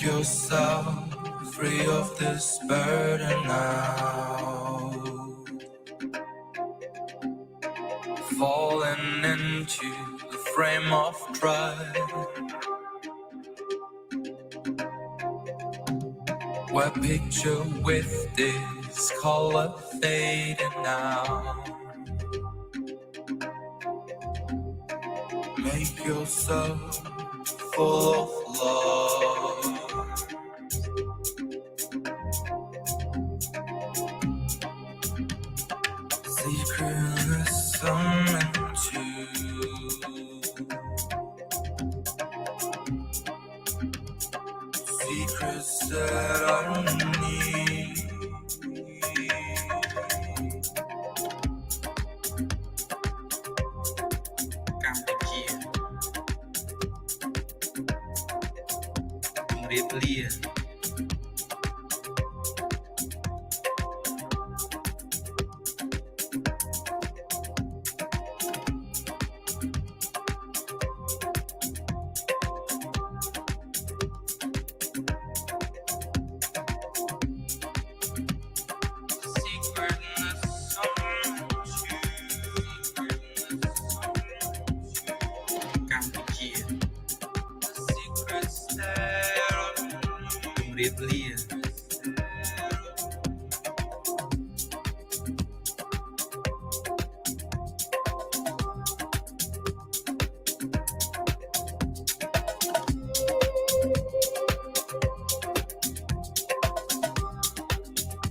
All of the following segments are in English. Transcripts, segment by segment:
Make yourself free of this burden now. Falling into the frame of drive, where picture with this color fading now. Make yourself full of love. Secrets summon to secrets that I need.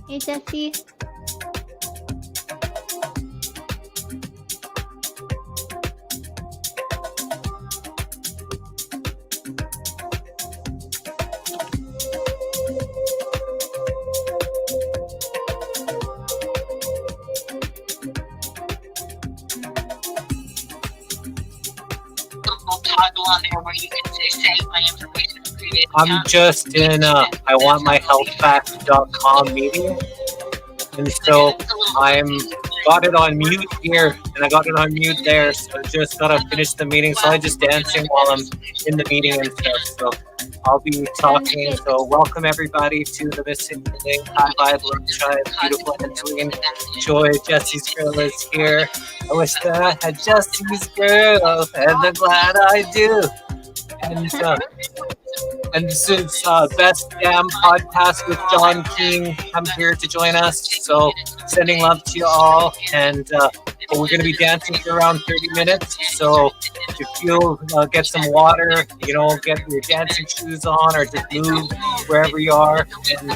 Hey, Jesse. I'm just in I wantmyhealthback.com meeting, and so I'm got it on mute here and I got it on mute there, so I just gotta finish the meeting. So I'm just dancing while I'm in the meeting and stuff, so I'll be talking. So welcome everybody to the Missing Link High Vibe Love Tribe. Beautiful Angeline Joy, Jesse's girl is here. I wish that I had Jesse's girl, and I'm glad I do. And this is Best Damn Podcast with John King. I'm here to join us. So sending love to you all. And we're going to be dancing for around 30 minutes. So if you feel, get some water, get your dancing shoes on, or just move wherever you are and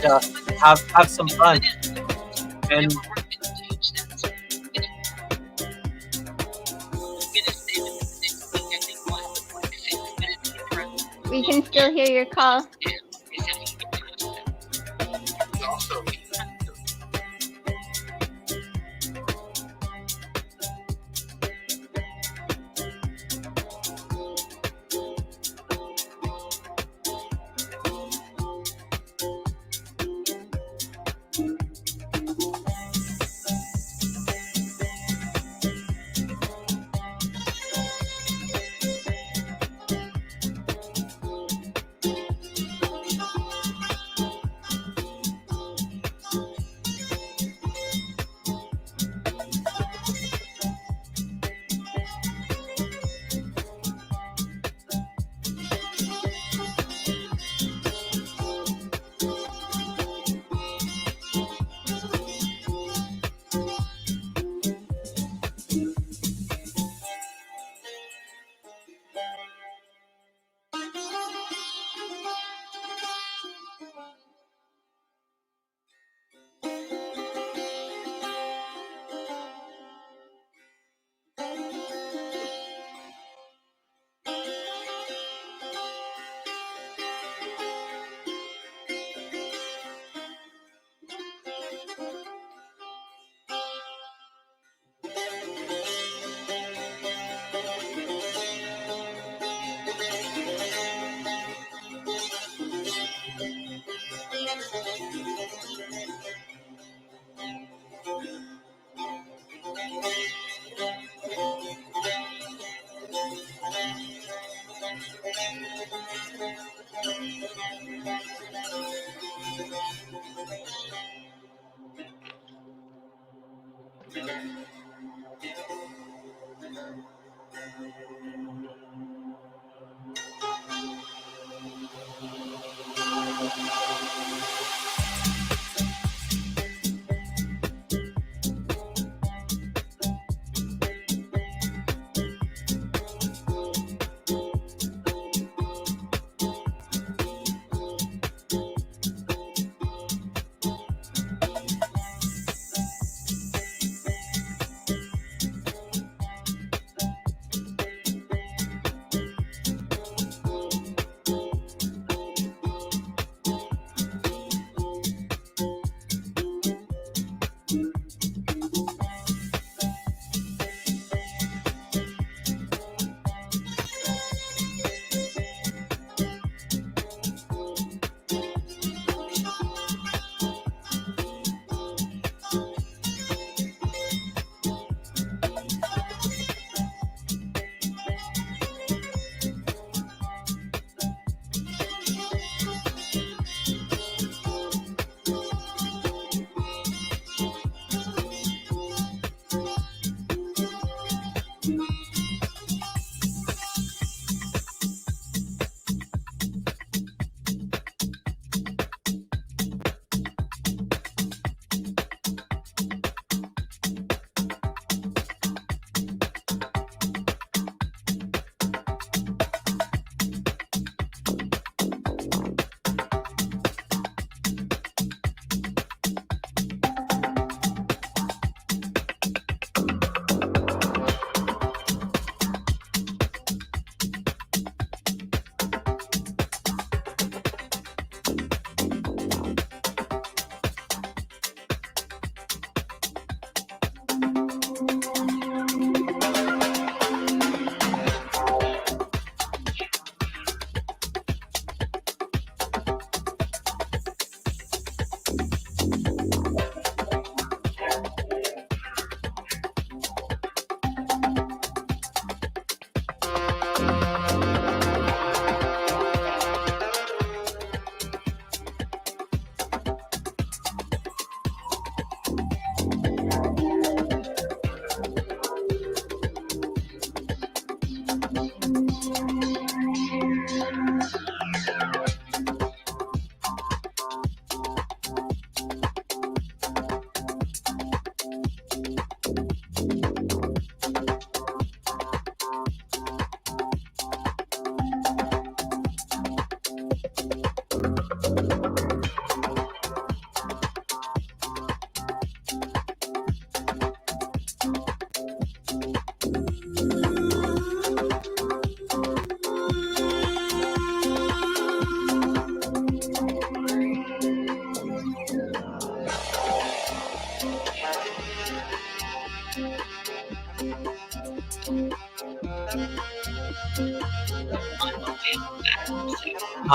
have some fun. And we can still hear your call.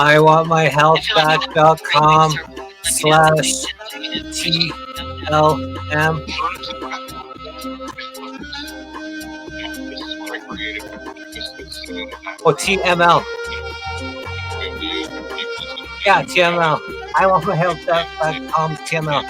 iwantmyhealthback.com/TLM. Oh, TML. Yeah, TML. iwantmyhealthback.com TML.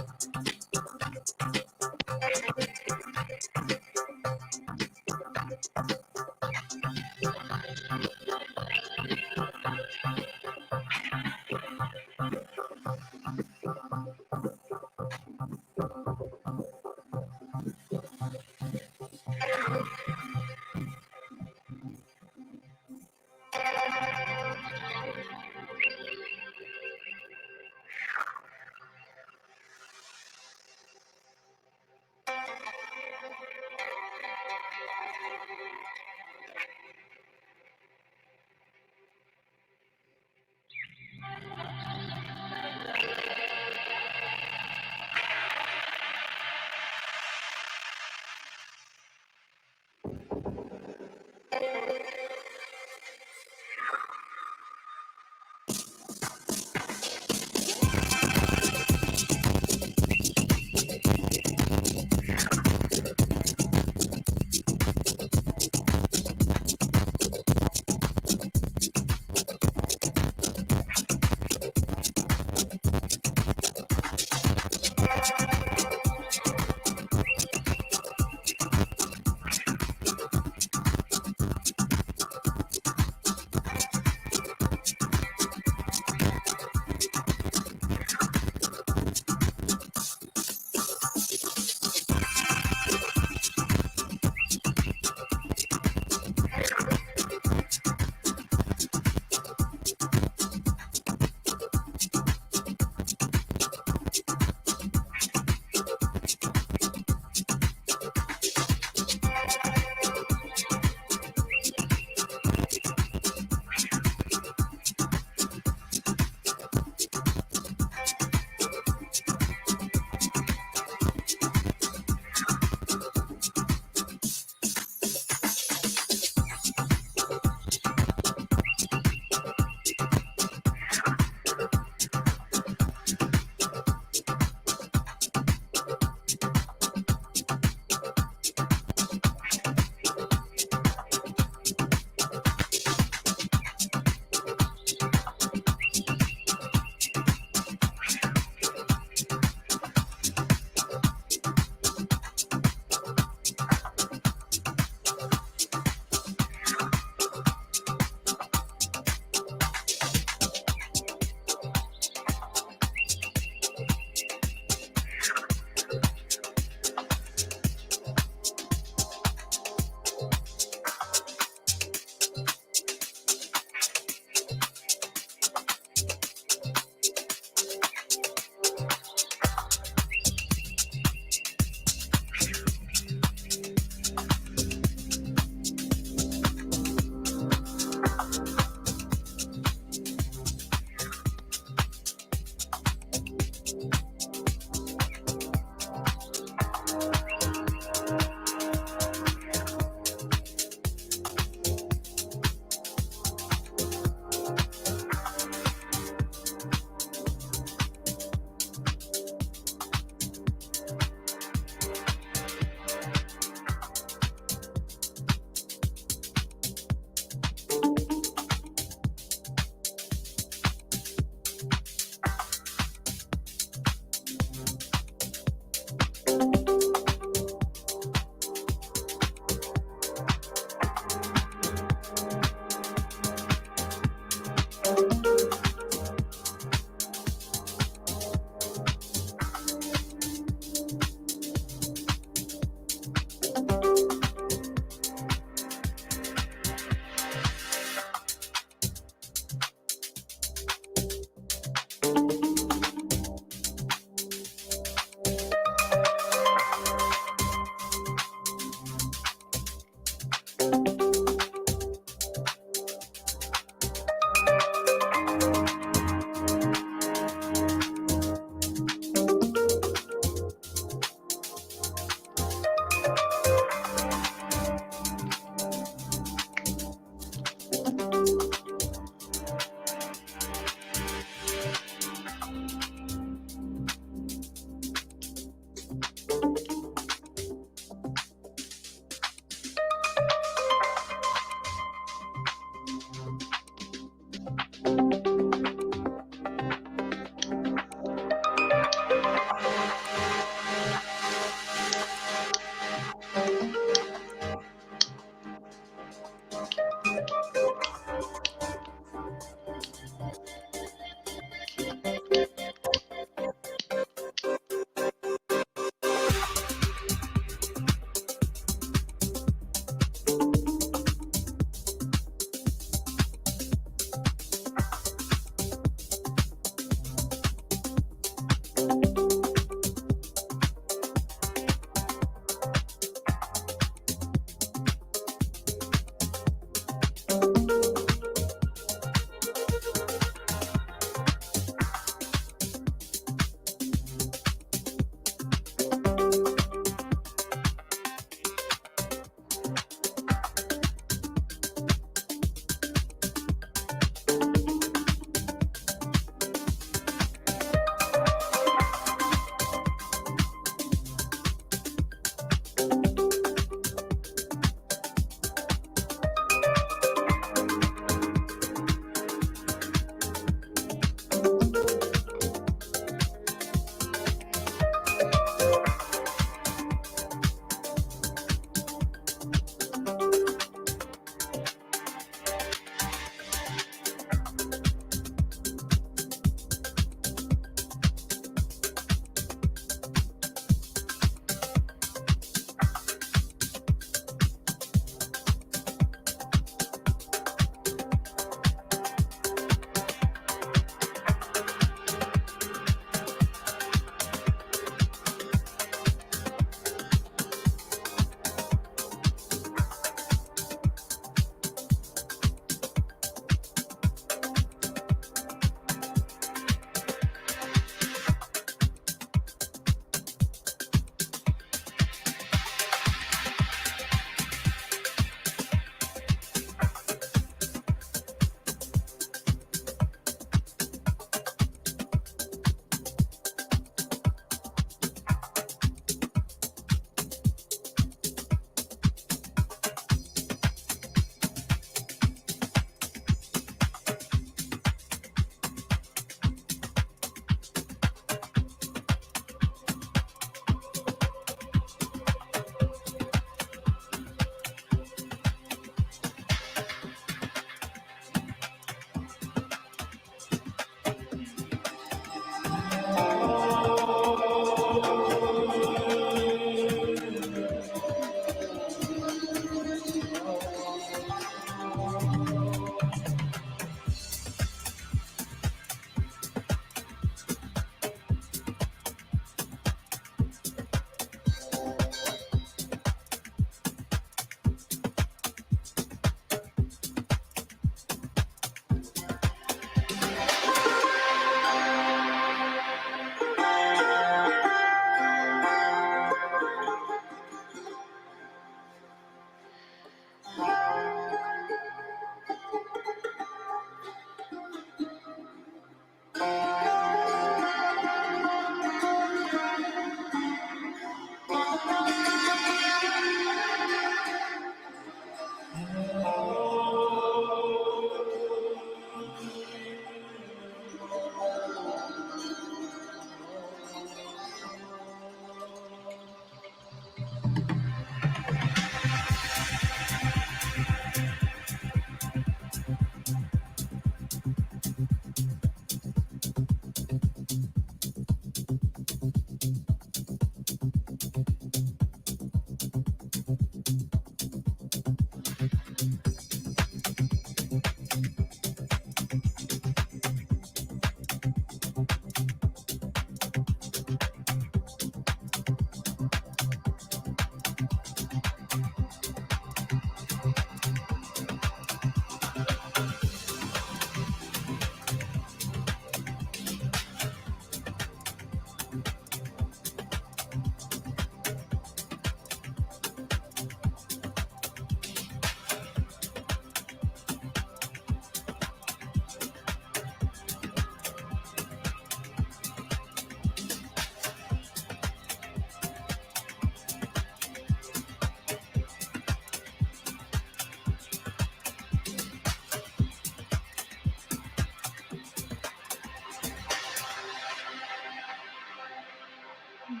You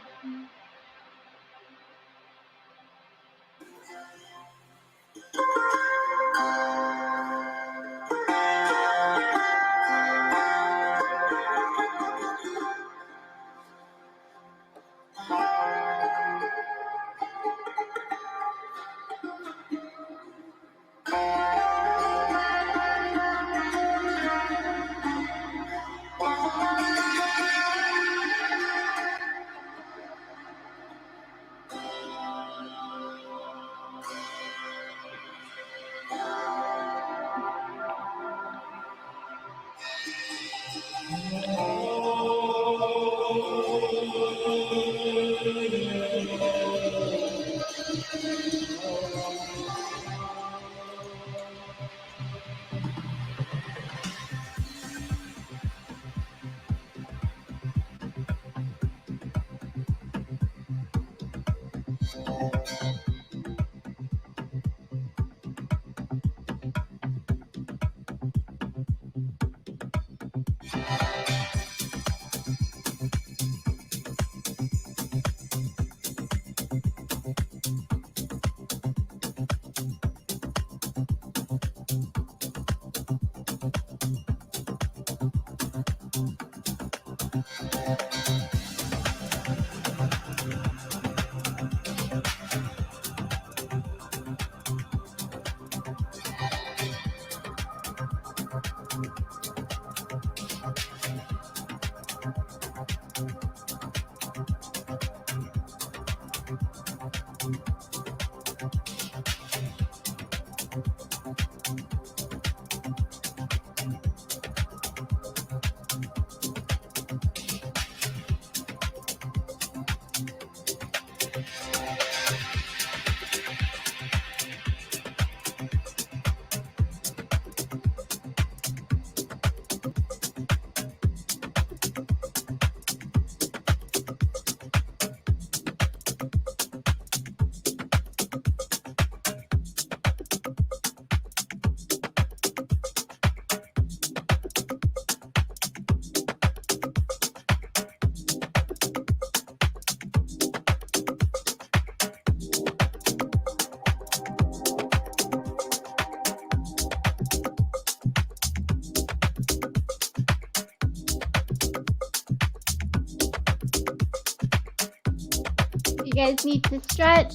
guys need to stretch.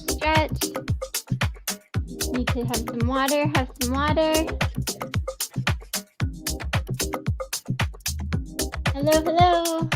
Need to have some water. Hello.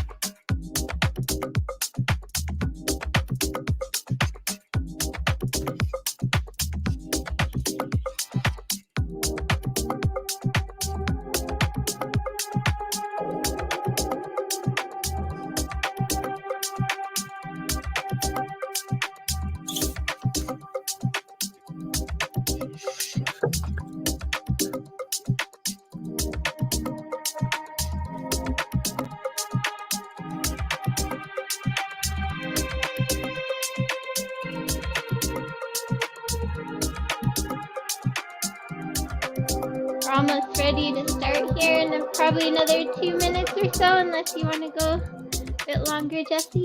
We're almost ready to start here in probably another 2 minutes or so, unless you want to go a bit longer, Jesse.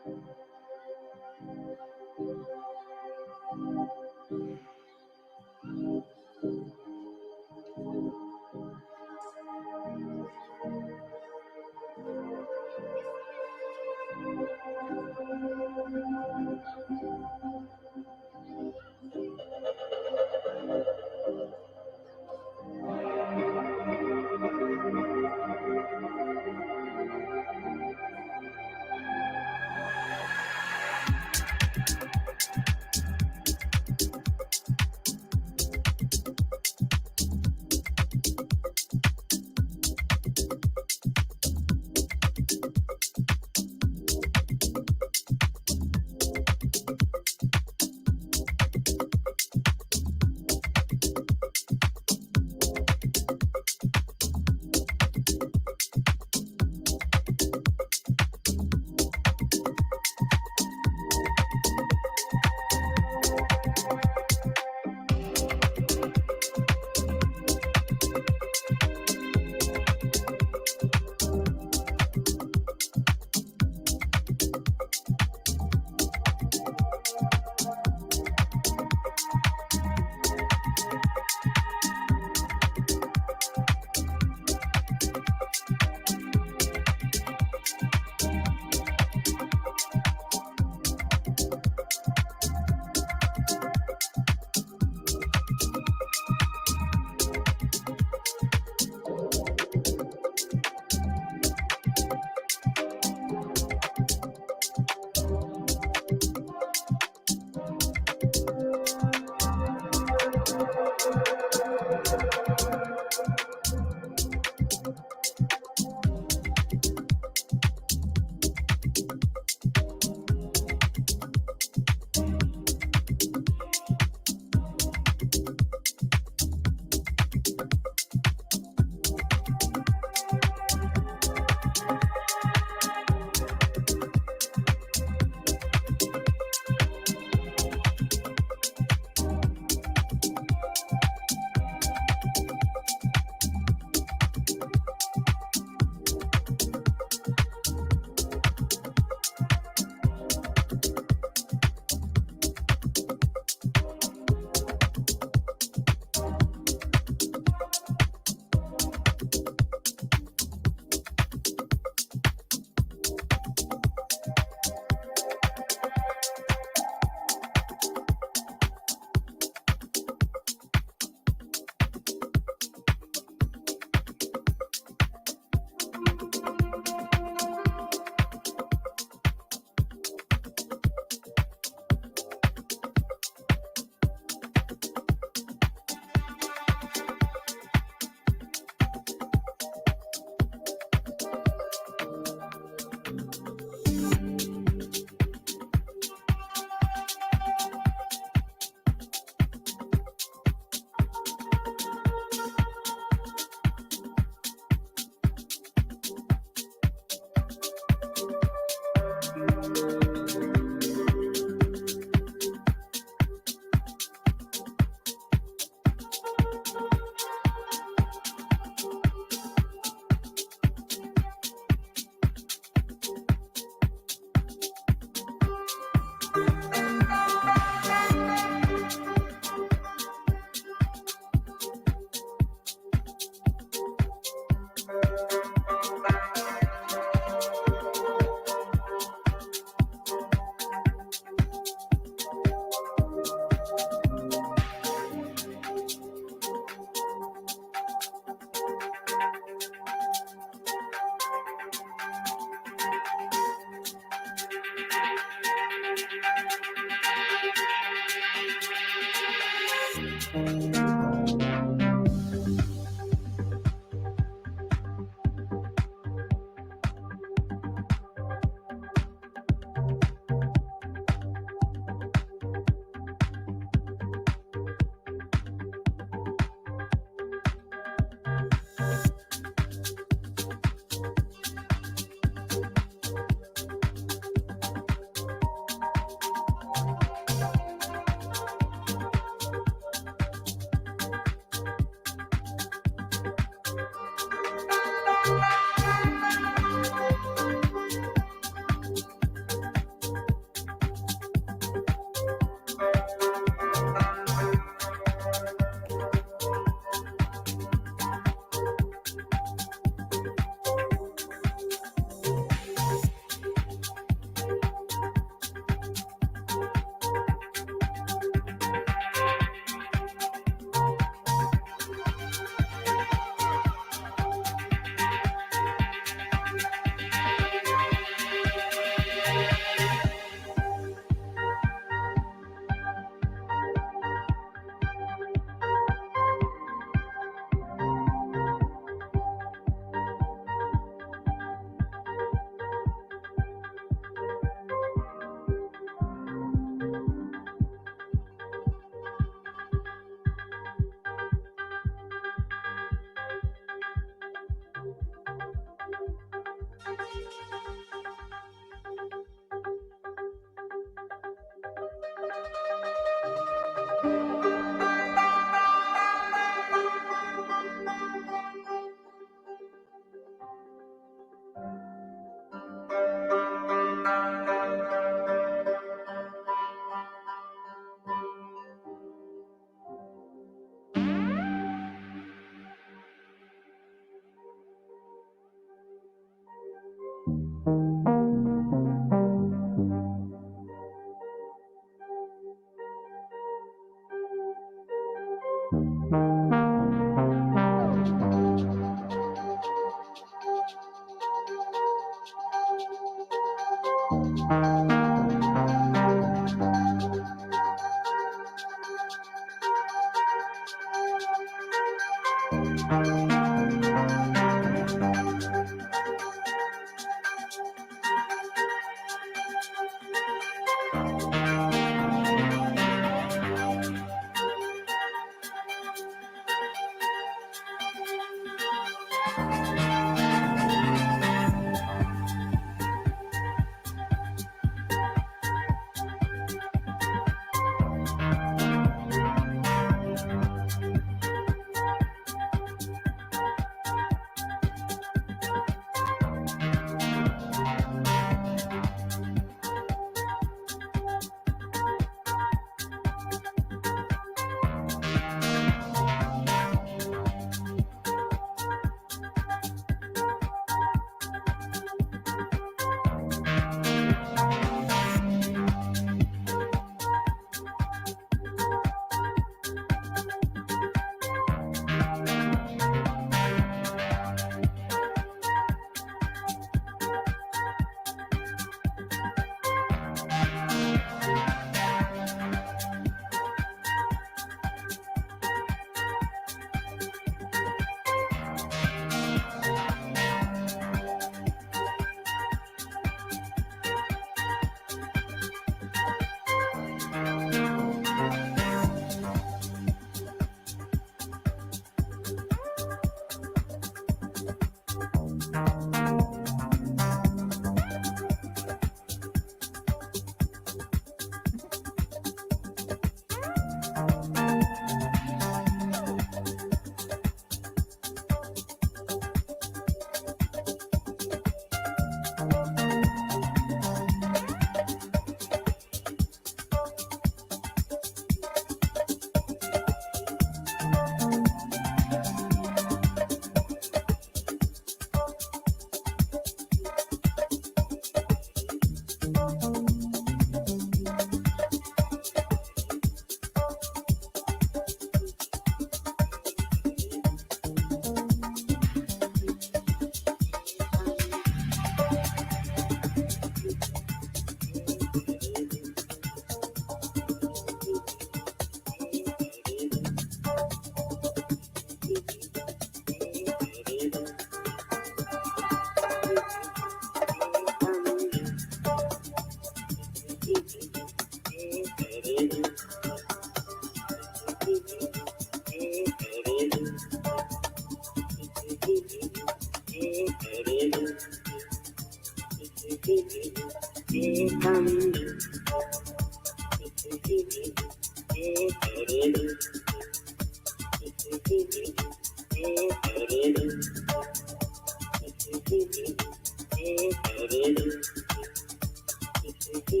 My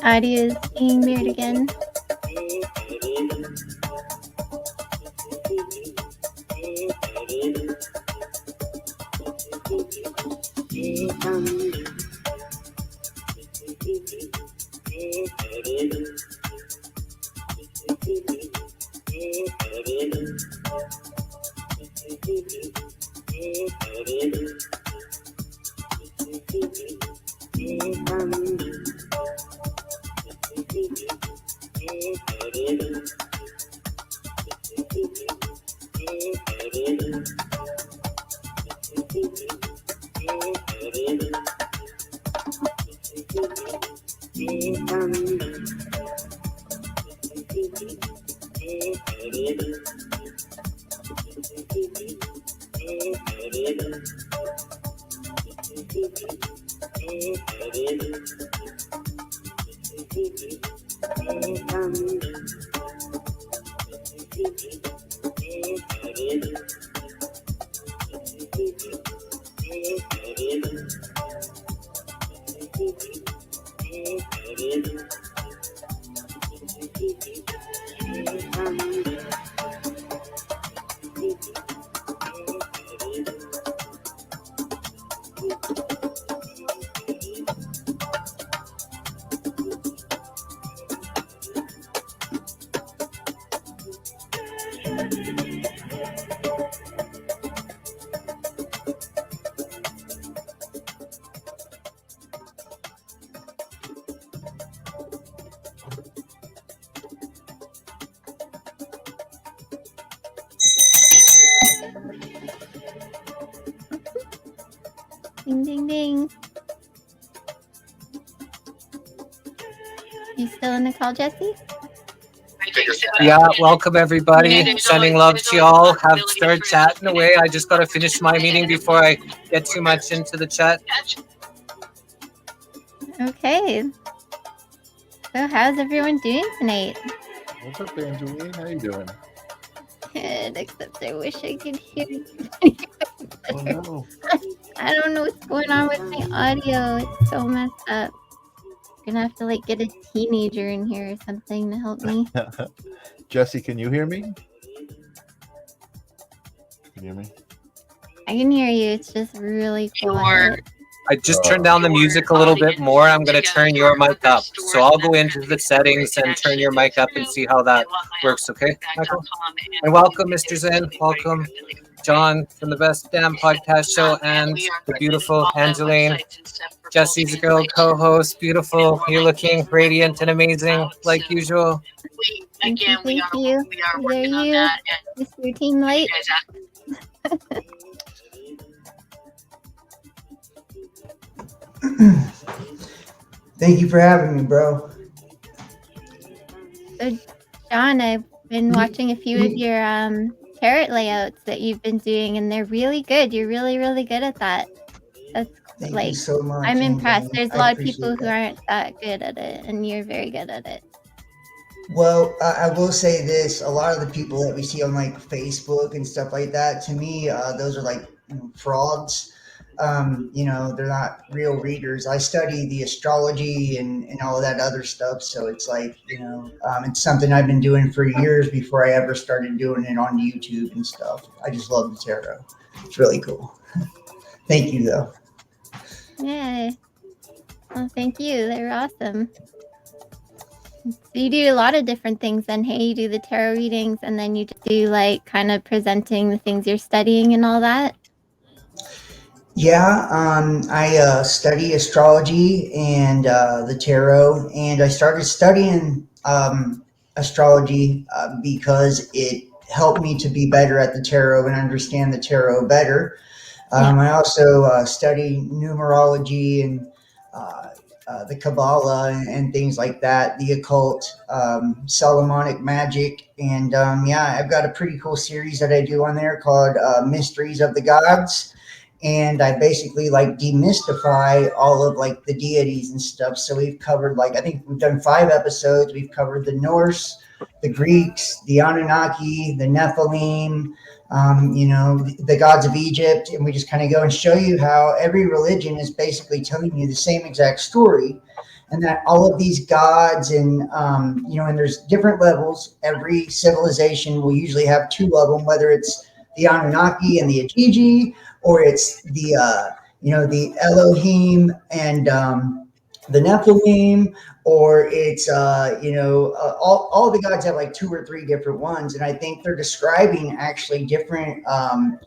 audio is being weird again. Ding, ding, ding. You still in the call, Jesse? Yeah, welcome everybody. Sending love to y'all. Have start chatting away. I just gotta finish my meeting before I get too much into the chat. Okay. So how's everyone doing tonight? What's up, Angeline? How you doing? Good, except I wish I could hear you. Oh no. I don't know what's going on with my audio. It's so messed up. Gonna have to like get a teenager in here or something to help me. Jesse, can you hear me? Can you hear me? I can hear you. It's just really quiet. I just turned down the music a little bit more. I'm gonna turn your mic up. So I'll go into the settings and turn your mic up and see how that works, okay, Michael? And welcome, Mr. Zen. Welcome, John from the Best Damn Podcast Show, and the beautiful Angeline. Jesse's a girl co-host. Beautiful. You're looking radiant and amazing, like usual. Thank you. There you, Mr. Team Light. Thank you for having me, bro. So, John, I've been watching a few of your carrot layouts that you've been doing, and they're really good. You're really, really good at that. That's Thank like, you so much. I'm and, impressed. There's a I lot of appreciate people who that. aren't that good at it, and you're very good at it. Well, I will say this: a lot of the people that we see on like Facebook and stuff like that, to me, those are like frauds. They're not real readers. I study the astrology and all of that other stuff, so it's like it's something I've been doing for years before I ever started doing it on YouTube and stuff. I just love the tarot. It's really cool. Thank you, though. Yay. Well, thank you. They're awesome. So you do a lot of different things then. Hey, you do the tarot readings, and then you just do like kind of presenting the things you're studying and all that. Yeah, I study astrology and the tarot, and I started studying astrology because it helped me to be better at the tarot and understand the tarot better. I also study numerology and the Kabbalah and things like that, the occult, Solomonic magic. And I've got a pretty cool series that I do on there called Mysteries of the Gods. And I basically like demystify all of like the deities and stuff. So we've covered I think we've done 5 episodes. We've covered the Norse, the Greeks, the Anunnaki, the Nephilim, the gods of Egypt, and we just kind of go and show you how every religion is basically telling you the same exact story, and that all of these gods and and there's different levels. Every civilization will usually have two of them, whether it's the Anunnaki and the Ajiji, or it's the Elohim and the Nephilim, or it's all the gods have like 2 or 3 different ones, and I think they're describing actually different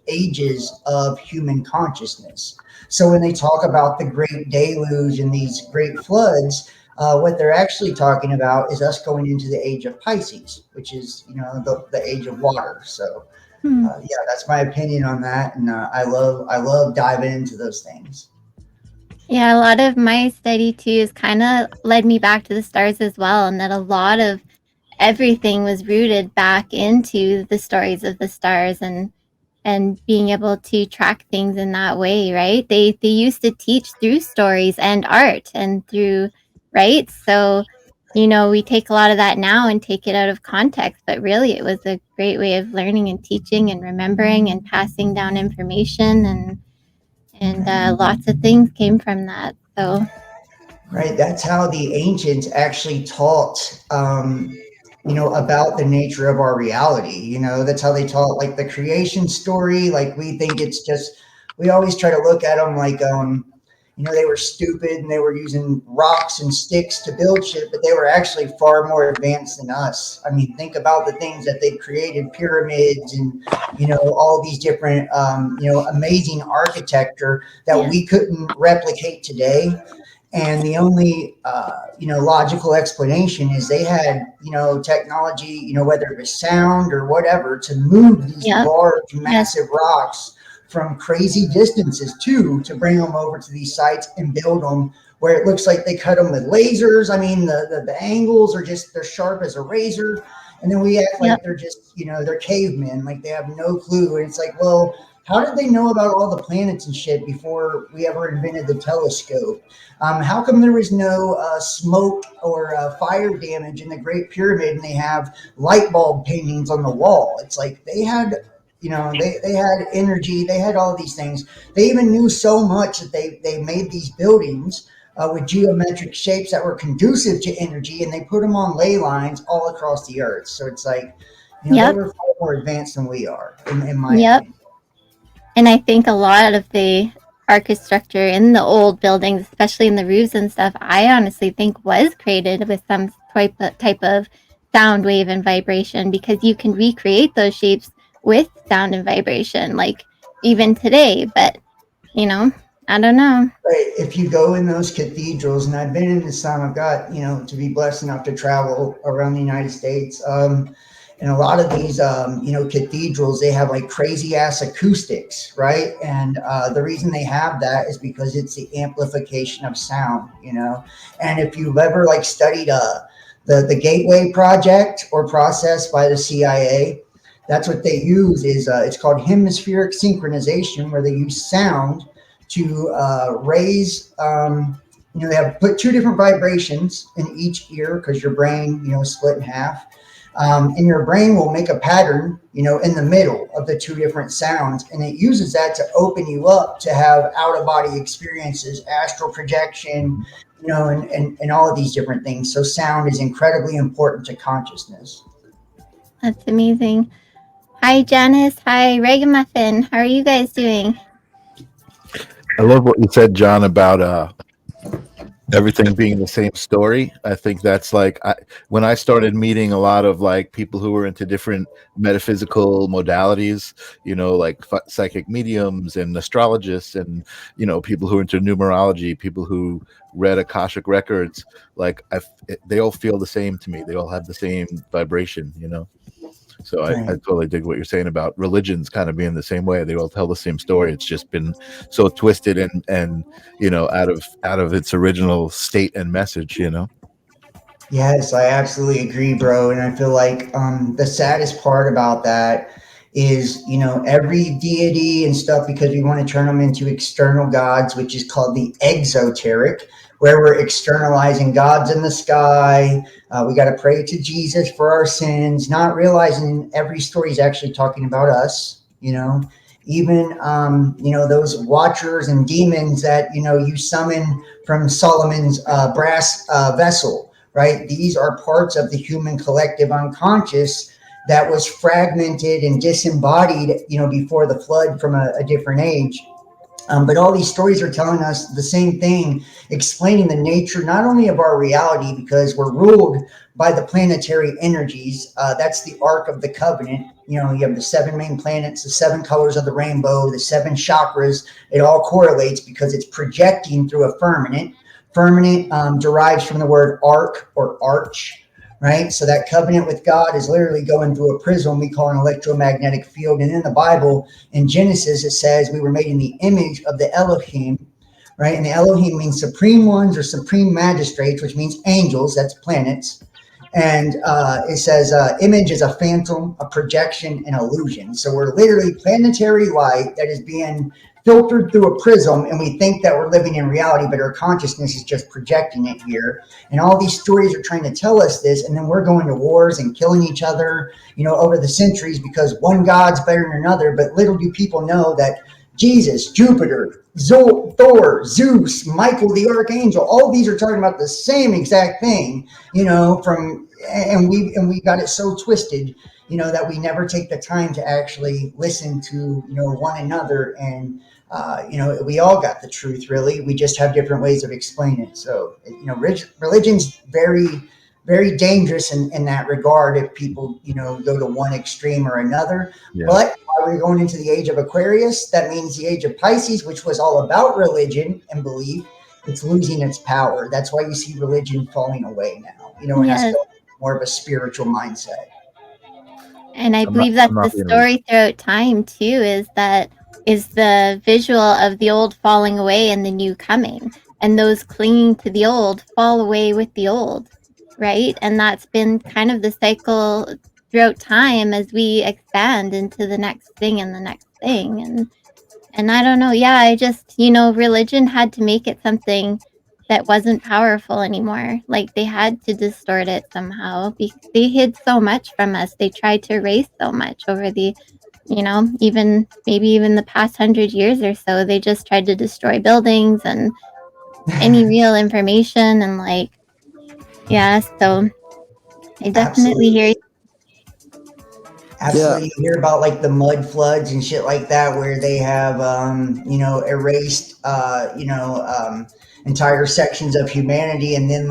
ages of human consciousness. So when they talk about the great deluge and these great floods, what they're actually talking about is us going into the age of Pisces, which is the age of water. So that's my opinion on that, and I love diving into those things. Yeah, a lot of my study too has kind of led me back to the stars as well, and that a lot of everything was rooted back into the stories of the stars and being able to track things in that way, right? They used to teach through stories and art and through, right? So, we take a lot of that now and take it out of context, but really it was a great way of learning and teaching and remembering and passing down information, and lots of things came from that. So, right, that's how the ancients actually taught, about the nature of our reality. That's how they taught, like, the creation story. Like, we think it's just, we always try to look at them like, they were stupid and they were using rocks and sticks to build shit, but they were actually far more advanced than us. I mean, think about the things that they created, pyramids and, all these different, amazing architecture that we couldn't replicate today. And the only, logical explanation is they had, technology, whether it was sound or whatever, to move these large, massive rocks from crazy distances too, to bring them over to these sites and build them where it looks like they cut them with lasers. I mean, the angles are just, they're sharp as a razor. And then we act like they're just, they're cavemen, like they have no clue. And it's like, well, how did they know about all the planets and shit before we ever invented the telescope? How come there was no smoke or fire damage in the Great Pyramid and they have light bulb paintings on the wall? It's like they had, they had energy, they had all these things. They even knew so much that they made these buildings with geometric shapes that were conducive to energy, and they put them on ley lines all across the earth. So it's like, they were far more advanced than we are, in my opinion. And I think a lot of the architecture in the old buildings, especially in the roofs and stuff, I honestly think was created with some type of sound wave and vibration, because you can recreate those shapes with sound and vibration, like even today. But, I don't know. Right. If you go in those cathedrals, and I've been in some, I've got, to be blessed enough to travel around the United States. And a lot of these, cathedrals, they have like crazy ass acoustics, right? And the reason they have that is because it's the amplification of sound, And if you've ever like studied the Gateway Project or process by the CIA, that's what they use. Is it's called hemispheric synchronization, where they use sound to raise. They have put 2 different vibrations in each ear, because your brain, split in half. And your brain will make a pattern, in the middle of the 2 different sounds. And it uses that to open you up to have out-of-body experiences, astral projection, and all of these different things. So sound is incredibly important to consciousness. That's amazing. Hi, Janice. Hi, Ragamuffin. How are you guys doing? I love what you said, John, about everything being the same story. I think that's like when I started meeting a lot of like people who were into different metaphysical modalities, like psychic mediums and astrologists, and people who are into numerology, people who read Akashic records. Like they all feel the same to me. They all have the same vibration, So I totally dig what you're saying about religions kind of being the same way. They all tell the same story. It's just been so twisted and out of its original state and message, Yes, I absolutely agree, bro. And I feel like the saddest part about that is, every deity and stuff, because we want to turn them into external gods, which is called the exoteric, where we're externalizing gods in the sky. We got to pray to Jesus for our sins, not realizing every story is actually talking about us. you know, even, those watchers and demons that, you summon from Solomon's brass vessel, right? These are parts of the human collective unconscious that was fragmented and disembodied, before the flood from a different age. But all these stories are telling us the same thing, explaining the nature not only of our reality, because we're ruled by the planetary energies. That's the Ark of the Covenant. You have the 7 main planets, the 7 colors of the rainbow, the 7 chakras. It all correlates because it's projecting through a firmament. Firmament derives from the word arc or arch. Right. So that covenant with God is literally going through a prism we call an electromagnetic field. And in the Bible, in Genesis, it says we were made in the image of the Elohim. Right. And the Elohim means supreme ones or supreme magistrates, which means angels. That's planets. And it says image is a phantom, a projection, an illusion. So we're literally planetary light that is being filtered through a prism, and we think that we're living in reality, but our consciousness is just projecting it here. And all these stories are trying to tell us this, and then we're going to wars and killing each other, over the centuries because one God's better than another. But little do people know that Jesus, Jupiter, Thor, Zeus, Michael the Archangel, all these are talking about the same exact thing, and we got it so twisted, that we never take the time to actually listen to, one another. And, we all got the truth, really. We just have different ways of explaining it. So, religion's very, very dangerous in that regard if people, go to one extreme or another. Yeah. But while we're going into the age of Aquarius, that means the age of Pisces, which was all about religion and belief, it's losing its power. That's why you see religion falling away now, and Yes. has more of a spiritual mindset. And I I'm believe not- I'm that's not the being story throughout time too, is the visual of the old falling away and the new coming. And those clinging to the old fall away with the old, right? And that's been kind of the cycle throughout time as we expand into the next thing and the next thing. And I don't know, yeah, I just, religion had to make it something that wasn't powerful anymore. Like they had to distort it somehow because they hid so much from us. They tried to erase so much over the, even the past 100 years or so. They just tried to destroy buildings and any real information. And so I definitely hear you. Absolutely. You hear about like the mud floods and shit like that, where they have, erased, entire sections of humanity, and then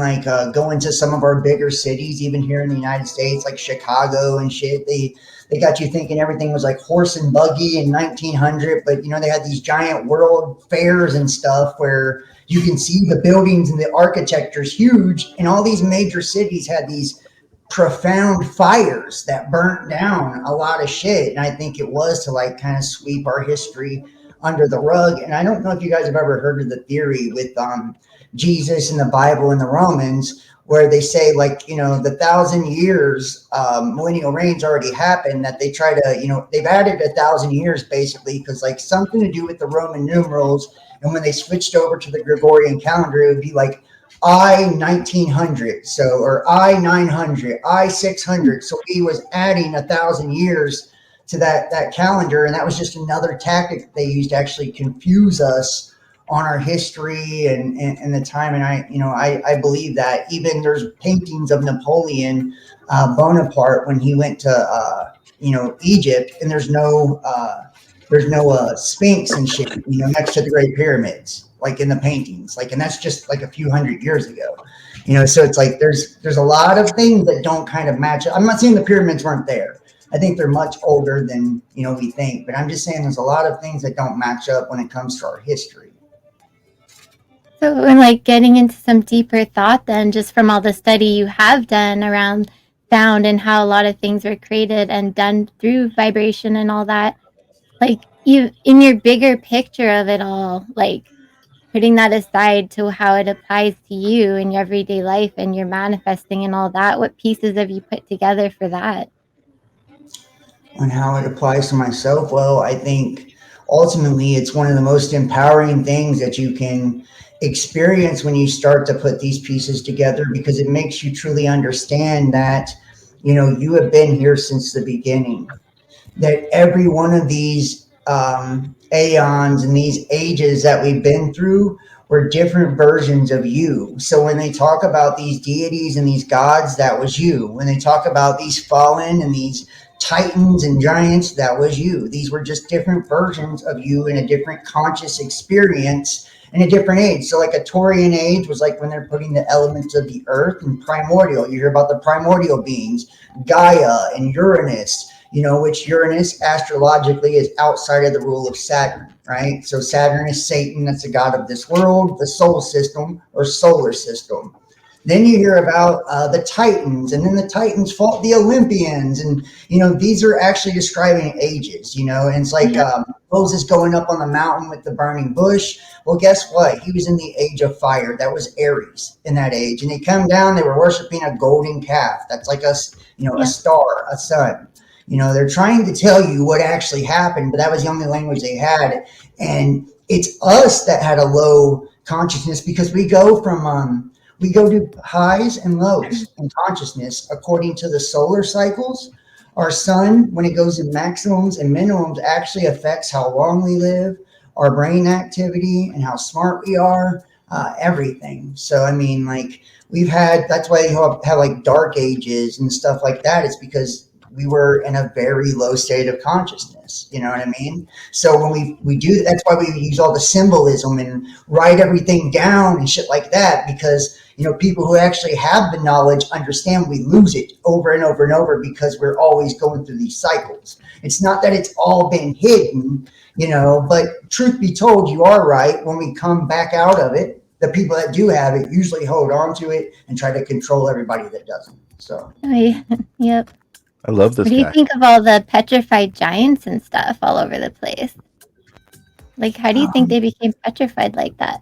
go into some of our bigger cities, even here in the United States, like Chicago and shit. They got you thinking everything was like horse and buggy in 1900, but they had these giant world fairs and stuff where you can see the buildings and the architecture's huge, and all these major cities had these profound fires that burnt down a lot of shit. And I think it was to kind of sweep our history under the rug. And I don't know if you guys have ever heard of the theory with Jesus and the Bible and the Romans, where they say the 1,000 years millennial reign's already happened, that they try to, they've added 1,000 years basically because something to do with the Roman numerals. And when they switched over to the Gregorian calendar, it would be I 1900, or I 900, I 600. So he was adding 1,000 years to that calendar, and that was just another tactic that they used to actually confuse us on our history and the time. And I believe that. Even there's paintings of Napoleon Bonaparte when he went to Egypt, and there's no Sphinx and shit next to the Great Pyramids, in the paintings, and that's just a few hundred years ago, so it's there's a lot of things that don't kind of match up. I'm not saying the pyramids weren't there. I think they're much older than we think, but I'm just saying there's a lot of things that don't match up when it comes to our history. So we're getting into some deeper thought then, just from all the study you have done around sound and how a lot of things were created and done through vibration and all that. You in your bigger picture of it all, putting that aside to how it applies to you in your everyday life and your manifesting and all that, what pieces have you put together for that? On how it applies to myself, well, I think ultimately it's one of the most empowering things that you can experience when you start to put these pieces together, because it makes you truly understand that you have been here since the beginning. that every one of these aeons and these ages that we've been through were different versions of you. So when they talk about these deities and these gods, that was you. When they talk about these fallen and these titans and giants, that was you. These were just different versions of you in a different conscious experience in a different age. So like a Taurian age was like when they're putting the elements of the earth and primordial. You hear about the primordial beings, Gaia and Uranus, you know, which Uranus astrologically is outside of the rule of Saturn, right? So Saturn is Satan, that's the god of this world, the soul system or solar system. Then you hear about the Titans, and then the Titans fought the Olympians. And, you know, these are actually describing ages, you know, and it's like Moses going up on the mountain with the burning bush. Well, guess what? He was in the age of fire. That was Aries in that age. And they come down, they were worshiping a golden calf. That's like us, you know, a star, a sun. You know, they're trying to tell you what actually happened, but that was the only language they had. And it's us that had a low consciousness because we go to highs and lows in consciousness according to the solar cycles. Our sun, when it goes in maximums and minimums, actually affects how long we live, our brain activity, and how smart we are, everything. So, I mean, like that's why you have like dark ages and stuff like that. It's because we were in a very low state of consciousness. You know what I mean? So when we do, that's why we use all the symbolism and write everything down and shit like that, because, you know, people who actually have the knowledge understand we lose it over and over and over because we're always going through these cycles. It's not that it's all been hidden, you know, but truth be told, you are right. When we come back out of it, the people that do have it usually hold on to it and try to control everybody that doesn't. So, Yep. I love this What do you guy. think of all the petrified giants and stuff all over the place? Like, how do you think they became petrified like that?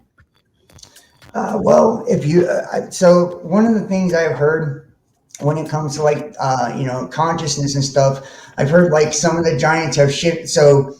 Well, if you, so one of the things I've heard when it comes to like, you know, consciousness and stuff, I've heard like some of the giants have shifted. So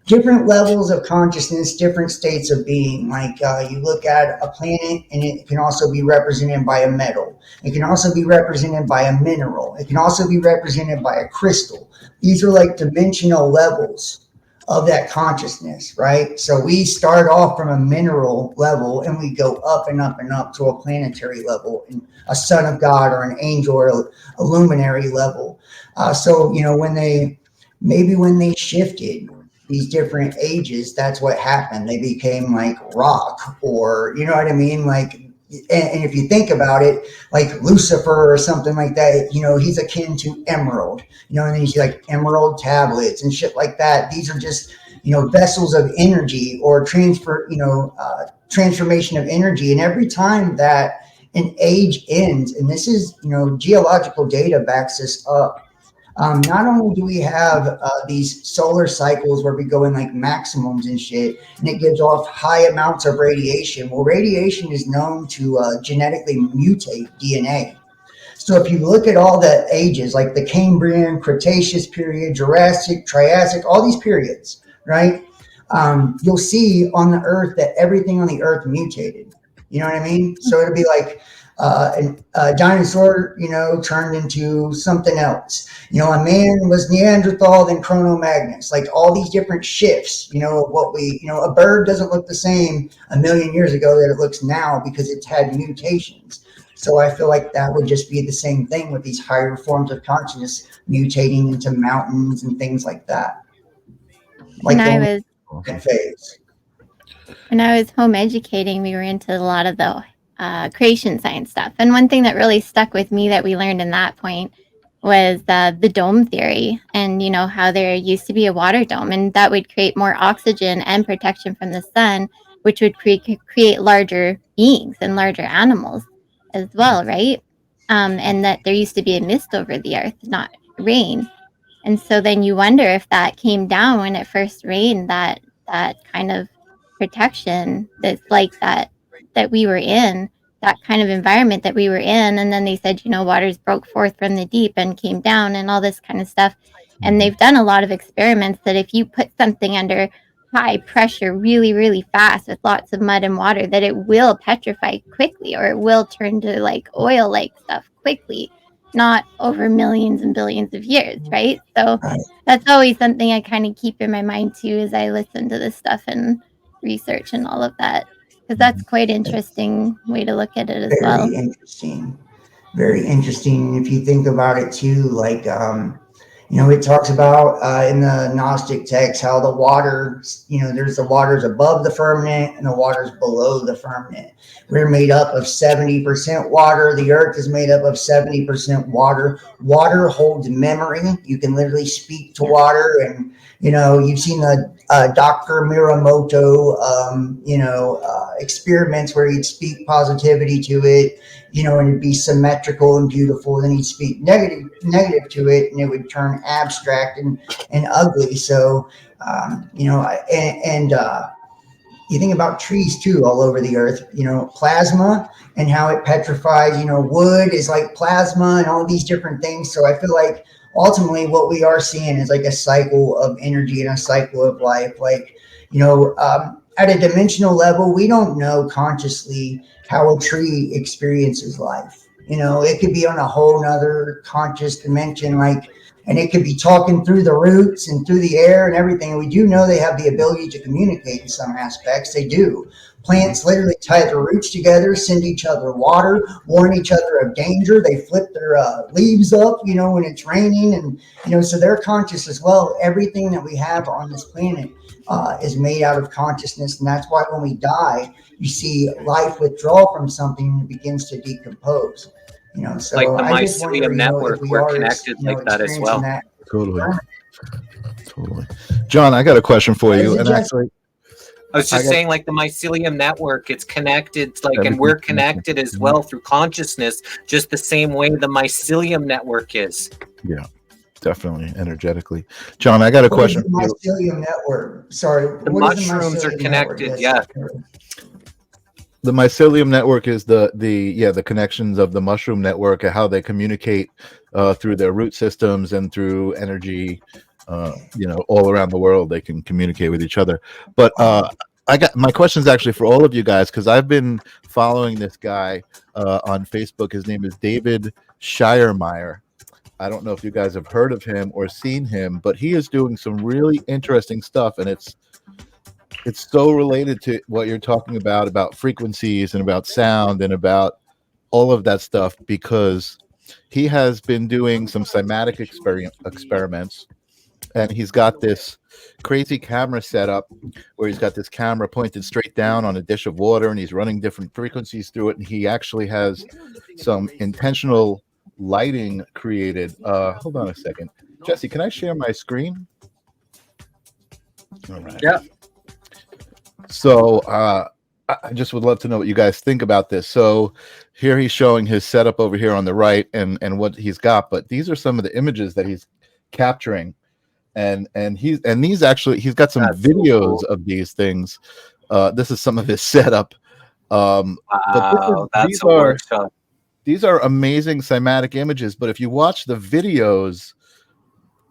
different levels of consciousness, different states of being. Like you look at a planet and it can also be represented by a metal. It can also be represented by a mineral. It can also be represented by a crystal. These are like dimensional levels of that consciousness, right? So we start off from a mineral level and we go up and up and up to a planetary level, and a son of God or an angel or a luminary level. So, you know, when they shifted these different ages, that's what happened. They became like rock, or, you know what I mean? Like, and if you think about it, like Lucifer or something like that, you know, he's akin to emerald, you know, and then he's like emerald tablets and shit like that. These are just, you know, vessels of energy or transformation of energy. And every time that an age ends, and this is, you know, geological data backs this up. Not only do we have these solar cycles where we go in like maximums and shit, and it gives off high amounts of radiation. Well, radiation is known to genetically mutate DNA. So if you look at all the ages, like the Cambrian, Cretaceous period, Jurassic, Triassic, all these periods, right? You'll see on the Earth that everything on the Earth mutated. You know what I mean? So it'll be like a dinosaur, you know, turned into something else. You know, a man was Neanderthal, then Cro-Magnus. Like all these different shifts, you know, what we, you know, a bird doesn't look the same a million years ago that it looks now because it's had mutations. So I feel like that would just be the same thing with these higher forms of consciousness mutating into mountains and things like that. Like when I was home educating, we were into a lot of the creation science stuff. And one thing that really stuck with me that we learned in that point was the dome theory, and, you know, how there used to be a water dome, and that would create more oxygen and protection from the sun, which would create larger beings and larger animals as well, right? And that there used to be a mist over the earth, not rain. And so then you wonder if that came down when it first rained, that kind of protection that's like that we were in, that kind of environment that we were in. And then they said, you know, waters broke forth from the deep and came down and all this kind of stuff. And they've done a lot of experiments that if you put something under high pressure really, really fast with lots of mud and water, that it will petrify quickly, or it will turn to like oil like stuff quickly. not over millions and billions of years, right? So Right. that's always something I kind of keep in my mind too as I listen to this stuff and research and all of that, because that's quite interesting way to look at it as well. Very interesting. Very interesting. And if you think about it too, like, it talks about in the Gnostic text how the water, there's the waters above the firmament and the waters below the firmament. We're made up of 70% water. The earth is made up of 70% water. Water holds memory. You can literally speak to water. And, you've seen the Dr. Miramoto, experiments where he'd speak positivity to it, and it'd be symmetrical and beautiful. Then he'd speak negative to it, and it would turn abstract and ugly. So, you think about trees too, all over the earth. Plasma and how it petrifies. Wood is like plasma and all these different things. So I feel like ultimately what we are seeing is like a cycle of energy and a cycle of life. Like, at a dimensional level, we don't know consciously how a tree experiences life. It could be on a whole nother conscious dimension, and it could be talking through the roots and through the air and everything. We do know they have the ability to communicate in some aspects. They do. Plants literally tie their roots together, send each other water, warn each other of danger. They flip their leaves up, when it's raining. And, so they're conscious as well. Everything that we have on this planet is made out of consciousness. And that's why when we die, you see life withdraw from something and it begins to decompose. So Like the I just mycelium wonder, network, if we we're are, connected like that as well. that. Totally. John, I got a question for you. And Just- actually, I was just saying, like the mycelium network, it's connected, and we're connected as well through consciousness, just the same way the mycelium network is. Yeah, definitely, energetically. John, I got a question What is for the mycelium network? Sorry, The what is the mushrooms are mycelium connected, network? yeah. The mycelium network is the connections of the mushroom network and how they communicate through their root systems and through energy. All around the world they can communicate with each other. But I got my questions actually for all of you guys, because I've been following this guy on Facebook. His name is David Shiremeyer. I don't know if you guys have heard of him or seen him, but he is doing some really interesting stuff, and it's so related to what you're talking about frequencies and about sound and about all of that stuff, because he has been doing some cymatic experiments, and he's got this crazy camera set up where he's got this camera pointed straight down on a dish of water, and he's running different frequencies through it, and he actually has some intentional lighting created. Hold on a second. Jesse, can I share my screen? All right. Yeah. So I just would love to know what you guys think about this. So here he's showing his setup over here on the right and what he's got, but these are some of the images that he's capturing, and these actually, he's got some videos of these things. This is some of his setup. Wow, that's a workshop. These are amazing cymatic images, but if you watch the videos,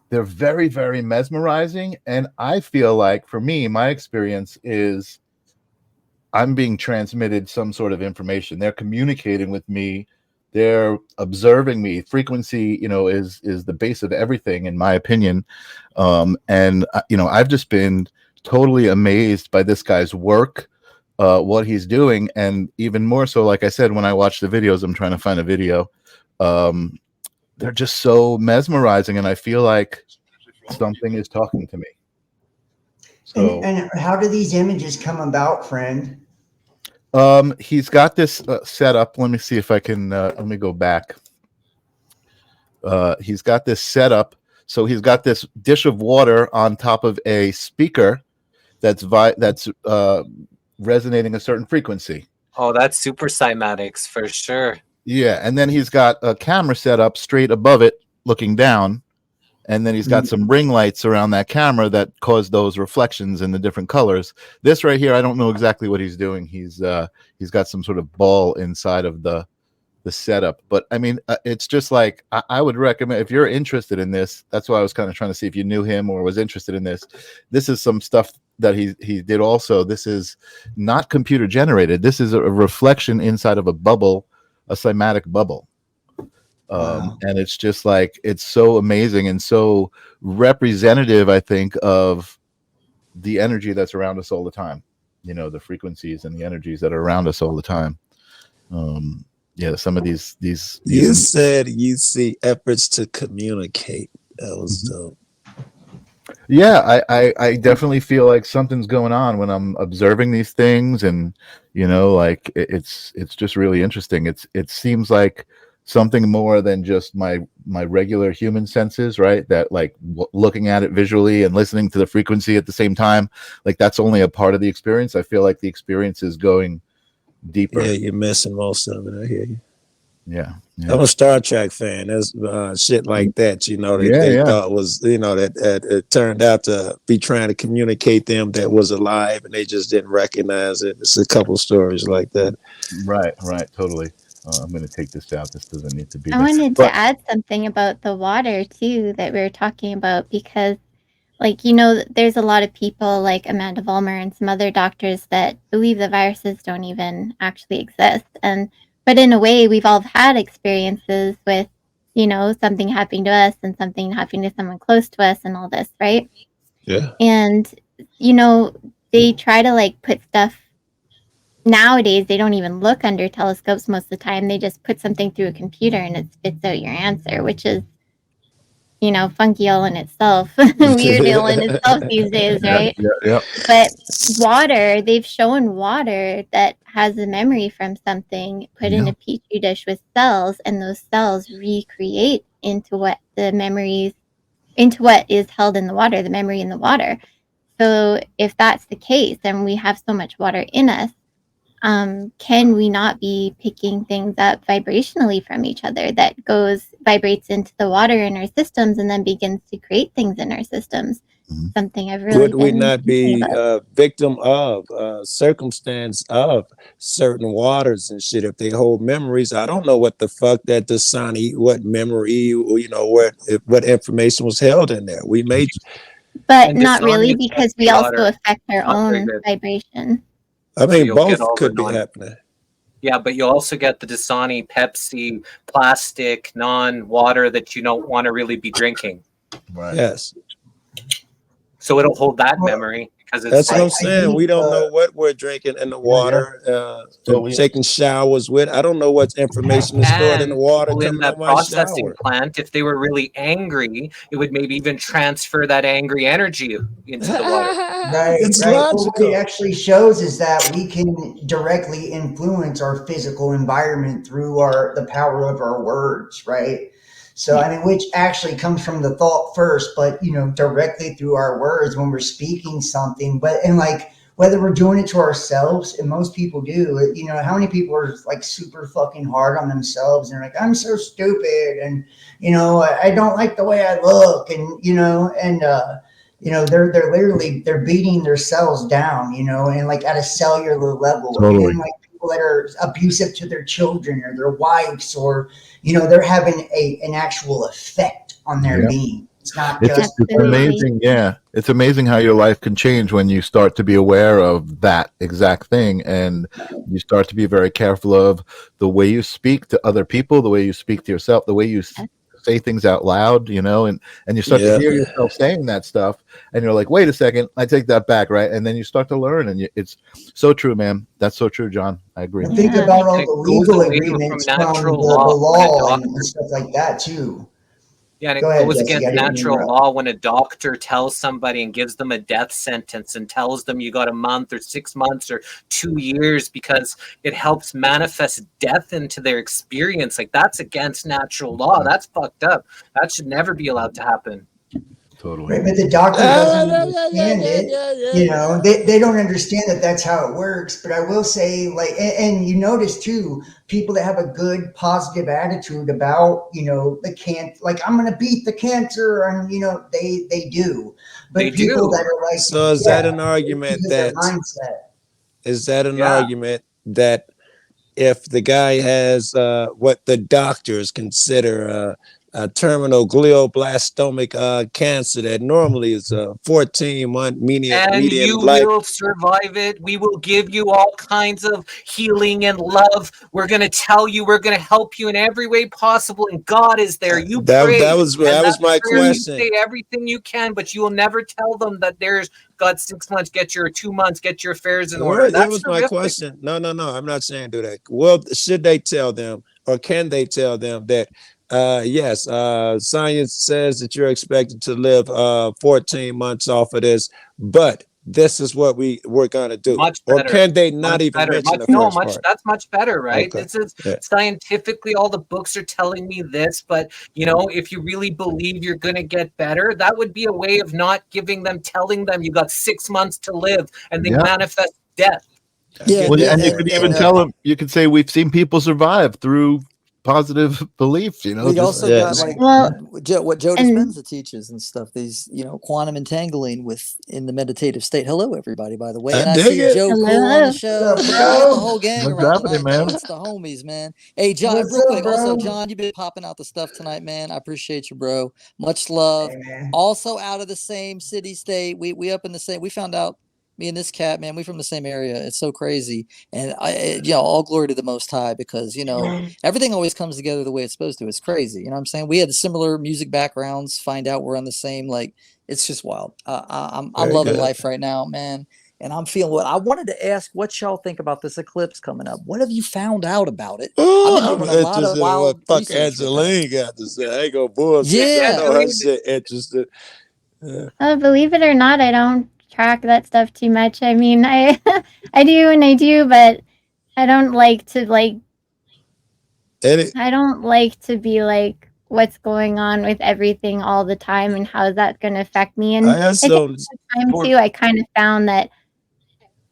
they're very, very mesmerizing. And I feel like, for me, my experience is I'm being transmitted some sort of information. They're communicating with me. They're observing me. Frequency, is the base of everything, in my opinion. I've just been totally amazed by this guy's work, what he's doing. And even more so, like I said, when I watch the videos, I'm trying to find a video. They're just so mesmerizing, and I feel like something is talking to me. So, and how do these images come about, friend? he's got this set up. Let me see if I can. Let me go back. He's got this set up. So he's got this dish of water on top of a speaker that's resonating a certain frequency. Oh, that's super cymatics for sure. Yeah, and then he's got a camera set up straight above it, looking down, and then he's got some ring lights around that camera that cause those reflections in the different colors. This right here, I don't know exactly what he's doing. He's got some sort of ball inside of the setup, but I mean, it's just like I would recommend, if you're interested in this. That's why I was kind of trying to see if you knew him or was interested in this. This is some stuff that he did also. This is not computer generated. This is a reflection inside of a bubble, a cymatic bubble. Wow. And it's just like it's so amazing and so representative, I think, of the energy that's around us all the time. You know, the frequencies and the energies that are around us all the time. Yeah, some of these You said you see efforts to communicate. That was dope. Yeah, I definitely feel like something's going on when I'm observing these things, and you know, like it's just really interesting. It seems like something more than just my regular human senses, right? That like looking at it visually and listening to the frequency at the same time, like that's only a part of the experience. I feel like the experience is going deeper. Yeah, you're missing most of it. I hear you. Yeah. I'm a Star Trek fan. There's shit like that, you know, they thought was, you know, that it turned out to be trying to communicate them that was alive and they just didn't recognize it. It's a couple stories like that. Right, totally. I'm going to take this out. This doesn't need to be. I wanted to add something about the water too that we were talking about, because like, you know, there's a lot of people like Amanda Vollmer and some other doctors that believe the viruses don't even actually exist. But in a way, we've all had experiences with, you know, something happening to us and something happening to someone close to us and all this, right? Yeah. And, you know, they try to like put stuff nowadays. They don't even look under telescopes most of the time. They just put something through a computer and it spits out your answer, which is, you know, funky all in itself, weird all in itself these days, right? Yeah. But water, they've shown water that has a memory from something put in a petri dish with cells, and those cells recreate into what is held in the water, the memory in the water. So if that's the case, and we have so much water in us, can we not be picking things up vibrationally from each other that vibrates into the water in our systems and then begins to create things in our systems? Something I've really would we not be victim of circumstance of certain waters and shit if they hold memories? I don't know what the fuck that Dasani, what memory, you know, what information was held in there. We made, but not really, because we also affect our own vibration. I mean, both could be happening. Yeah, but you'll also get the Dasani, Pepsi, plastic, non-water that you don't want to really be drinking. Right. Yes. So it'll hold that memory. That's what I'm saying. We don't know what we're drinking in the water, taking showers with. I don't know what information is stored in the water. In that processing plant, if they were really angry, it would maybe even transfer that angry energy into the water. Right. What it actually shows is that we can directly influence our physical environment through the power of our words, right? So, I mean, which actually comes from the thought first, but, you know, directly through our words when we're speaking something. And like, whether we're doing it to ourselves, and most people do, you know, how many people are like super fucking hard on themselves and they're like, I'm so stupid. And, you know, I don't like the way I look. And, you know, they're literally, they're beating themselves down, you know, and like at a cellular level. Totally. And like people that are abusive to their children or their wives, or, you know, they're having an actual effect on their being. It's not just. It's amazing. Yeah. It's amazing how your life can change when you start to be aware of that exact thing. And you start to be very careful of the way you speak to other people, the way you speak to yourself, the way you say things out loud, you know, and you start to hear yourself saying that stuff, and you're like, wait a second, I take that back, right? And then you start to learn, and it's so true, man. That's so true, John. I agree. Think about all the legal agreements from the law and stuff like that too. Yeah, and it goes against natural law when a doctor tells somebody and gives them a death sentence and tells them you got a month or 6 months or 2 years because it helps manifest death into their experience. Like, that's against natural law. That's fucked up. That should never be allowed to happen. Totally. Right, but the doctor doesn't understand it. You know, they don't understand that that's how it works. But I will say, like, and you notice too, people that have a good positive attitude about, you know, the cancer, like, I'm going to beat the cancer, and, you know, they do. But they people do. that are like, so is that an argument that is that an argument that if the guy has what the doctors consider terminal glioblastomic cancer that normally is a 14-month median And you life. will survive it. We will give you all kinds of healing and love. We're going to tell you, we're going to help you in every way possible. And God is there. You pray. That was my question. You say everything you can, but you will never tell them that there's got 6 months, get your 2 months, get your affairs in order. That was my question. No, I'm not saying do that. Well, should they tell them, or can they tell them that yes, science says that you're expected to live 14 months off of this, but this is what we're going to do. Much better. Or can they not even mention the first part? That's much better, right? Okay. This is scientifically, all the books are telling me this, but if you really believe you're going to get better, that would be a way of not telling them you got 6 months to live and they manifest death. Yeah, Well, and you could even tell them, you could say, we've seen people survive through positive beliefs, We just- also got like Well, what Joe and- Dispenza teaches and stuff. These quantum entangling in the meditative state. Hello, everybody. By the way, and I dig see it. Joe Cool on Hello. the show. What's up, We bro? got the whole gang What's around happening, tonight, man? It's the homies, man. Hey, John, What's real up, quick. Also, bro? John, you've been popping out the stuff tonight, man. I appreciate you, bro. Much love. Hey, man. Also, out of the same city, state. We up in the same. We found out. Me and this cat, man, we from the same area. It's so crazy, and all glory to the Most High, because everything always comes together the way it's supposed to. It's crazy, you know what I'm saying? We had similar music backgrounds. Find out we're on the same, like, it's just wild. I'm Very loving good. life right now, man, and I'm feeling what I wanted to ask. What y'all think about this eclipse coming up? What have you found out about it? Oh, I've been doing a lot of interested in wild what fuck research with that. Angeline got to say. I ain't gonna bullshit. Yeah. I know her shit interested. Believe it or not, I don't track that stuff too much. I mean, I I do and I do, but I don't like to I don't like to be like what's going on with everything all the time and how is that going to affect me. And I also time too, I kind of found that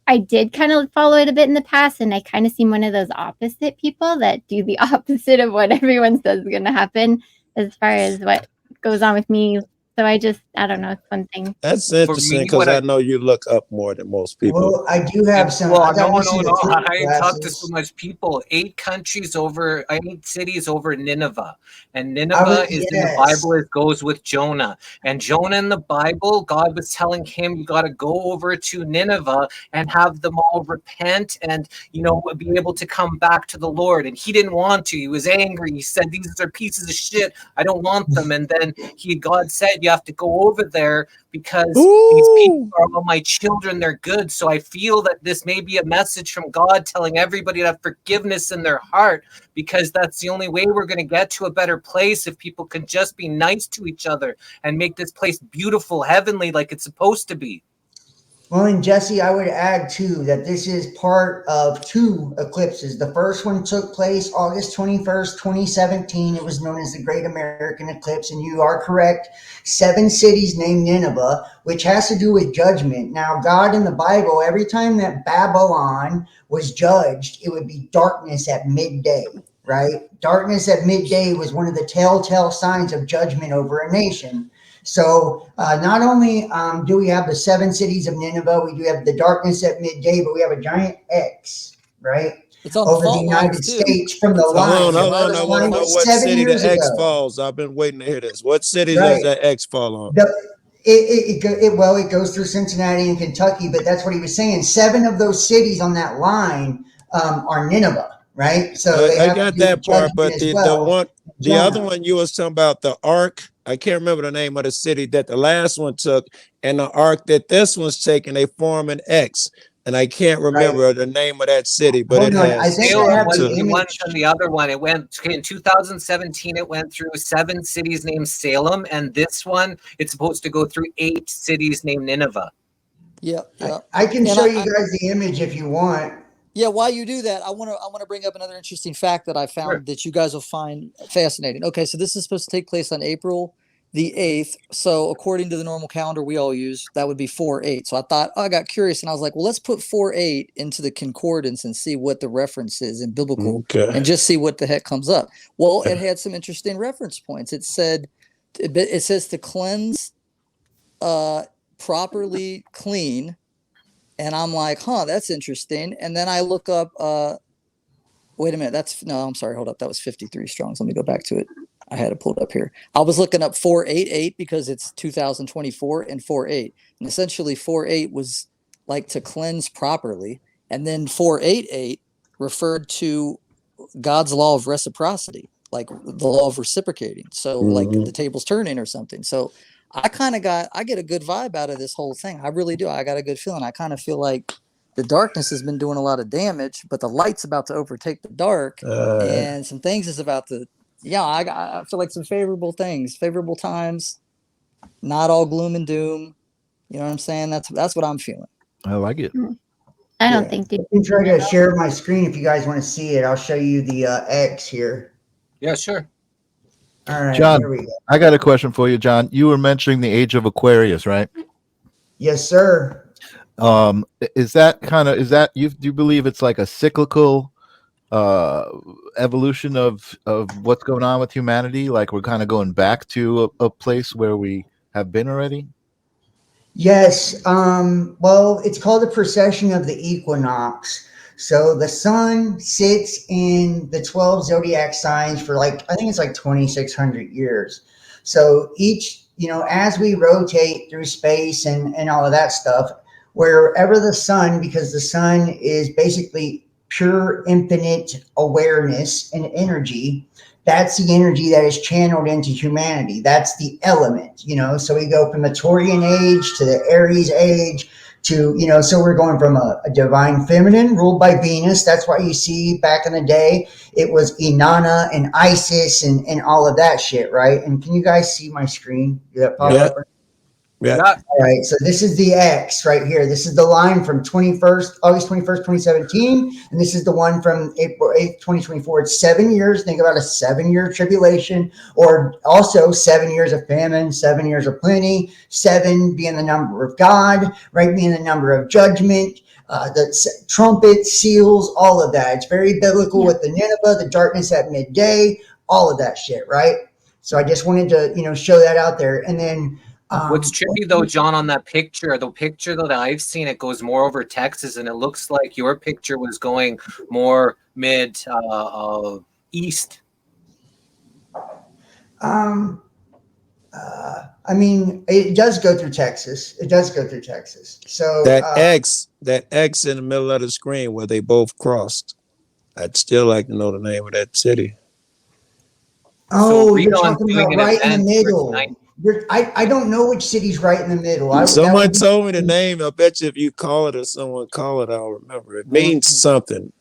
I did kind of follow it a bit in the past, and I kind of seem one of those opposite people that do the opposite of what everyone says is going to happen as far as what goes on with me. So I don't know, it's one thing. That's interesting because I know you look up more than most people. Well, I do have some. Well, I got no. recent I classes. talked to so much people. 8 cities over Nineveh. And Nineveh is in the Bible. It goes with Jonah. And Jonah in the Bible, God was telling him, you got to go over to Nineveh and have them all repent and, be able to come back to the Lord. And he didn't want to. He was angry. He said, these are pieces of shit. I don't want them. And then God said, you have to go over there because these people are all my children. They're good. So I feel that this may be a message from God telling everybody to have forgiveness in their heart, because that's the only way we're going to get to a better place, if people can just be nice to each other and make this place beautiful, heavenly, like it's supposed to be. Well, and Jesse, I would add too that this is part of 2 eclipses. The first one took place August 21st, 2017. It was known as the Great American Eclipse. And you are correct. 7 cities named Nineveh, which has to do with judgment. Now, God in the Bible, every time that Babylon was judged, it would be darkness at midday, right? Darkness at midday was one of the telltale signs of judgment over a nation. So not only do we have the 7 cities of Nineveh, we do have the darkness at midday, but we have a giant X, right? It's on over the fault United lines, too. States from the line. Hold on. I want to know what 7 city the years X ago. falls. I've been waiting to hear this. What city Right. does that X fall on? It goes through Cincinnati and Kentucky, but that's what he was saying. 7 of those cities on that line are Nineveh, right? So I got that part, but the other one you was talking about, the Ark. I can't remember the name of the city that the last one took, and the Ark that this one's taking, they form an X. And I can't remember the name of that city, but Hold it on, has. I think I Salem have was the the one image. from the other one. It went in 2017. It went through 7 cities named Salem, and this one, it's supposed to go through 8 cities named Nineveh. Yep. I can And show you guys the image if you want. Yeah, while you do that, I want to bring up another interesting fact that I found that you guys will find fascinating. Okay, so this is supposed to take place on April the 8th. So according to the normal calendar we all use, that would be 4/8. So I got curious and I was like, well, let's put 4/8 into the concordance and see what the reference is in biblical and just see what the heck comes up. Well, it had some interesting reference points. It says to cleanse, properly clean. And I'm like, that's interesting. And then I look up, wait a minute, I'm sorry, hold up. That was 53 Strongs. Let me go back to it. I had it pulled up here. I was looking up 488 because it's 2024 and 48. And essentially 48 was like to cleanse properly. And then 488 referred to God's law of reciprocity, like the law of reciprocating. So like the table's turning or something. So I get a good vibe out of this whole thing. I really do. I got a good feeling. I kind of feel like the darkness has been doing a lot of damage, but the light's about to overtake the dark, and some things is about to. Yeah, I feel like some favorable things, favorable times, not all gloom and doom. You know what I'm saying? That's what I'm feeling. I like it. I don't think I can try to share my screen if you guys want to see it. I'll show you the X here. Yeah, sure. All right, John, here we go. I got a question for you, John. You were mentioning the age of Aquarius, right? Yes, sir. Is that do you believe it's like a cyclical evolution of what's going on with humanity? Like we're kind of going back to a place where we have been already? Yes. Well, it's called the precession of the equinox. So the sun sits in the 12 zodiac signs for I think it's like 2,600 years. So each, as we rotate through space and all of that stuff, wherever the sun, because the sun is basically pure infinite awareness and energy, that's the energy that is channeled into humanity. That's the element, so we go from the Taurian age to the Aries age to, so we're going from a divine feminine ruled by Venus. That's why you see back in the day, it was Inanna and Isis and all of that shit, right? And can you guys see my screen? Did that pop up? Yeah. All right, so this is the X right here. This is the line from August 21st, 2017. And this is the one from April 8th, 2024. It's 7 years. Think about a 7-year tribulation, or also 7 years of famine, 7 years of plenty, 7 being the number of God, right? Being the number of judgment, the trumpet, seals, all of that. It's very biblical with the Nineveh, the darkness at midday, all of that shit, right? So I just wanted to, show that out there. And then, What's trippy though, John, on that picture, the picture though that I've seen, it goes more over Texas, and it looks like your picture was going more mid east. I mean, it does go through Texas. It does go through Texas. So that X in the middle of the screen where they both crossed. I'd still like to know the name of that city. Oh, So you're Redon's talking doing about an right in the event middle. I don't know which city's right in the middle. Someone told me the name. I bet you if you call it or someone call it, I'll remember. It means something.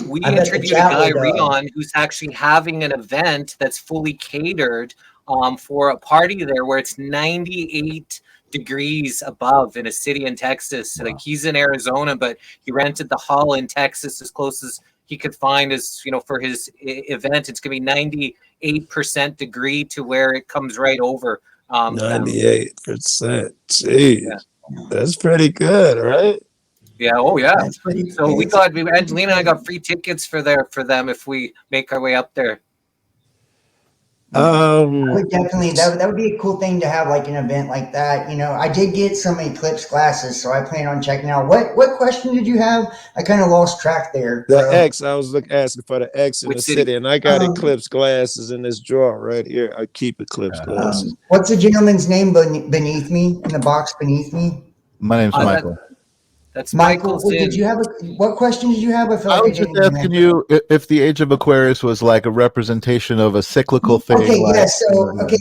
We I bet the interviewed a chat guy, would, Redon, who's actually having an event that's fully catered for a party there where it's 98 degrees above in a city in Texas. Like he's in Arizona, but he rented the hall in Texas as close as he could find as, for his event. It's going to be 98% degree to where it comes right over. 98%. Jeez, that's pretty good, right? Yeah. Oh, yeah. So we it's- got Angelina and I got free tickets for them if we make our way up there. would definitely that would be a cool thing to have, like an event like that. I did get some eclipse glasses, so I plan on checking out. What question did you have? I kind of lost track there. The bro. X, I was asking for the X in Which the city? city, and I got eclipse glasses in this drawer right here. I keep eclipse glasses. What's the gentleman's name beneath me, in the box beneath me? My name's Michael. That's Michael, Michael's in. what question did you have? I feel I like was just didn't even asking answer. you if the age of Aquarius was like a representation of a cyclical thing. Okay, like, yeah. So,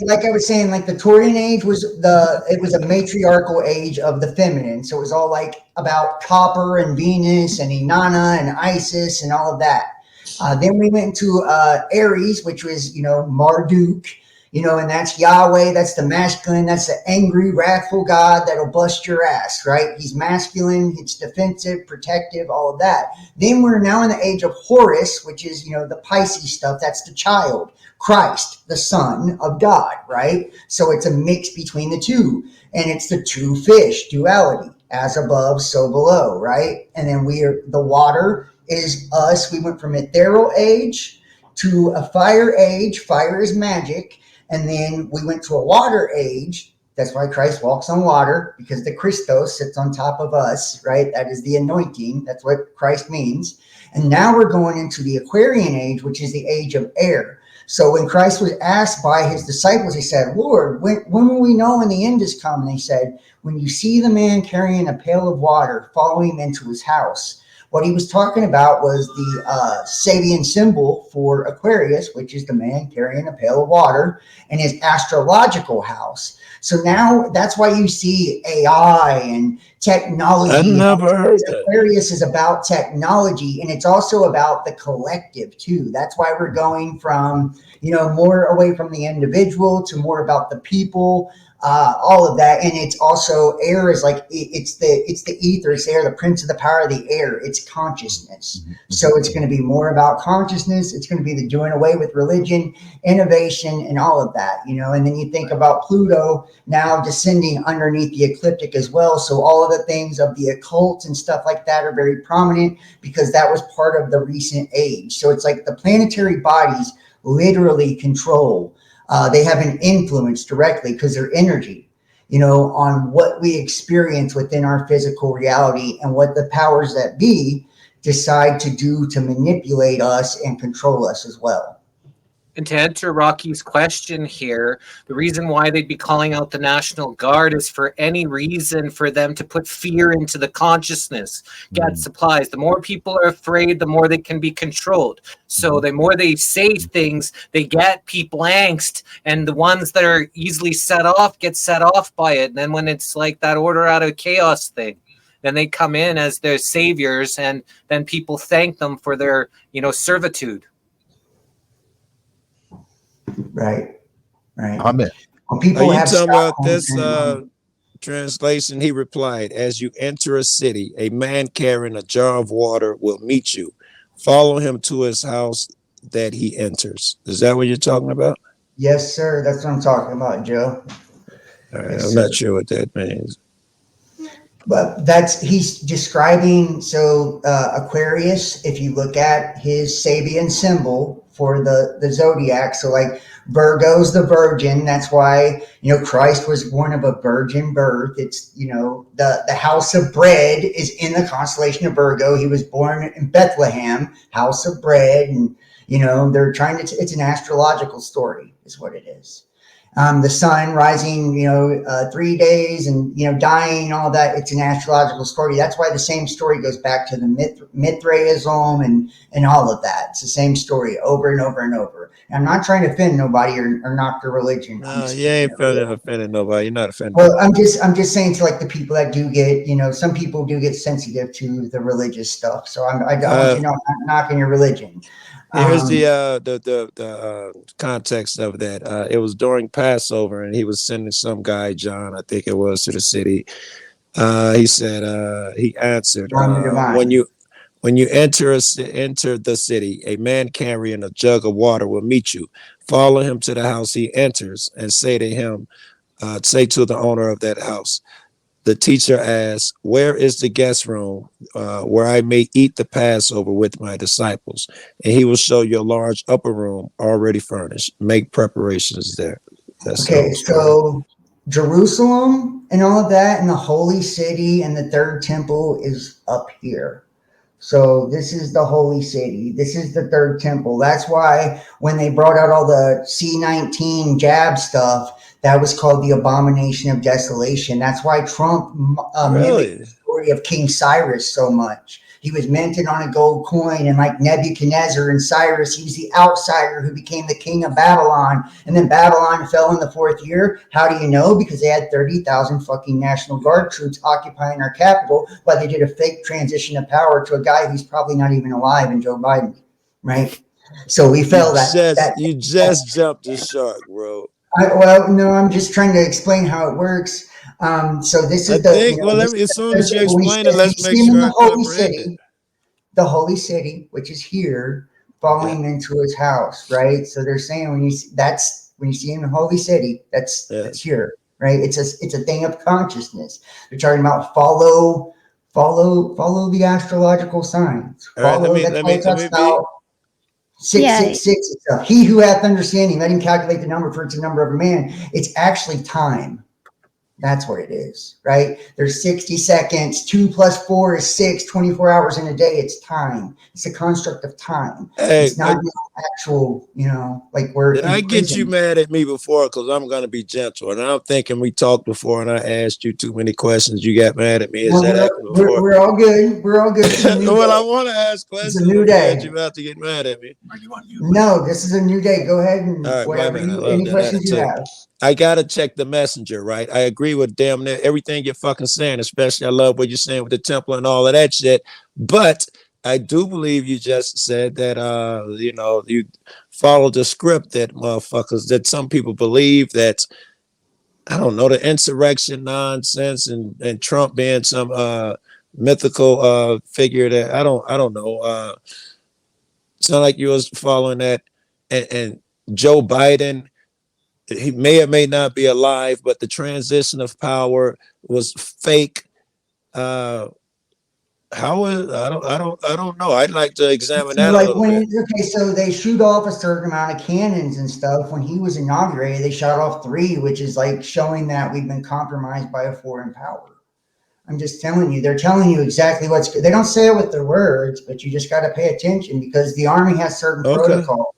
like I was saying, like the Taurian age was a matriarchal age of the feminine. So it was all like about copper and Venus and Inanna and Isis and all of that. Then we went to Aries, which was, Marduk, and that's Yahweh. That's the masculine. That's the angry, wrathful God that'll bust your ass, right? He's masculine. It's defensive, protective, all of that. Then we're now in the age of Horus, which is, the Pisces stuff. That's the child, Christ, the Son of God, right? So it's a mix between the two. And it's the two fish duality, as above, so below, right? And then the water is us. We went from ethereal age to a fire age. Fire is magic. And then we went to a water age. That's why Christ walks on water, because the Christos sits on top of us, right? That is the anointing. That's what Christ means. And now we're going into the Aquarian age, which is the age of air. So when Christ was asked by his disciples, he said, Lord, when will we know when the end is come? And they said, when you see the man carrying a pail of water, follow him into his house. What he was talking about was the Sabian symbol for Aquarius, which is the man carrying a pail of water, and his astrological house. So now that's why you see AI and technology. I never heard that. Aquarius is about technology, and it's also about the collective too. That's why we're going from, more away from the individual to more about the people. All of that, and it's also air is like it's the ether, it's air, the prince of the power of the air. It's consciousness. So it's going to be more about consciousness. It's going to be the doing away with religion, innovation, and all of that. And then you think about Pluto now descending underneath the ecliptic as well. So all of the things of the occult and stuff like that are very prominent because that was part of the recent age. So it's like the planetary bodies literally control. They have an influence directly because they're energy, on what we experience within our physical reality and what the powers that be decide to do to manipulate us and control us as well. And to answer Rocky's question here, the reason why they'd be calling out the National Guard is for any reason for them to put fear into the consciousness, get supplies. The more people are afraid, the more they can be controlled. So the more they say things, they get people angst, and the ones that are easily set off get set off by it. And then when it's like that order out of chaos thing, then they come in as their saviors, and then people thank them for their, servitude. Right. Amen. When people Are you have talking about Stockholm this syndrome, translation? He replied, as you enter a city, a man carrying a jar of water will meet you. Follow him to his house that he enters. Is that what you're talking about? yes, sir. That's what I'm talking about, Joe. All right, Yes, I'm sir. not sure what that means. But he's describing, Aquarius, if you look at his Sabian symbol for the zodiac, so like Virgo's the virgin. That's why, Christ was born of a virgin birth. It's, the house of bread is in the constellation of Virgo. He was born in Bethlehem, house of bread. And, they're trying to, it's an astrological story is what it is. The sun rising, 3 days and, dying, all that. It's an astrological story. That's why the same story goes back to the Mithraism and all of that. It's the same story over and over and over. And I'm not trying to offend nobody or knock their religion. No, you ain't offending nobody. You're not offending. Well, I'm just saying to like the people that do get, some people do get sensitive to the religious stuff. So I want you to know I'm not knocking your religion. Here's the context of that. It was during Passover, and he was sending some guy, John, I think it was, to the city. He said, he answered, when you enter the city, a man carrying a jug of water will meet you. Follow him to the house he enters, and say to him, say to the owner of that house, the teacher asked, where is the guest room where I may eat the Passover with my disciples? And he will show you a large upper room already furnished. Make preparations there. That's okay, so Jerusalem and all of that, and the holy city and the third temple is up here. So this is the holy city. This is the third temple. That's why when they brought out all the C-19 jab stuff, that was called the abomination of desolation. That's why Trump mimicked the story of King Cyrus so much. He was minted on a gold coin, and like Nebuchadnezzar and Cyrus, he was the outsider who became the king of Babylon. And then Babylon fell in the 4th year. How do you know? Because they had 30,000 fucking National Guard troops occupying our capital while they did a fake transition of power to a guy who's probably not even alive in Joe Biden, right? So we fell You just jumped the shark, bro. No, I'm just trying to explain how it works. So this is as soon as you explain it, let's make sure I comprehend it. The holy city, which is here, following into his house, right? So they're saying when you see him in the holy city, that's here, right? It's a thing of consciousness. They're talking about follow the astrological signs. Let me 666 stuff. He who hath understanding, let him calculate the number, for it's a number of a man. It's actually time. That's what it is, right? There's 60 seconds. 2 + 4 is 6, 24 hours in a day. It's time. It's a construct of time. Hey, It's not actual, like we're did in I get you prison. mad at me before? Because I'm going to be gentle. And I'm thinking we talked before and I asked you too many questions. You got mad at me. Is Well, that happened we're, before? we're all good. We're all good. It's a new Well, I day. want to ask It's a questions. new I'm scared day. you about to get mad at me. No, this is a new day. Go ahead and All right, wait a whatever minute. I you, love any that questions you attitude. have. I gotta check the messenger, right? I agree with damn near everything you're fucking saying, especially I love what you're saying with the temple and all of that shit. But I do believe you just said that you follow the script that motherfuckers that some people believe that I don't know, the insurrection nonsense and Trump being some mythical figure that I don't know. Sound like you was following that and Joe Biden, he may or may not be alive, but the transition of power was fake. How is I don't know. I'd like to examine So that a like little bit. so they shoot off a certain amount of cannons and stuff. When he was inaugurated, they shot off 3, which is like showing that we've been compromised by a foreign power. I'm just telling you, they're telling you exactly they don't say it with their words, but you just got to pay attention because the army has certain protocols.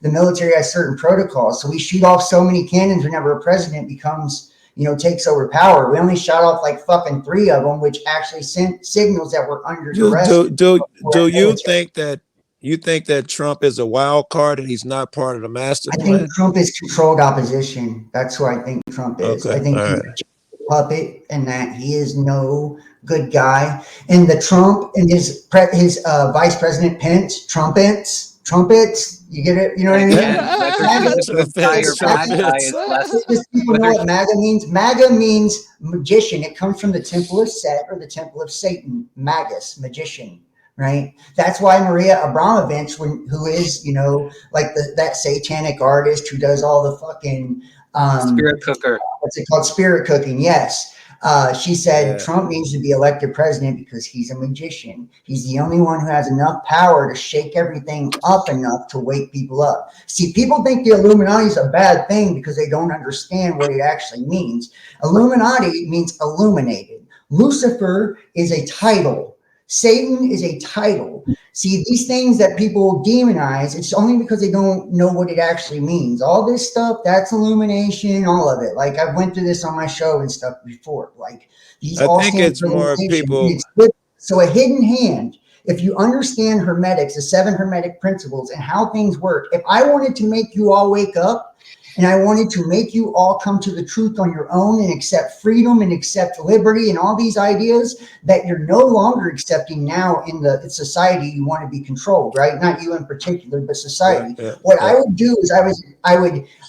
The military has certain protocols. So we shoot off so many cannons whenever a president becomes, takes over power. We only shot off like fucking 3 of them, which actually sent signals that we're under duress. Do you think that Trump is a wild card and he's not part of the master plan? I think Trump is controlled opposition. That's who I think Trump is. Okay. I think All he's right. a puppet and that he is no good guy. And the Trump and his vice president Pence, trumpets. You get it? You know what I mean? Whether he's a good guy or bad guy is less. Just people know what MAGA means. MAGA means magician. It comes from the temple of Set or the temple of Satan. Magus, magician, right? That's why Maria Abramovich, who is, like that satanic artist who does all the fucking Spirit cooker. What's it called? Spirit cooking. Yes. She said Trump needs to be elected president because he's a magician. He's the only one who has enough power to shake everything up enough to wake people up. See, people think the Illuminati is a bad thing because they don't understand what it actually means. Illuminati means illuminated. Lucifer is a title. Satan is a title. See, these things that people demonize, it's only because they don't know what it actually means. All this stuff, that's illumination, all of it. Like I went through this on my show and stuff before. Like these all think stand it's for more illumination. people. So a hidden hand, if you understand hermetics, the 7 hermetic principles and how things work, if I wanted to make you all wake up, and I wanted to make you all come to the truth on your own and accept freedom and accept liberty and all these ideas that you're no longer accepting now in the society you want to be controlled, right? Not you in particular, but society. I would do is I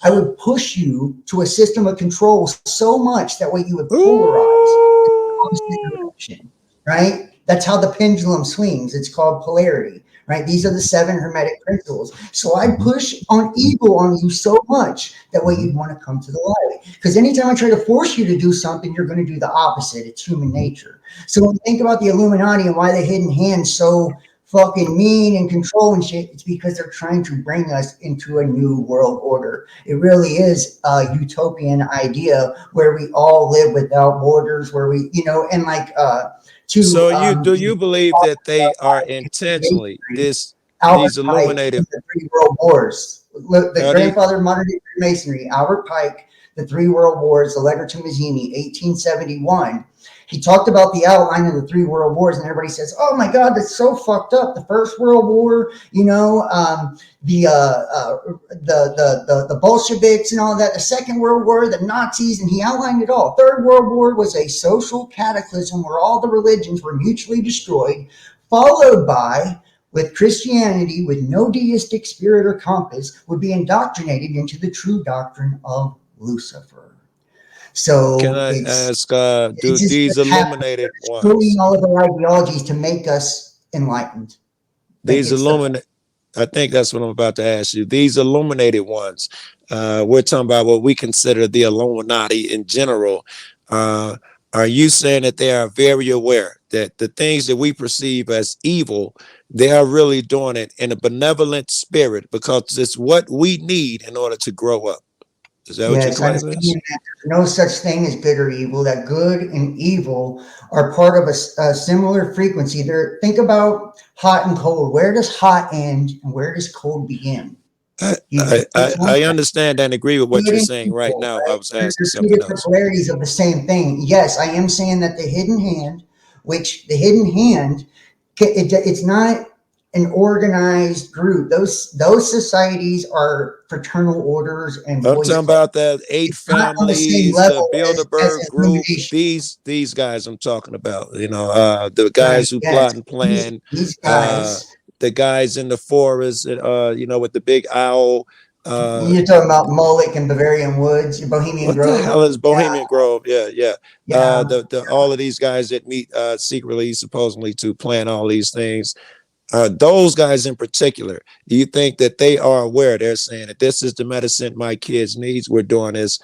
would push you to a system of control so much that way you would polarize, right? That's how the pendulum swings. It's called polarity. Right? These are the 7 hermetic principles. So I push on evil on you so much that way you'd want to come to the light. Because anytime I try to force you to do something, you're going to do the opposite. It's human nature. So when you think about the Illuminati and why the hidden hand's so fucking mean and control and shit, it's because they're trying to bring us into a new world order. It really is a utopian idea where we all live without borders, where we, and like do you believe that they are intentionally these illuminated the 3 world wars? Look, the grandfather of modern day Freemasonry, Albert Pike, the 3 world wars, the letter to Mazzini, 1871. He talked about the outline of the 3 world wars, and everybody says, "Oh my God, that's so fucked up." The First World War, the Bolsheviks and all that. The Second World War, the Nazis, and he outlined it all. Third World War was a social cataclysm where all the religions were mutually destroyed, followed by, with Christianity, with no deistic spirit or compass, would be indoctrinated into the true doctrine of Lucifer. So can I ask, do these illuminated ones, all of our ideologies to make us enlightened? These illuminated, I think that's what I'm about to ask you. These illuminated ones, we're talking about what we consider the Illuminati in general. Are you saying that they are very aware that the things that we perceive as evil, they are really doing it in a benevolent spirit because it's what we need in order to grow up? Is that what your Yes, I'm claim saying is? that there's no such thing as good or evil, that good and evil are part of a similar frequency. Think about hot and cold. Where does hot end and where does cold begin? I understand and agree with what Good you're and saying right evil, now. I right? was They're asking two something different else. polarities of the same thing. Yes, I am saying that the hidden hand, which the hidden hand, it's not an organized group. Those societies are fraternal orders and I'm boys talking clubs. about that 8 It's not on the same families, the level as Bilderberg group. illumination. These guys I'm talking about. The Right. guys who Yes. plot and plan. These Uh, guys. the guys in the forest. With the big owl. You're talking about Moloch and Bavarian Woods, Bohemian What the Grove. hell is Bohemian Grove? Yeah. Yeah. The all of these guys that meet secretly, supposedly to plan all these things. Those guys in particular, do you think that they are aware? They're saying that this is the medicine my kids needs. We're doing this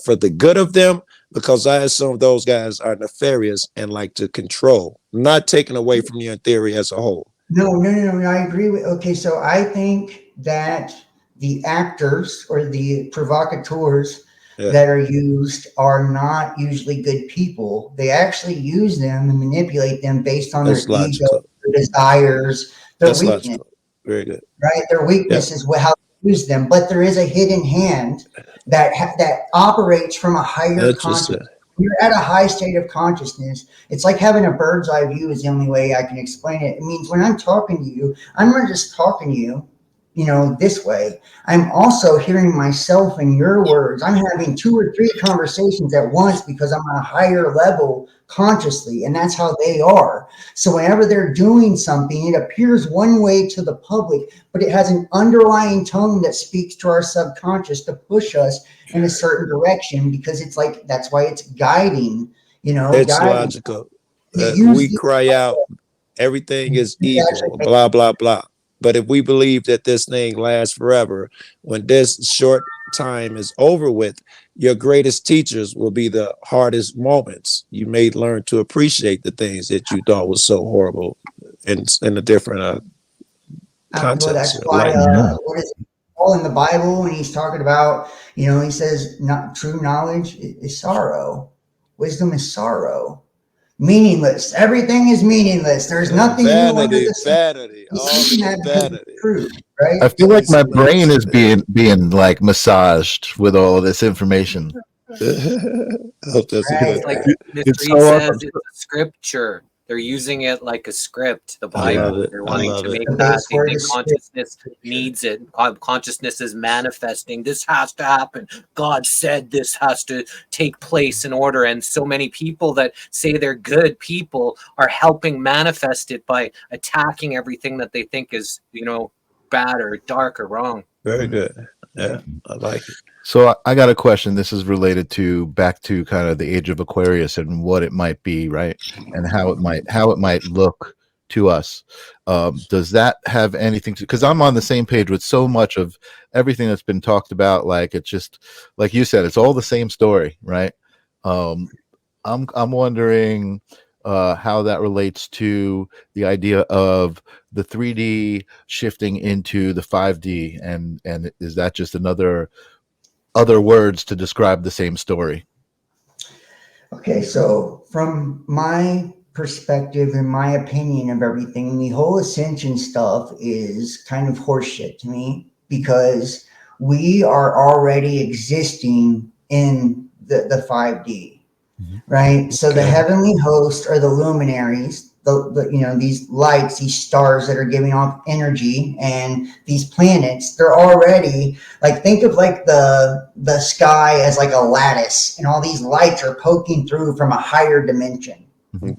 for the good of them, because I assume those guys are nefarious and like to control, not taken away from your theory as a whole. No. I agree with. Okay, so I think that the actors or the provocateurs that are used are not usually good people. They actually use them and manipulate them based on That's their ego, logical. their desires, their That's weakness. logical. Very good. Right? Their weakness is how they use them. But there is a hidden hand that operates from a higher consciousness. When you're at a high state of consciousness, it's like having a bird's eye view is the only way I can explain it. It means when I'm talking to you, I'm not just talking to you, this way. I'm also hearing myself in your words. I'm having 2 or 3 conversations at once because I'm on a higher level consciously, and that's how they are. So whenever they're doing something, it appears one way to the public, but it has an underlying tone that speaks to our subconscious to push us in a certain direction, because it's like, that's why it's guiding, It's guiding. logical. We cry out, everything is evil, blah, blah, blah. But if we believe that this thing lasts forever, when this short time is over with, your greatest teachers will be the hardest moments. You may learn to appreciate the things that you thought was so horrible in a different context. Well, that's why, what is it? Paul in the Bible, when he's talking about, he says, not true knowledge is sorrow. Wisdom is sorrow. Meaningless. Everything is meaningless. There's nothing new under the sun. Vanity, all the vanity. True, right? I feel like my brain is being like massaged with all of this information. I hope that's Right. good. Like Mr. It's Reed so says, awesome. it's a scripture. They're using it like a script, the I love Bible. it. They're I wanting love to it. make The that. base They word think is consciousness needs it. Consciousness is manifesting. This has to happen. God said this has to take place in order. And so many people that say they're good people are helping manifest it by attacking everything that they think is, bad or dark or wrong. Very good. Yeah, I like it. So I got a question. This is related back to kind of the age of Aquarius and what it might be, right? And how it might look to us. Does that have anything to? Because I'm on the same page with so much of everything that's been talked about. Like, it's just like you said, it's all the same story, right? I'm wondering how that relates to the idea of the 3D shifting into the 5D, and is that just other words to describe the same story? Okay, so from my perspective and my opinion of everything, the whole ascension stuff is kind of horseshit to me, because we are already existing in the 5D, right? So the heavenly host are the luminaries, these lights, these stars that are giving off energy, and these planets, they're already like, think of like the sky as like a lattice, and all these lights are poking through from a higher dimension,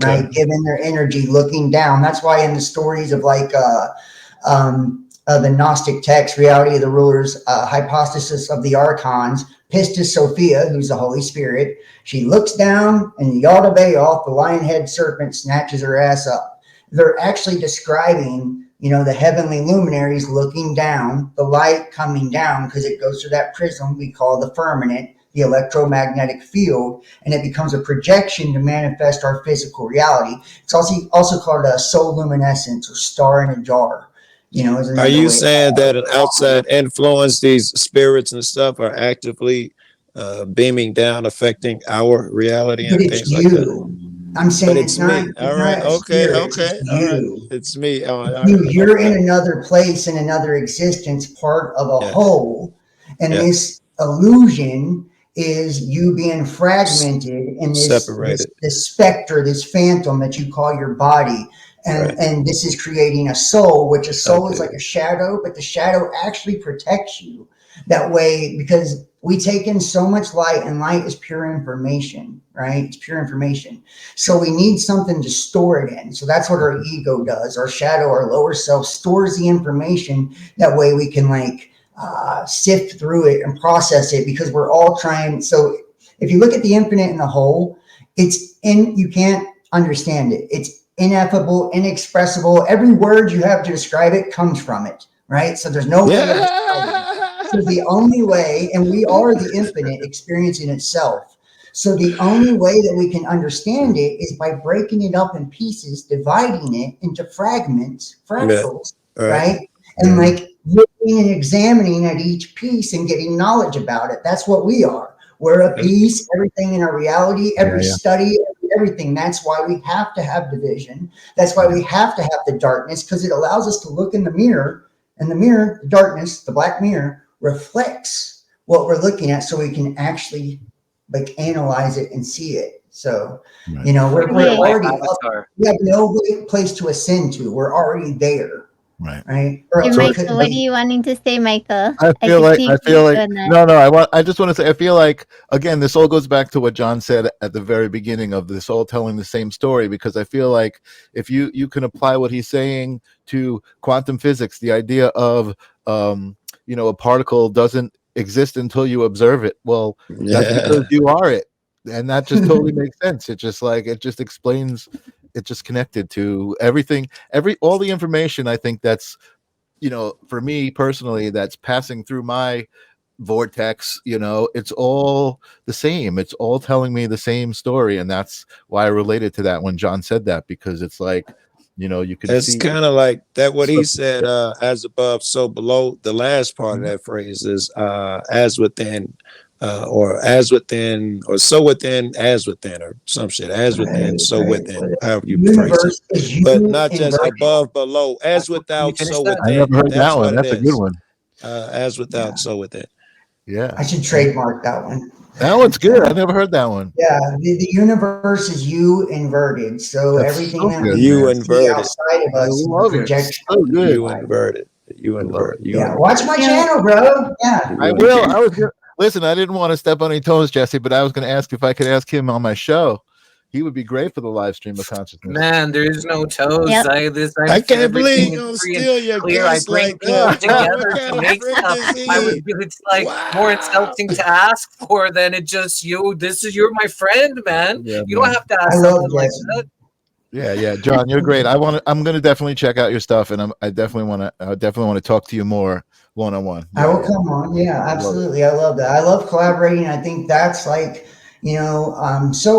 right? Giving their energy, looking down. That's why in the stories of like the Gnostic text, Reality of the Rulers, Hypostasis of the Archons, Pistis Sophia, who's the Holy Spirit, she looks down, and Yaldabaoth, the lion-head serpent, snatches her ass up. They're actually describing, the heavenly luminaries looking down, the light coming down, because it goes through that prism we call the firmament, the electromagnetic field, and it becomes a projection to manifest our physical reality. It's also called a soul luminescence, or star in a jar. Are you saying that an outside influence, these spirits and stuff, are actively beaming down, affecting our reality But and it's things like that. you. I'm saying But it's it's not. me. It's All not right. a Okay. spirit. Okay. It's All right. you. It's me. All right. You're in Okay. another place, in another existence, part of a Yeah. whole, and Yeah. this illusion is you being fragmented in Separated. this specter, this phantom that you call your body. Right. And this is creating a soul, which a soul is Okay. like a shadow, but the shadow actually protects you that way, because we take in so much light, and light is pure information, right? It's pure information. So we need something to store it in. So that's what our ego does. Our shadow, our lower self, stores the information. That way we can sift through it and process it, because we're all trying. So if you look at the infinite and the whole, you can't understand it. It's ineffable, inexpressible. Every word you have to describe it comes from it, right? So there's no way of describing it. So the only way, and we are the infinite experiencing itself. So the only way that we can understand it is by breaking it up in pieces, dividing it into fragments, fractals, Yeah. right? And looking and examining at each piece and getting knowledge about it. That's what we are. We're a piece, everything in our reality, every study, everything. That's why we have to have division. That's why we have to have the darkness, because it allows us to look in the mirror, and the mirror, the darkness, the black mirror, reflects what we're looking at, so we can actually analyze it and see it. So, we're already up. We have no place to ascend to. We're already there. Right. Right. Hey, Michael, what are you wanting to say, Michael? I feel like I just want to say, I feel like, again, this all goes back to what John said at the very beginning of this, all telling the same story, because I feel like if you can apply what he's saying to quantum physics, the idea of a particle doesn't exist until you observe it. Well, that's because you are it. And that just totally makes sense. It just explains, it just connected to everything, all the information. I think that's, for me personally, that's passing through my vortex, it's all the same. It's all telling me the same story. And that's why I related to that when John said that, because it's like, you can it's see. It's kind of like that what he said, as above, so below. The last part of that phrase is as within, or as within, or so within, as within, or some shit. As within, so within, however you phrase it. But not just above, below. As without, so within. I never heard that one. That's a good one. As without, so within. Yeah. I should trademark that one. That one's good. I never heard that one. Yeah, the universe is you inverted. So that's everything that we you inverted outside of us is a projection. So good. You inverted. You inverted. Yeah, watch my channel, bro. Yeah, I will. Listen, I didn't want to step on any toes, Jesse, but I was going to ask if I could ask him on my show. He would be great for the live stream of consciousness. Man, there is no toes. Yep. I can't believe you're gonna steal your guest like that. Together to make stuff. It's more insulting to ask for than it just you're my friend, man. Yeah, you don't have to ask someone like that. Yeah, John, you're great. I'm going to definitely check out your stuff, and I definitely want to talk to you more one-on-one. I will come on. Yeah, absolutely. I love that. I love collaborating. I think that's so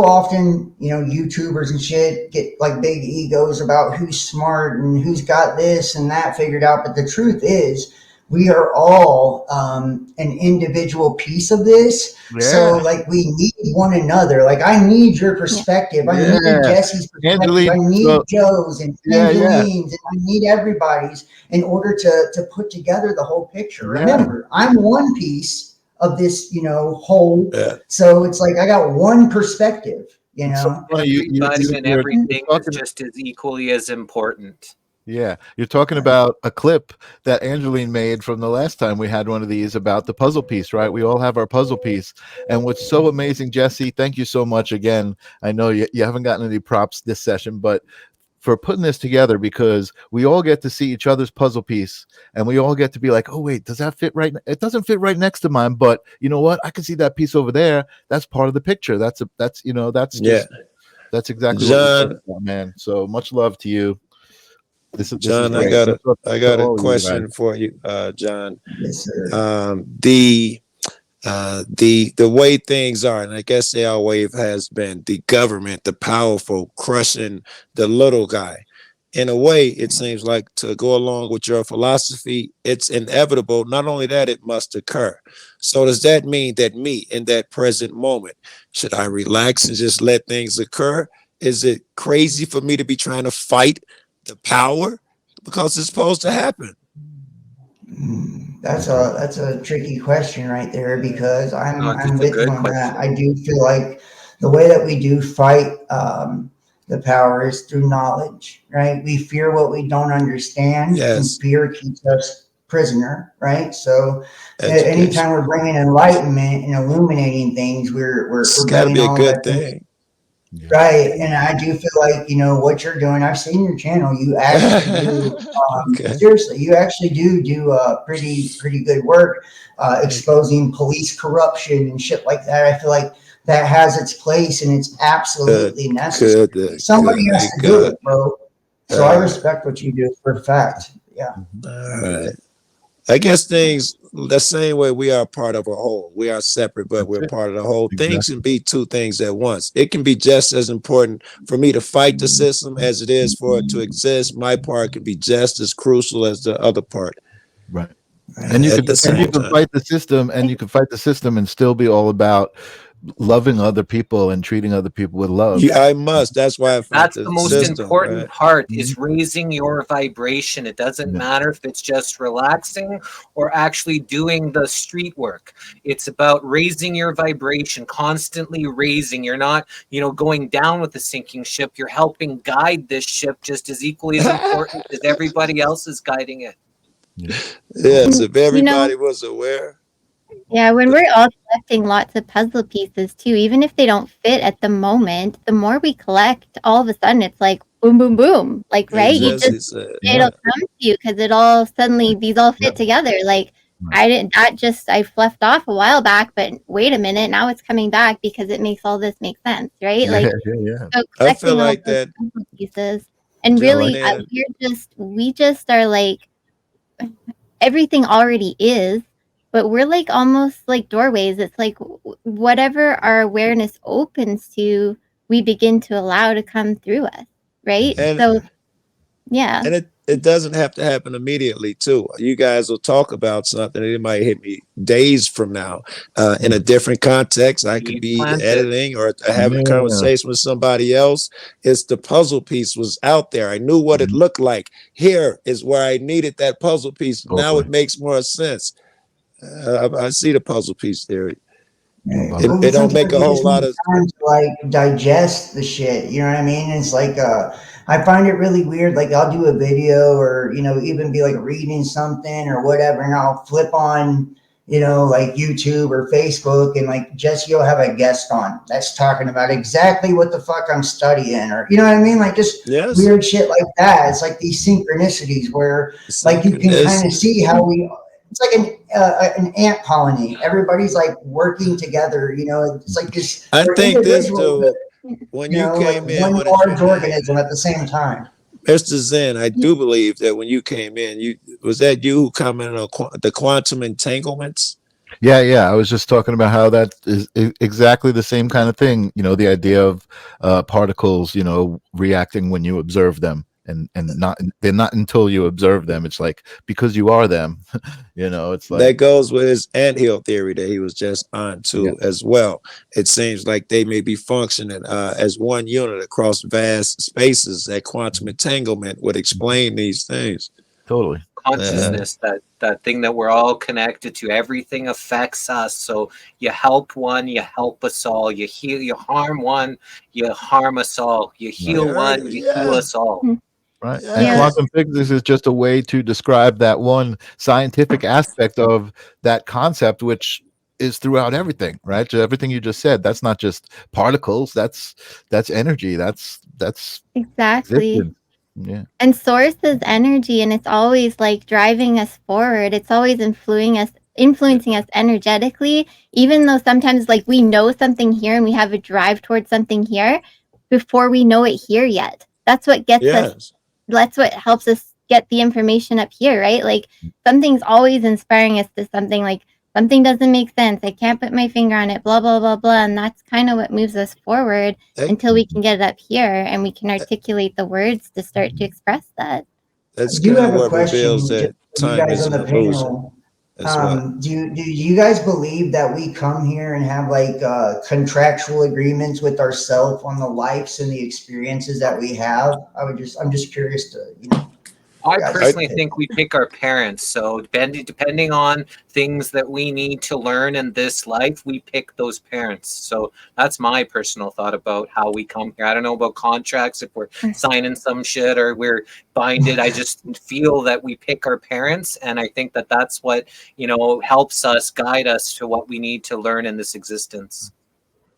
often, YouTubers and shit get big egos about who's smart and who's got this and that figured out. But the truth is, we are all an individual piece of this. Yeah. So we need one another. I need your perspective. I need Jesse's perspective. I need Joe's and Angeline's, and I need everybody's in order to put together the whole picture. Yeah. Remember, I'm one piece of this, whole. Yeah. So it's I got one perspective, So everybody and everything is just as equally as important. Yeah, you're talking about a clip that Angeline made from the last time we had one of these about the puzzle piece, right? We all have our puzzle piece. And what's so amazing, Jesse, thank you so much again. I know you haven't gotten any props this session, but for putting this together, because we all get to see each other's puzzle piece and we all get to be like, oh, wait, does that fit right? It doesn't fit right next to mine, but you know what? I can see that piece over there. That's part of the picture. That's exactly John, what man. So much love to you. John, I got a question for you, John. Yes, sir. The way things are, and I guess they always has been, the government, the powerful, crushing the little guy. in a way, it seems like, to go along with your philosophy, it's inevitable. Not only that, it must occur. So does that mean that me in that present moment, should I relax and just let things occur? Is it crazy for me to be trying to fight the power? Because it's supposed to happen. That's a tricky question right there, because I'm No, it's a with good you on that. question. I do feel like the way that we do fight the power is through knowledge, right? We fear what we don't understand, and Yes. fear keeps us prisoner, right? So Education. anytime we're bringing enlightenment and illuminating things, we're It's got to bringing be a all good that thing. right. And I do feel like, what you're doing. I've seen your channel. You actually do, Okay. seriously, you actually do pretty good work exposing police corruption and shit like that. I feel like that has its place and it's absolutely necessary. Good. Somebody has Thank to do God. it, bro. So I respect what you do for a fact. Yeah. All right. I guess things the same way we are part of a whole. We are separate, but we're part of the whole. Things can be two things at once. It can be just as important for me to fight the system as it is for it to exist. My part can be just as crucial as the other part. Right. And you At can, the same time. fight the system, and you can fight the system and still be all about loving other people and treating other people with love. Yeah, I must. That's why I fight That's the the most system, important right? part, is raising your vibration. It doesn't Yeah. matter if it's just relaxing or actually doing the street work. It's about raising your vibration, constantly raising. You're not, going down with the sinking ship. You're helping guide this ship just as equally as important as everybody else is guiding it. Yes, if everybody was aware. Yeah, when we're all collecting lots of puzzle pieces too, even if they don't fit at the moment, the more we collect, all of a sudden it's like boom, boom, boom. Like, right? As Jesse said, It'll come to you because it all suddenly, these all fit together. Like, I left off a while back, but wait a minute, now it's coming back because it makes all this make sense, right? Like, so I feel collecting all like those that. puzzle pieces, and John really, Lennon- we just are like, everything already is, but we're like almost like doorways. It's like whatever our awareness opens to, we begin to allow to come through us, right? And- so yeah, And it doesn't have to happen immediately too. You guys will talk about something and it might hit me days from now in a different context. I could be editing or having a conversation with somebody else. It's the puzzle piece was out there. I knew what it looked like. Here is where I needed that puzzle piece. Now it makes more sense. I see the puzzle piece theory. It don't make a whole lot of time to like digest the shit. You know what I mean? It's like I find it really weird. Like I'll do a video or even be like reading something or whatever, and I'll flip on like YouTube or Facebook, and like Jesse will have a guest on that's talking about exactly what the fuck I'm studying, or you know what I mean? Like just weird shit like that. It's like these synchronicities where like you can kind of see how it's like an ant colony. Everybody's like working together. It's like this. I think this too. But, when you came in, one large organism at the same time. Mr. Zen, I do believe that when you came in, was that you who commented on the quantum entanglements? Yeah. I was just talking about how that is exactly the same kind of thing. The idea of particles, reacting when you observe them. And they're not until you observe them. It's like because you are them, it's like that goes with his anthill theory that he was just on to as well. It seems like they may be functioning as one unit across vast spaces. That quantum entanglement would explain these things. Totally. Consciousness, that thing that we're all connected to. Everything affects us. So you help one, you help us all. You heal, you harm one, you harm us all. You heal one, you heal us all. Right. And quantum physics is just a way to describe that one scientific aspect of that concept, which is throughout everything, right? So everything you just said, that's not just particles, that's energy. That's exactly. Existed. Yeah. And source is energy, and it's always like driving us forward. It's always influencing us energetically, even though sometimes like we know something here and we have a drive towards something here before we know it here yet. That's what gets us. That's what helps us get the information up here, right? Like something's always inspiring us to something. Like something doesn't make sense. I can't put my finger on it, blah, blah, blah, blah. And that's kind of what moves us forward until we can get it up here and we can articulate the words to start to express that. That's I do kind of have a what question reveals just that for you time guys is on an the illusion. panel. That's what. Do you guys believe that we come here and have like contractual agreements with ourselves on the lives and the experiences that we have? I'm just curious to, you know. I guys' personally opinion. think we pick our parents. So depending on things that we need to learn in this life, we pick those parents. So that's my personal thought about how we come here. I don't know about contracts, if we're signing some shit or we're binded. I just feel that we pick our parents, and I think that that's what, you know, helps us guide us to what we need to learn in this existence.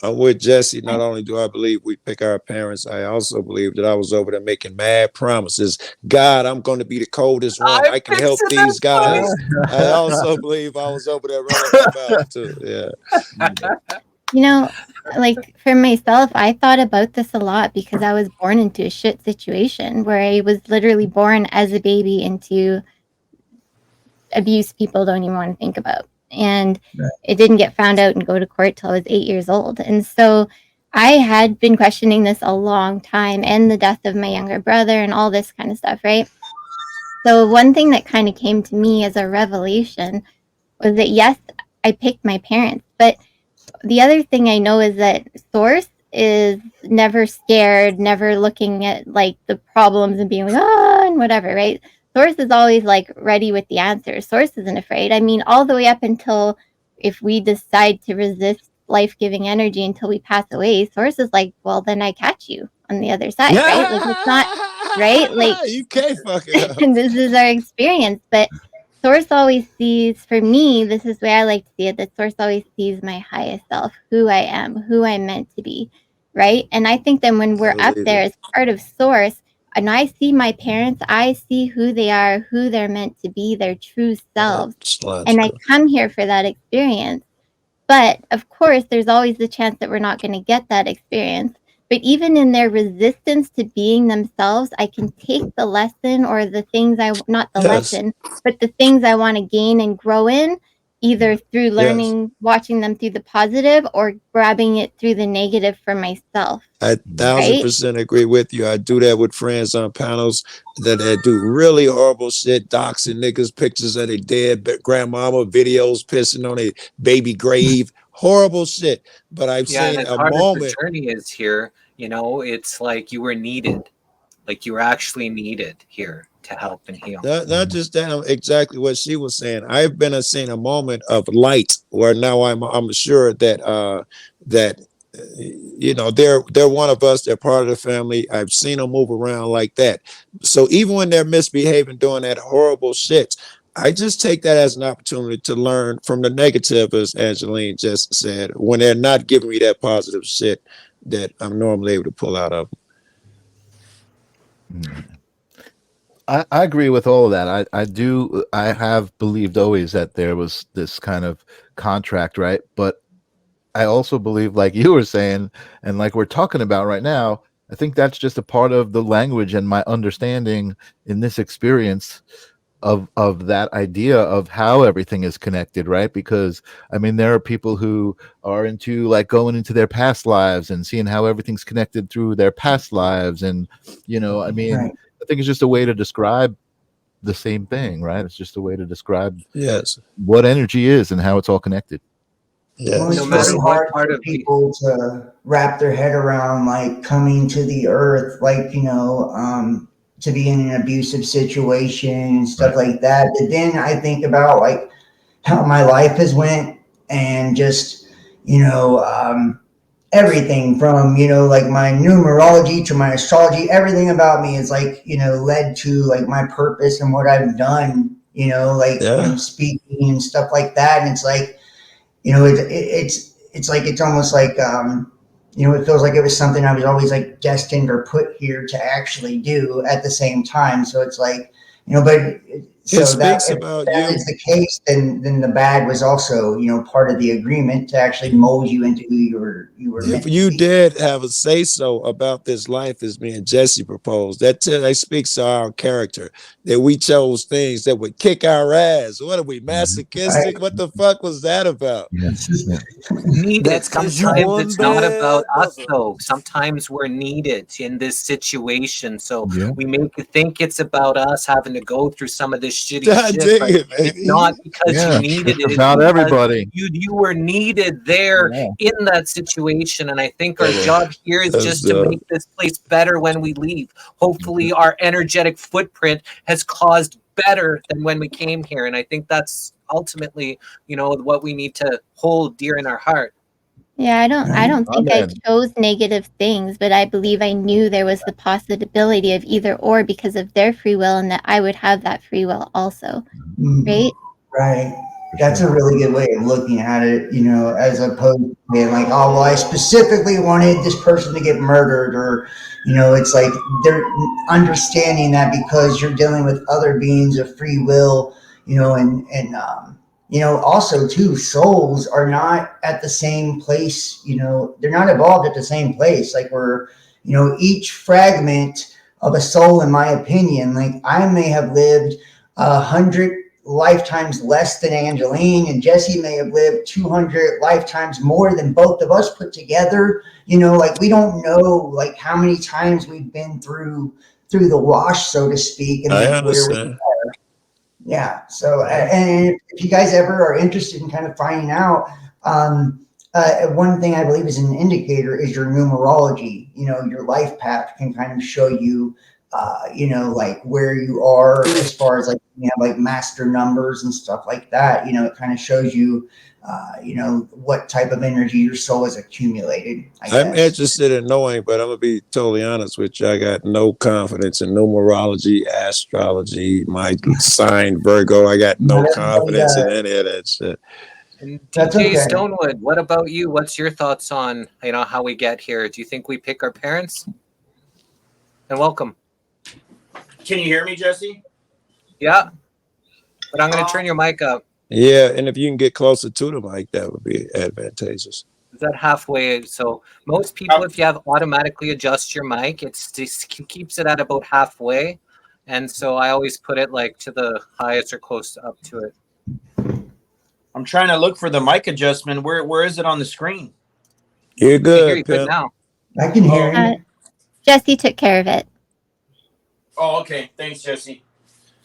I'm with Jesse. Not only do I believe we pick our parents, I also believe that I was over there making mad promises. God, I'm going to be the coldest one. I can help these guys. I also believe I was over there running my mouth too. Yeah. You know, like for myself, I thought about this a lot because I was born into a shit situation where I was literally born as a baby into abuse people don't even want to think about. And it didn't get found out and go to court till I was 8 years old. And so I had been questioning this a long time, and the death of my younger brother and all this kind of stuff, right? So one thing that kind of came to me as a revelation was that, yes, I picked my parents, but the other thing I know is that Source is never scared, never looking at like the problems and being like, and whatever, right? Source is always like ready with the answers. Source isn't afraid. I mean, all the way up until if we decide to resist life-giving energy until we pass away, Source is like, well, then I catch you on the other side, right? Like it's not right. Like you can't fuck it up. this is our experience, but Source always sees, for me, this is the way I like to see it, that Source always sees my highest self, who I am, who I'm meant to be, right? And I think that when we're up there as part of Source, and I see my parents, I see who they are, who they're meant to be, their true selves. And I come here for that experience. But of course, there's always the chance that we're not going to get that experience. But even in their resistance to being themselves, I can take the lesson or the things not the lesson, but the things I want to gain and grow in, either through learning, watching them through the positive or grabbing it through the negative for myself. I 1000% agree with you. I do that with friends on panels that do really horrible shit, doxing niggas, pictures of their dead grandmama, videos pissing on a baby grave, horrible shit. But I've seen and a part moment. of the journey is here, you know, it's like you were needed, like you were actually needed here to help and heal. Not just that, exactly what she was saying. I've been seeing a moment of light where now I'm sure that you know, they're one of us, they're part of the family. I've seen them move around like that. So even when they're misbehaving, doing that horrible shit, I just take that as an opportunity to learn from the negative, as Angeline just said, when they're not giving me that positive shit that I'm normally able to pull out of them. I agree with all of that. I have believed always that there was this kind of contract, right? But I also believe, like you were saying, and like we're talking about right now, I think that's just a part of the language and my understanding in this experience of that idea of how everything is connected, right? Because I mean, there are people who are into like going into their past lives and seeing how everything's connected through their past lives. And, you know, I mean, I think it's just a way to describe the same thing, right? It's just a way to describe what energy is and how it's all connected. Well, it's very hard for people to wrap their head around, like coming to the earth, like, you know, to be in an abusive situation and stuff like that. But then I think about like how my life has went and just, you know, everything from, you know, like my numerology to my astrology, everything about me is like, you know, led to like my purpose and what I've done, you know, like you know, speaking and stuff like that. And it's like, you know, it's like, it's almost like, you know, it feels like it was something I was always like destined or put here to actually do at the same time. So it's like, you know, but So It that speaks if about that you. is the case, then the bad was also, part of the agreement to actually mold you into who you were If meant to you be. did have a say so about this life as me and Jesse proposed, that speaks to our character. That we chose things that would kick our ass. What are we, Right? masochistic? What the fuck was that about? Yeah. Yeah. Needed. That's because you Sometimes won it's not about bad, us brother. though. Sometimes we're needed in this situation. So Yeah. we make it think it's about us having to go through some of this shitty God shit, dang but it, it's baby. not because you Yeah. needed It's it. It's about because everybody. you were needed there Yeah. in that situation. And I think our Yeah, job here is that's just to make this place better when we leave. Hopefully our energetic footprint has caused better than when we came here. And I think that's ultimately, what we need to hold dear in our heart. Yeah, I don't think I Amen. chose negative things, but I believe I knew there was the possibility of either or because of their free will and that I would have that free will also, Mm, right? right. For That's sure. a really good way of looking at it, as opposed to being like, oh, well, I specifically wanted this person to get murdered, or, it's like they're understanding that because you're dealing with other beings of free will, also too, souls are not at the same place, they're not evolved at the same place. Like each fragment of a soul, in my opinion, like I may have lived 100 lifetimes less than Angeline, and Jesse may have lived 200 lifetimes more than both of us put together. Like we don't know like how many times we've been through the wash, so to speak, and I like where we understand. yeah. So, Yeah. and if you guys ever are interested in kind of finding out, one thing I believe is an indicator is your numerology. Your life path can kind of show you, like where you are as far as like you have like master numbers and stuff like that. It kind of shows you, what type of energy your soul has accumulated, I I'm guess. interested in knowing, but I'm gonna be totally honest with you. I got no confidence in numerology, astrology, my sign Virgo. I got no Not everybody confidence in does. any of that shit. And That's DJ okay. Stonewood, what about you? What's your thoughts on, how we get here? Do you think we pick our parents? And welcome. Can you hear me, Jesse? Yeah, but I'm going to turn your mic up. Yeah, and if you can get closer to the mic, that would be advantageous. Is that halfway? So most people, if you have automatically adjust your mic, it's just keeps it at about halfway. And so I always put it like to the highest or close up to it. I'm trying to look for the mic adjustment. Where is it on the screen? You're I can hear you good, good pimp. now. I can hear you. Jesse took care of it. Oh, okay. Thanks, Jesse.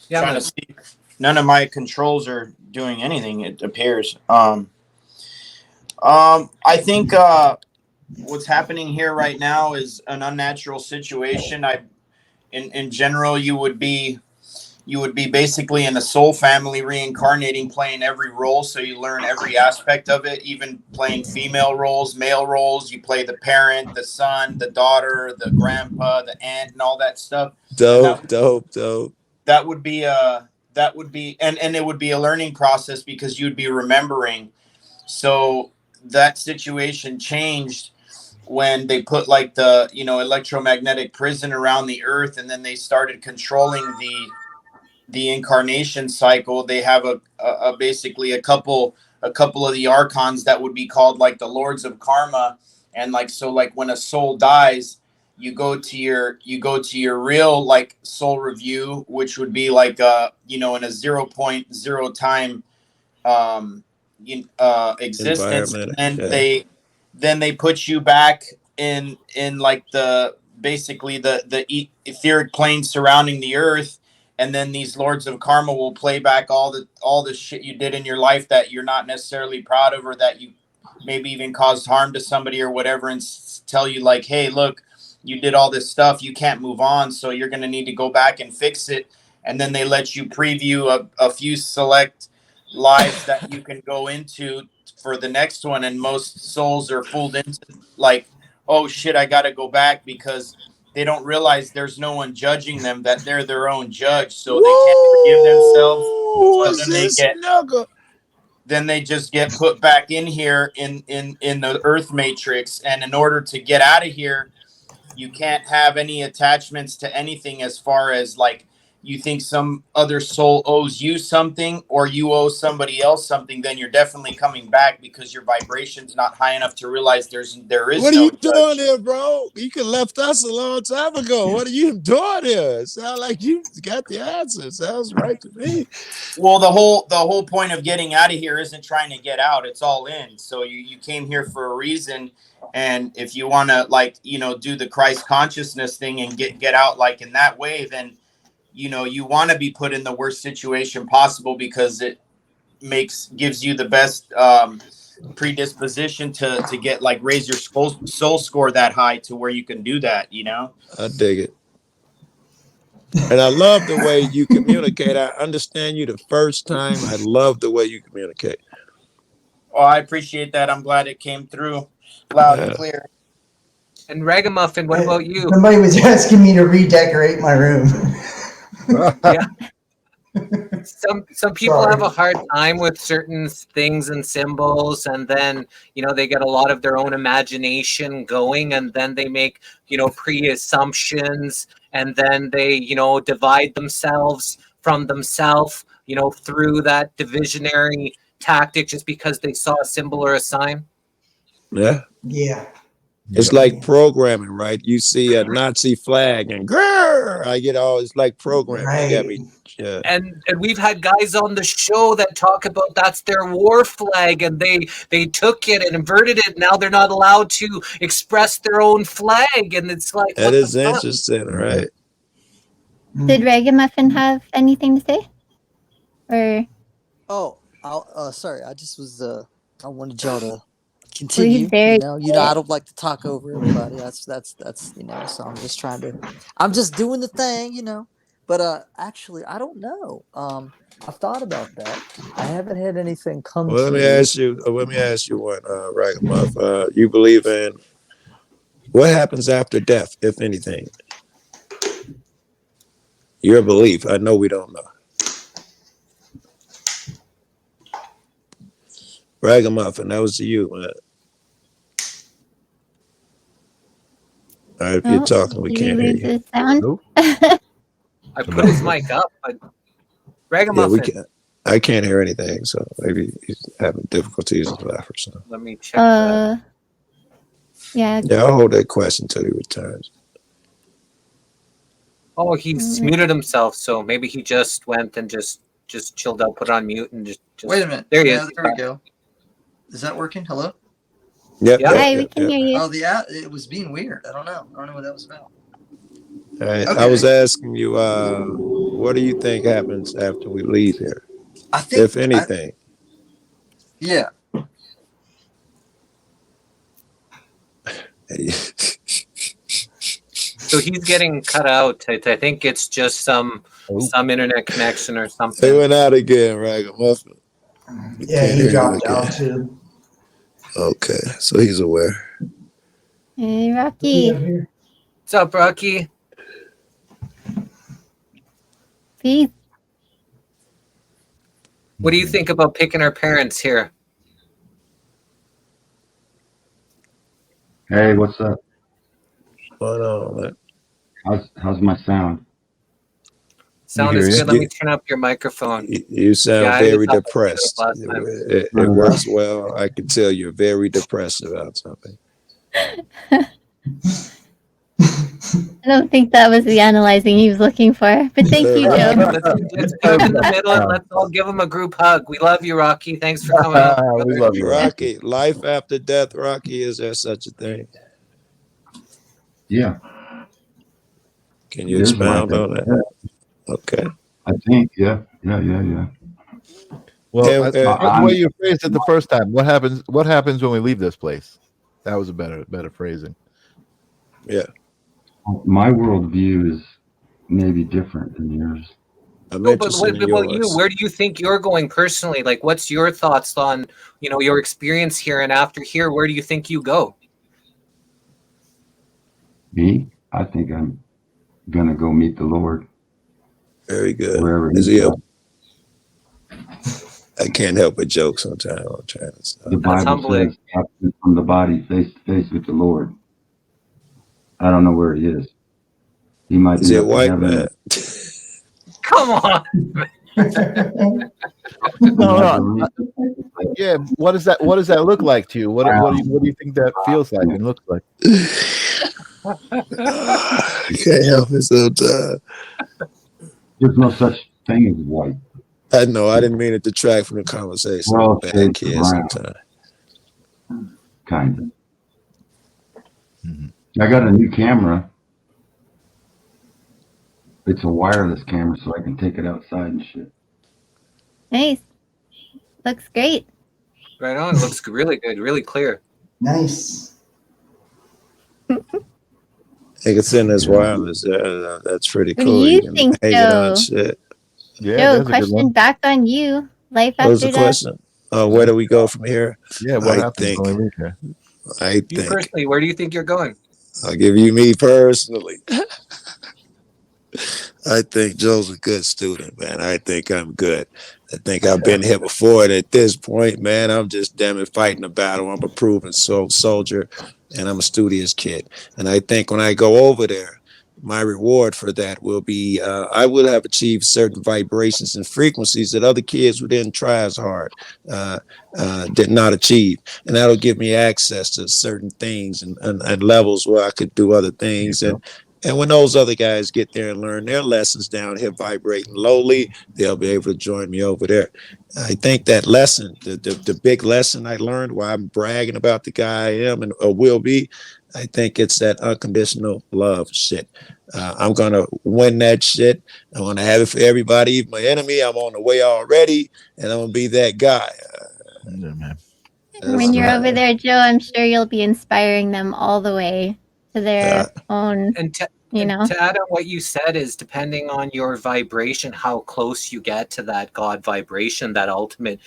Yeah, Trying man. to see. None of my controls are doing anything, it appears. I think what's happening here right now is an unnatural situation. In general, you would be basically in the soul family reincarnating, playing every role, so you learn every aspect of it, even playing female roles, male roles. You play the parent, the son, the daughter, the grandpa, the aunt, and all that stuff. Dope. That would be and it would be a learning process because you'd be remembering. So that situation changed when they put like the electromagnetic prison around the earth, and then they started controlling the incarnation cycle. They have a basically a couple of the archons that would be called like the lords of karma. And like, so like when a soul dies, you go to your real like soul review, which would be like in a 0.0 time existence, Environment. and Yeah. then they put you back in like the basically the etheric plane surrounding the earth. And then these lords of karma will play back all the shit you did in your life that you're not necessarily proud of, or that you maybe even caused harm to somebody or whatever, and tell you like, hey, look, you did all this stuff, you can't move on, so you're going to need to go back and fix it. And then they let you preview a few select lives that you can go into for the next one. And most souls are fooled into like, oh shit, I got to go back, because they don't realize there's no one judging them, that they're their own judge, so they can't forgive themselves. So then they just get put back in here in the earth matrix. And in order to get out of here, you can't have any attachments to anything, as far as like you think some other soul owes you something, or you owe somebody else something, then you're definitely coming back because your vibration's not high enough to realize there is What are no you doing judge. here, bro? You could have left us a long time ago. What are you doing here? Sound like you got the answer. Sounds right to me. Well, the whole point of getting out of here isn't trying to get out. It's all in. So you came here for a reason. And if you want to, like, you know, do the Christ consciousness thing and get out like in that way, then, you know, you want to be put in the worst situation possible, because it gives you the best predisposition to get, like, raise your soul score that high to where you can do that, you know? I dig it. And I love the way you communicate. I understand you the first time. I love the way you communicate. Oh, I appreciate that. I'm glad it came through loud and clear. And Ragamuffin, what about you? Somebody was asking me to redecorate my room. Yeah. Some people Sorry. have a hard time with certain things and symbols, and then, you know, they get a lot of their own imagination going, and then they make, you know, pre-assumptions, and then they, you know, divide themselves from themselves, you know, through that divisionary tactic just because they saw a symbol or a sign. Yeah. Yeah. It's like programming, right? You see a Nazi flag and grrr, I get all, it's like programming. Right. You got me. Yeah. And we've had guys on the show that talk about that's their war flag, and they took it and inverted it. Now they're not allowed to express their own flag, and it's like, That what is the fuck? interesting, right? Did Ragamuffin have anything to say? Or Oh, sorry. I just was. I wanted y'all to continue. very You know, I don't like to talk over everybody. That's you know. So I'm just doing the thing, you know. But actually, I don't know. I've thought about that. I haven't had anything come. Well, let me ask you one, Ragamuff. You believe in what happens after death, if anything? Your belief. I know we don't know. Ragamuffin, that was to you, man. All right, if you're talking, we can't hear you. Sound? Nope. I put his mic up, but Yeah, Ragamuffin, we can't. I can't hear anything, so maybe he's having difficulties with that or something. let me check that. Yeah. Yeah, I'll hold that question till he returns. Oh, he's muted himself, so maybe he just went and just chilled out, put it on mute, and just Wait a minute. There he Yeah, is. There we go. Is that working? Hello. Yep. Yeah. Hi, we can hear you. Oh, it was being weird. I don't know what that was about. All right. I Okay. was asking you, what do you think happens after we leave here, I think, if anything? yeah. so he's getting cut out. I think it's just some internet connection or They something. went out again, Ragamuffin. Yeah, Can't he hear dropped you out again. too. Okay, so he's aware. Hey, Rocky. What's up, Rocky? Peace. What do you think about picking our parents here? Hey, what's up? What's on, man? How's my sound? Sound hear is you. good. Let me turn up your microphone. You sound Yeah, I very was up depressed. last time. It works well. I can tell you're very depressed about something. I don't think that was the analyzing he was looking for. But thank you, Joe. Let's put him in the middle and let's all give him a group hug. We love you, Rocky. Thanks for coming out. We love you, Rocky. Life after death, Rocky. Is there such a thing? Yeah, Can you there's expound life on after that? death. Okay. I think, yeah. Well, And, the way you phrased it the first time. What happens when we leave this place? That was a better phrasing. Yeah. My worldview is maybe different than yours. I'm No, but interested what in about you? yours. Where do you think you're going personally? Like, what's your thoughts on, your experience here, and after here, where do you think you go? Me, I think I'm gonna go meet the Lord Very good. wherever Is He's he a, at. I can't help but joke sometimes. I'm trying to stop. The Bible humbling. says, absent from the body, face to face with the Lord. I don't know where He is. He might Is be he a up in white heaven. man? Come on. No. Yeah, what does that look like to you? What do you think that feels like and looks like? Can't help it sometimes. There's no such thing as white. I know. I didn't mean to detract from the conversation. Well, Bad shades kid of brown. sometimes. Kind of. I got a new camera. It's a wireless camera, so I can take it outside and shit. Nice. Looks great. Right on. Looks really good. Really clear. Nice. They can send us wireless. That's pretty What do cool. you can think, hang it on Joe? shit. Yeah, Joe, that's a good question one. back on you. Life What was after the death. question? Where do we go from here? Yeah, what I happens think. when we leave here? I You think. personally, where do you think you're going? I'll give you me personally. I think Joe's a good student, man. I think I'm good. I think I've been here before, and at this point, man, I'm just damn it fighting a battle. I'm a proven soldier, and I'm a studious kid. And I think when I go over there, my reward for that will be I will have achieved certain vibrations and frequencies that other kids who didn't try as hard did not achieve. And that'll give me access to certain things and levels where I could do other things. And when those other guys get there and learn their lessons down here vibrating lowly, they'll be able to join me over there. I think that lesson, the big lesson I learned while I'm bragging about the guy I am and will be, I think it's that unconditional love shit. I'm going to win that shit. I'm going to have it for everybody, even my enemy. I'm on the way already, and I'm going to be that guy. Yeah, man. When you're over there, Joe, I'm sure you'll be inspiring them all the way to their own, And you know. to add on what you said is depending on your vibration, how close you get to that God vibration, that ultimate,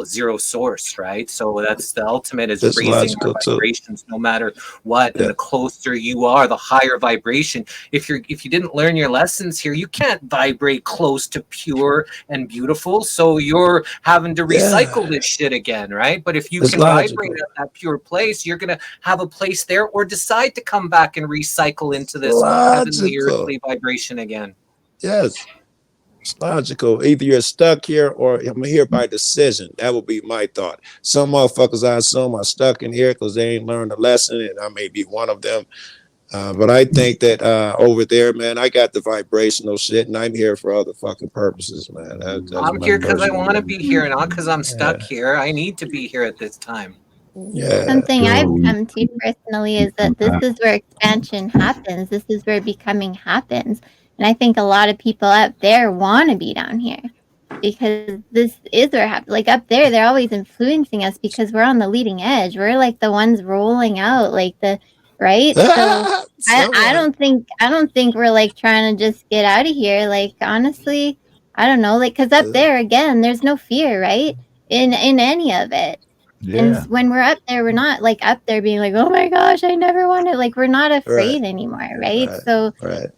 zero source, right? So that's the ultimate is That's raising our logical, too. vibrations no matter what. Yeah. And the closer you are, the higher vibration. If you didn't learn your lessons here, you can't vibrate close to pure and beautiful. So you're having to recycle this shit again, right? But if you It's can logical. vibrate at that pure place, you're gonna have a place there, or decide to come back and recycle into this heavenly Logical. earthly vibration again. Yes. It's logical. Either you're stuck here or I'm here by decision. That would be my thought. Some motherfuckers, I assume, are stuck in here because they ain't learned a lesson, and I may be one of them. But I think that over there, man, I got the vibrational shit, and I'm here for other fucking purposes, man. That's I'm my here because I personal want to opinion. be here, not because I'm stuck here. I need to be here at this time. Yeah. Something I've come to personally is that this is where expansion happens. This is where becoming happens. And I think a lot of people up there want to be down here because this is where it happens. Like up there, they're always influencing us because we're on the leading edge. We're like the ones rolling out, like the right. So I don't think we're like trying to just get out of here. Like honestly, I don't know. Like because up there again, there's no fear, right? In any of it. Yeah. And when we're up there, we're not like up there being like, oh my gosh, I never want to. Like we're not afraid anymore, right? So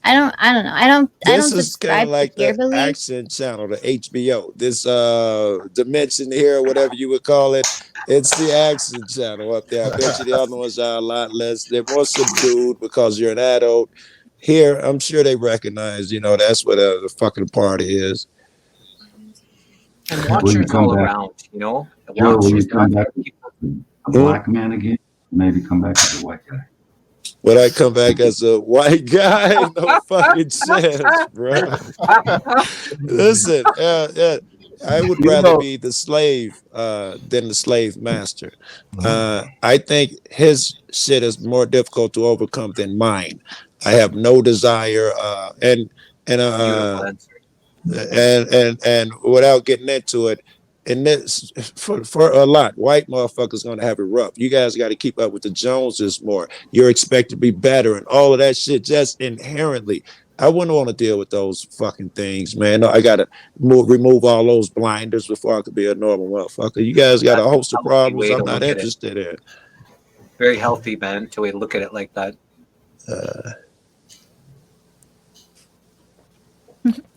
I don't know. I don't This is subscribe kind of like to fear the belief. action channel, the HBO. This dimension here, whatever you would call it, it's the action channel up there. I bet you the other ones are a lot less. They're more subdued because you're an adult. Here, I'm sure they recognize, that's what the fucking party is. And Will you watchers come all back? around, Joe, will you Watchers, come back not as a black man again? Maybe come back as a white guy. Would I come back as a white guy? No fucking chance, bro. Listen, I would rather be the slave than the slave master. I think his shit is more difficult to overcome than mine. I have no desire, and without getting into it, and this for a lot, white motherfuckers gonna have it rough. You guys got to keep up with the Joneses more. You're expected to be better and all of that shit. Just inherently, I wouldn't want to deal with those fucking things, man. No, I gotta remove all those blinders before I could be a normal motherfucker. You guys got a host of problems way I'm to not look at it. interested in. Very healthy, man, to way to look at it like that.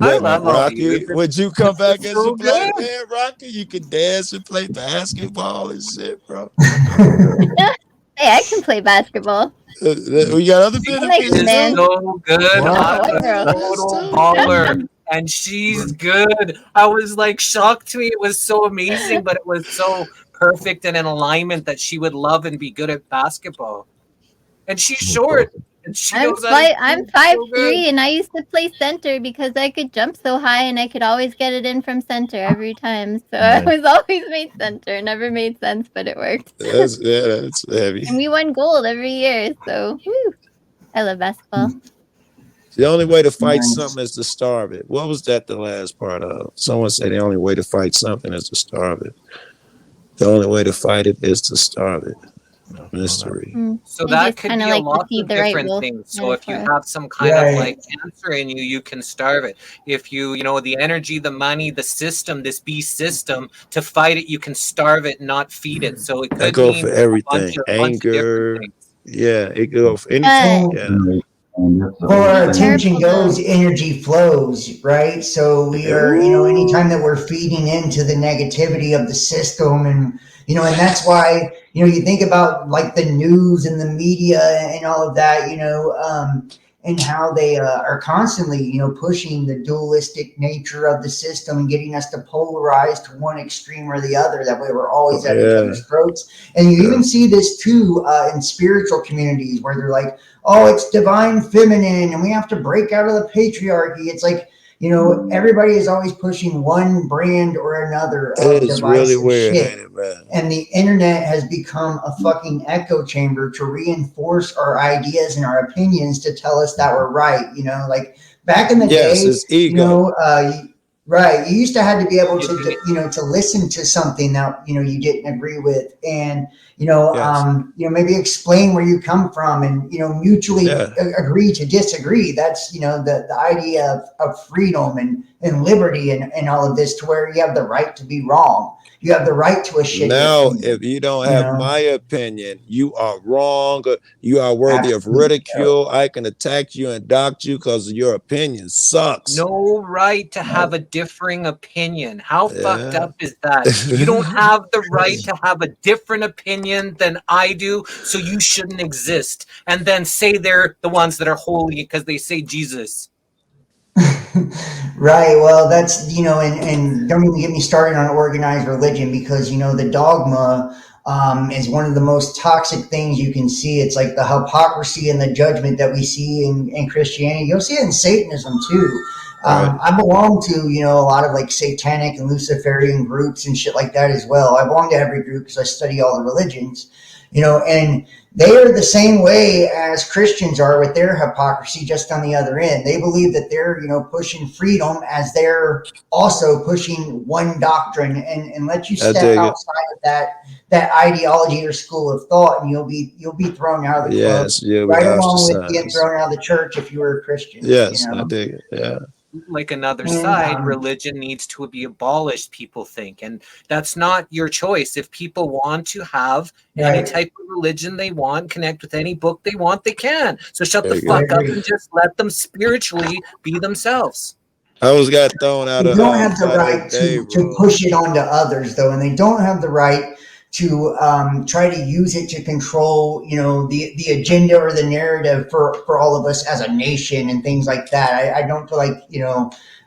I love all Rocky, you. would you come back as so a black good. man, Rocky? You can dance and play basketball and shit, bro. Hey, I can play basketball. We got other I like benefits. it, man. So good. Wow. I'm a total baller. and she's good. I was like shocked to me. It was so amazing, but it was so perfect and in alignment that she would love and be good at basketball. And she's short, and she knows how to I'm shoot so 5'3", good. and I used to play center because I could jump so high, and I could always get it in from center every time. So I Nice. was always made center. Never made sense, but it worked. That's heavy. And we won gold every year. So woo, I love basketball. The only way to fight Nice. something is to starve it. What was that the last part of? Someone said the only way to fight something is to starve it. The only way to fight it is to starve it. Mystery. So I that just could kinda be like a to lot feed of the right different wolf things. So if you metaphor. have some kind of Right. like cancer in you, you can starve it. If you know, the energy, the money, the system, this beast system, to fight it, you can starve it, not feed it. So it That could go mean for a bunch everything. of different Anger. things. Yeah, it could go for anything. But Yeah. Where our Be attention careful, though. goes, energy flows, right? So we are, anytime that we're feeding into the negativity of the system, and and that's why, you think about like the news and the media and all of that, and how they are constantly, pushing the dualistic nature of the system and getting us to polarize to one extreme or the other. That way, we're always at each Yeah. other's throats. And you even see this too in spiritual communities where they're like, oh, it's divine feminine and we have to break out of the patriarchy. It's like, everybody is always pushing one brand or another of It is really divisive weird, shit. ain't it, man? And the internet has become a fucking echo chamber to reinforce our ideas and our opinions to tell us that we're right. Like back in the Yes, day, it's ego. right. You used to have to be able to, to listen to something that, you didn't agree with, and, Yes. maybe explain where you come from and, mutually Yeah. agree to disagree. That's, the idea of freedom and liberty and all of this, to where you have the right to be wrong. You have the right to a shitty Now, opinion. if you don't have my opinion, you are wrong. You are worthy of Absolutely. ridicule. I can attack you and dock you because your opinion sucks. No right to have a differing opinion. How fucked Yeah. up is that? You don't have the right to have a different opinion than I do, so you shouldn't exist. And then say they're the ones that are holy because they say Jesus. Right. Well, that's, and don't even get me started on organized religion, because, the dogma is one of the most toxic things you can see. It's like the hypocrisy and the judgment that we see in Christianity. You'll see it in Satanism too. Right. I belong to, a lot of like satanic and Luciferian groups and shit like that as well. I belong to every group because I study all the religions, and they are the same way as Christians are with their hypocrisy, just on the other end. They believe that they're, pushing freedom as they're also pushing one doctrine, and let you step outside of that ideology or school of thought, and you'll be thrown out of the club. Yes, you'll be Right along with being ostracized. thrown out of the church if you were a Christian. Yes, I dig it. Yeah. Like another And, side, religion needs to be abolished, people think, and that's not your choice. If people want to have any Right. type of religion they want, connect with any book they want, they can. So shut There the you go. fuck up and just let them spiritually be themselves. I always got thrown out They of don't have the by right that Dave to room. push it onto others, though, and they don't have the right to try to use it to control, the agenda or the narrative for all of us as a nation and things like that. I don't feel like,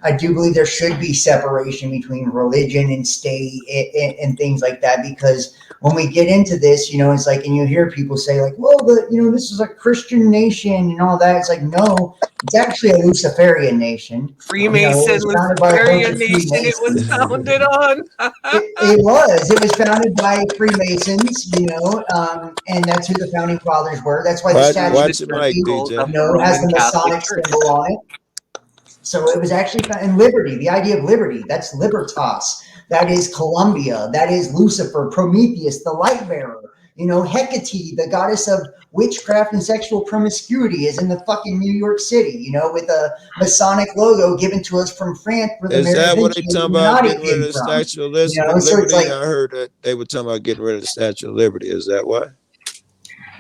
I do believe there should be separation between religion and state and things like that, because when we get into this, it's like, and you hear people say like, well, this is a Christian nation and all that. It's like, no, it's actually a Luciferian nation. Freemason, It was founded by a bunch Luciferian of nation, it was Freemasons. founded on. It was founded by Freemasons, and that's who the founding fathers were. That's why the Statue of Watch your mic, Liberty, DJ. has the Roman Catholic Masonic Church. symbol on it. So it was actually in liberty. The idea of liberty, that's libertas. That is Columbia. That is Lucifer, Prometheus, the light bearer. Hecate, the goddess of witchcraft and sexual promiscuity, is in the fucking New York City, with a Masonic logo given to us from France, where the Is that what they Merovingian talking about? Illuminati Getting rid of came the from. Statue of Liberty? So it's like, I heard that they were talking about getting rid of the Statue of Liberty. Is that why?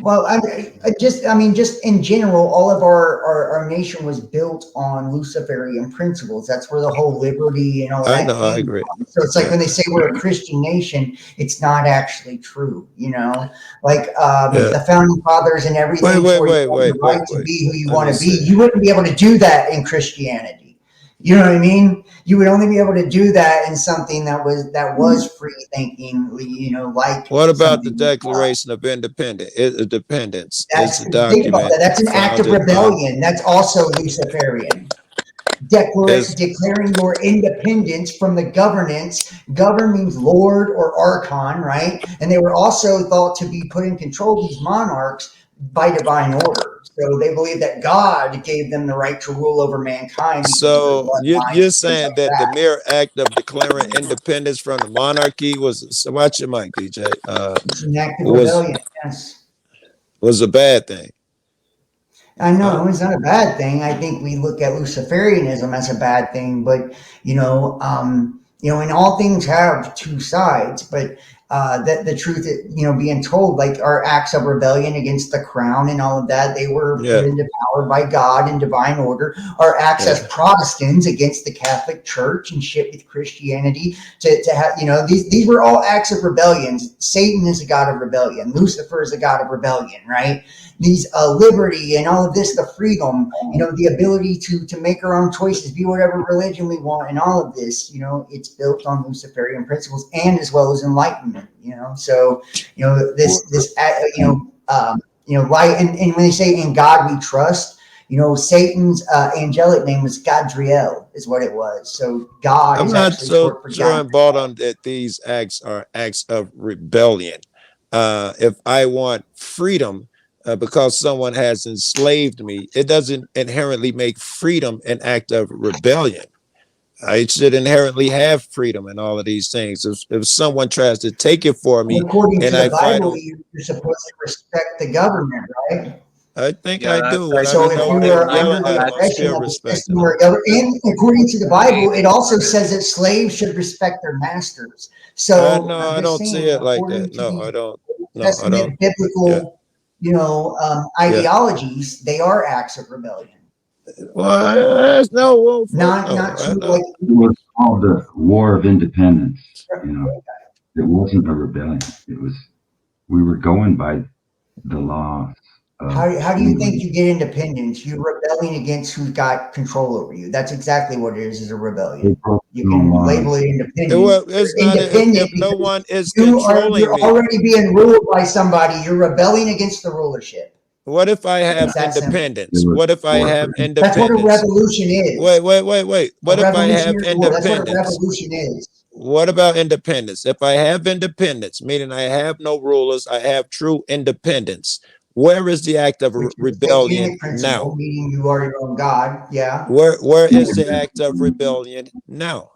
well, just in general, all of our nation was built on Luciferian principles. That's where the whole liberty and all that I know, I came agree. from. So it's like when they say we're a Christian nation, it's not actually true, Like the founding fathers and everything. Wait, the right to be who you want to be. Let me see. You wouldn't be able to do that in Christianity. You know what I mean? You would only be able to do that in something that was free thinking, you know, like What about the something like that. Declaration of Independence? Independence is That's a think about document that. That's an act of founded by rebellion. That's also Luciferian. is Declaring your independence from the governance. Govern means lord or archon, right? And they were also thought to be put in control of these monarchs by divine order. So they believe that God gave them the right to rule over mankind because of their so bloodlines you're and things saying like that the that. mere act of declaring independence from the monarchy was, so watch your mic, DJ, It's an act of was rebellion. Yes. a bad thing. I know Huh? it's not a bad thing. I think we look at Luciferianism as a bad thing, but and all things have two sides. But that the truth, being told, like our acts of rebellion against the crown and all of that, they were Yeah, put into power by God in divine order. Our acts as yeah. Protestants against the Catholic Church and shit with Christianity to have, these were all acts of rebellion. Satan is a god of rebellion. Lucifer is a god of rebellion, right? These liberty and all of this, the freedom, the ability to make our own choices, be whatever religion we want, and all of this, it's built on Luciferian principles and as well as enlightenment. So light, and when they say in God we trust, Satan's angelic name was Gadriel, is what it was. So God I'm is not actually so short for sure God. and bought on that these acts are acts of rebellion. If I want freedom because someone has enslaved me, it doesn't inherently make freedom an act of rebellion. I should inherently have freedom in all of these things. If someone tries to take it for me According and to I the fight Bible, on, you're supposed to respect the government, right? I think Yeah, I that's do. I And I So think don't if the know you if they're are Bible under yelling the at them, I'm oppression still of the respecting system them. or and according to the Bible, it also says that slaves should respect their masters. So No, I'm I just don't see saying, it like according that. to No, these I don't. Old No, I don't. Testament Yeah, biblical, yeah. ideologies, they are acts of rebellion. Well, no, well, fuck Not no. true No. like It was called the War of Independence. It wasn't a rebellion. It was, we were going by the laws of how do you think England. you get independence? You're rebelling against who's got control over you. That's exactly what it is a They rebellion. broke You no can laws. label it independent. Well, You're it's not independent if no because one is you're controlling me. already being ruled by somebody. You're rebelling against the rulership. What if I have It's that simple. It independence? was What if I war have for That's what a independence? revolution Wait, is. wait, wait, wait. A What if I have revolutionary war. That's what a independence? revolution is. What about independence? If I have independence, meaning I have no rulers, I have true independence. Where is the act of Which is the rebellion satanic now? principle, meaning you are your own God. Yeah. Where is the act of rebellion now?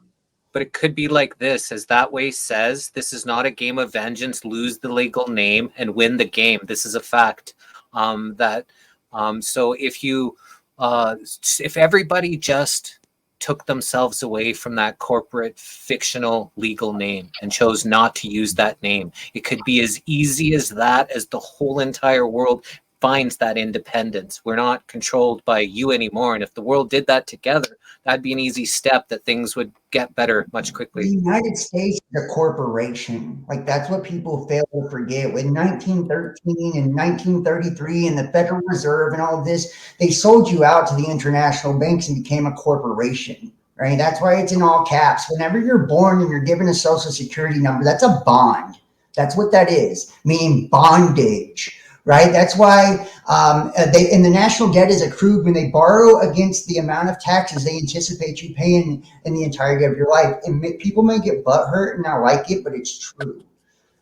But it could be like this, as that way says, this is not a game of vengeance, lose the legal name and win the game. This is a fact. So if everybody just took themselves away from that corporate fictional legal name and chose not to use that name, it could be as easy as that, as the whole entire world finds that independence. We're not controlled by you anymore. And if the world did that together, that'd be an easy step that things would get better much The quickly. United States is a corporation. Like that's what people fail to forget. With 1913 and 1933 and the Federal Reserve and all of this, they sold you out to the international banks and became a corporation, right? That's why it's in all caps. Whenever you're born and you're given a social security number, that's a bond. That's what that is, meaning bondage. Right. That's why the national debt is accrued when they borrow against the amount of taxes they anticipate you paying in the entirety of your life. And people may get butthurt and not like it, but it's true.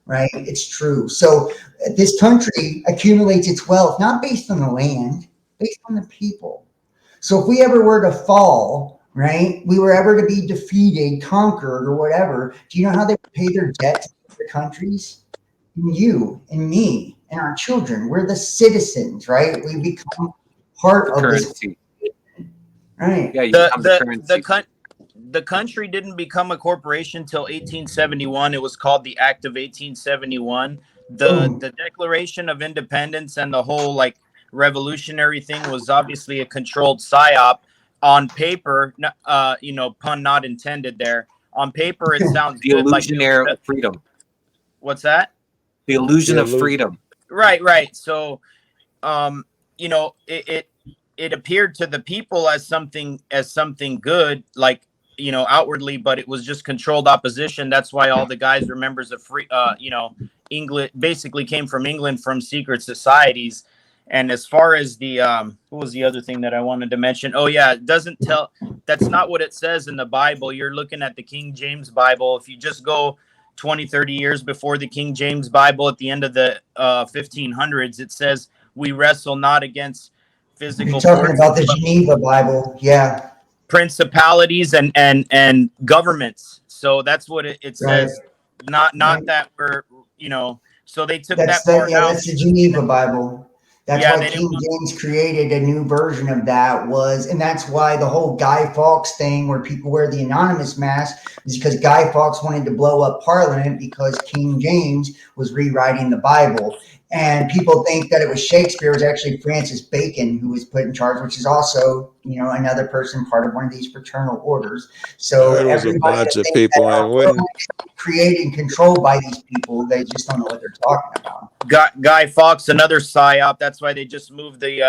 Right. It's true. So this country accumulates its wealth not based on the land, based on the people. So if we ever were to fall, right, we were ever to be defeated, conquered, or whatever, do you know how they would pay their debt to other countries? You and me and our children. We're the citizens, right? We become part of this, Currency. right? Yeah, you become the currency. The country didn't become a corporation till 1871. It was called the Act of 1871. The Declaration of Independence and the whole like revolutionary thing was obviously a controlled psyop. On paper, pun not intended there. On paper, it sounds The good. Like illusionary of freedom. what's that? The illusion The of illusion. freedom. Right. So, it it appeared to the people as something good, like, you know, outwardly, but it was just controlled opposition. That's why all the guys were members of free, you know, England, basically came from England, from secret societies. And as far as the what was the other thing that I wanted to mention? Oh yeah, it doesn't tell. That's not what it says in the Bible. You're looking at the King James Bible. If you just go 20, 30 years before the King James Bible, at the end of the 1500s, it says, "We wrestle not against physical You're talking forces, about the but Geneva Bible, yeah. principalities and governments." So that's what it Right. says. Not that we're, you know. So they took That's that part out. that's the Geneva Bible. That's Yeah, why they King didn't want- James created a new version of that and that's why the whole Guy Fawkes thing where people wear the anonymous mask is because Guy Fawkes wanted to blow up Parliament because King James was rewriting the Bible. And people think that it was Shakespeare. It was actually Francis Bacon who was put in charge, which is also, you know, another person part of one of these fraternal orders. So There was a everybody bunch that of thinks people that our and wouldn't. world is created and controlled by these people, they just don't know what they're talking about. Guy Fawkes, another psyop. That's why they just moved the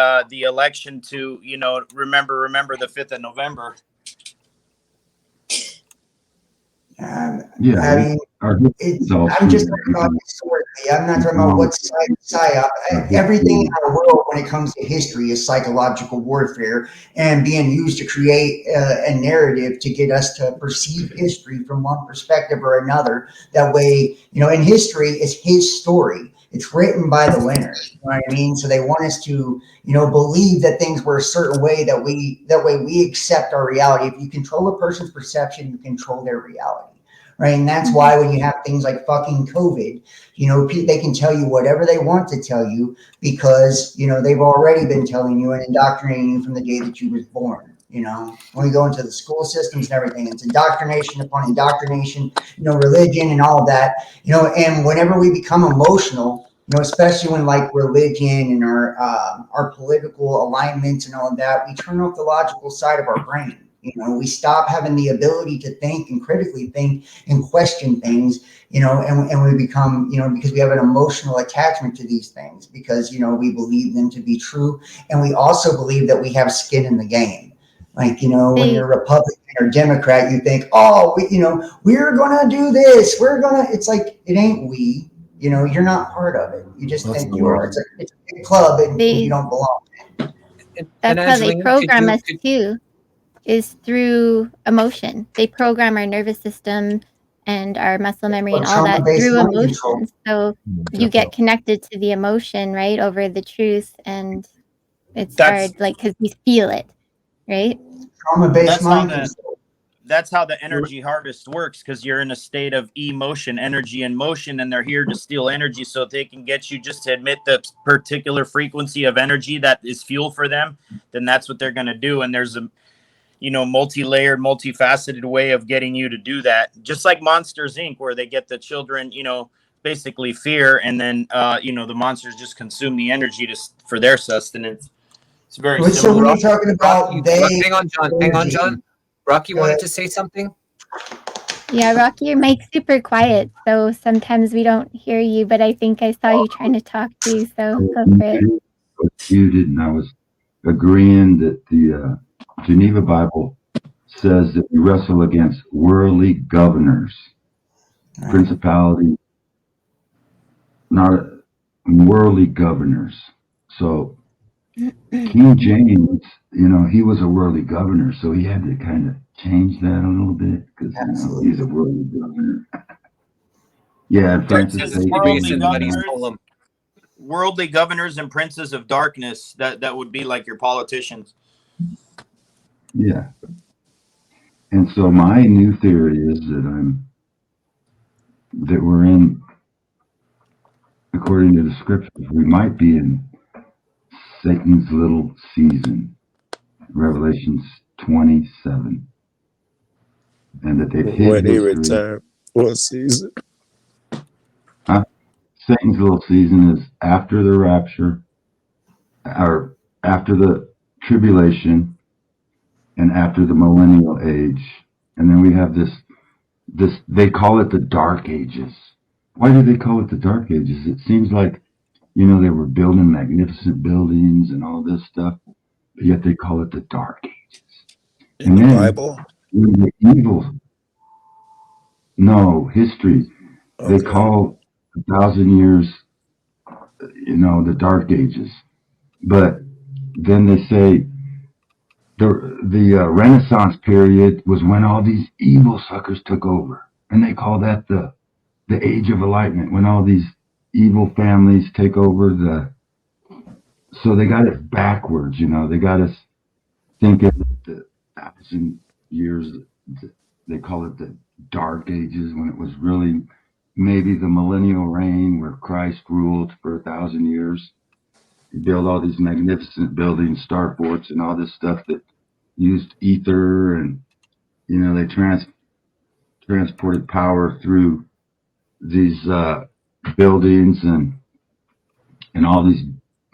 election to, you know, remember the 5th of November. Yeah, I mean, it's all I'm just true. talking about historically. I'm not talking about what side psyop. Everything in our world when it comes to history is psychological warfare and being used to create a narrative to get us to perceive history from one perspective or another. That way, you know, in history, it's his story. It's written by the winner. You know what I mean? So they want us to, you know, believe that things were a certain way that way we accept our reality. If you control a person's perception, you control their reality. Right. And that's why when you have things like fucking COVID, you know, they can tell you whatever they want to tell you because, you know, they've already been telling you and indoctrinating you from the day that you was born. You know, when we go into the school systems and everything, it's indoctrination upon indoctrination, you know, religion and all of that, you know, and whenever we become emotional, you know, especially when like religion and our political alignments and all of that, we turn off the logical side of our brain. You know, we stop having the ability to think and critically think and question things, you know, and we become, you know, because we have an emotional attachment to these things because, you know, we believe them to be true. And we also believe that we have skin in the game. Like, you know, when you're Republican or Democrat, you think, oh, you know, we're going to do this. It's like, it ain't we, you know, you're not part of it. You just think you are. It's a big club and you don't belong. That's how they program us too. Is through emotion. They program our nervous system and our muscle memory and all that through emotions. So you get connected to the emotion, right, over the truth, and it's hard, like, because we feel it, right? Trauma-based mind control. That's how the energy harvest works, because you're in a state of emotion, energy and motion, and they're here to steal energy so they can get you just to admit the particular frequency of energy that is fuel for them. Then that's what they're going to do. And there's a, you know, multi-layered, multifaceted way of getting you to do that. Just like Monsters Inc., where they get the children, you know, basically fear, and then, you know, the monsters just consume the energy for their sustenance. It's very similar. So when you're talking about hang on, John. Rocky wanted to say something. Yeah, Rocky, your mic's super quiet, so sometimes we don't hear you, but I think I saw you trying to talk too, so go for it. You didn't. I was agreeing that the Geneva Bible says that we wrestle against worldly governors, principalities, not worldly governors. So King James, you know, he was a worldly governor, so he had to kind of change that a little bit because, you know, he's a worldly governor. Yeah, Francis worldly governors and princes of darkness, that would be like your politicians. Yeah. And so my new theory is that we're in, according to the scriptures, we might be in Satan's little season, Revelations 27. And that they've hid when he history. returned for a season. Satan's little season is after the rapture, or after the tribulation, and after the millennial age. And then we have this, they call it the Dark Ages. Why do they call it the Dark Ages? It seems like, you know, they were building magnificent buildings and all this stuff. yet they call it the Dark Ages. In And the then Bible? when the evil, no, history, they Okay. call 1,000 years, the Dark Ages. But then they say the Renaissance period was when all these evil suckers took over. And they call that the Age of Enlightenment, when all these evil families take over so they got it backwards, they got us thinking the 1,000 years, they call it the Dark Ages, when it was really maybe the millennial reign where Christ ruled for 1,000 years. He built all these magnificent buildings, starports, and all this stuff that used ether, and they transported power through these buildings and all these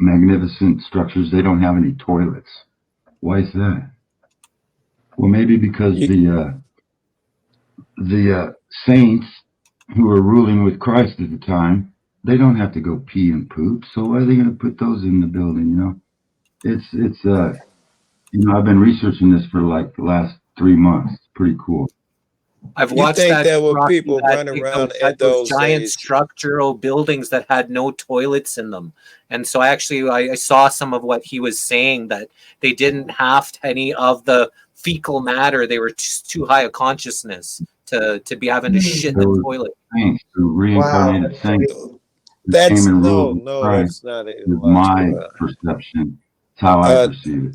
magnificent structures. They don't have any toilets. Why is that? Well, maybe because the saints who were ruling with Christ at the time, they don't have to go pee and poop. So why are they going to put those in the building? It's I've been researching this for like the last 3 months. It's pretty cool. I've You watched think that. there were Rocky, people that running big- around those- at those those giant days? structural buildings that had no toilets in them, and so actually I saw some of what he was saying, that they didn't have any of the fecal matter. They were just too high a consciousness to be having to shit in the Those toilet. saints, the reincarnated saints, who That's came and no, ruled with no, Christ, that's not it. is my perception. It's how I Uh, perceive it.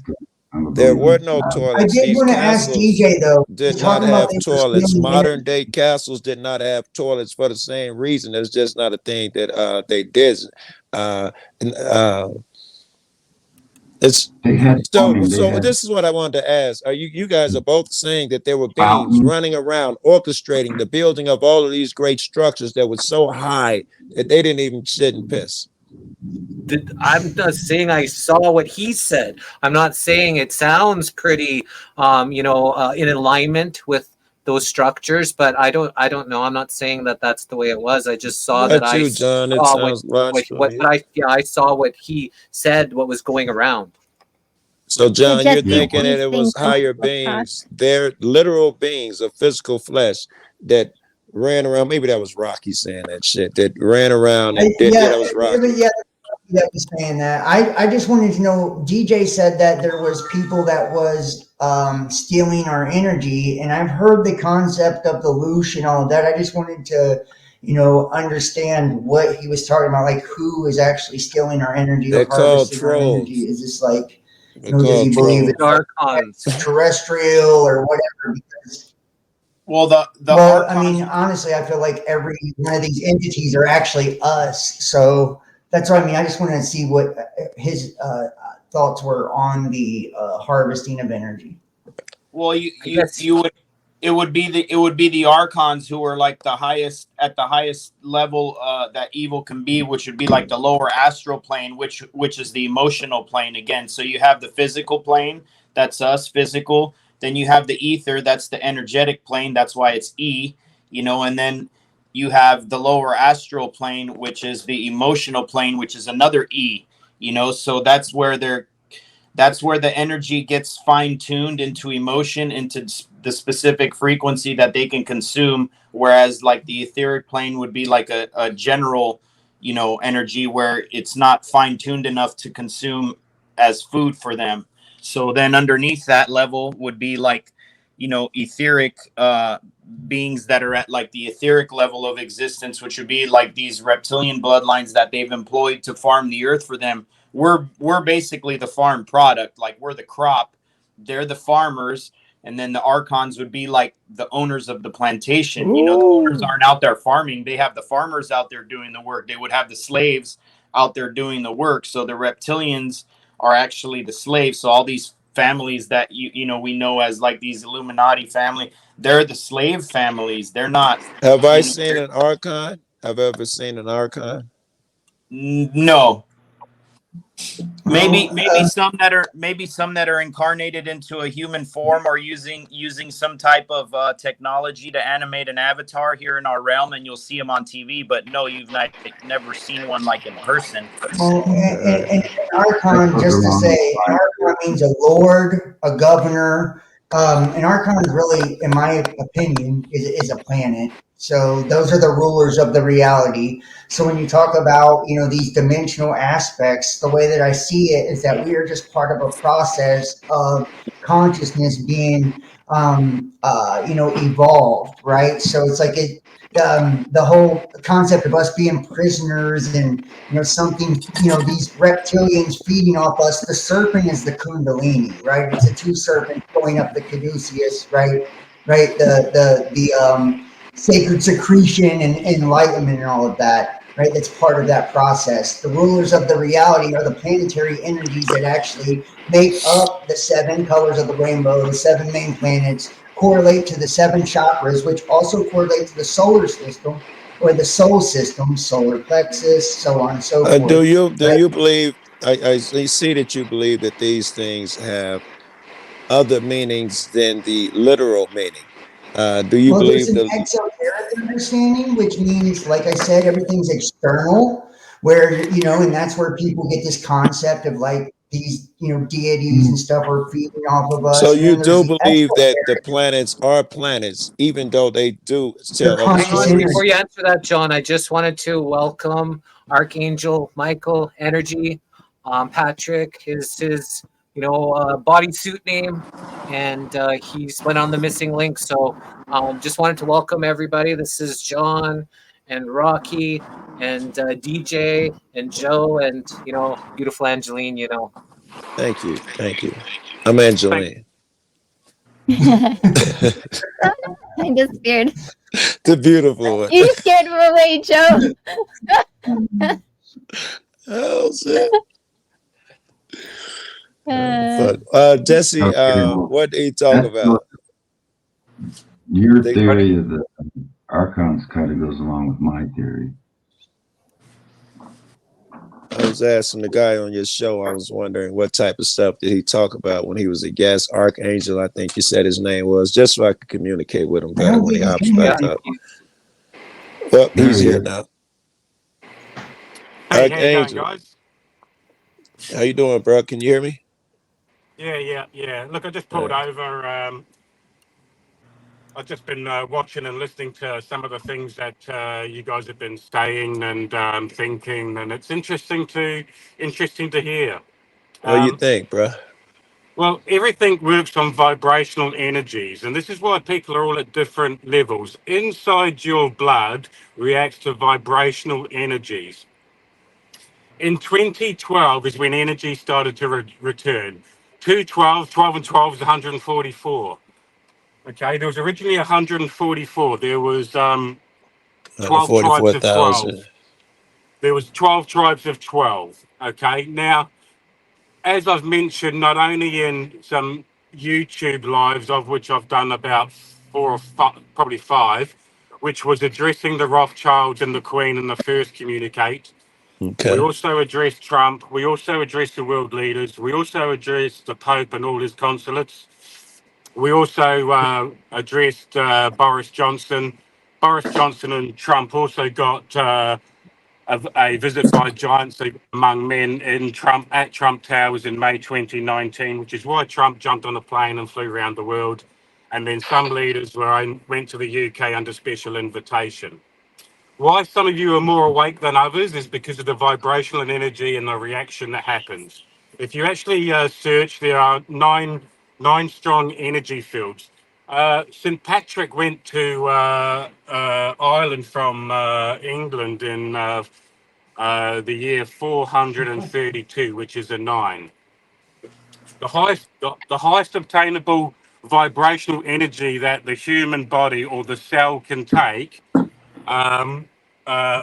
I'm a There were believer. no I toilets. did These want to ask castles DJ though. did He's not talking about have they were toilets. stealing Modern day castles did not have toilets for the same reason. It's just not a thing that they did. Uh, and, it's They had so. plumbing. They So had this is what I wanted to ask. Are you guys are both saying that there were beings fountains. running around orchestrating the building of all of these great structures that was so high that they didn't even shit and piss? I'm not saying I saw what he said. I'm not saying it sounds pretty, in alignment with those structures, but I don't know. I'm not saying that that's the way it was. I just saw that Not I you, John. It saw sounds logical. I saw what he said, what was going around. So, John, you're just thinking that it was things higher from the beings, past. they're literal beings of physical flesh that ran around. Maybe that was Rocky saying that shit, that ran around and did. Yeah, that was Rocky. That was saying that. I just wanted to know. DJ said that there was people that was stealing our energy, and I've heard the concept of the loosh and all of that. I just wanted to, understand what he was talking about, like who is actually stealing our energy They're or called harvesting our energy. trolls. Is this like, They're does he called believe trolls. it's like Archons. extraterrestrial or whatever? Because Well, I mean, honestly, I feel like every one of these entities are actually us. So that's what I mean. I just wanted to see what his thoughts were on the harvesting of energy. Well, it would be the archons who are like the highest level that evil can be, which would be like the lower astral plane, which is the emotional plane again. So you have the physical plane, that's us, physical. Then you have the ether, that's the energetic plane, that's why it's E, and then you have the lower astral plane, which is the emotional plane, which is another E, so that's where the energy gets fine-tuned into emotion, into the specific frequency that they can consume, whereas like the etheric plane would be like a general energy where it's not fine-tuned enough to consume as food for them. So then underneath that level would be like etheric beings that are at like the etheric level of existence, which would be like these reptilian bloodlines that they've employed to farm the earth for them. We're basically the farm product, like we're the crop, they're the farmers, and then the archons would be like the owners of the plantation. The owners aren't out there farming, they have the farmers out there doing the work. They would have the slaves out there doing the work. So the reptilians are actually the slaves. So all these families that we know as like these Illuminati family, they're the slave families. They're not. Have I seen an archon? Have I ever seen an archon? No. Maybe Well, some that are incarnated into a human form, or using some type of technology to animate an avatar here in our realm, and you'll see them on TV. But no, you've never seen one like in person. well, and That Archon, goes just to along with say, an Archon means a lord, a governor. An Archon is really, in my opinion, is a planet. So those are the rulers of the reality. So when you talk about, these dimensional aspects, the way that I see it is that we are just part of a process of consciousness being, evolved, right? So it's like the whole concept of us being prisoners and something, these reptilians feeding off us. The serpent is the kundalini, right? It's the two serpents going up the caduceus, right, the sacred secretion and enlightenment and all of that, right? That's part of that process. The rulers of the reality are the planetary energies that actually make up the 7 colors of the rainbow, the 7 main planets, correlate to the 7 chakras, which also correlate to the solar system or the soul system, solar plexus, so on and so forth. Do you right? believe? I see that you believe that these things have other meanings than the literal meaning. Do you Well, there's believe an the? exoteric understanding, which means, like I said, everything's external, where, and that's where people get this concept of like these, deities and stuff are feeding off of So us. And you then there's do the believe that the exoteric, planets are planets, even though they do they're tell other Hang conscious on, stories. before energy. you answer that, John, I just wanted to welcome Archangel Michael Energy. Patrick is his, bodysuit name, and he's went on the missing link. So just wanted to welcome everybody. This is John and Rocky and DJ and Joe and, beautiful Angeline, Thank you. I'm Angeline. I just scared. The beautiful one. You scared him away, Joe. Oh shit. Uh, But Jesse, Okay, well, what did he talk that's about? your They- theory of the archons kind of goes along with my theory. I was asking the guy on your show, I was wondering what type of stuff did he talk about when he was a guest. Archangel, I think you said his name was, just so I could communicate with him I better don't when he think hops he's back here. up. Well, There he's he here is. now. Hey, how you going, Archangel, guys? how you doing, bro? Can you hear me? Yeah. Look, I just pulled over. I've just been watching and listening to some of the things that you guys have been saying and thinking, and it's interesting to hear. What do you Um, think, bro? well, everything works on vibrational energies, and this is why people are all at different levels. Inside your blood reacts to vibrational energies. In 2012 is when energy started to return. 212, 12 and 12 is 144. Okay, there was originally 144. There was 12 tribes of 144,000. 12. There was 12 tribes of 12. Okay, now, as I've mentioned, not only in some YouTube lives, of which I've done about 4 or 5, probably 5, which was addressing the Rothschilds and the Queen and the First Communicate. We Okay. also addressed Trump. We also addressed the world leaders. We also addressed the Pope and all his consulates. We also addressed Boris Johnson. Boris Johnson and Trump also got a visit by giants among men in at Trump Towers in May 2019, which is why Trump jumped on a plane and flew around the world. And then some leaders went to the UK under special invitation. Why some of you are more awake than others is because of the vibrational and energy and the reaction that happens. If you actually search, there are nine strong energy fields. St. Patrick went to Ireland from England in the year 432, which is a 9. The highest obtainable vibrational energy that the human body or the cell can take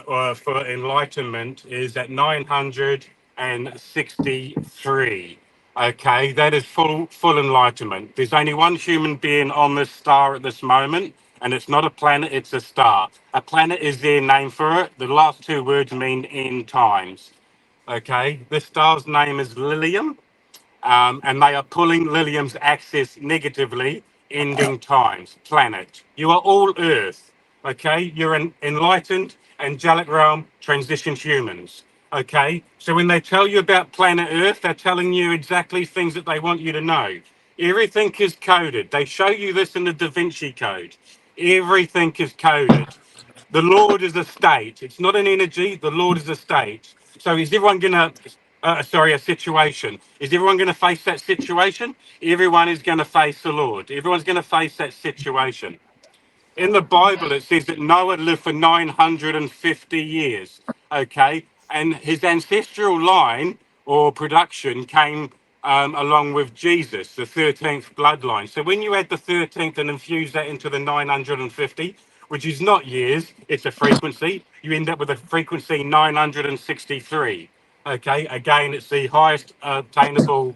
or for enlightenment is at 963. Okay, that is full enlightenment. There's only one human being on this star at this moment, and it's not a planet, it's a star. A planet is their name for it. The last 2 words mean end times. Okay, this star's name is Lilium, and they are pulling Lilium's axis negatively, ending times. Planet. You are all Earth. Okay, you're an enlightened, angelic realm, transition humans. Okay, so when they tell you about planet Earth, they're telling you exactly things that they want you to know. Everything is coded. They show you this in the Da Vinci Code. Everything is coded. The Lord is a state. It's not an energy. The Lord is a state. So is everyone gonna? A situation. Is everyone going to face that situation? Everyone is going to face the Lord. Everyone's going to face that situation. In the Bible, it says that Noah lived for 950 years, okay? And his ancestral line or production came along with Jesus, the 13th bloodline. So when you add the 13th and infuse that into the 950, which is not years, it's a frequency, you end up with a frequency 963, okay? Again, it's the highest obtainable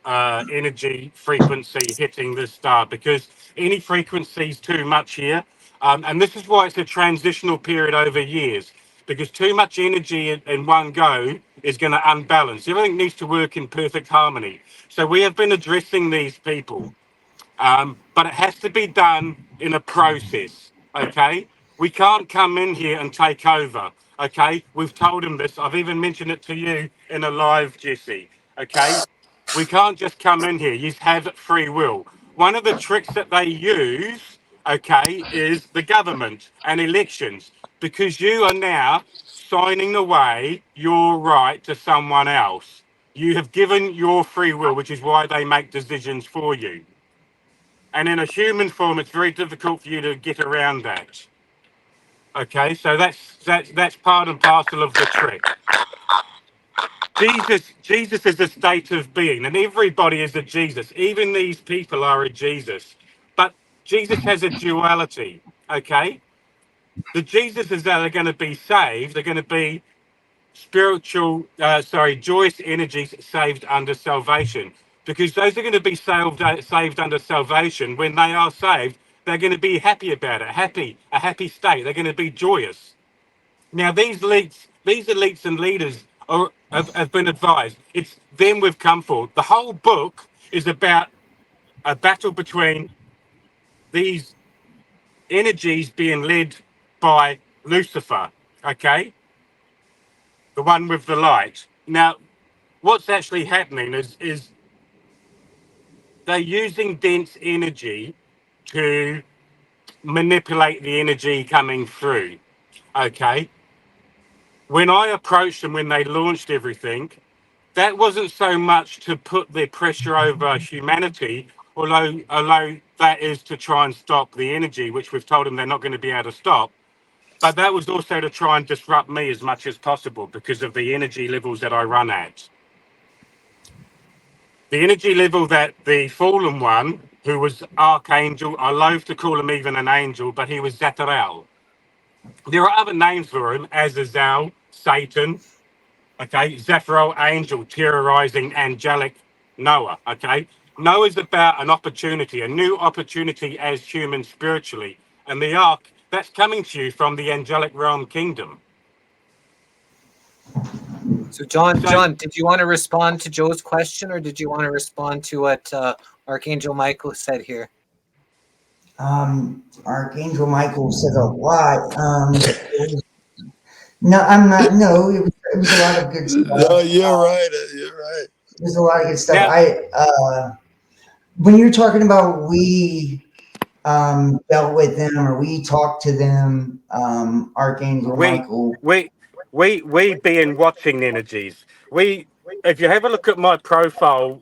energy frequency hitting this star, because any frequency is too much here. And this is why it's a transitional period over years, because too much energy in one go is going to unbalance. Everything needs to work in perfect harmony. So we have been addressing these people, but it has to be done in a process, okay? We can't come in here and take over, okay? We've told them this. I've even mentioned it to you in a live, Jesse, okay? We can't just come in here. You have free will. One of the tricks that they use, okay, is the government and elections, because you are now signing away your right to someone else. You have given your free will, which is why they make decisions for you. And in a human form, it's very difficult for you to get around that. Okay, so that's part and parcel of the trick. Jesus is a state of being, and everybody is a Jesus. Even these people are a Jesus. But Jesus has a duality, okay? The Jesuses that are going to be saved are going to be joyous energies saved under salvation. Because those are going to be saved under salvation. When they are saved, they're going to be happy about it, a happy state. They're going to be joyous. Now, these elites and leaders have been advised. It's them we've come for. The whole book is about a battle between these energies being led by Lucifer, okay? The one with the light. Now, what's actually happening is they're using dense energy to manipulate the energy coming through, okay? When I approached them, when they launched everything, that wasn't so much to put the pressure over humanity, although that is to try and stop the energy, which we've told them they're not going to be able to stop. But that was also to try and disrupt me as much as possible because of the energy levels that I run at. The energy level that the fallen one, who was Archangel, I loathe to call him even an angel, but he was Zatarel. There are other names for him, Azazel, Satan, okay, Zephyral angel terrorizing angelic Noah, okay? Noah's about an opportunity, a new opportunity as human spiritually. And the ark, that's coming to you from the angelic realm kingdom. So John, did you want to respond to Joe's question, or did you want to respond to what Archangel Michael said here? Archangel Michael said a lot. No, I'm not. No, it was a lot of good stuff. No, you're right. You're right. There's a lot of good stuff. Yeah. When you're talking about we dealt with them or we talked to them, Archangel Michael. We being watching energies. If you have a look at my profile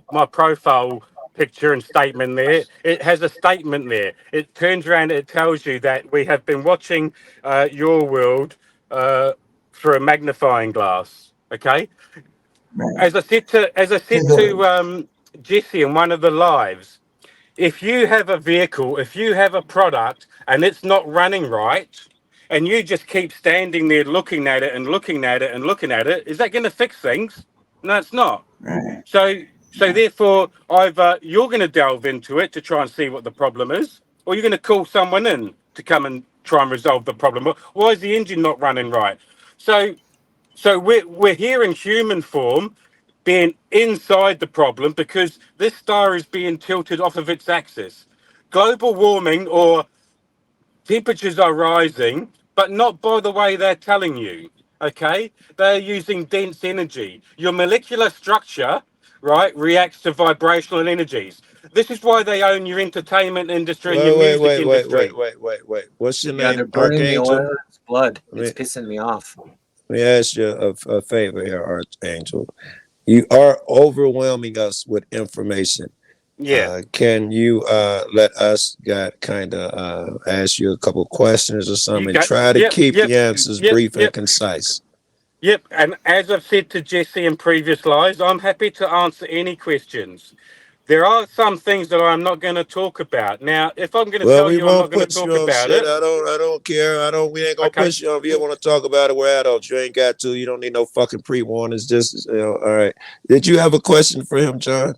picture and statement there, it has a statement there. It turns around, it tells you that we have been watching your world through a magnifying glass. Okay. Right. As I said to Jesse in one of the lives, if you have a vehicle, if you have a product and it's not running right, and you just keep standing there looking at it and looking at it and looking at it, is that going to fix things? No, it's not. Right. So therefore, either you're going to delve into it to try and see what the problem is, or you're going to call someone in to come and try and resolve the problem. Why is the engine not running right? So So we're here in human form, being inside the problem because this star is being tilted off of its axis. Global warming or temperatures are rising, but not by the way they're telling you. Okay, they're using dense energy. Your molecular structure, right, reacts to vibrational energies. This is why they own your entertainment industry and your music industry. Wait. What's your Yeah, name, they're burning the Archangel? oil in his blood. Let It's me, pissing me off. let me ask you a favor here, Archangel. You are overwhelming us with information. Yeah, Can you let us kind of ask you a couple questions or you something? got. Try to Yep, keep yep, the answers yep, brief and yep. concise. Yep, and as I've said to Jesse in previous lives, I'm happy to answer any questions. There are some things that I'm not going to talk about. Now, if I'm going to Well, tell we you I'm not won't going to put talk you on about shit. it, I don't care. We ain't gonna okay. push you on. If you want to talk about it, we're adults. You ain't got to. You don't need no fucking pre-warnings. Just all right. Did you have a question for him, John?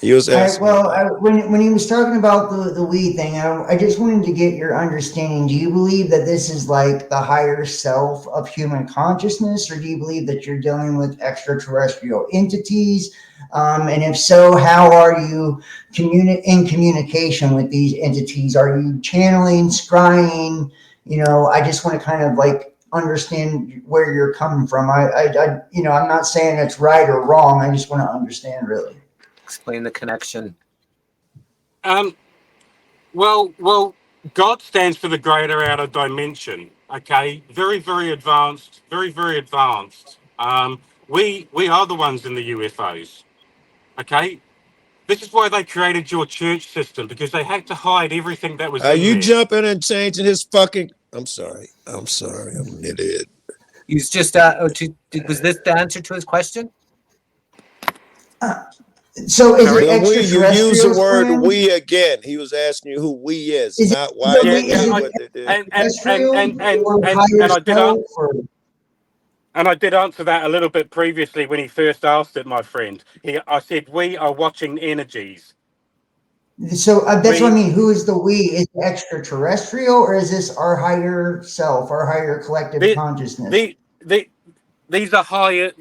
He was asking. When he was talking about the weed thing, I just wanted to get your understanding. Do you believe that this is like the higher self of human consciousness, or do you believe that you're dealing with extraterrestrial entities? And if so, how are you in communication with these entities? Are you channeling, scrying? I just want to kind of like understand where you're coming from. I'm not saying it's right or wrong. I just want to understand really. Explain the connection. Well, God stands for the greater outer dimension. Okay, very, very advanced, very, very advanced. We are the ones in the UFOs. Okay, this is why they created your church system because they had to hide everything that was Are in you there. jumping and changing his fucking? I'm sorry. I'm an idiot. He's just was this the answer to his question? So is Sorry? it The we, you use the extraterrestrials, word friend? we again. He was asking you who we is, Is it, not why Yeah, you is yeah, did it what they did. extraterrestrial or higher I did self? Or, and I did answer that a little bit previously when he first asked it, my friend. I said we are watching energies. so that's what I We mean. Who is the we? Is it extraterrestrial or is this our higher self, our higher collective the consciousness? the these are higher.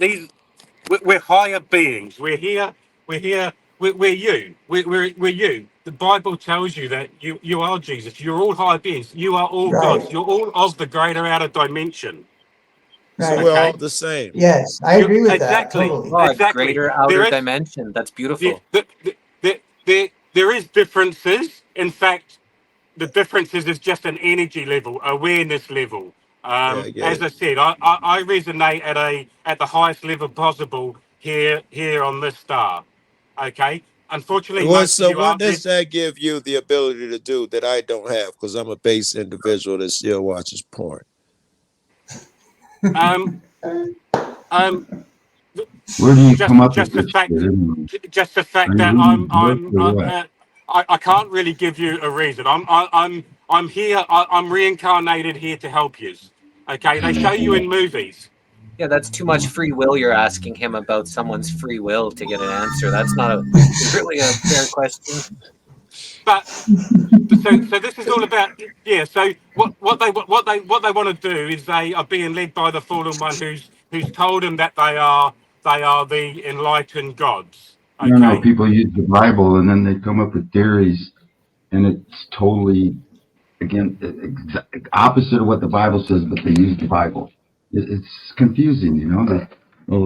We're higher beings. We're here. We're you. We're you. The Bible tells you that you are Jesus. You're all higher beings. You are all Right, gods. You're all of the greater outer dimension. So right. we're all Okay. the same. Yes, I You agree with that exactly. totally. God, Exactly. greater outer There is dimension. That's the, beautiful. there is differences. In fact, the differences is just an energy level, awareness level. Yeah, I get As it. I said, I resonate at the highest level possible here on this star. Okay. Unfortunately, most of So you what aren't does this. that give you the ability to do that I don't have? Because I'm a base individual that still watches porn. Um, um, Where do you come up with just the this shit fact, anyway? just the Are fact you that reading books or what? I can't really give you a reason. I'm here. I'm reincarnated here to help you. Okay. They show you in movies. Yeah, that's too much free will. You're asking him about someone's free will to get an answer. That's not really a fair question. But so this is all about So what they want to do is they are being led by the fallen one who's told them that they are the enlightened gods. No. Okay. People use the Bible and then they come up with theories, and it's totally opposite of what the Bible says, but they use the Bible. It's confusing,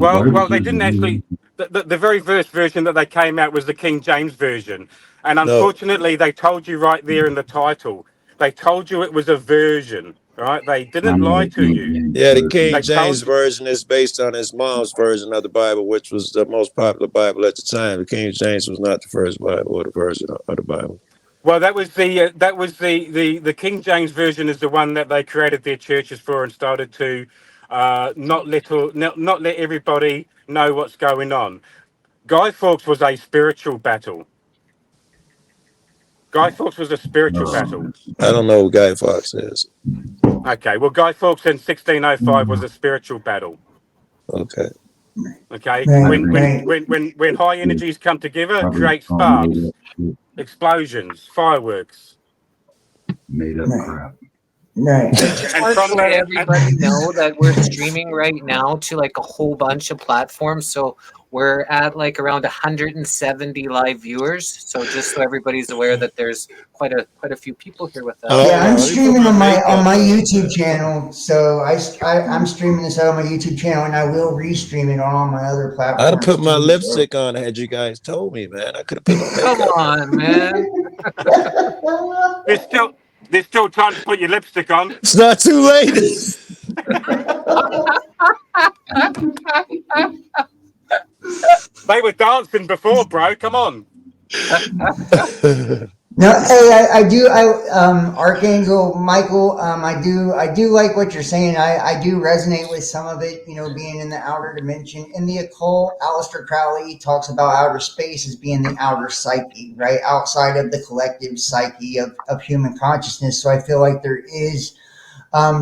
the Bible Well, they says. didn't actually. The very first version that they came out was the King James version, and No. unfortunately, they told you right there in the title. They told you it was a version, right? They I didn't know lie the to King you. James Yeah, the Version. King They James told you. version is based on his mom's version of the Bible, which was the most popular Bible at the time. The King James was not the first Bible or the version of the Bible. Well, that was the King James version is the one that they created their churches for and started to not let everybody know what's going on. Guy Fawkes was a spiritual battle. Guy Fawkes was a spiritual battle. I don't know who Guy Fawkes is. Okay, well, Guy Fawkes in 1605 was a spiritual battle. Okay. Okay, Right, right. when high energies come together, Probably create all made sparks, up shit, explosions, fireworks. made up Right. crap. Right. I just And want from to let there, everybody know that we're streaming right now to like a whole bunch of platforms. So we're at like around 170 live viewers. So just so everybody's aware that there's quite a few people here with us. Yeah, I'm let me put streaming my on makeup my on. YouTube channel. So I'm streaming this out on my YouTube channel, and I will restream it on all my other platforms. I'd have put my too, lipstick on had you guys told me, man. I could have put my Come makeup on, man. So. there's still time to put your lipstick on. It's not too late. They were dancing before, bro. Come on. No, hey, I do. Archangel Michael, I do like what you're saying. I do resonate with some of it. You know, being in the outer dimension. In the occult, Aleister Crowley talks about outer space as being the outer psyche, right, outside of the collective psyche of human consciousness. So I feel like there is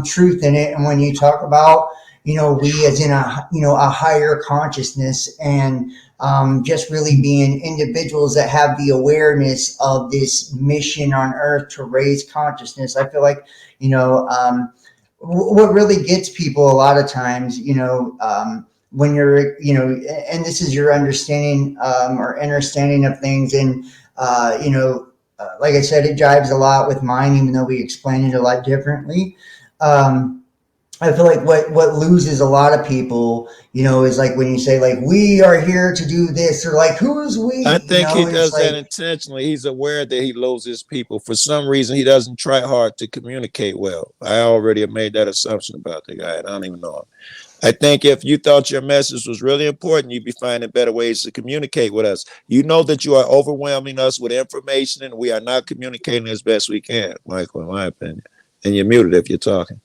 truth in it. And when you talk about, we as in a higher consciousness, and just really being individuals that have the awareness of this mission on earth to raise consciousness. I feel like, what really gets people a lot of times, when you're, and this is your understanding or understanding of things. And, like I said, it jives a lot with mine, even though we explain it a lot differently. I feel like what loses a lot of people, is like when you say like, we are here to do this, or like, who's we? I think he does like, that intentionally. He's aware that he loses people. For some reason, he doesn't try hard to communicate well. I already have made that assumption about the guy. I don't even know him. I think if you thought your message was really important, you'd be finding better ways to communicate with us. You know that you are overwhelming us with information, and we are not communicating as best we can, Michael, in my opinion. And you're muted if you're talking.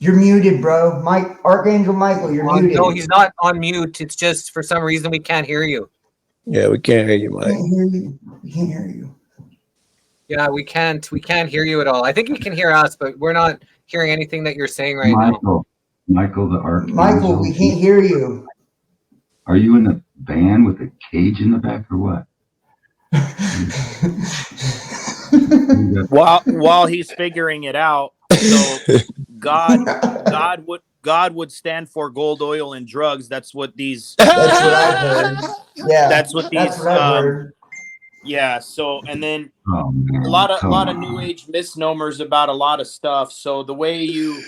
You're muted, bro. Archangel Michael, you're muted. No, he's not on mute. It's just for some reason we can't hear you. Yeah, we can't hear you, Mike. We can't hear you. Yeah, we can't hear you at all. I think you can hear us, but we're not hearing anything that you're saying right now. Michael, the Archangel. Michael, we can't hear you. Are you in a van with a cage in the back or what? While he's figuring it out, so God would stand for gold, oil, and drugs. That's what these. That's what I've heard. Yeah, that's what these. That's what I've heard. Yeah. So, and then Oh, man, a lot come of on. new age misnomers about a lot of stuff. So the way you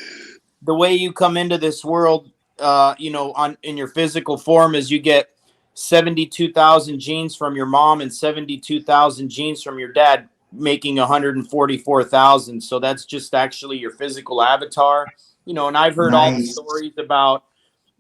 come into this world, in your physical form is you get 72,000 genes from your mom and 72,000 genes from your dad, making 144,000. So that's just actually your physical avatar, and I've heard all the stories about,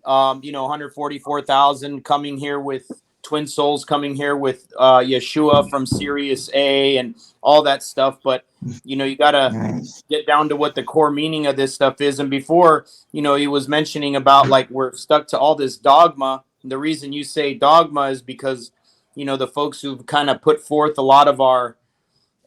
144,000 coming here with twin souls, coming here with Yeshua from Sirius A and all that stuff. But, you got to get down to what the core meaning of this stuff is. And before, he was mentioning about like, we're stuck to all this dogma. The reason you say dogma is because, the folks who've kind of put forth a lot of our,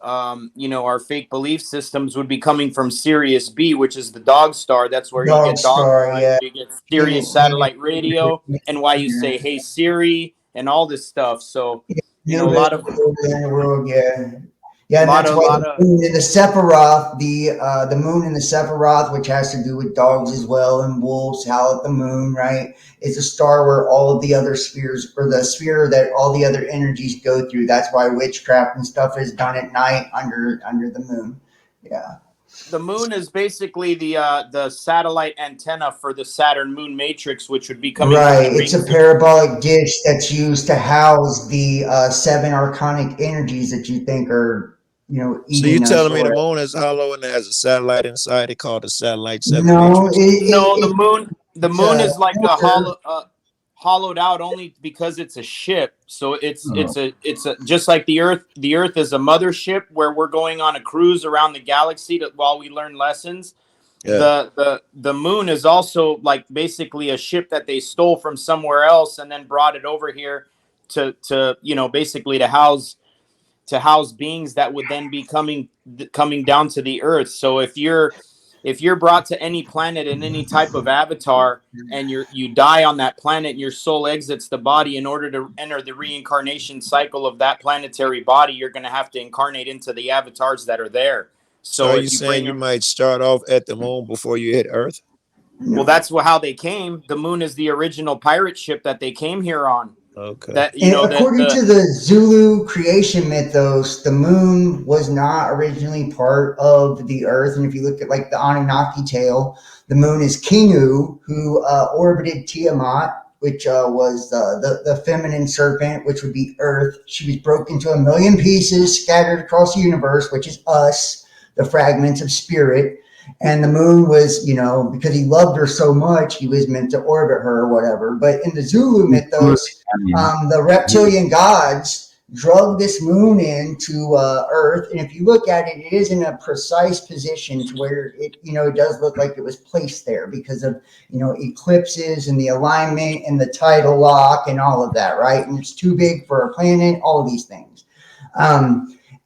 our fake belief systems would be coming from Sirius B, which is the dog star. That's where you get dog, you get Sirius satellite radio, and why you say, "Hey Siri," and all this stuff. So, a lot of in the world, yeah, that's why the moon in the Sephiroth, the moon in the Sephiroth, which has to do with dogs as well, and wolves howl at the moon, right? It's a star where all of the other spheres, or the sphere that all the other energies go through. That's why witchcraft and stuff is done at night under the moon. Yeah. The moon is basically the satellite antenna for the Saturn moon matrix, which would be coming. Right. It's a parabolic dish that's used to house the 7 archonic energies that you think are, So you telling me the moon is hollow and it has a satellite inside? They call it a satellite. No, the moon is like a hollowed out only because it's a ship. So it's a just like the Earth. The Earth is a mothership where we're going on a cruise around the galaxy while we learn lessons. Yeah. The moon is also like basically a ship that they stole from somewhere else and then brought it over here to basically to house beings that would then be coming down to the Earth. So if you're brought to any planet in any type of avatar and you die on that planet and your soul exits the body, in order to enter the reincarnation cycle of that planetary body, you're going to have to incarnate into the avatars that are there. So are if you you saying bring you them, might start off at the moon before you hit Earth? well, that's how they came. The moon is the original pirate ship that they came here on. Okay. That And according to the Zulu creation mythos, the moon was not originally part of the earth. And if you look at like the Anunnaki tale, the moon is Kingu, who orbited Tiamat, which was the feminine serpent, which would be Earth. She was broken into a million pieces, scattered across the universe, which is us, the fragments of spirit. And the moon was, because he loved her so much, he was meant to orbit her or whatever. But in the Zulu mythos, the reptilian gods drug this moon into Earth. And if you look at it, it is in a precise position to where it, it does look like it was placed there because of, eclipses and the alignment and the tidal lock and all of that, right? And it's too big for a planet, all of these things.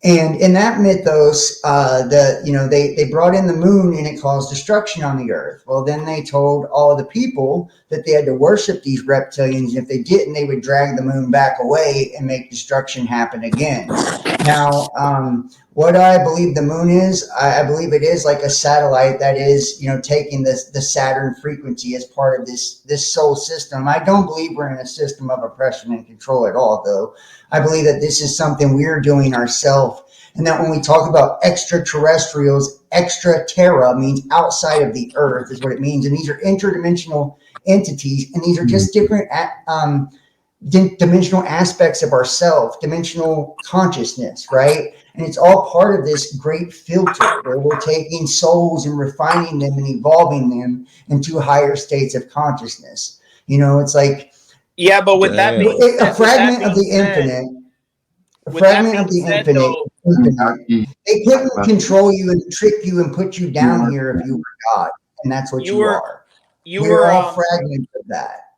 And in that mythos, they brought in the moon and it caused destruction on the earth. Well, then they told all of the people that they had to worship these reptilians. And if they didn't, they would drag the moon back away and make destruction happen again. Now, what I believe the moon is, I believe it is like a satellite that is, taking the Saturn frequency as part of this soul system. I don't believe we're in a system of oppression and control at all, though. I believe that this is something we're doing ourselves. And that when we talk about extraterrestrials, extra terra means outside of the earth is what it means. And these are interdimensional entities. And these are just different dimensional aspects of ourself, dimensional consciousness, right? And it's all part of this great filter where we're taking souls and refining them and evolving them into higher states of consciousness. It's like, yeah, but with that being a fragment of the infinite. A fragment of the infinite. They couldn't control you and trick you and put you down here if you were God, and that's what you are. We're all fragments of that.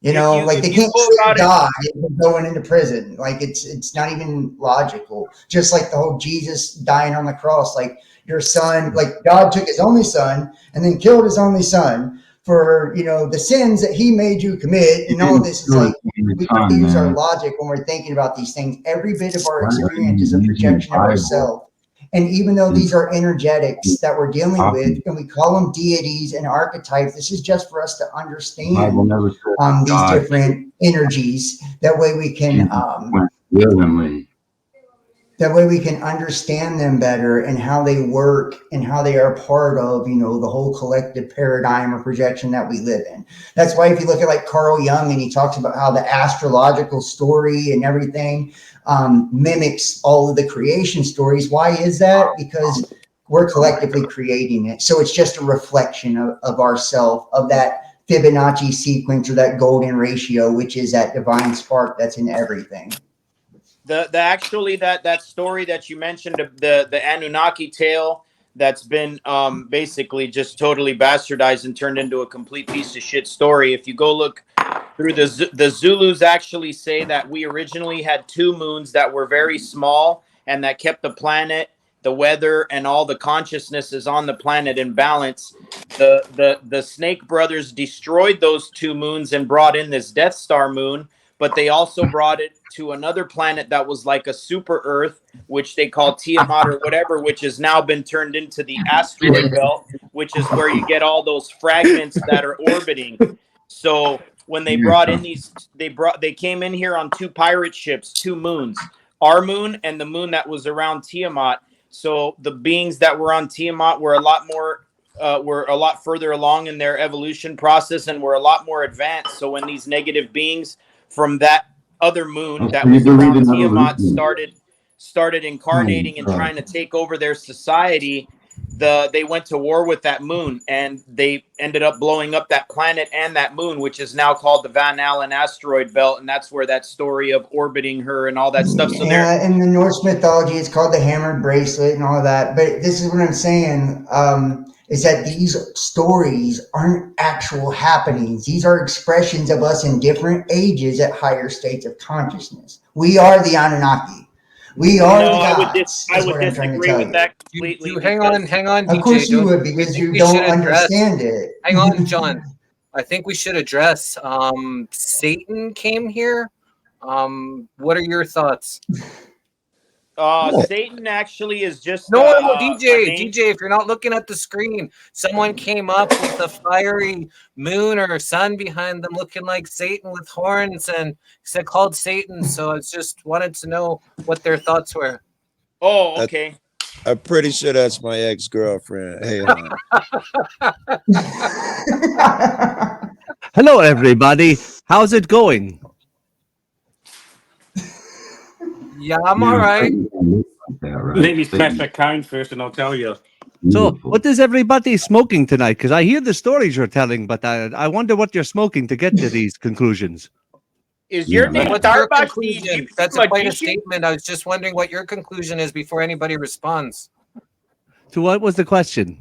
They can't trick God into going into prison. Like it's not even logical. Just like the whole Jesus dying on the cross, like your son, like God took his only son and then killed his only son for the sins that he made you commit, and all of this is like we have to use our logic when we're thinking about these things. Every bit of our experience is a projection of ourselves. And even though these are energetics that we're dealing with, and we call them deities and archetypes, this is just for us to understand these different energies. That way we can understand them better and how they work and how they are part of, the whole collective paradigm or projection that we live in. That's why if you look at like Carl Jung and he talks about how the astrological story and everything mimics all of the creation stories. Why is that? Because we're collectively creating it. So it's just a reflection of ourself, of that Fibonacci sequence or that golden ratio, which is that divine spark that's in everything. That story that you mentioned, the Anunnaki tale, that's been basically just totally bastardized and turned into a complete piece of shit story. If you go look through the Zulus actually say that we originally had two moons that were very small and that kept the planet, the weather, and all the consciousnesses on the planet in balance. The Snake Brothers destroyed those two moons and brought in this Death Star moon, but they also brought it to another planet that was like a super Earth, which they call Tiamat or whatever, which has now been turned into the asteroid belt, which is where you get all those fragments that are orbiting. So when they brought in they came in here on two pirate ships, two moons, our moon and the moon that was around Tiamat. So the beings that were on Tiamat were a lot further along in their evolution process and were a lot more advanced. So when these negative beings from that other moon that was around Tiamat started incarnating and trying to take over their society, they went to war with that moon, and they ended up blowing up that planet and that moon, which is now called the Van Allen asteroid belt, and that's where that story of orbiting her and all that stuff. So in the Norse mythology, it's called the hammered bracelet and all of that. But this is what I'm saying. Is that these stories aren't actual happenings. These are expressions of us in different ages at higher states of consciousness. We are the Anunnaki. We are the gods. I would disagree with that completely. Hang on, DJ. Of course you would, because you don't understand it. Hang on, John. I think we should address Satan came here. What are your thoughts? Satan actually is just No, a DJ, name. DJ, if you're not looking at the screen, someone came up with a fiery moon or sun behind them looking like Satan with horns and said called Satan. So I just wanted to know what their thoughts were. Oh, okay. I'm pretty sure that's my ex-girlfriend. Hey, Hello, everybody. How's it going? Yeah, I'm all right. Let me smash that cone first, and I'll tell you. So, what is everybody smoking tonight? Because I hear the stories you're telling, but I wonder what you're smoking to get to these conclusions. Is your name What's your Starbucks? conclusion? That's quite a statement. I was just wondering what your conclusion is before anybody responds. To what was the question?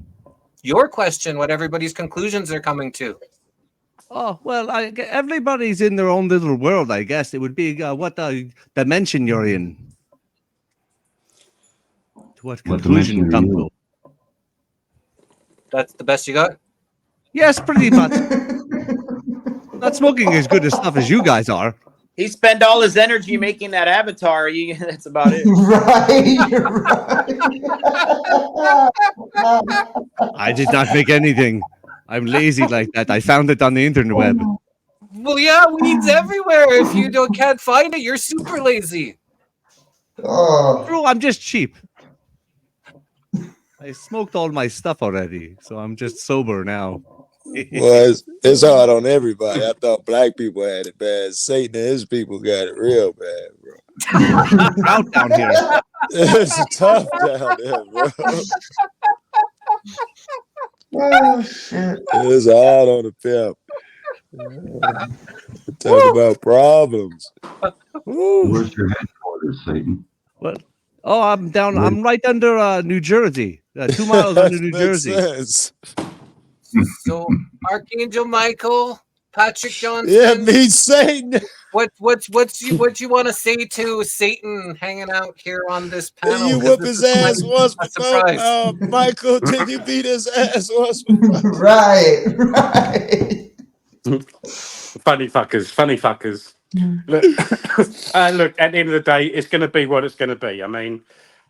Your question, what everybody's conclusions are coming to. Oh, well, everybody's in their own little world, I guess. It would be what dimension you're in. To what conclusion you come to. That's the best you got? Yes, pretty much. Not smoking as good a stuff as you guys are. He spent all his energy making that avatar. That's about it. I did not make anything. I'm lazy like that. I found it on the internet. Well, yeah, weeds everywhere. If you can't find it, you're super lazy. True, I'm just cheap. I smoked all my stuff already, so I'm just sober now. Well, it's hard on everybody. I thought black people had it bad. Satan and his people got it real bad, bro. Out down here. It's tough down there, bro. Oh, shit. It's hard on the pimp. Talk about problems. Where's your headquarters, Satan? What? Oh, I'm down. I'm right under New Jersey. 2 miles under New Jersey. Sense. So, Archangel Michael, Patrick Johnson. Yeah, me Satan. What you want to say to Satan hanging out here on this panel? You 'Cause whoop this his is ass quite once a before. surprise. Michael, did you beat his ass once before? Right. Funny fuckers. Look, look. At the end of the day, it's going to be what it's going to be. I mean,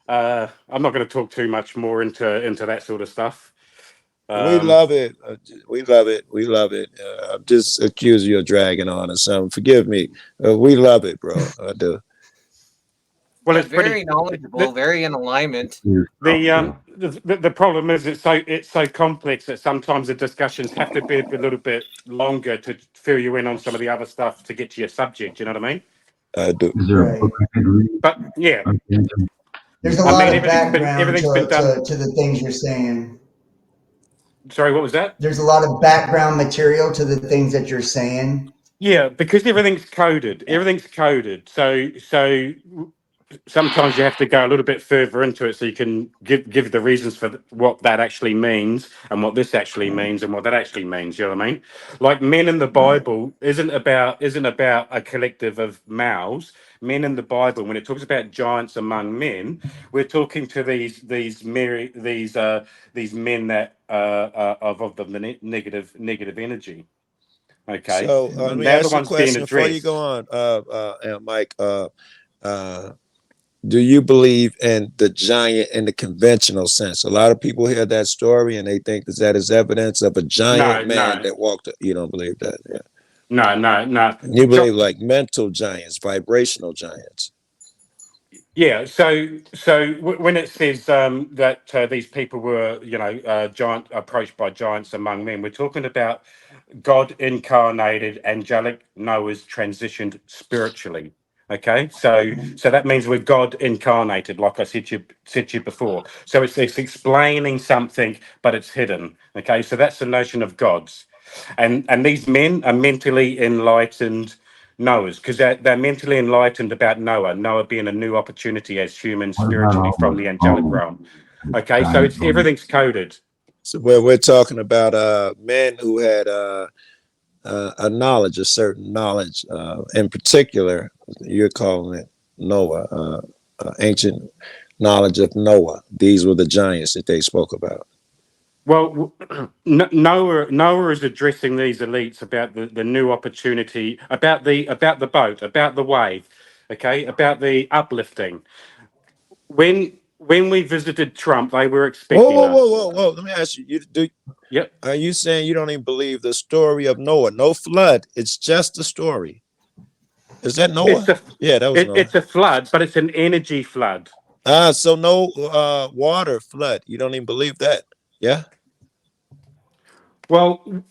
I'm not going to talk too much more into that sort of stuff. We love it. We love it. We love it. I'm just accusing you of dragging on or something. Forgive me. We love it, bro. I do. Well, it's very pretty knowledgeable, very in alignment. The problem is it's so complex that sometimes the discussions have to be a little bit longer to fill you in on some of the other stuff to get to your subject. You know what I mean? I do. Is there a book I could read? But yeah, There's a lot of background everything's been done. to the things you're saying. Sorry, what was that? There's a lot of background material to the things that you're saying. Yeah, because everything's coded. Everything's coded. So sometimes you have to go a little bit further into it so you can give the reasons for what that actually means and what this actually means and what that actually means. You know what I mean? Like men in the Bible isn't about a collective of males. Men in the Bible, when it talks about giants among men, we're talking to these men that are of the negative energy. Okay. So let me they're the ask you a ones being question before you addressed. go on, Mike. Do you believe in the giant in the conventional sense? A lot of people hear that story and they think that is evidence of a giant man that walked. You don't believe that? Yeah. No. You believe like mental giants, vibrational giants. Yeah. So when it says that these people were, approached by giants among men, we're talking about God incarnated angelic Noahs transitioned spiritually. Okay, so that means we're God incarnated, like I said to you before. So it's explaining something, but it's hidden. Okay, so that's the notion of gods, and these men are mentally enlightened Noahs, because they're mentally enlightened about Noah being a new opportunity as humans spiritually from the angelic realm. Okay, so everything's coded. So we're talking about men who had a certain knowledge, in particular, you're calling it Noah, ancient knowledge of Noah. These were the giants that they spoke about. Well, Noah is addressing these elites about the new opportunity, about the boat, about the wave, okay, about the uplifting. when we visited Trump, they were Whoa, expecting whoa, us. whoa, whoa, whoa. Let me ask you. Yep. Are you saying you don't even believe the story of Noah? No flood. It's just a story. Is that Noah? Yeah, that was Noah. It's a flood, but it's an energy flood. So no water flood. You don't even believe that? Yeah. Well,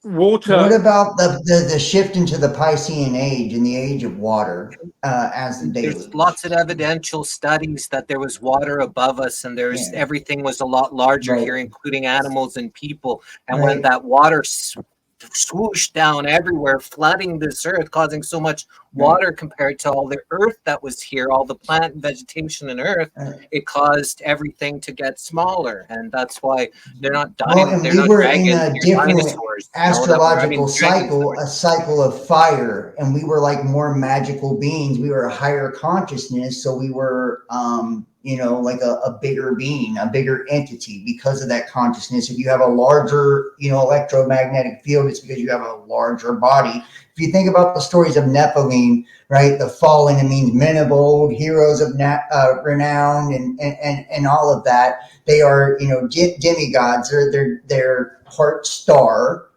water. What about the shift into the Piscean age and the age of water as the There's deluge? lots of evidential studies that there was water above us, and there's everything was a lot larger Right. here, including animals and people. And Right. when that water swooshed down everywhere, flooding this earth, causing so much water compared to all the earth that was here, all the plant and vegetation and earth, it caused everything to get smaller. And that's why they're not Well, and they're we not were in dragons, a they're different dinosaurs. astrological dragons cycle, a cycle of fire, and we were like more magical beings. We were a higher consciousness, so we were like a bigger being, a bigger entity because of that consciousness. If you have a larger, electromagnetic field, it's because you have a larger body. If you think about the stories of Nephilim, right, the fallen, it means men of old, heroes of renown, and all of that. They are, demigods. They're part star,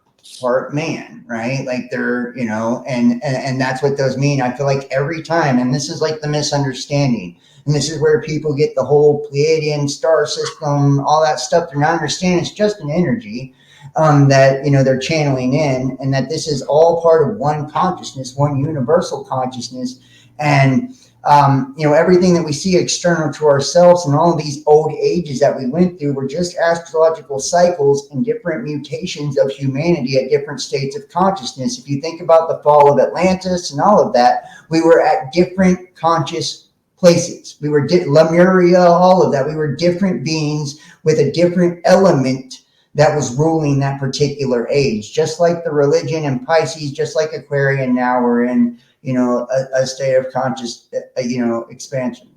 part man, right? Like they're, and that's what those mean. I feel like every time, and this is like the misunderstanding. And this is where people get the whole Pleiadian star system, all that stuff. They're not understanding it's just an energy that, they're channeling in, and that this is all part of one consciousness, one universal consciousness. And, everything that we see external to ourselves and all of these old ages that we went through were just astrological cycles and different mutations of humanity at different states of consciousness. If you think about the fall of Atlantis and all of that, we were at different conscious places. We were Lemuria, all of that. We were different beings with a different element that was ruling that particular age. Just like the religion in Pisces, just like Aquarian, now we're in, a state of conscious, expansion.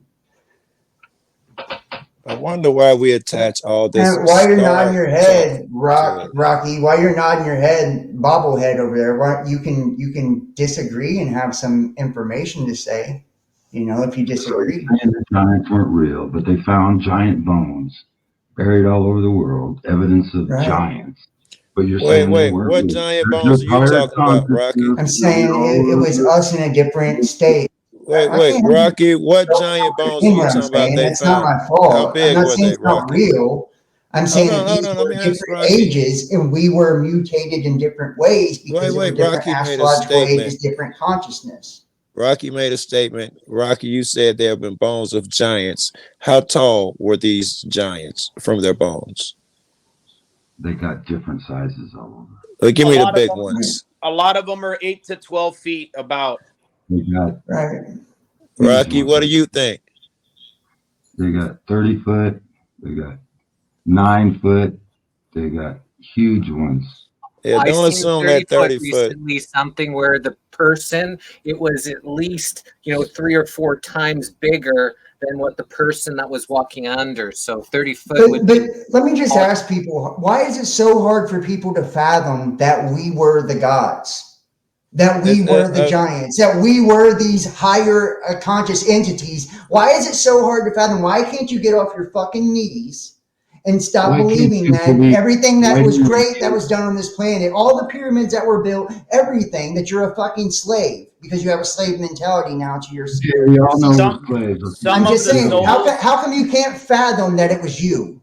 I wonder why we attach all this. And why you're nodding your head, Rocky? Why you're nodding your head, bobblehead over there? You can disagree and have some information to say. If you disagree. The giants weren't real, but they found giant bones buried all over the world, evidence of giants. But you're saying wait, what giant bones are you talking about, Rocky? I'm saying it was us in a different state. Wait, Rocky, what giant bones are you talking about? That's not my fault. How big I'm not were saying they, it's not Rocky? real. I'm saying that these were different ages, and we were mutated in different ways because of different Rocky made a astrological statement. ages, different consciousness. Rocky made a statement. Rocky, you said there have been bones of giants. How tall were these giants from their bones? They got different sizes all over. Give me the big ones. A lot of them are 8 to 12 feet about. They got Rocky, what do you think? They got 30 foot. They got 9 foot. They got huge ones. Yeah, don't assume that 30 foot. Recently, something where the person, it was at least 3 or 4 times bigger than what the person that was walking under. So 30 foot. But let me just ask people: why is it so hard for people to fathom that we were the gods, that we were the giants, that we were these higher conscious entities? Why is it so hard to fathom? Why can't you get off your fucking knees and stop believing that everything that was great that was done on this planet, all the pyramids that were built, everything, that you're a fucking slave because you have a slave mentality now to your spirit? We all know we're slaves. I'm just saying, how come you can't fathom that it was you?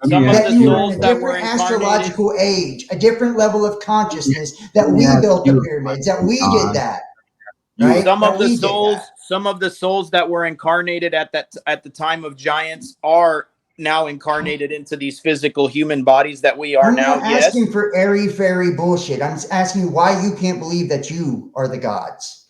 That you were in a different astrological age, a different level of consciousness, that we built the pyramids, that we did that. Right? Some of the souls that were incarnated at the time of giants are now incarnated into these physical human bodies that we are now. I'm not asking for airy-fairy bullshit. I'm asking why you can't believe that you are the gods.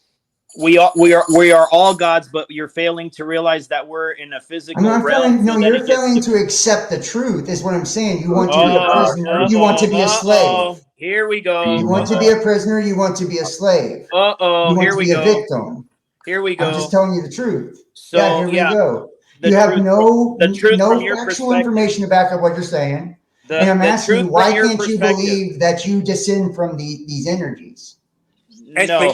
We are all gods, but you're failing to realize that we're in a physical realm. You're failing to accept the truth, is what I'm saying. You want to be a prisoner. You want to be a slave. Here we go. You want to be a prisoner. You want to be a slave. You want here to we be go. a victim. Here we go. I'm just telling you the truth. So, here we go. You have no factual information to back up what you're saying. And I'm asking you, why can't you believe that you descend from these energies? No.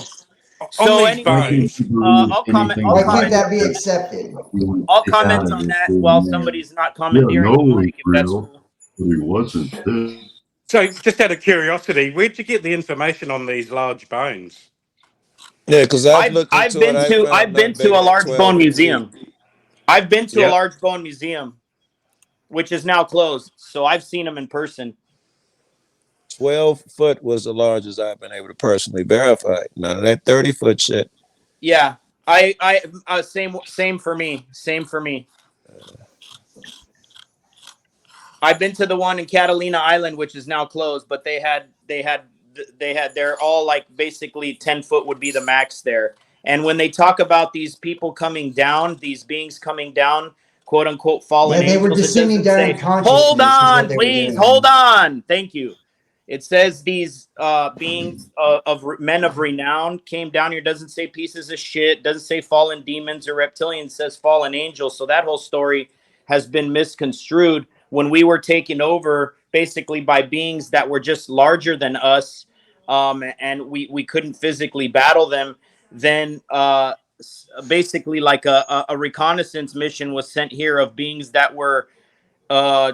So these anyways, bones, I'll comment. Anything I'll Why about can't comment. that be it, accepted? you want I'll to get out comment of on this that old while man. somebody's not Yeah, commandeering no, the it mic, if was that's real, cool. but he wasn't this. so just out of curiosity, where'd you get the information on these large bones? Yeah, because I've I've looked I've into it. been I to found I've been none to bigger a than large bone 12 feet. museum. I've been to a Yep. large bone museum, which is now closed. So I've seen them in person. 12 foot was the largest I've been able to personally verify. None of that 30-foot shit. Yeah, same for me. Same for me. I've been to the one in Catalina Island, which is now closed, but they're all like basically 10 foot would be the max there. And when they talk about these people coming down, these beings coming down, quote unquote fallen Yeah, they were angels, it descending doesn't down in say, hold consciousness, is what on, they were please, doing. hold on. Thank you. It says these beings of men of renown came down here. It doesn't say pieces of shit. It doesn't say fallen demons or reptilians. It says fallen angels. So that whole story has been misconstrued when we were taken over basically by beings that were just larger than us, and we couldn't physically battle them. Then basically like a reconnaissance mission was sent here of beings that were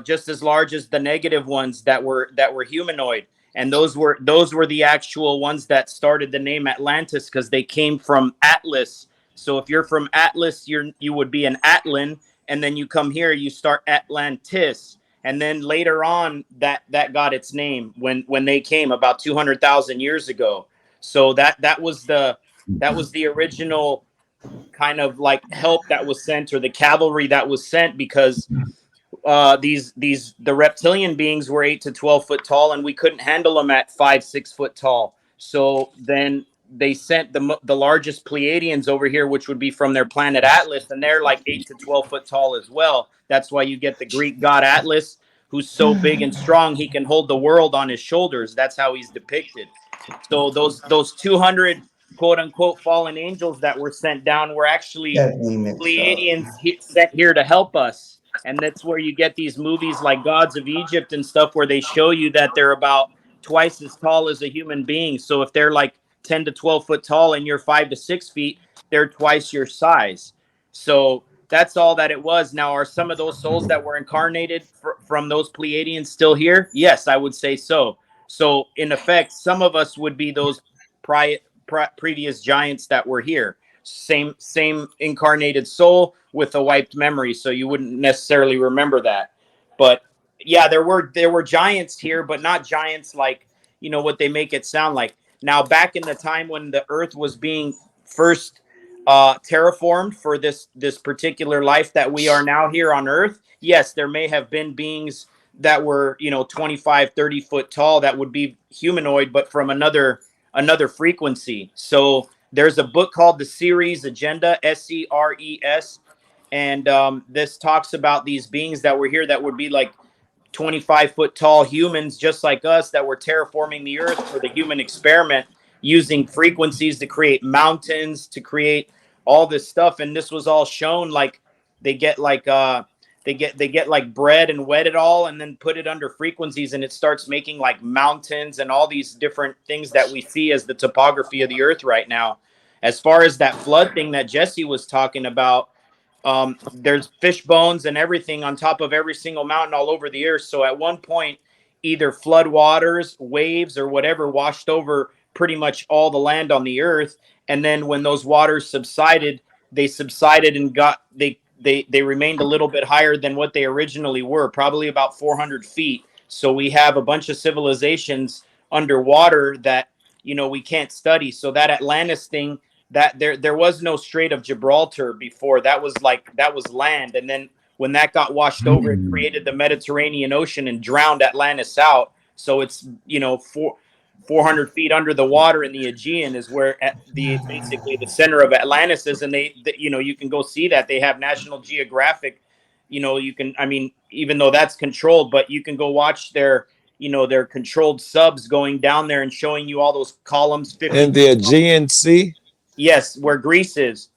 just as large as the negative ones that were humanoid, and those were the actual ones that started the name Atlantis, because they came from Atlas. So if you're from Atlas, you would be an Atlan, and then you come here, you start Atlantis, and then later on that got its name when they came about 200,000 years ago. So that was the original kind of like help that was sent, or the cavalry that was sent, because the reptilian beings were 8 to 12 foot tall, and we couldn't handle them at 5-6 foot tall. So then they sent the largest Pleiadians over here, which would be from their planet Atlas, and they're like 8 to 12 foot tall as well. That's why you get the Greek god Atlas, who's so big and strong he can hold the world on his shoulders. That's how he's depicted. So those 200 quote unquote fallen angels that were sent down were actually Definitely mixed up. Pleiadians sent here to help us. And that's where you get these movies like Gods of Egypt and stuff, where they show you that they're about twice as tall as a human being. So if they're like 10 to 12 foot tall and you're 5 to 6 feet, they're twice your size. So that's all that it was. Now, are some of those souls that were incarnated from those Pleiadians still here? Yes, I would say so. So in effect, some of us would be those previous giants that were here. Same incarnated soul with a wiped memory, so you wouldn't necessarily remember that. But yeah, there were giants here, but not giants like what they make it sound like. Now, back in the time when the Earth was being first terraformed for this particular life that we are now here on Earth, yes, there may have been beings that were 25, 30 foot tall that would be humanoid, but from another frequency. So there's a book called The Ceres Agenda, SERES, and this talks about these beings that were here that would be like 25 foot tall humans just like us, that were terraforming the Earth for the human experiment, using frequencies to create mountains, to create all this stuff. And this was all shown like they get like bread and wet it all and then put it under frequencies, and it starts making like mountains and all these different things that we see as the topography of the Earth right now. As far as that flood thing that Jesse was talking about, there's fish bones and everything on top of every single mountain all over the Earth. So at one point, either flood waters, waves, or whatever washed over pretty much all the land on the Earth. And then when those waters subsided, they subsided and they remained a little bit higher than what they originally were, probably about 400 feet. So we have a bunch of civilizations underwater that we can't study. So that Atlantis thing, that there was no Strait of Gibraltar before. That was land, and then when that got washed over, it created the Mediterranean Ocean and drowned Atlantis out. So it's 400 feet under the water in the Aegean is where basically the center of Atlantis is, and you can go see that. They have National Geographic. You can, even though that's controlled, but you can go watch their controlled subs going down there and showing you all those columns. In the Aegean Sea? Yes, where Greece is.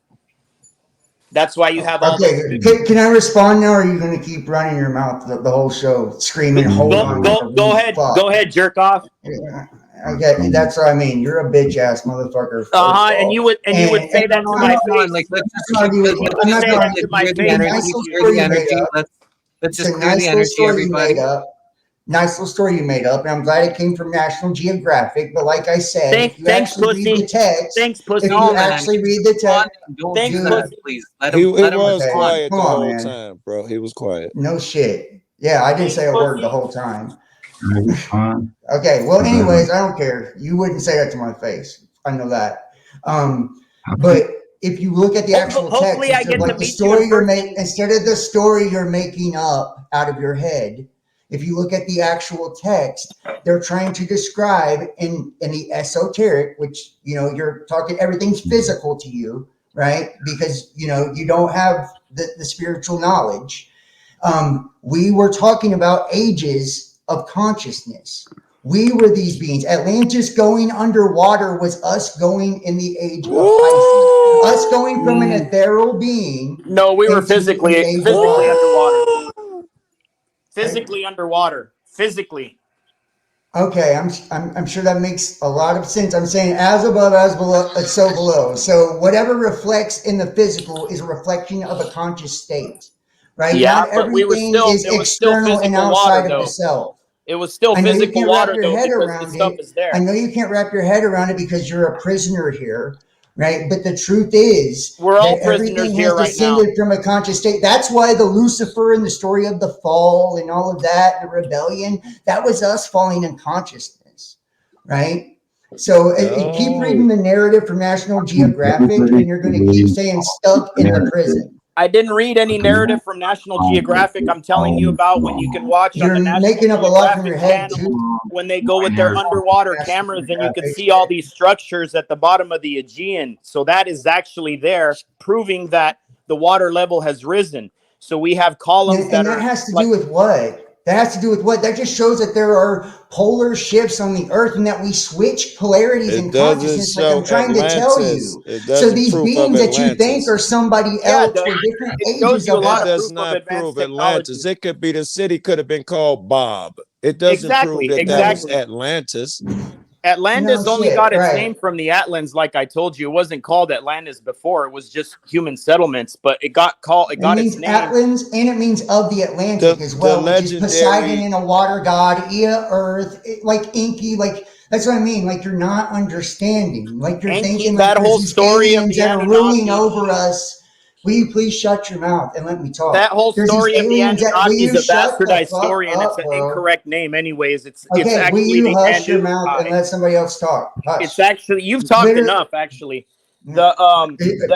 That's why you have all. Okay, can I respond now, or are you going to keep running your mouth the whole show, screaming, "Hold on"? Go ahead, jerk off. Okay, that's what I mean. You're a bitch ass motherfucker. And you would say that to my face. Like, let's just I'm keep not it. even- Let's I'm not just gonna- clear my the face. energy. Nice little Clear story the you made energy. up. Let's It's just a clear nice the little energy, story you everybody. made up. Nice little story you made up, and I'm glad it came from National Geographic. But like I said, if you Thanks, actually read pussy. the text, Thanks, pussy. if you No, man. actually read the text, Don't Thanks, do that, pussy. please. Let He him. Let him was Okay. respond. quiet Come the on, whole man. time, bro. He was quiet. No shit. Yeah, I didn't Thanks, say a word the pussy. whole time. Can I respond? Okay. Well, Okay. anyways, I don't care. You wouldn't say that to my face. I know that. How But if you look at the actual text, Hopefully I instead get of to like the meet you story in you're person. making, instead of the story you're making up out of your head, if you look at the actual text, they're trying to describe in the esoteric, which you're talking everything's physical to you, right? Because you don't have the spiritual knowledge. We were talking about ages of consciousness. We were these beings. Atlantis going underwater was us going in the age of Pisces. Us going from an ethereal being. No, we were into physically the age of water. underwater. Physically underwater. Physically. Okay, I'm sure that makes a lot of sense. I'm saying as above, as below, so below. So whatever reflects in the physical is a reflection of a conscious state, right? Yeah, Not but we were everything still. is It was still external and physical water, outside of the though. self. It was still I know you physical can't wrap water, your though, head because the around stuff it. is there. I know you can't wrap your head around it because you're a prisoner here, right? But the truth is We're all that prisoners everything here has right now. descended from a conscious state. That's why the Lucifer and the story of the fall and all of that, the rebellion, that was us falling in consciousness, right? So keep reading the narrative from National Geographic, and you're going to keep staying stuck in the prison. I didn't read any narrative from National Geographic. I'm telling you about what you can watch on You're the National making up a lot from your Geographic head, channel too. when they go with their underwater cameras and you can see all these structures at the bottom of the Aegean. So that is actually there, proving that the water level has risen. So we have columns And that has to do with what? That has to do with what? That just shows that there are polar shifts on the earth and that we switch polarities in It doesn't consciousness, like show I'm trying to tell Atlantis. you. It So doesn't these prove of beings that you think Atlantis. are somebody else were different it shows ages you a of lot It of does proof of not advanced prove Atlantis. technology. It could be the city could have been called Bob. It doesn't prove that that was Atlantis. Atlantis No only shit, got its right. name from the Atlans, like I told you. It wasn't called Atlantis before. It was just human settlements, but it got It its means name. Atlans and it means of the Atlantic as well, which is Poseidon and a water god, Ea, earth, like Inky, like that's what I mean. Like you're not understanding. Like you're Enki, thinking that like whole there's these story of aliens the that are ruling Anunnaki. over us. Will you please shut your mouth and let me talk? That whole There's these story of the aliens that will Anunnaki is you a shut the bastardized fuck story, and it's up, an bro? incorrect name, anyways. It's Okay, will actually you the hush your mouth and let somebody else talk? Hush. It's actually you've talked Literally- enough, actually. The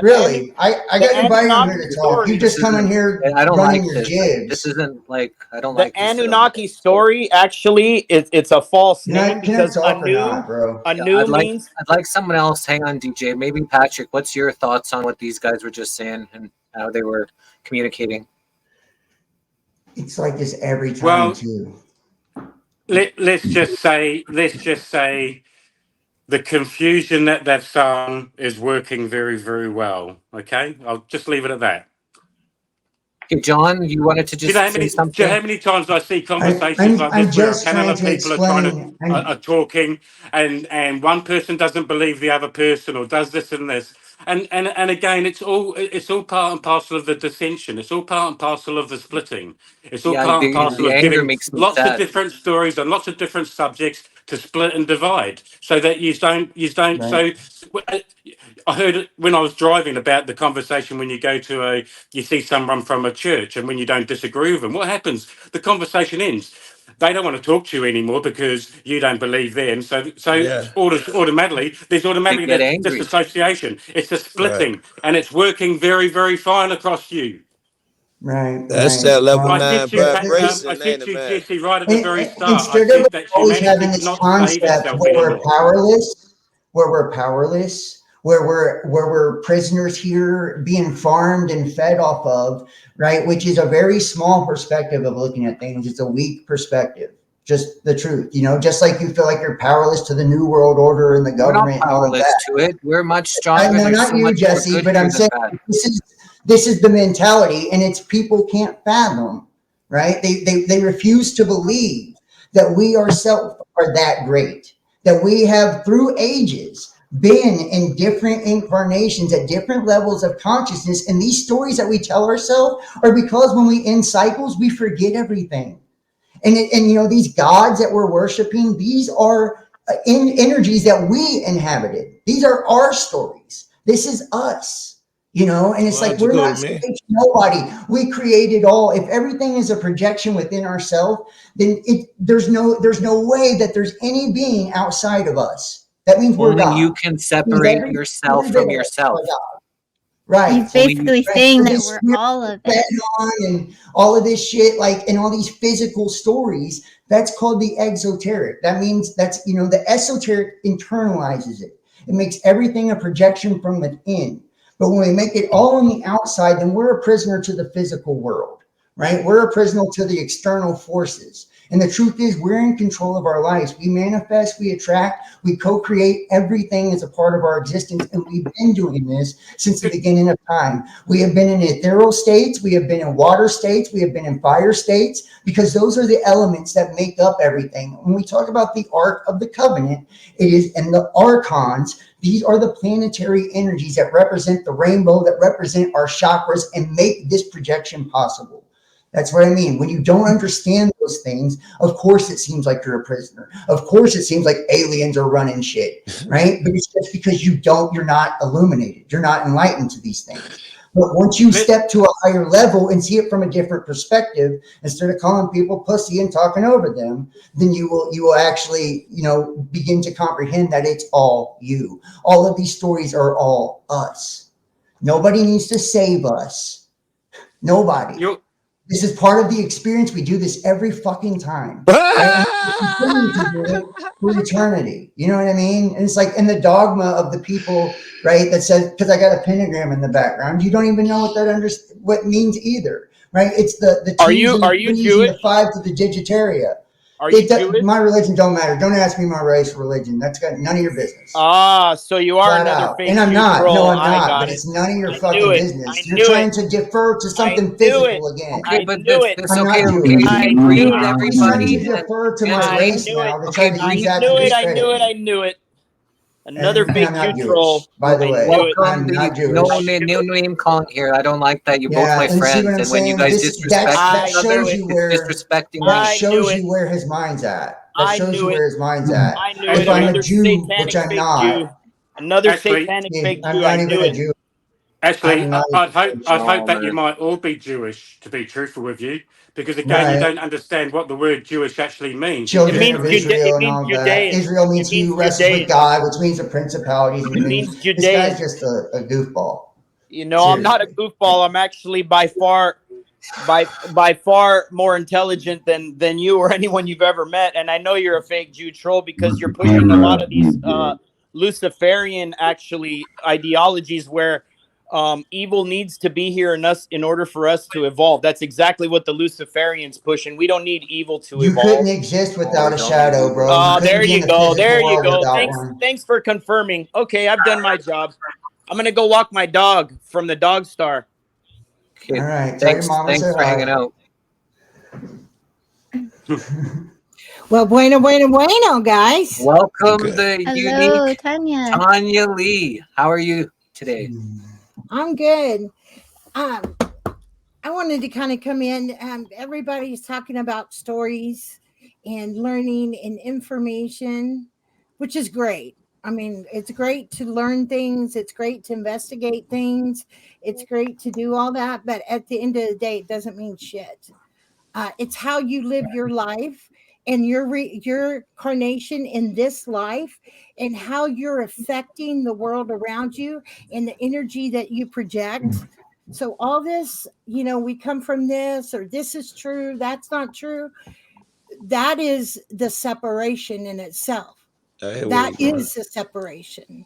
Really, I got invited on here to talk. You just come in here I don't running like your this. jibs. This isn't like I don't The like this. Anunnaki story actually it's a false Can I name because talk or not, bro? Anu means I'd like someone else. Hang on, DJ. Maybe Patrick. What's your thoughts on what these guys were just saying and how they were communicating? It's like this every time Well, too. let's just say the confusion that they've sown is working very, very well. Okay, I'll just leave it at that. Okay, John, you wanted to Do you just know how say many? something? Do you know how many times I see conversations like I'm this where a just panel trying of to people are trying explain. to are talking, and one person doesn't believe the other person or does this and this, and again, it's all part and parcel of the dissension. It's all part and parcel of the splitting. It's all Yeah, part and parcel the of anger giving makes me lots of sad. different stories and lots of different subjects to split and divide, so that you don't. Right. So I heard it when I was driving about the conversation when you see someone from a church and when you don't disagree with them, what happens? The conversation ends. They don't want to talk to you anymore because you don't believe them. So Yeah. automatically there's automatically get this angry. disassociation. It's a splitting, and it's working very, very fine across you. Right. That's Right. that level Well, 9 vibration, I ain't said it, to man? Jesse right at the very start. I Instead of said that always humanity having this cannot save concept itself where we're anymore. powerless, where we're prisoners here being farmed and fed off of, right? Which is a very small perspective of looking at things. It's a weak perspective. Just the truth, just like you feel like you're powerless to the new world order and the We're government. not powerless to it. We're much stronger. No, There's not so you, much more Jesse, good but here I'm than saying bad. this is the mentality, and it's people can't fathom, right? They refuse to believe that we ourselves are that great, that we have through ages been in different incarnations at different levels of consciousness. And these stories that we tell ourselves are because when we end cycles, we forget everything. And these gods that we're worshiping, these are energies that we inhabited. These are our stories. This is us, and it's like, we're not nobody. We created all. If everything is a projection within ourselves, then there's no way that there's any being outside of us. That means we're Only God. you can separate yourself from yourself. Right. He's basically saying that we're all of it. And all of this shit, and all these physical stories, that's called the exoteric. That means the esoteric internalizes it. It makes everything a projection from within. But when we make it all on the outside, then we're a prisoner to the physical world, right? We're a prisoner to the external forces. And the truth is, we're in control of our lives. We manifest, we attract, we co-create. Everything is a part of our existence. And we've been doing this since the beginning of time. We have been in ethereal states. We have been in water states. We have been in fire states, because those are the elements that make up everything. When we talk about the Ark of the Covenant, and the archons, these are the planetary energies that represent the rainbow, that represent our chakras and make this projection possible. That's what I mean. When you don't understand those things, of course it seems like you're a prisoner. Of course it seems like aliens are running shit, right? But it's just because you're not illuminated. You're not enlightened to these things. But once you step to a higher level and see it from a different perspective, instead of calling people pussy and talking over them, then you will actually, begin to comprehend that it's all you. All of these stories are all us. Nobody needs to save us. Nobody. This is part of the experience. We do this every fucking time. For eternity. You know what I mean? And it's like in the dogma of the people, right, that says, because I got a pentagram in the background, you don't even know what it means either. Right? It's the Are twos you and the are you threes Jewish? and the fives of the digitaria. Are you Jewish? My religion don't matter. Don't ask me my race or religion. That's got none of your business. So you are Flat another out. fake And I'm Jew not. troll. No, I'm I not. got But it. it's none of your I fucking knew it. business. I You're knew trying it. to defer to something knew physical it. again. Okay, I but knew it. this I'm okay, not okay. Jewish. He agreed with I'm trying everybody. to defer to And my I race knew now it. to try to I use that knew to it. I discredit knew it. me. I knew it. Another And fake I'm not Jew Jewish, troll. by the I way. knew it. I'm not Jewish. No name calling here. I don't like that. You're both Yeah, my and see what friends, I'm and when you saying? guys That disrespect I each other, knew shows it. you it's where disrespecting me. I knew shows it. you where his mind's at. That I shows knew you it. where his mind's at. I knew it. If I'm a Another Jew, satanic which I'm fake not, Jew. Another Ashley, satanic fake I'm Jew. not I even knew a it. Jew. Ashley, I'm not I'd hope even a Jew. that you man. might all be Jewish, to be truthful with you, because again, you Right. don't understand what the word Jewish actually means. It Children means of Israel It and means all that. Judean. Israel means It he means who wrestles with Judean. God, which means the principalities and It dominions. means This guy's Judean. just a goofball. I'm not a Seriously. goofball. I'm actually by far more intelligent than you or anyone you've ever met. And I know you're a fake Jew troll because Where's you're the pushing a lot camera, of these DJ? Luciferian actually ideologies where evil needs to be here in us in order for us to evolve. That's exactly what the Luciferians push, and we don't need evil to You couldn't evolve. exist without a don't shadow, need bro. You couldn't There be in you the go. physical There you world go. without one. Thanks for confirming. Okay, I've done my job. I'm gonna go walk my dog from the dog star. Okay, All right. Tell your mom I said thanks for hanging hi. out. Well, bueno, guys. Welcome Okay. the Hello, unique Tanya. Tanya Lee. How are you today? I'm good. I wanted to kind of come in. Everybody's talking about stories and learning and information, which is great. I mean, it's great to learn things. It's great to investigate things. It's great to do all that. But at the end of the day, it doesn't mean shit. It's how you live your life and your carnation in this life and how you're affecting the world around you and the energy that you project. So all this, we come from this, or this is true, that's not true. That is the separation in itself. That is the separation.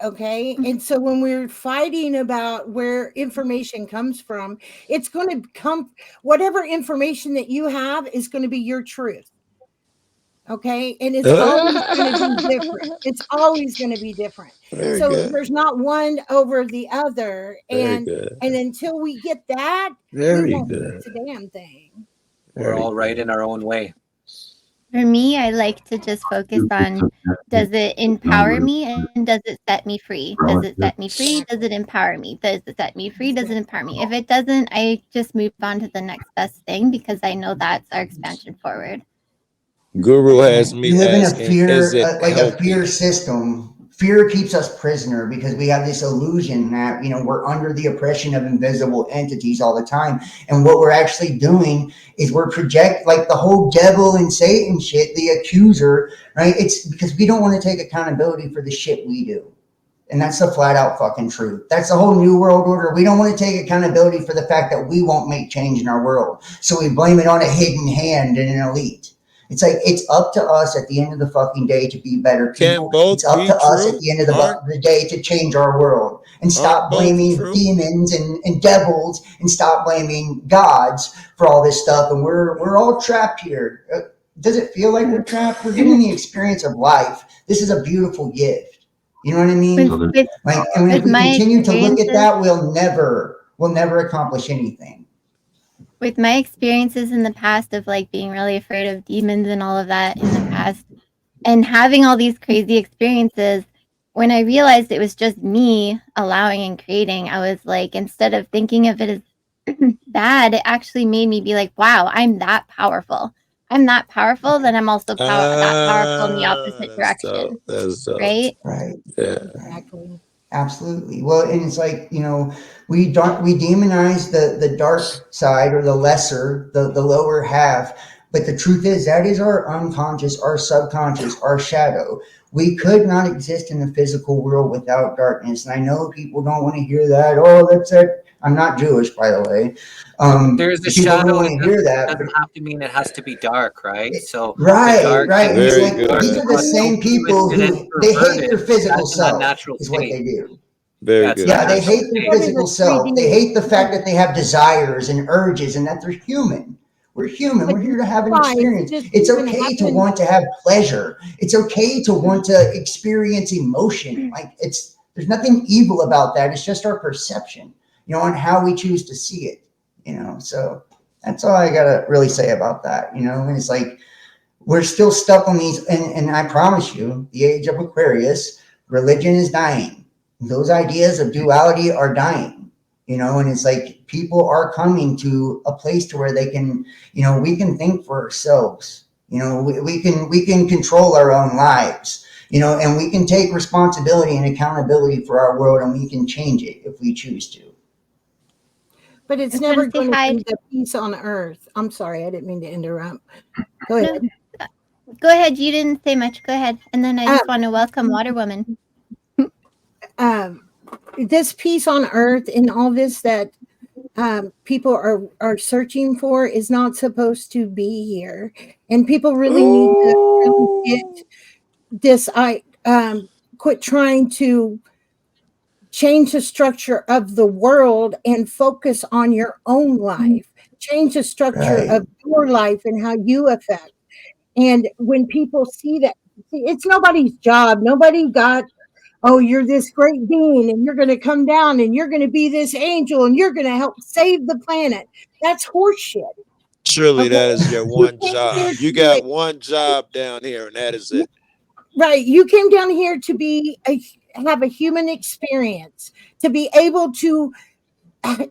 Okay. And so when we're fighting about where information comes from, it's going to come, whatever information that you have is going to be your truth. Okay. And it's always going to be different. It's always going to be different. Very So good. there's not one over the other. Very And good. until we get that, we Very won't good. fix a damn thing. We're all right in our own way. For me, I like to just focus on, does it empower me and does it set me free? Does it set me free? Does it empower me? Does it set me free? Does it empower me? If it doesn't, I just move on to the next best thing because I know that's our expansion forward. Guru has We me live in a asking, fear, is it like a healthy? fear system. Fear keeps us prisoner because we have this illusion that, you know, we're under the oppression of invisible entities all the time. And what we're actually doing is we're like the whole devil and Satan shit, the accuser, right? It's because we don't want to take accountability for the shit we do. And that's the flat out fucking truth. That's the whole new world order. We don't want to take accountability for the fact that we won't make change in our world. So we blame it on a hidden hand and an elite. It's like, it's up to us at the end of the fucking day to be better people. Can both It's up be to us at true? the end of Aren't the day to change our world and aren't stop both blaming true? demons and devils and stop blaming gods for all this stuff. And we're all trapped here. Does it feel like we're trapped? We're getting the experience of life. This is a beautiful gift. You know what I mean? Like, and if we continue to look at that, we'll never accomplish anything. With my experiences in the past of like being really afraid of demons and all of that in the past and having all these crazy experiences, when I realized it was just me allowing and creating, I was like, instead of thinking of it as bad, it actually made me be like, wow, I'm that powerful. I'm that powerful, then I'm also that powerful in the opposite direction. That's dope. Right? Right. Yeah. Exactly. Absolutely. Well, and it's like, you know, we demonize the dark side or the lesser, the lower half. But the truth is that is our unconscious, our subconscious, our shadow. We could not exist in the physical world without darkness. And I know people don't want to hear that. Oh, that's it. I'm not Jewish, by the way. There's a People don't shadow. want to hear that. Doesn't have to mean it has to be dark, right? So Right, the dark right. And it's Very like good. these are the same people who they hate their physical That's an self. unnatural Is what state. they do. Very That's good. Yeah, they unnatural hate their state. physical self. They hate the fact that they have desires and urges and that they're human. We're human. We're here to have an experience. It's okay to want to have pleasure. It's okay to want to experience emotion. Like there's nothing evil about that. It's just our perception, you know, on how we choose to see it, you know. So that's all I gotta really say about that, you know. And it's like we're still stuck on these, and I promise you, the age of Aquarius, religion is dying. Those ideas of duality are dying, you know, and it's like people are coming to a place to where they can, you know, we can think for ourselves, you know, we can control our own lives, you know, and we can take responsibility and accountability for our world, and we can change it if we choose to. But it's never going to be the peace on earth. I'm sorry, I didn't mean to interrupt. Go ahead. No, go ahead. You didn't say much. Go ahead. And then I just want to welcome Water Woman. This peace on earth and all this that people are searching for is not supposed to be here, and people really need to really get this. Quit trying to change the structure of the world and focus on your own life. Change the structure of your life and how you affect. And when people see that, it's nobody's job. Nobody got, oh, you're this great being and you're going to come down and you're going to be this angel and you're going to help save the planet. That's horseshit. Surely that is your one job. You got one job down here, and that is it. Right. You came down here to have a human experience, to be able to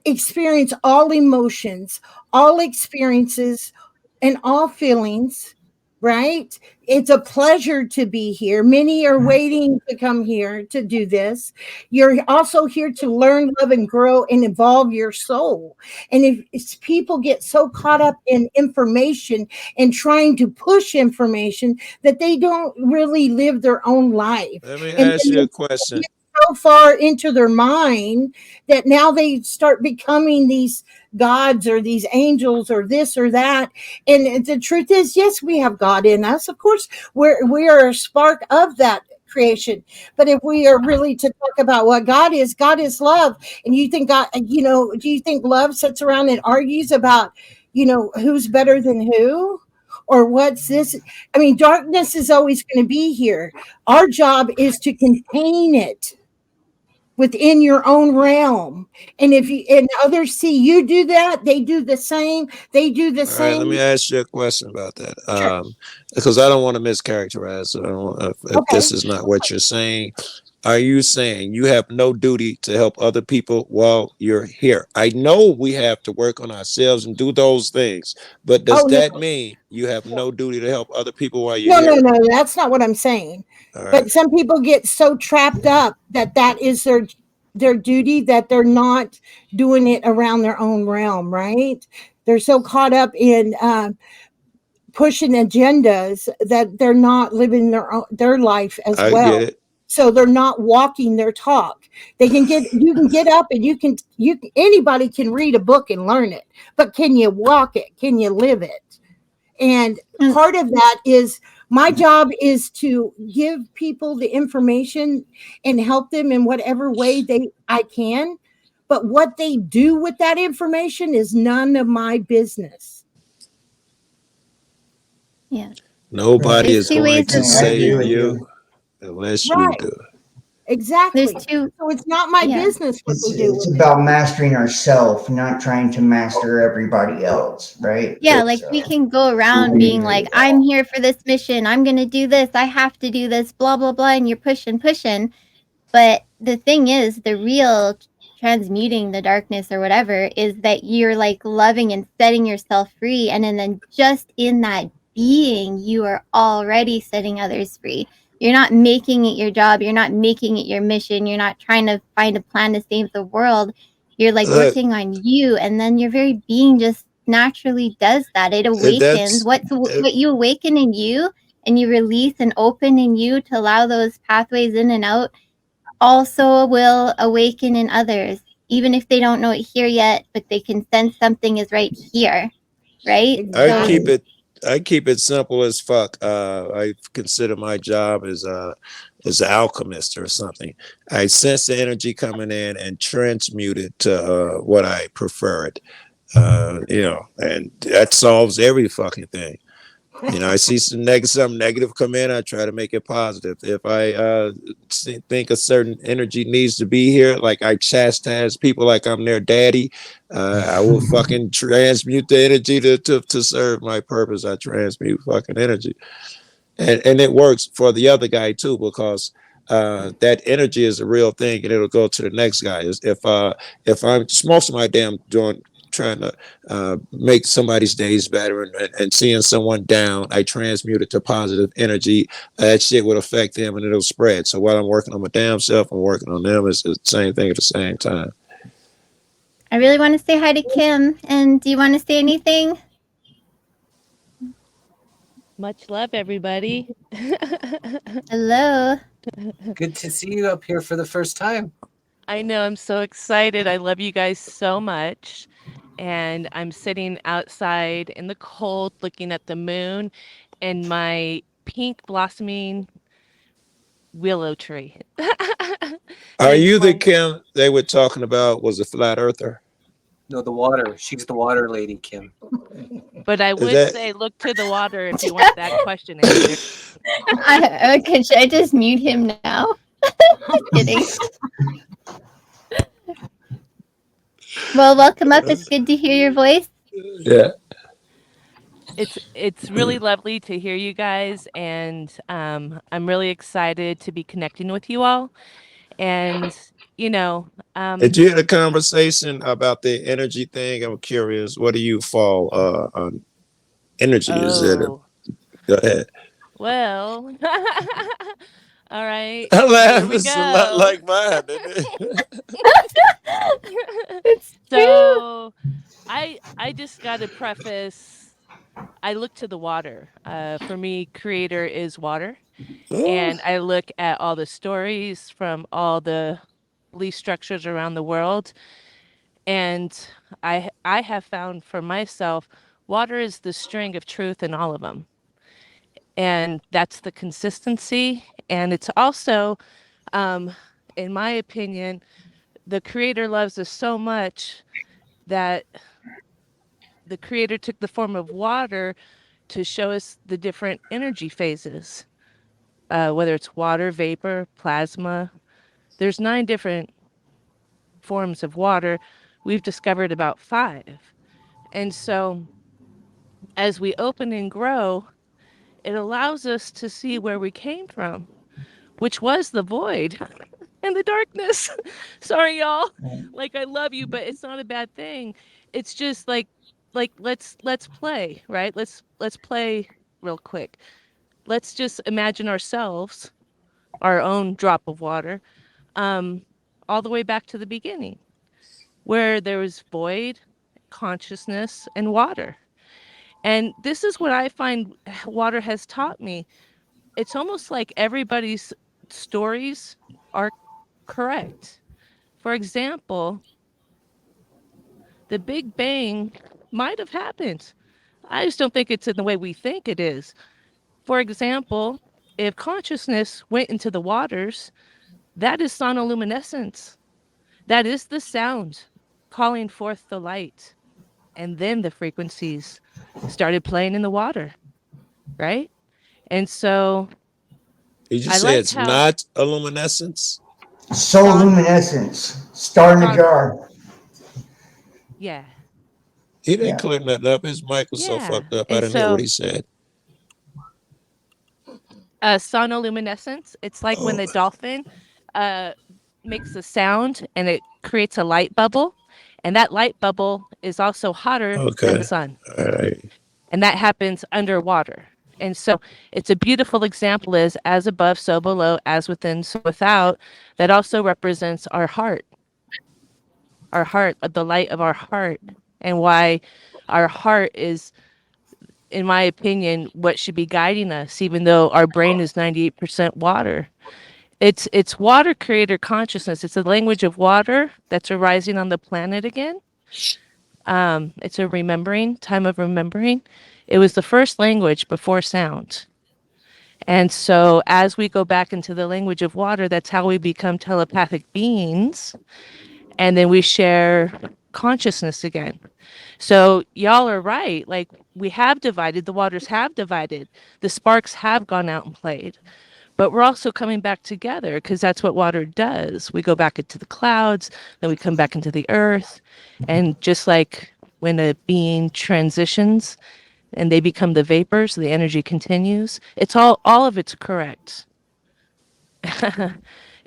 experience all emotions, all experiences, and all feelings. Right? It's a pleasure to be here. Many are waiting to come here to do this. You're also here to learn, love, and grow and evolve your soul. And if people get so caught up in information and trying to push information that they don't really live their own life. Let me ask you a question. So far into their mind that now they start becoming these gods or these angels or this or that. And the truth is, yes, we have God in us. Of course, we are a spark of that creation. But if we are really to talk about what God is love. And you think God, you know, do you think love sits around and argues about, you know, who's better than who? Or what's this? I mean, darkness is always going to be here. Our job is to contain it. within your own realm. And if you and others see you do that, they do the same. They do the All right, let same. me ask you a question about that. Sure. Because I don't want to mischaracterize it. I don't want, if Okay. this is not what you're saying. Are you saying you have no duty to help other people while you're here? I know we have to work on ourselves and do those things, but does Oh, that no. mean you have no duty to help other people while you're No, no, here? no, that's not what I'm saying. All right. But some people get so trapped up that that is their duty that they're not doing it around their own realm, right? They're so caught up in pushing agendas that they're not living their life as I well. get it. So they're not walking their talk. You can get up and anybody can read a book and learn it, but can you walk it? Can you live it? And part of that is my job is to give people the information and help them in whatever way I can. But what they do with that information is none of my business. Yeah. Nobody There's is two going ways to of I agree save with you you. unless you Right. do. Exactly. There's two. So it's not my Yeah. business what It's they do it's with about mastering ourselves, not trying to master everybody else, right? Yeah, It- like we So can go around I being agree like, with that. I'm here for this mission. I'm going to do this. I have to do this, blah, blah, blah. And you're pushing. But the thing is, the real transmuting the darkness or whatever is that you're like loving and setting yourself free. And then just in that being, you are already setting others free. You're not making it your job. You're not making it your mission. You're not trying to find a plan to save the world. You're like Look, working on you. And then your very being just naturally does that. It awakens. that's What you awaken in you and you release and open in you to allow those pathways in and out also will awaken in others, even if they don't know it here yet, but they can sense something is right here, right? I So keep it simple as fuck. I consider my job as an alchemist or something. I sense the energy coming in and transmute it to what I prefer it. And that solves every fucking thing. I see something negative come in, I try to make it positive. If I think a certain energy needs to be here, like I chastise people like I'm their daddy, I will fucking transmute the energy to serve my purpose. I transmute fucking energy. And it works for the other guy too, because that energy is a real thing and it'll go to the next guy. If I'm most of my damn doing trying to make somebody's days better and seeing someone down, I transmute it to positive energy. That shit would affect them and it'll spread. So while I'm working on my damn self, I'm working on them. It's the same thing at the same time. I really want to say hi to Kim. And do you want to say anything? Much love, everybody. Hello. Good to see you up here for the first time. I know, I'm so excited. I love you guys so much. And I'm sitting outside in the cold looking at the moon and my pink blossoming willow tree. Are And you the my, Kim they were talking about was a flat earther? No, the water. She's the water lady, Kim. but I Is would that say look to the water if you want that question answered. Okay, should I just mute him now? Kidding. Well, welcome up. It's good to hear your voice. yeah. It's really lovely to hear you guys, and I'm really excited to be connecting with you all. And Did you had a conversation about the energy thing? I'm curious. What do you fall on energy? Is it oh go ahead. well, all right, That here laugh we is a lot go. like mine, isn't it? It's true. So I just got to preface. I look to the water. For me, creator is water. And I look at all the stories from all the belief structures around the world. And I have found for myself, water is the string of truth in all of them. And that's the consistency. And it's also, in my opinion, the creator loves us so much that the creator took the form of water to show us the different energy phases, whether it's water, vapor, plasma. There's 9 different forms of water. We've discovered about 5. And so as we open and grow, it allows us to see where we came from, which was the void and the darkness. Sorry, y'all. Like, I love you, but it's not a bad thing. It's just like let's play, right? Let's play real quick. Let's just imagine ourselves, our own drop of water, all the way back to the beginning, where there was void, consciousness, and water. And this is what I find water has taught me. It's almost like everybody's stories are correct. For example, the Big Bang might have happened. I just don't think it's in the way we think it is. For example, if consciousness went into the waters, that is sonoluminescence. That is the sound calling forth the light. And then the frequencies started playing in the water, right? And so You just I say liked it's how not a luminescence? Luminescence. Star in the Son- jar. yeah, He didn't Yeah. clear nothing up. His mic was so yeah. fucked up. I And didn't hear what so he said. sonoluminescence, it's like when Oh, the dolphin makes a sound and it creates a light bubble. And that light bubble is also hotter than the okay. sun. All right. And that happens underwater. And so it's a beautiful example is as above, so below, as within, so without. That also represents our heart, the light of our heart, and why our heart is, in my opinion, what should be guiding us, even though our brain is 98% water. It's water creator consciousness. It's the language of water that's arising on the planet again. It's a remembering, time of remembering. It was the first language before sound. And so as we go back into the language of water, that's how we become telepathic beings. And then we share consciousness again. So y'all are right. Like, we have divided, the waters have divided, the sparks have gone out and played. But we're also coming back together because that's what water does. We go back into the clouds, then we come back into the earth. And just like when a being transitions and they become the vapors, the energy continues. It's all of it's correct.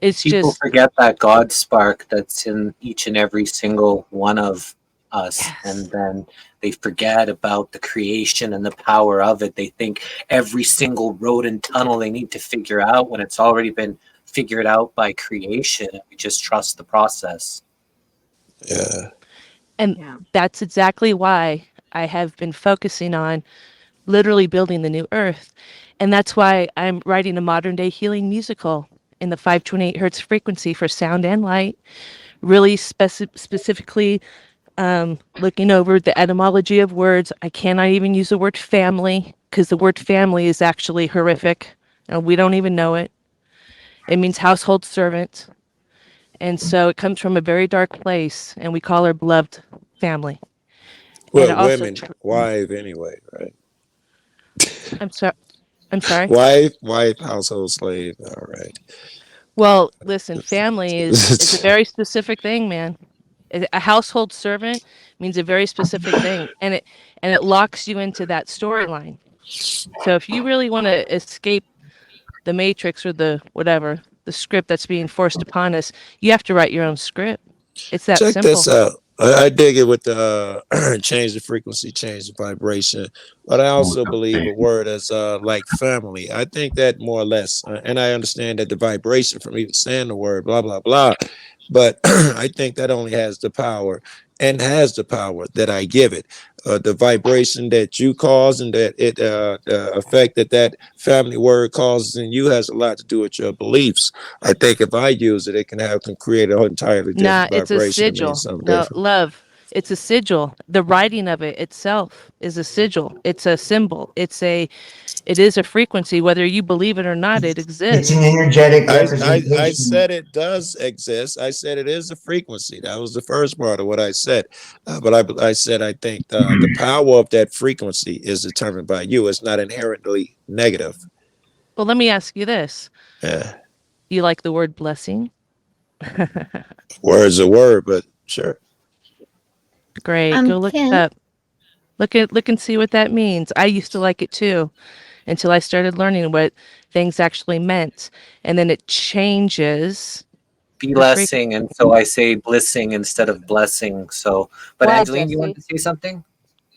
It's People just, forget that God spark that's in each and every single one of us, and then they forget about the creation and the power of it. They think every single road and tunnel they need to figure out when it's already been figured out by creation. We just trust the process. Yeah. and that's exactly why I have been focusing on literally building the new earth. And that's why I'm writing a modern day healing musical in the 528 hertz frequency for sound and light, really specifically looking over the etymology of words. I cannot even use the word family because the word family is actually horrific and we don't even know it. It means household servant. And so it comes from a very dark place, and we call our beloved family. And Well, also women, wife anyway, right? I'm sorry. Wife, household slave. All right. Well, listen, family is it's a very specific thing, man. A household servant means a very specific thing, and it locks you into that storyline. So if you really want to escape the matrix or the whatever, the script that's being forced upon us, you have to write your own script. It's that Check simple. this out. I dig it with the change the frequency, change the vibration, but I also believe a word as like family. I think that more or less, and I understand that the vibration from even saying the word, blah blah blah, but I think that only has the power and has the power that I give it. The vibration that you cause and that it the effect that family word causes in you has a lot to do with your beliefs. I think if I use it, it can create an entirely Nah, different it's a vibration. It sigil. means something No, different. love. It's a sigil. The writing of it itself is a sigil. It's a symbol. It is a frequency. Whether you believe it or not, it It's exists. an energetic I representation. said it does exist. I said it is a frequency. That was the first part of what I said. But I said I think the power of that frequency is determined by you. It's not inherently negative. Well, let me ask you this. Yeah. You like the word blessing? Word's a word, but sure. Great. Go look it Kim, up. Look and see what that means. I used to like it too until I started learning what things actually meant. And then it changes the Blessing, and so I say blissing instead of blessing. So, but Why, Angeline, you want to Jesse? say something?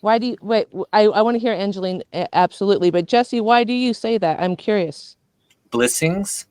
Why do you wait? I want to hear Angeline, absolutely. But Jesse, why do you say that? I'm curious. Blessings.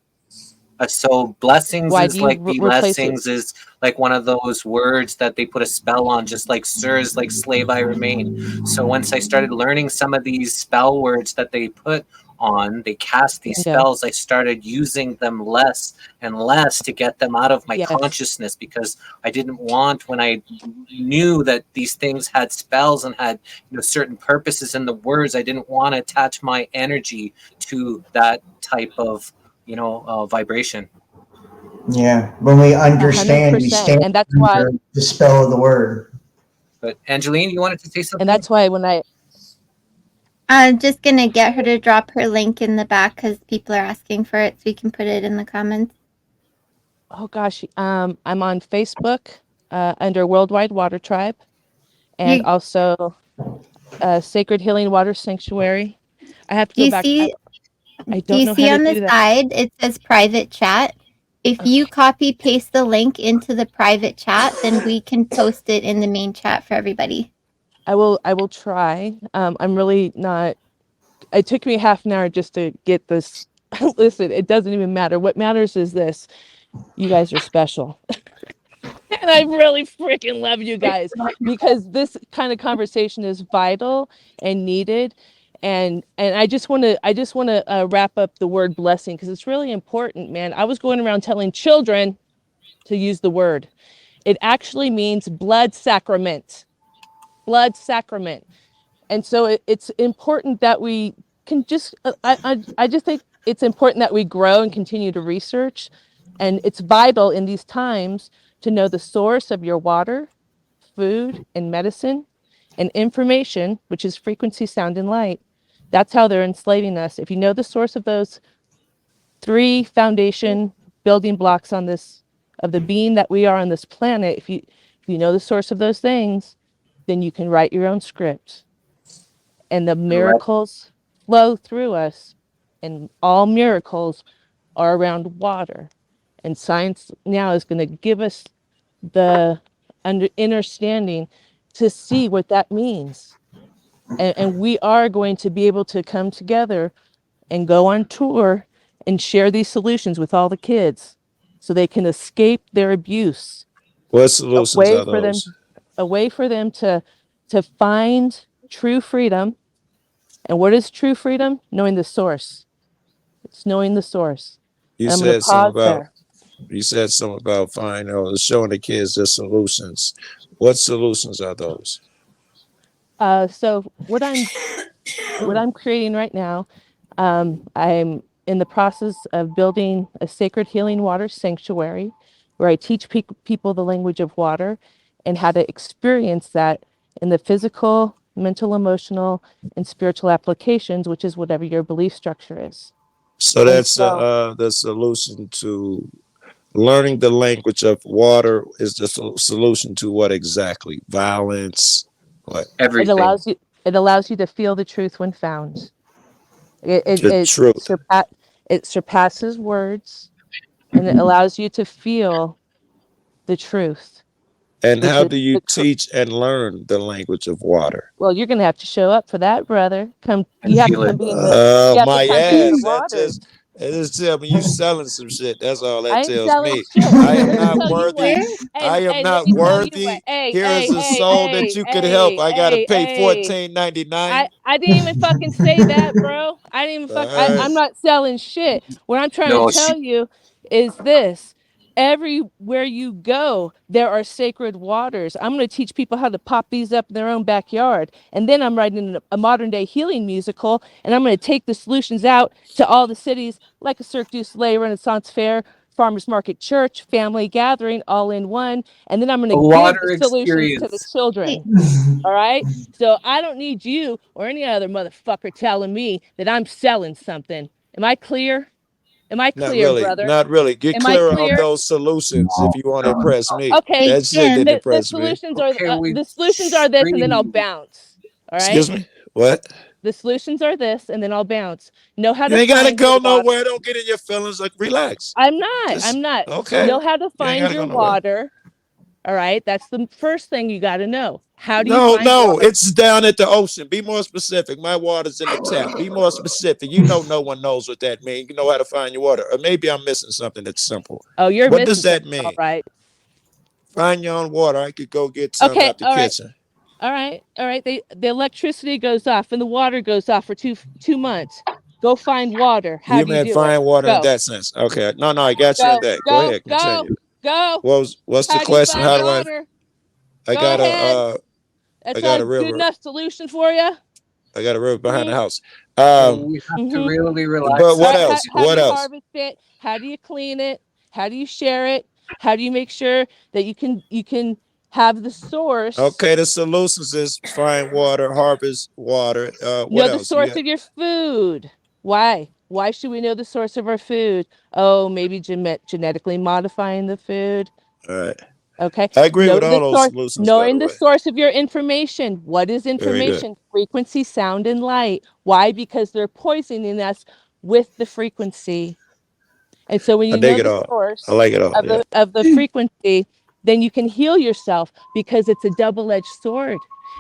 So blessings Why is do you like replace it? blessings is like one of those words that they put a spell on, just like sirs, like slave I remain. So once I started learning some of these spell words that they put on, they cast these Bingo. spells, I started using them less and less to get them out of my Yes. consciousness, because I didn't want, when I knew that these things had spells and had, you know, certain purposes in the words, I didn't want to attach my energy to that type of, you know, vibration. Yeah, when we understand, we 100%. stand And that's why, under the spell of the word. But Angeline, you wanted to say something? and that's why when I'm just gonna get her to drop her link in the back because people are asking for it, so we can put it in the comments. oh gosh, I'm on Facebook under Worldwide Water Tribe, and You- also Sacred Healing Water Sanctuary. I have to Do go you back. see? I Do don't you know see how on to the do that. side it says private chat? If you copy paste the link into the private chat, then we can post it in the main chat for everybody. I will try. I'm really not. It took me half an hour just to get this. Listen, it doesn't even matter. What matters is this: you guys are special. And I really freaking love you guys, because this kind of conversation is vital and needed. And I just want to wrap up the word blessing, because it's really important, man. I was going around telling children to use the word. It actually means blood sacrament. Blood sacrament. And so it's important that we can just I just think it's important that we grow and continue to research. And it's vital in these times to know the source of your water, food, and medicine, and information, which is frequency, sound, and light. That's how they're enslaving us. If you know the source of those 3 foundation building blocks on this, of the being that we are on this planet, if you know the source of those things, then you can write your own script. And the miracles flow through us, and all miracles are around water. And science now is going to give us the understanding to see what that means. And we are going to be able to come together and go on tour and share these solutions with all the kids so they can escape their abuse. What solutions are those? A way for them to find true freedom. And what is true freedom? Knowing the source. It's knowing the source. You I'm going to said something pause about there. you said something about finding or showing the kids the solutions. What solutions are those? So what I'm creating right now, I'm in the process of building a sacred healing water sanctuary where I teach people the language of water and how to experience that in the physical, mental, emotional, and spiritual applications, which is whatever your belief structure is. So that's the solution to learning the language of water is the solution to what exactly? Violence? What? Everything. It allows you to feel the truth when found. The truth. It surpasses words, and it allows you to feel the truth. And which how is do you the tr- teach and learn the language of water? Well, you're gonna have to show up for that, brother. You have to feel it. come be in the. You have My to come be in the ass. water. That just tell me you selling some shit. That's all that I ain't tells selling me. shit. I am Let me not tell you worthy. what. I am Hey, let not me tell you what. worthy. Here is a soul that you could help. I gotta pay $14.99. I didn't even fucking say that, bro. I didn't even I'm not selling shit. What I'm trying No, to tell you is this. Everywhere you go, there are sacred waters. I'm going to teach people how to pop these up in their own backyard. And then I'm writing a modern day healing musical, and I'm going to take the solutions out to all the cities like a Cirque du Soleil, Renaissance Fair, Farmers Market, Church, family gathering, all in one. And then I'm going a to give water the solutions to the experience. children. All right. So I don't need you or any other motherfucker telling me that I'm selling something. Am I clear? Am I Not clear, really. brother? Not really. Get Am I clearer on clear? those solutions if you want to impress me. Okay, That shit didn't the impress me. solutions are Okay, we the solutions are this, and then I'll scream. bounce. All right. Excuse me? What? The solutions are this, and then I'll bounce. Know how You to ain't gotta find your go water. nowhere. Don't get in your feelings. Like, relax. I'm not. Just I'm not. okay. Know how to You ain't find gotta your go nowhere. water. All right. That's the first thing you got to know. How do you No, find no, water? it's down at the ocean. Be more specific. My water's in the tap. Be more specific. You know, no one knows what that means. You know how to find your water. Or maybe I'm missing something that's simple. Oh, you're What missing does that something. All mean? right. Find your own water. I could go get some Okay. out the All right. kitchen. All right. All right. The electricity goes off and the water goes off for 2 months. Go find water. How You do you meant do find it? water in Go. that sense. Okay. No, I got you Go. in that. Go Go. ahead. Go. Continue. Go. What's the How do you question? find How do I? water? I Go got ahead. a That's I got not a a good river. enough solution for you. I got a river behind the house. We have to Mhm. really relax. But what How else? do What you else? harvest it? How do you clean it? How do you share it? How do you make sure that you can have the source? Okay, the solutions is find water, harvest water. What Know the else? You source got of your food. Why? Why should we know the source of our food? Oh, maybe genetically modifying the food. all right. Okay. I agree Know with all the those source, solutions, by the knowing the way. source of your information. What is Very good. information? Frequency, sound, and light. Why? Because they're poisoning us with the frequency. And so when I you know dig it the all. source I like it all. Yeah. of the frequency, then you can heal yourself because it's a double-edged sword.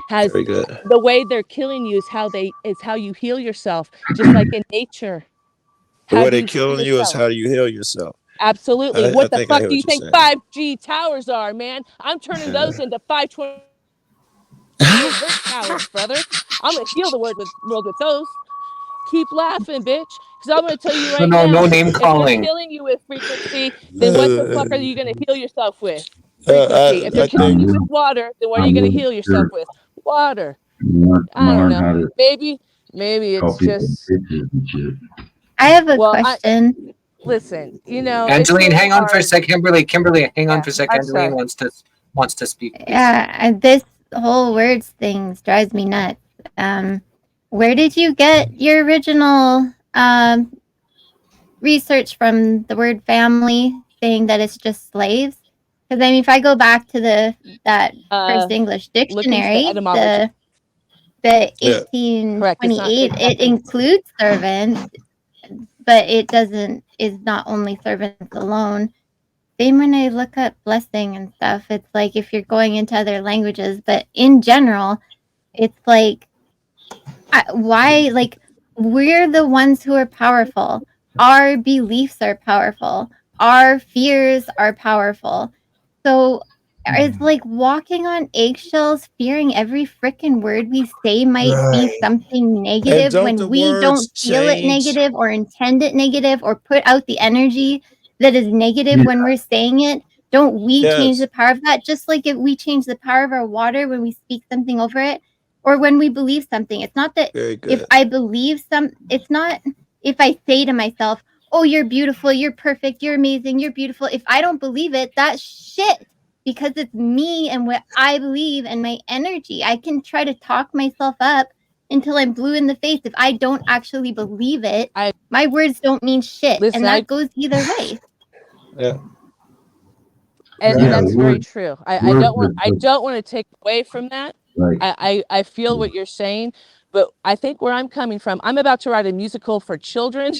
Has Very good. the way they're killing you is how you heal yourself, just like in nature. The How way do they're you heal killing you is yourself? how do you heal yourself. Absolutely. I What the think I fuck hear do you what you're think saying. 5G towers are, man? I'm turning Yeah. those into 520 gigahertz towers, brother. I'm gonna heal the world with those. Keep laughing, bitch. Because I'm gonna tell you right No, now, no name if they're calling. killing you with frequency, then what the fuck are you gonna heal yourself with? I Frequency. If they're killing think you with water, then what I are you gonna live heal yourself here. with? Water. I don't Learn know. how to Maybe call it's people just bitches and shit. I have a well, question. listen, it's Angeline, really hang on for a hard. sec. Kimberly, hang on Yeah, for a sec. I'm Angeline sorry. wants to speak. Please. Yeah, this whole words thing drives me nuts. Where did you get your original research from the word family saying that it's just slaves? Because I mean, if I go back to that first English Look into the dictionary, etymology. the Yeah. 1828, it includes servants, but it doesn't is not only servants alone. Same when I look up blessing and stuff. It's like if you're going into other languages, but in general, it's like why like we're the ones who are powerful. Our beliefs are powerful. Our fears are powerful. So it's like walking on eggshells, fearing every freaking word we say might be Right. something And negative don't the when we don't words feel it change? negative or intend it negative or put out the energy that is negative Yeah. when we're saying it. Don't we change Yes. the power of that? Just like if we change the power of our water when we speak something over it or when we believe something. It's not that Very if good. I believe it's not if I say to myself, oh, you're beautiful, you're perfect, you're amazing, you're beautiful. If I don't believe it, that's shit because it's me and what I believe and my energy. I can try to talk myself up until I'm blue in the face. If I don't actually believe it, my words don't mean shit. Listen, And that goes either way. Yeah. And Yeah, that's very words true. I don't want are to take away from that. like I feel what you're saying, but I think where I'm coming from, I'm about to write a musical for children.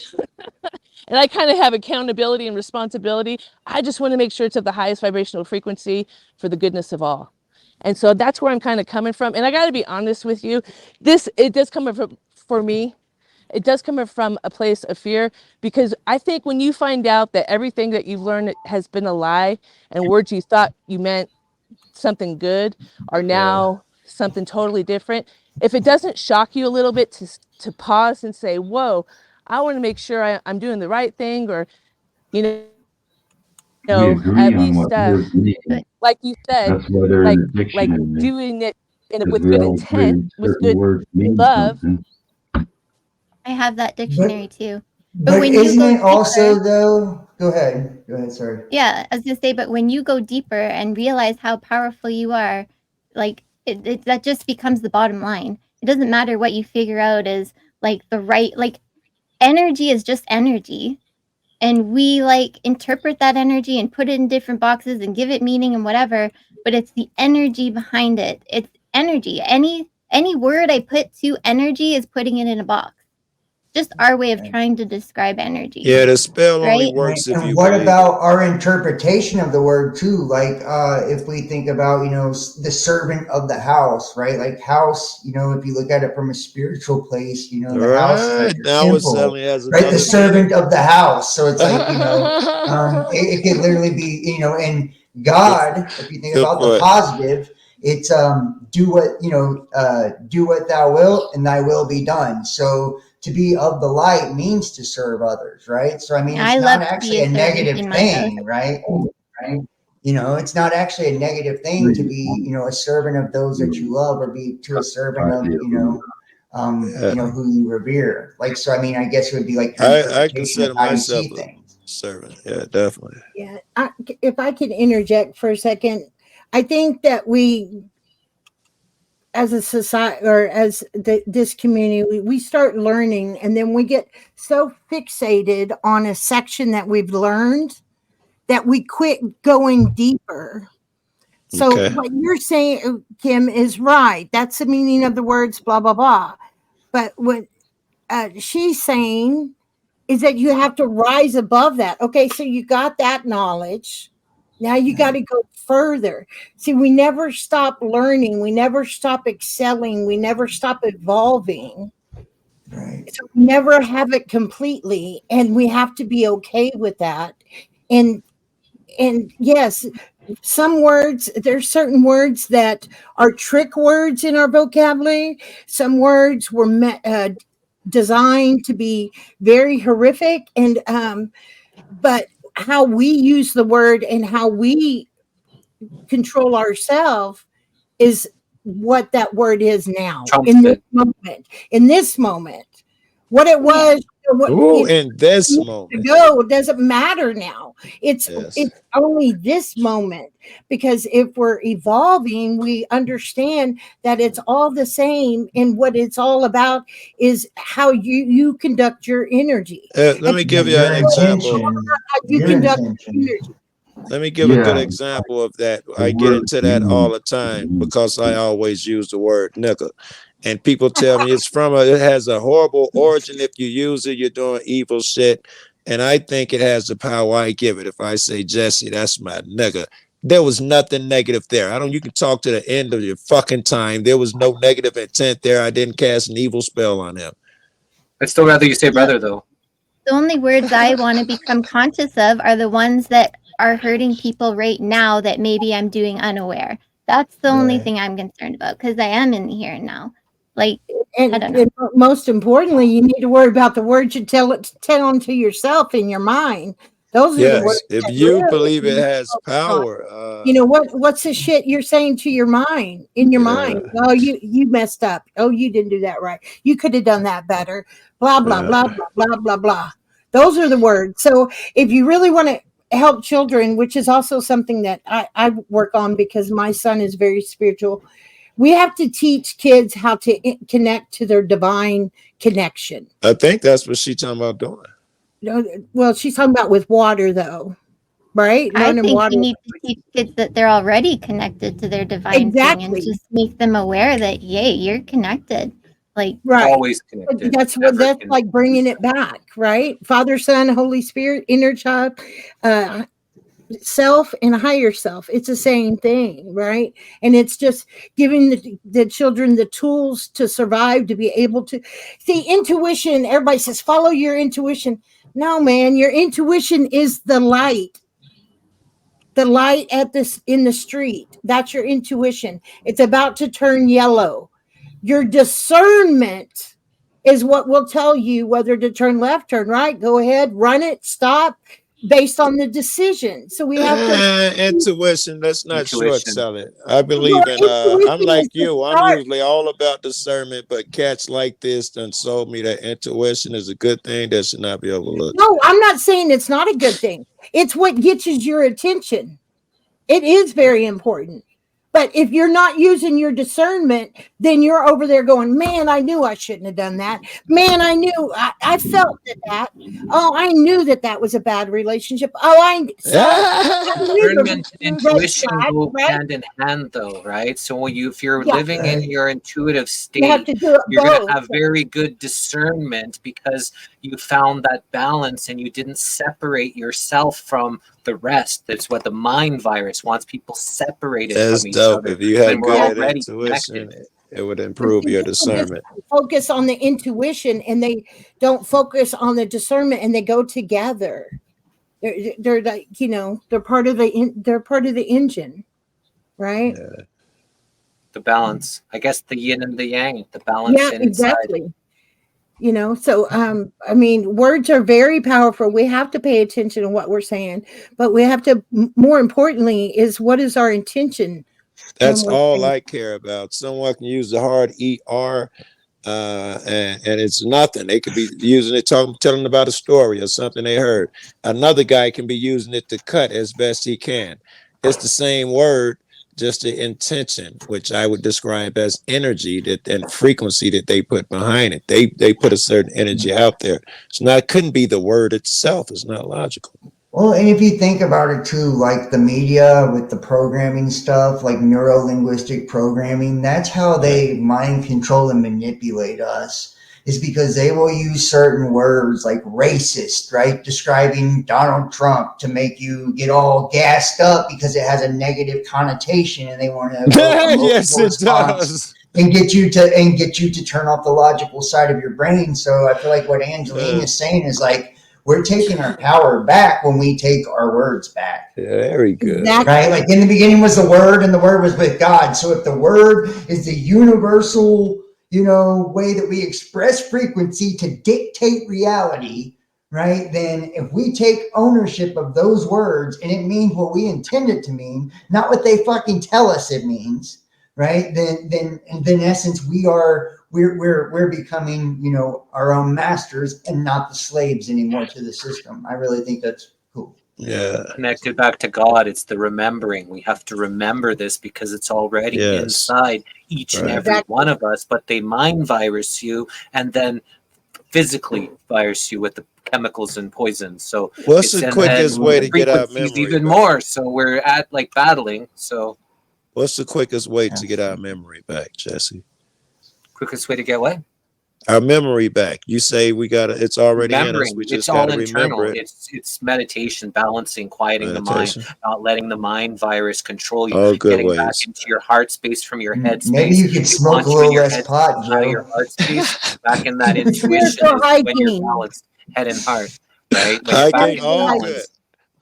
And I kind of have accountability and responsibility. I just want to make sure it's of the highest vibrational frequency for the goodness of all. And so that's where I'm kind of coming from. And I got to be honest with you, it does come from, for me, it does come from a place of fear, because I think when you find out that everything that you've learned has been a lie and words you thought you meant something good are now something totally different, if it doesn't shock you a little bit to pause and say, whoa, I want to make sure I'm doing the right thing, or, we at agree on least, what words mean. like you said, That's why they're like in the dictionary. doing it Because with we good all agree intent, with certain good words mean love. something. I have that dictionary too. But when you isn't go it also deeper, though? Go ahead. Go ahead. Sorry. yeah, I was gonna say, but when you go deeper and realize how powerful you are, like that just becomes the bottom line. It doesn't matter what you figure out is like the right, like energy is just energy. and we like interpret that energy and put it in different boxes and give it meaning and whatever, but it's the energy behind it. It's energy. Any word I put to energy is putting it in a box. Just our way of trying to describe energy. Yeah, the spell only right? works if And you what believe about our interpretation of the word too? Like, if we think about, the servant of the house, right? Like house, if you look at it from a spiritual place, it. the house is like Right. your Now it temple, suddenly has right? The another servant meaning. of the house. So it's like, it could literally be, and God, if you think Good about the point. positive, it's do what thou wilt, and thy will be done. So to be of the light means to serve others, right? So I mean, I it's love not to be actually a a servant negative in my house. thing, right? It's not actually a negative thing to be, a servant of those that you love, or be to a servant of, who you revere. Like, so I mean, I guess it would be like your I interpretation of consider how you myself see a things. servant. Yeah, definitely. Yeah, if I could interject for a second, I think that we, as a society or as this community, we start learning, and then we get so fixated on a section that we've learned that we quit going deeper. So Okay. what you're saying, Kim, is right. That's the meaning of the words, blah blah blah. But what she's saying is that you have to rise above that. Okay, so you got that knowledge. Now you got to go further. See, we never stop learning. We never stop excelling. We never stop evolving. Right. So we never have it completely, and we have to be okay with that. And yes, there's certain words that are trick words in our vocabulary. Some words were designed to be very horrific, and but how we use the word and how we control ourselves is what that word is now Trumps in this it. moment. In this moment, what it was, Ooh, in this moment. ago doesn't matter now. It's Yes. only this moment, because if we're evolving, we understand that it's all the same, and what it's all about is how you conduct your energy. Let me give you an example. How you conduct energy. Let me give a good Yeah. example of that. The I get word into that means all the time because I always use the word nigga. And people tell me it has a horrible origin. If you use it, you're doing evil shit. And I think it has the power I give it. If I say, Jesse, that's my nigga, there was nothing negative there. You can talk to the end of your fucking time. There was no negative intent there. I didn't cast an evil spell on him. I'd still rather you say brother, though. The only words I want to become conscious of are the ones that are hurting people right now that maybe I'm doing unaware. That's the only Right. thing I'm concerned about, because I am in the here and now. Like, And, I don't know. and most importantly, you need to worry about the words you tell onto yourself in your mind. Those are the Yes. words If that you really believe you it need to has focus on. power, What's the shit you're saying to your mind, in your mind? Oh, you messed up. Oh, you didn't do that right. You could have done that better. Blah blah blah blah blah blah blah. Those are the words. So if you really want to help children, which is also something that I work on because my son is very spiritual, we have to teach kids how to connect to their divine connection. I think that's what she's talking about doing. Well, she's talking about with water, though, right? I Learning think water. you need to teach kids that they're already connected to their divine thing, and Exactly. just make them aware that, yay, you're connected. Like, Right. Always connected. That's Never like bringing it back, right? Father, Son, Holy Spirit, inner child, self, and higher self. It's the same thing, right? And it's just giving the children the tools to survive, to be able to see intuition. Everybody says, follow your intuition. No, man, your intuition is the light. The light in the street. That's your intuition. It's about to turn yellow. Your discernment is what will tell you whether to turn left, turn right, go ahead, run it, stop, based on the decision. So we have to intuition. Let's not short Intuition. sell it. I believe in I'm like you. I'm usually all about discernment, but cats like this done told me that intuition is a good thing that should not be overlooked. No, I'm not saying it's not a good thing. It's what gets your attention. It is very important. But if you're not using your discernment, then you're over there going, man, I knew I shouldn't have done that. Man, I knew I felt that. Oh, I knew that was a bad relationship. Oh, I knew Discernment and red intuition flag, go right? hand in hand, though, right? So if you're Yeah. living in your intuitive You have state, to do it you're going both. to have very good discernment because you found that balance and you didn't separate yourself from the rest. That's what the mind virus wants people separated That's from each dope. other If you when had we're good already intuition, connected. it would improve your People just discernment. focus on the intuition and they don't focus on the discernment, and they go together. They're like, you know, they're part of the engine, right? Yeah. The balance, I guess, the yin and the yang, the balance Yeah, inside. exactly. You know, so I mean, words are very powerful. We have to pay attention to what we're saying, but we have to, more importantly, is what is our intention when That's we're all saying. I care about. Someone can use the hard ER, and it's nothing. They could be using it, telling about a story or something they heard. Another guy can be using it to cut as best he can. It's the same word, just the intention, which I would describe as energy and frequency that they put behind it. They put a certain energy out there. It's not, couldn't be the word itself. It's not logical. Well, and if you think about it too, like the media with the programming stuff, like neuro-linguistic programming, that's how they mind control and manipulate us, is because they will use certain words like racist, right? Describing Donald Trump to make you get all gassed up because it has a negative connotation, and they want to Yes, it does. and get you to turn off the logical side of your brain. So I feel like what Angeline is saying is like, we're taking our power back when we take our words back. Yeah, very good. Right? Like in the beginning was the word, and the word was with God. So if the word is the universal, you know, way that we express frequency to dictate reality, right? Then if we take ownership of those words and it means what we intend it to mean, not what they fucking tell us it means, right? Then in essence, we're becoming, you know, our own masters and not the slaves anymore to the system. I really think that's cool. Yeah. Connected back to God, it's the remembering. We have to remember this because it's already inside each and every one of us, but they mind virus you and then physically virus you with the chemicals and poisons. So what's the quickest way to get our memory even back? more. So we're at like battling. So what's the quickest way to get our memory back, Jesse? Quickest way to get what? Our memory back. You say we got it's already in us. We just it's all got to internal. remember it. It's meditation, balancing, quieting Meditation. the mind, not letting the mind virus control you. Oh, good getting ways. back into your heart space from your head space. Maybe you could They smoke want a you in little your less head pot, space, out of Joe. your heart space, back in that intuition is Spiritual when you're hygiene. balanced, head and heart, right? When you're back Hygiene, in all good. balance.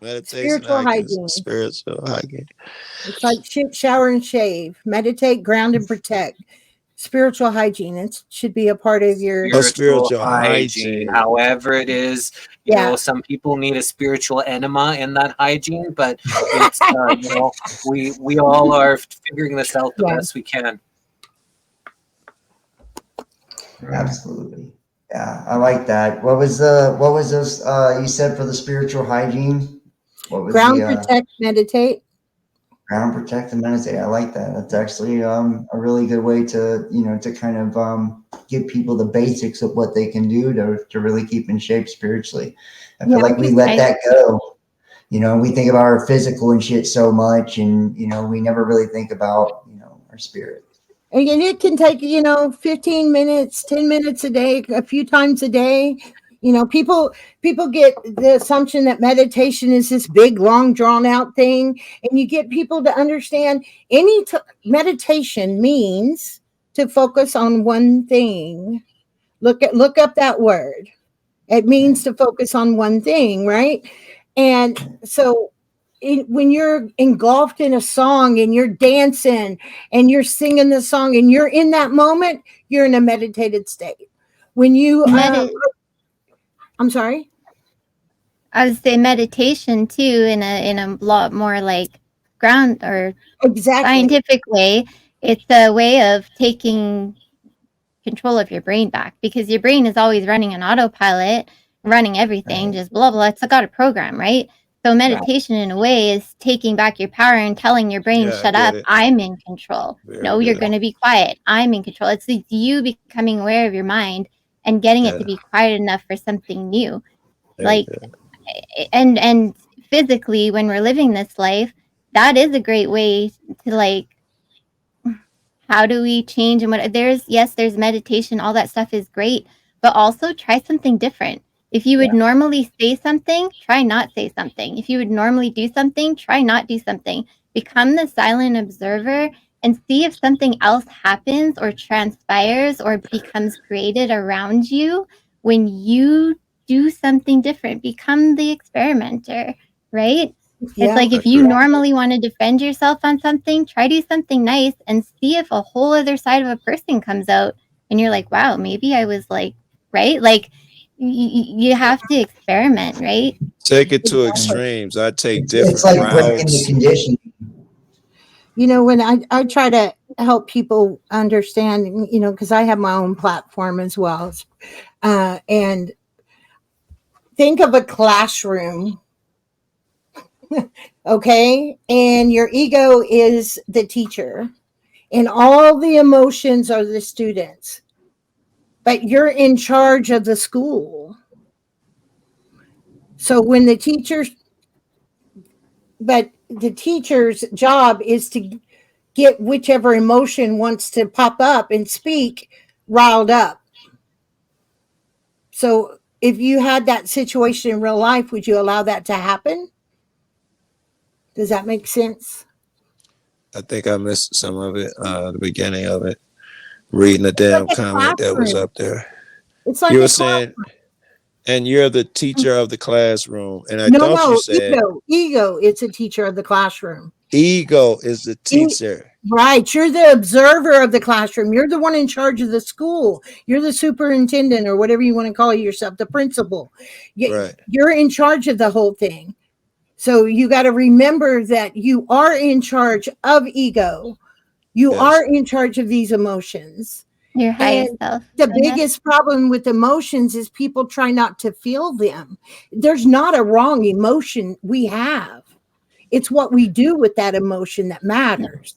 Meditation, Spiritual hygiene. spiritual hygiene. It's like shower and shave, meditate, ground and protect. Spiritual hygiene. It should be a part of your spiritual hygiene. hygiene. However it is, you know, some people need a spiritual enema in that hygiene, but it's you know, we all are figuring this out the best we can. Absolutely. Yeah, I like that. What was this you said for the spiritual hygiene? What was ground, the protect, meditate. ground, protect, and meditate? I like that. That's actually a really good way to, you know, to kind of give people the basics of what they can do to really keep in shape spiritually. I feel like we let that go. You know, we think about our physical and shit so much, and you know, we never really think about, you know, our spirit. And it can take, you know, 15 minutes, 10 minutes a day, a few times a day. You know, people get the assumption that meditation is this big, long, drawn out thing. And you get people to understand meditation means to focus on one thing. Look up that word. It means to focus on one thing, right? And so when you're engulfed in a song and you're dancing and you're singing the song and you're in that moment, you're in a meditated state. When you, I'm sorry. I would say meditation too, in a lot more like ground or scientific way. It's a way of taking control of your brain back, because your brain is always running on autopilot, running everything, just blah blah. It's got a program, right? So meditation in a way is taking back your power and telling your brain, Yeah, I shut get up, it. I'm in control. Very No, you're good. going to be quiet. I'm in control. It's you becoming aware of your mind and getting it Yeah, to be quiet enough for something new. very Like, good. and physically, when we're living this life, that is a great way to like, how do we change? And what there's meditation, all that stuff is great, but also try something different. If you would normally say something, try not say something. If you would normally do something, try not do something. Become the silent observer and see if something else happens or transpires or becomes created around you when you do something different. Become the experimenter, right? It's Yeah. like I if you agree. normally want to defend yourself on something, try do something nice and see if a whole other side of a person comes out and you're like, wow, maybe I was like, right? Like you have to experiment, right? Take it to Exactly. extremes. I take It's different like breaking the routes. condition. You know, when I try to help people understand, you know, because I have my own platform as well. And think of a classroom, okay? And your ego is the teacher, and all the emotions are the students, but you're in charge of the school. So when the teacher's job is to get whichever emotion wants to pop up and speak riled up. So if you had that situation in real life, would you allow that to happen? Does that make sense? I think I missed some of it, the beginning of it. Reading the It's like damn a comment that was classroom. up there. It's like You a were classroom. saying, and you're the teacher of the classroom. And I No, thought you no, said ego. It's a teacher of the classroom. ego is the teacher. Right. You're the observer of the classroom. You're the one in charge of the school. You're the superintendent or whatever you want to call yourself, the principal. Right. You're in charge of the whole thing. So you got to remember that you are in charge of ego. You Yes. are in charge of these emotions. Your highest And self. the I guess. biggest problem with emotions is people try not to feel them. There's not a wrong emotion we have. It's what we do with that emotion that matters.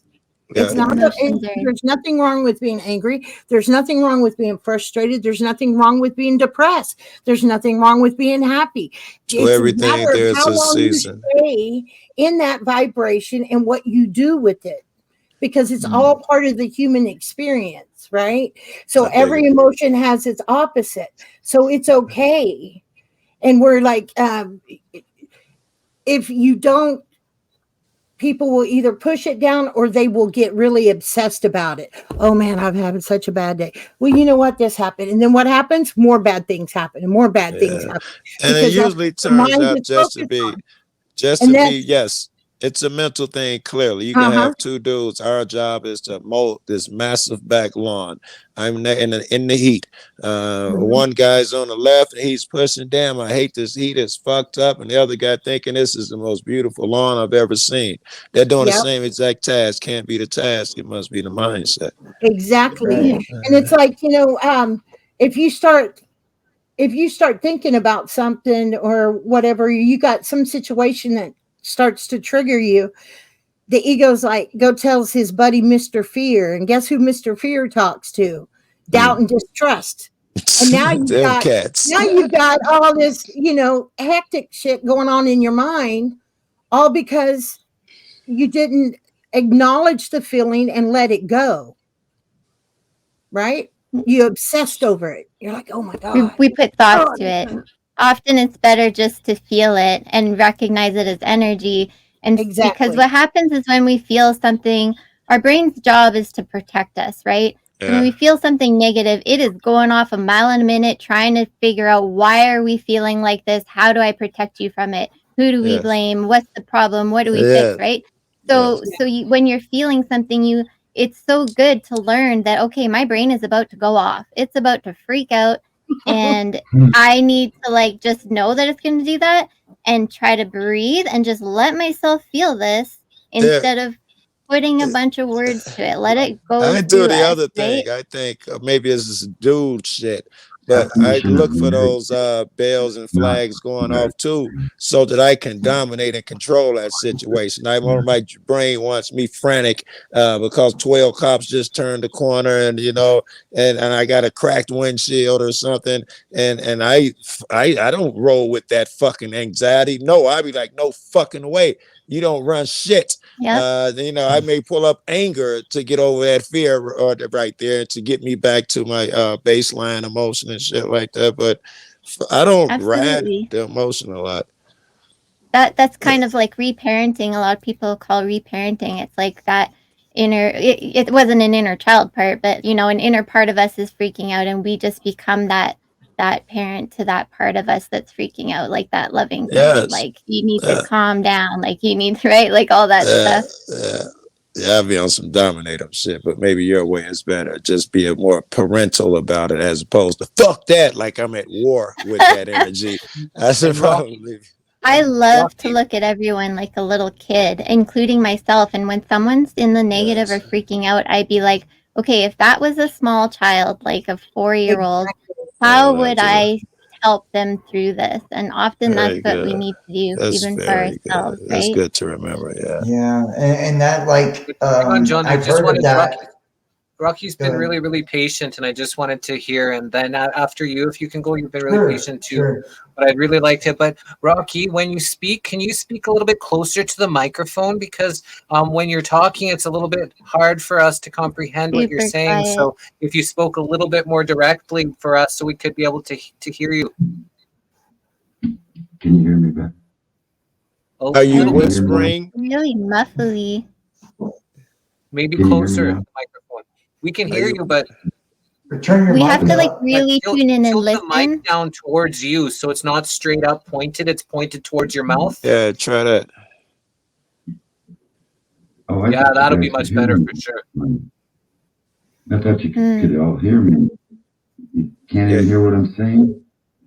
It's Got it. not. There's nothing wrong with being angry. There's nothing wrong with being frustrated. There's nothing wrong with being depressed. There's nothing wrong with being happy. To It's a everything, matter of there's how a long season. you stay in that vibration and what you do with it, because it's all part of the human experience, right? So I dig every it. emotion has its opposite. So it's okay. And we're like, if you don't, people will either push it down or they will get really obsessed about it. Oh man, I've had such a bad day. Well, you know what? This happened. And then what happens? More bad things happen and more bad things Yeah. happen. And it Because that's usually what the turns mind out is focused on. And that's, yes, it's a mental thing. Clearly, you can have two dudes. Our job is to mow this massive back lawn. I'm in the heat. One guy's on the left and he's pushing. Damn, I hate this heat. It's fucked up. And the other guy thinking this is the most beautiful lawn I've ever seen. They're doing the Yep. same exact task. Can't be the task. It must be the mindset. Exactly. And it's like, you know, if you start thinking about something or whatever, you got some situation that starts to trigger you, the ego's like, go tells his buddy Mr. Fear. And guess who Mr. Fear talks to? Doubt and distrust. And now you've Them got cats. all this, you know, hectic shit going on in your mind, all because you didn't acknowledge the feeling and let it go. Right? You obsessed over it. You're like, oh my God. We put thoughts to it. Often it's better just to feel it and recognize it as energy. And because what happens is when we feel something, our brain's job is to protect us, right? So when we feel something negative, it is going off a mile in a minute, trying to figure out, why are we feeling like this? How do I protect you from it? Who do we blame? What's the problem? What do we fix, right? So when you're feeling something, it's so good to learn that, okay, my brain is about to go off. It's about to freak out. And I need to like just know that it's going to do that and try to breathe and just let myself feel this instead of putting a bunch of words to it. Let it go. I do the us, other thing. right? I think maybe it's this dude shit. but I definition look of for marriage those bells and is not flags going marriage. off too, so that I can dominate and control that situation. My brain wants me frantic because 12 cops just turned the corner, and and I got a cracked windshield or something, and I don't roll with that fucking anxiety. No, I be like, no fucking way. You don't run shit. Yeah. I may pull up anger to get over that fear right there to get me back to my baseline emotion and shit like that. But I don't ride Absolutely. the emotion a lot. That's kind of like reparenting. A lot of people call reparenting. It's like that it wasn't an inner child part, but an inner part of us is freaking out, and we just become that parent to that part of us that's freaking out, like that loving parent. Yes. Like, you need to calm down, like you need to, right, like all that stuff. Yeah, I'll be on some dominator shit, but maybe your way is better. Just be more parental about it as opposed to fuck that, like I'm at war with that energy. I should probably. I love to look at everyone like a little kid, including myself. And when someone's in the negative or freaking out, I'd be like, okay, if that was a small child, like a 4-year-old, how would I help them through this? And often that's what we need to do, even for ourselves, right? That's good to remember, Yeah, and that, like, John, I've heard of that. Rocky's been really, really patient, and I just wanted to hear. And then after you, if you can go, you've been really patient too. Sure. But I'd really like to. But Rocky, when you speak, can you speak a little bit closer to the microphone? Because when you're talking, it's a little bit hard for us to comprehend what you're saying. Quiet. So if you spoke a little bit more directly for us, so we could be able to hear you. Can you hear me back? Are you whispering? Really muffly. Maybe Can you hear me closer to now? the microphone. We can hear you, but Turn your We mic have to like up. really tune in and tilt the listen. mic down towards you, so it's not straight up pointed. It's pointed towards your mouth. Yeah, try that. Oh, I Yeah, thought you that'll be guys much could hear better me. for sure. I thought you could all hear me. You can't even hear what I'm saying?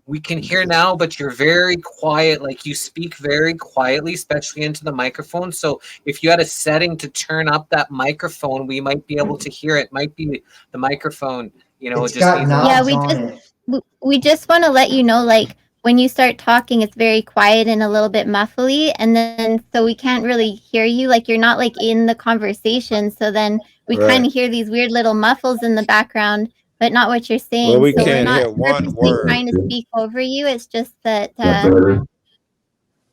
We can hear now, but you're very quiet. Like, you speak very quietly, especially into the microphone. So if you had a setting to turn up that microphone, we might be able to hear it. Might be the microphone, It's just got needs knobs Yeah, on it. we just want to let you know, like, when you start talking, it's very quiet and a little bit muffly, and then so we can't really hear you. Like, you're not like in the conversation, so then we Right. kind of hear these weird little muffles in the background, but not what you're saying. Well, we so we're can't not hear one purposely word. trying to speak over you. It's just that Is that better?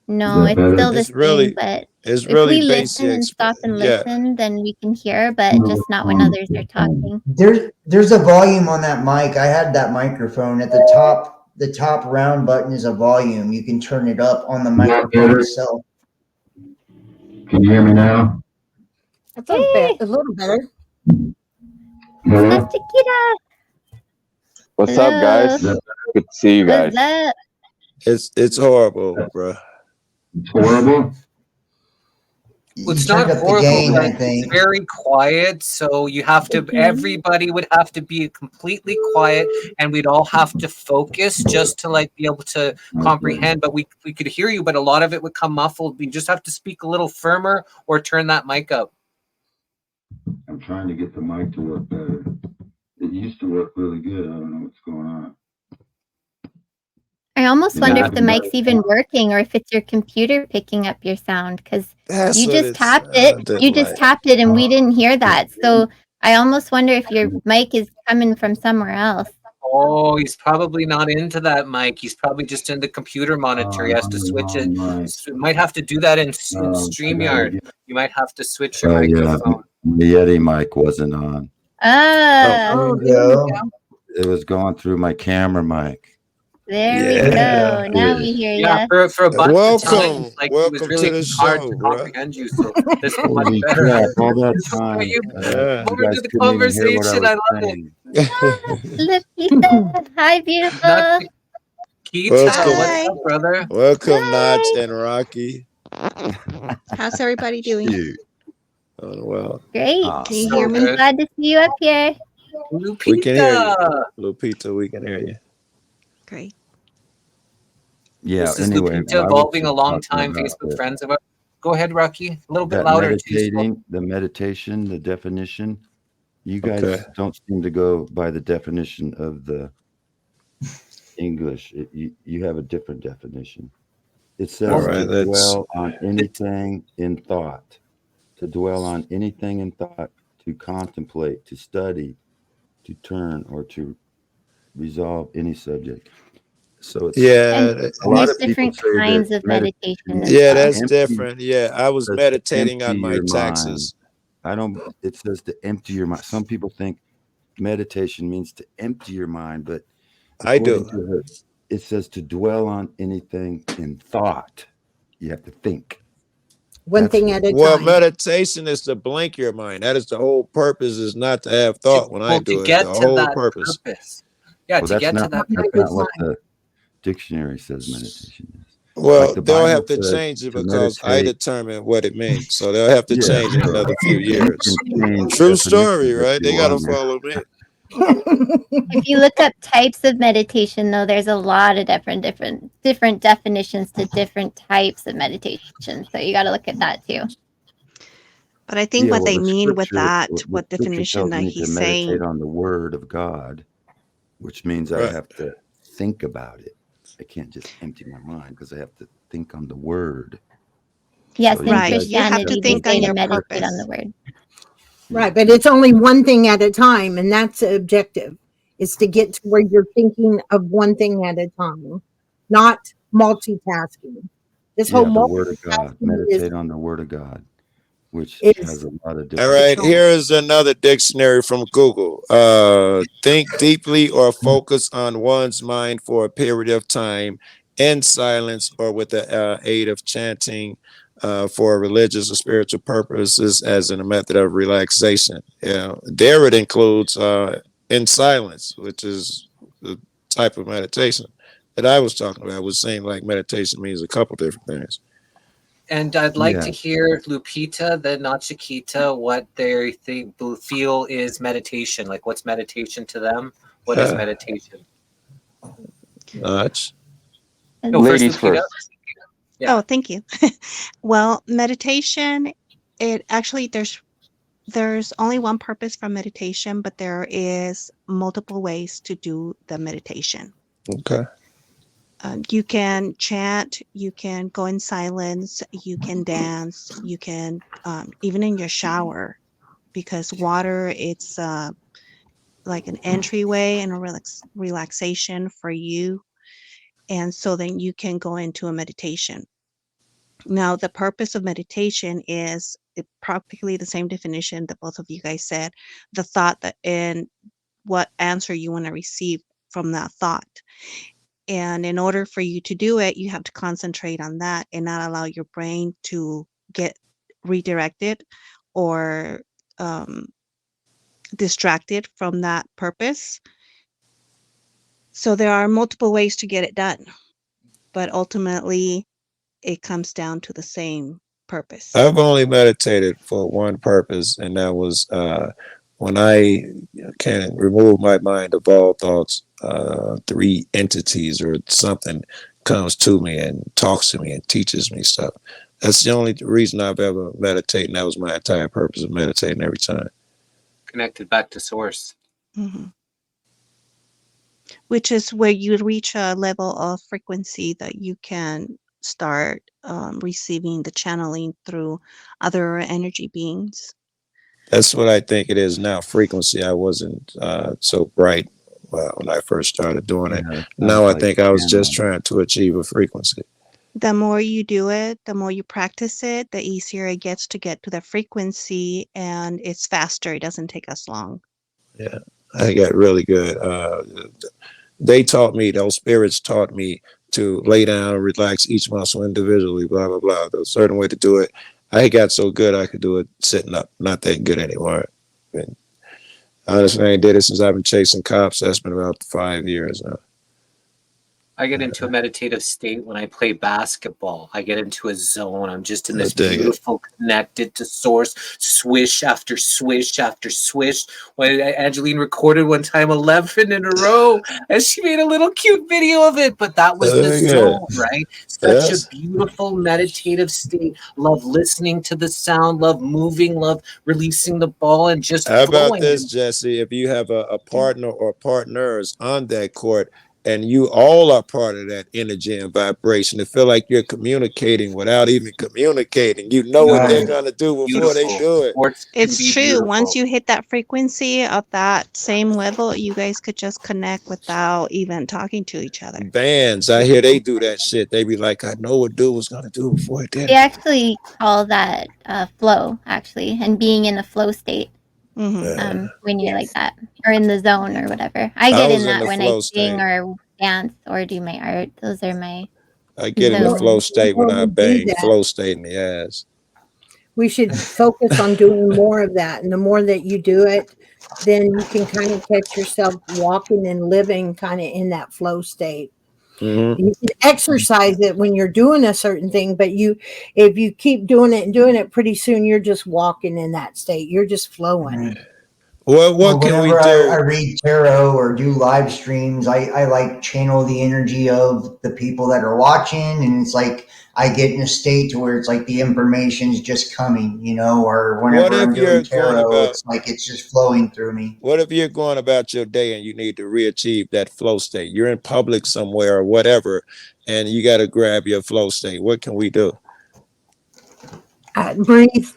no, Is that it's better? still the It's same. really, But it's if really we basic. listen and stop and Yeah. listen, then we can hear, but just not when others are talking. There's a volume on that mic. I had that microphone at the top. The top round button is a volume. You can turn it up on the Is that microphone better? itself. Can you hear me now? That's a little better. Hello? Chiquita, What's up, guys? hello. Good to see you guys. What's up? It's horrible, bro. It's horrible? Well, it's You turned not up the horrible, gain, but I it's think. very quiet. So you have to, everybody would have to be completely quiet, and we'd all have to focus just to like be able to comprehend. But we could hear you, but a lot of it would come muffled. We just have to speak a little firmer or turn that mic up. I'm trying to get the mic to work better. It used to work really good. I don't know what's going on. I almost wonder Yeah. if the mic's even working or if it's your computer picking up your sound, because That's you what just it's tapped it. sounded You just like. tapped it and we didn't hear that. So I almost wonder if your mic is coming from somewhere else. Oh, he's probably not into that mic. He's probably just in the computer monitor. He has to switch it. So you might have to do that in StreamYard. You might have to switch your Yeah, microphone. the Yeti mic wasn't on. Oh, There you go. It was going through my camera mic. there we Yeah. go. Now we hear Yeah, ya. for a bunch of Welcome. times, like, it was Welcome really to the hard show, to bro. comprehend you. So this is much Holy better. crap, all that This is time. what you Yeah. more guys to the couldn't even hear what conversation. I was love it. saying. Lupita, hi, beautiful. Not Keith, Welcome. what's up, brother? Welcome, Notch Hi. and Rocky. How's everybody doing? Dude. Oh, well, Great. Can you So hear me? good. Glad to see you up here. we can hear you. Lupita. Lupita, we can hear you. Great. Yeah, This is anyway. Lupita, I was evolving a just long talking time about Facebook friends of ours. Go ahead, Rocky. A little bit that louder. Too. meditating, the meditation, the definition. You guys Okay. don't seem to go by the definition of the English. You have a different definition. It All says right, to let's. dwell on anything in thought. To dwell on anything in thought, to contemplate, to study, to turn, or to resolve any subject. So it's Yeah, And that- a lot there's of people different say that kinds of meditation meditation means as yeah, to well. that's empty, different. Yeah, I was says to meditating empty on my your mind. taxes. I don't. It says to empty your mind. Some people think meditation means to empty your mind, but I according do. to her, it says to dwell on anything in thought. You have to think. One That's thing what at a Well, time. meditation is to blink your mind. That is the whole purpose. Is not to have thought when I Well, to do it. The get to whole that purpose. purpose. Yeah, Well, to get to that that's purpose. not what the dictionary says meditation is. Well, Like the they'll Bible have to says change it to because I meditate. determine what it means. So they'll have to Yeah, change in so another few you years. can change True story, definitions if right? you They gotta want. follow me. If you look up types of meditation, though, there's a lot of different definitions to different types of meditation. So you got to look at that too. But I think Yeah, what well, they the mean with scripture, that, the what scripture definition tells that me to he's meditate saying, on the word of God, which means I Right. have to think about it. I can't just empty my mind because I have to think on the word. Yes, So in you right? guys You have Christianity, to they think say on to your meditate on the purpose. word. Right, but it's only one thing at a time, and that's the objective, is to get to where you're thinking of one thing at a time, not multitasking. This whole Yeah, the word of God. multitasking is Meditate on the word of God, which has a lot of All different. right, here is another dictionary from Google. Think deeply or focus on one's mind for a period of time in silence or with the aid of chanting for religious or spiritual purposes as in a method of relaxation. Yeah, there it includes in silence, which is the type of meditation that I was talking about. I was saying like meditation means a couple different things. And I'd like Yeah. to hear Lupita, then not Chiquita, what they feel is meditation. Like, what's meditation to them? What is meditation? Nuts. No, Ladies Lupita. first. Yeah. Oh, thank you. Well, meditation, it actually there's only one purpose for meditation, but there is multiple ways to do the meditation. Okay. You can chant, you can go in silence, you can dance, you can even in your shower, because water, it's like an entryway and a relaxation for you. And so then you can go into a meditation. Now, the purpose of meditation is practically the same definition that both of you guys said, the thought that and what answer you want to receive from that thought. And in order for you to do it, you have to concentrate on that and not allow your brain to get redirected or distracted from that purpose. So there are multiple ways to get it done, but ultimately it comes down to the same purpose. I've only meditated for one purpose, and that was when I can remove my mind of all thoughts, three entities or something comes to me and talks to me and teaches me stuff. That's the only reason I've ever meditated, and that was my entire purpose of meditating every time. Connected back to source. Mm-hmm. Which is where you reach a level of frequency that you can start receiving the channeling through other energy beings. That's what I think it is now. Frequency. I wasn't so bright when I first started doing it. Yeah, Now I like think I was just channeling. trying to achieve a frequency. The more you do it, the more you practice it, the easier it gets to get to the frequency, and it's faster. It doesn't take us long. Yeah, I got really good. They taught me, those spirits taught me to lay down, relax each muscle individually, blah, blah, blah. There's a certain way to do it. I got so good I could do it sitting up. Not that good anymore. And honestly, I ain't did it since I've been chasing cops. That's been about 5 years now. I get into a meditative state when I play basketball. I get into a zone. I'm just in I this dig it. beautiful, connected to source, swish after swish after swish. When Angeline recorded one time 11 in a row, and she made a little cute video of it. But that was the Yeah. zone, right? Such Yes. a beautiful meditative state. Love listening to the sound. Love moving. Love releasing the ball and just How about flowing. this, Jesse? If you have a partner or partners on that court, and you all are part of that energy and vibration. To feel like you're communicating without even communicating. You know what they're Right. gonna do before they do it. It's true. Once you hit that frequency of that same level, you guys could just connect without even talking to each other. Bands, I hear they do that shit. They be like, I know what dude was gonna do before he did We it. actually call that flow, actually, and being in a flow state. When you're like that, or in the zone, or whatever. I get was in in that the when I flow sing state. or dance or do my art. Those are my I get in the zones. flow state when I Well, we do bang that. flow state in the ass. We should focus on doing more of that. And the more that you do it, then you can kind of catch yourself walking and living kind of in that flow state. Mhm. You can exercise it when you're doing a certain thing, but if you keep doing it and doing it, pretty soon you're just walking in that state. You're just flowing. What can we whenever do? I read tarot or do live streams, I like channel the energy of the people that are watching, and it's like I get in a state to where it's like the information's just coming, you know, or What whenever if I'm you're doing going tarot, about it's like it's just flowing through me. what if you're going about your day and you need to reachieve that flow state? You're in public somewhere or whatever, and you got to grab your flow state. What can we do? Breathe.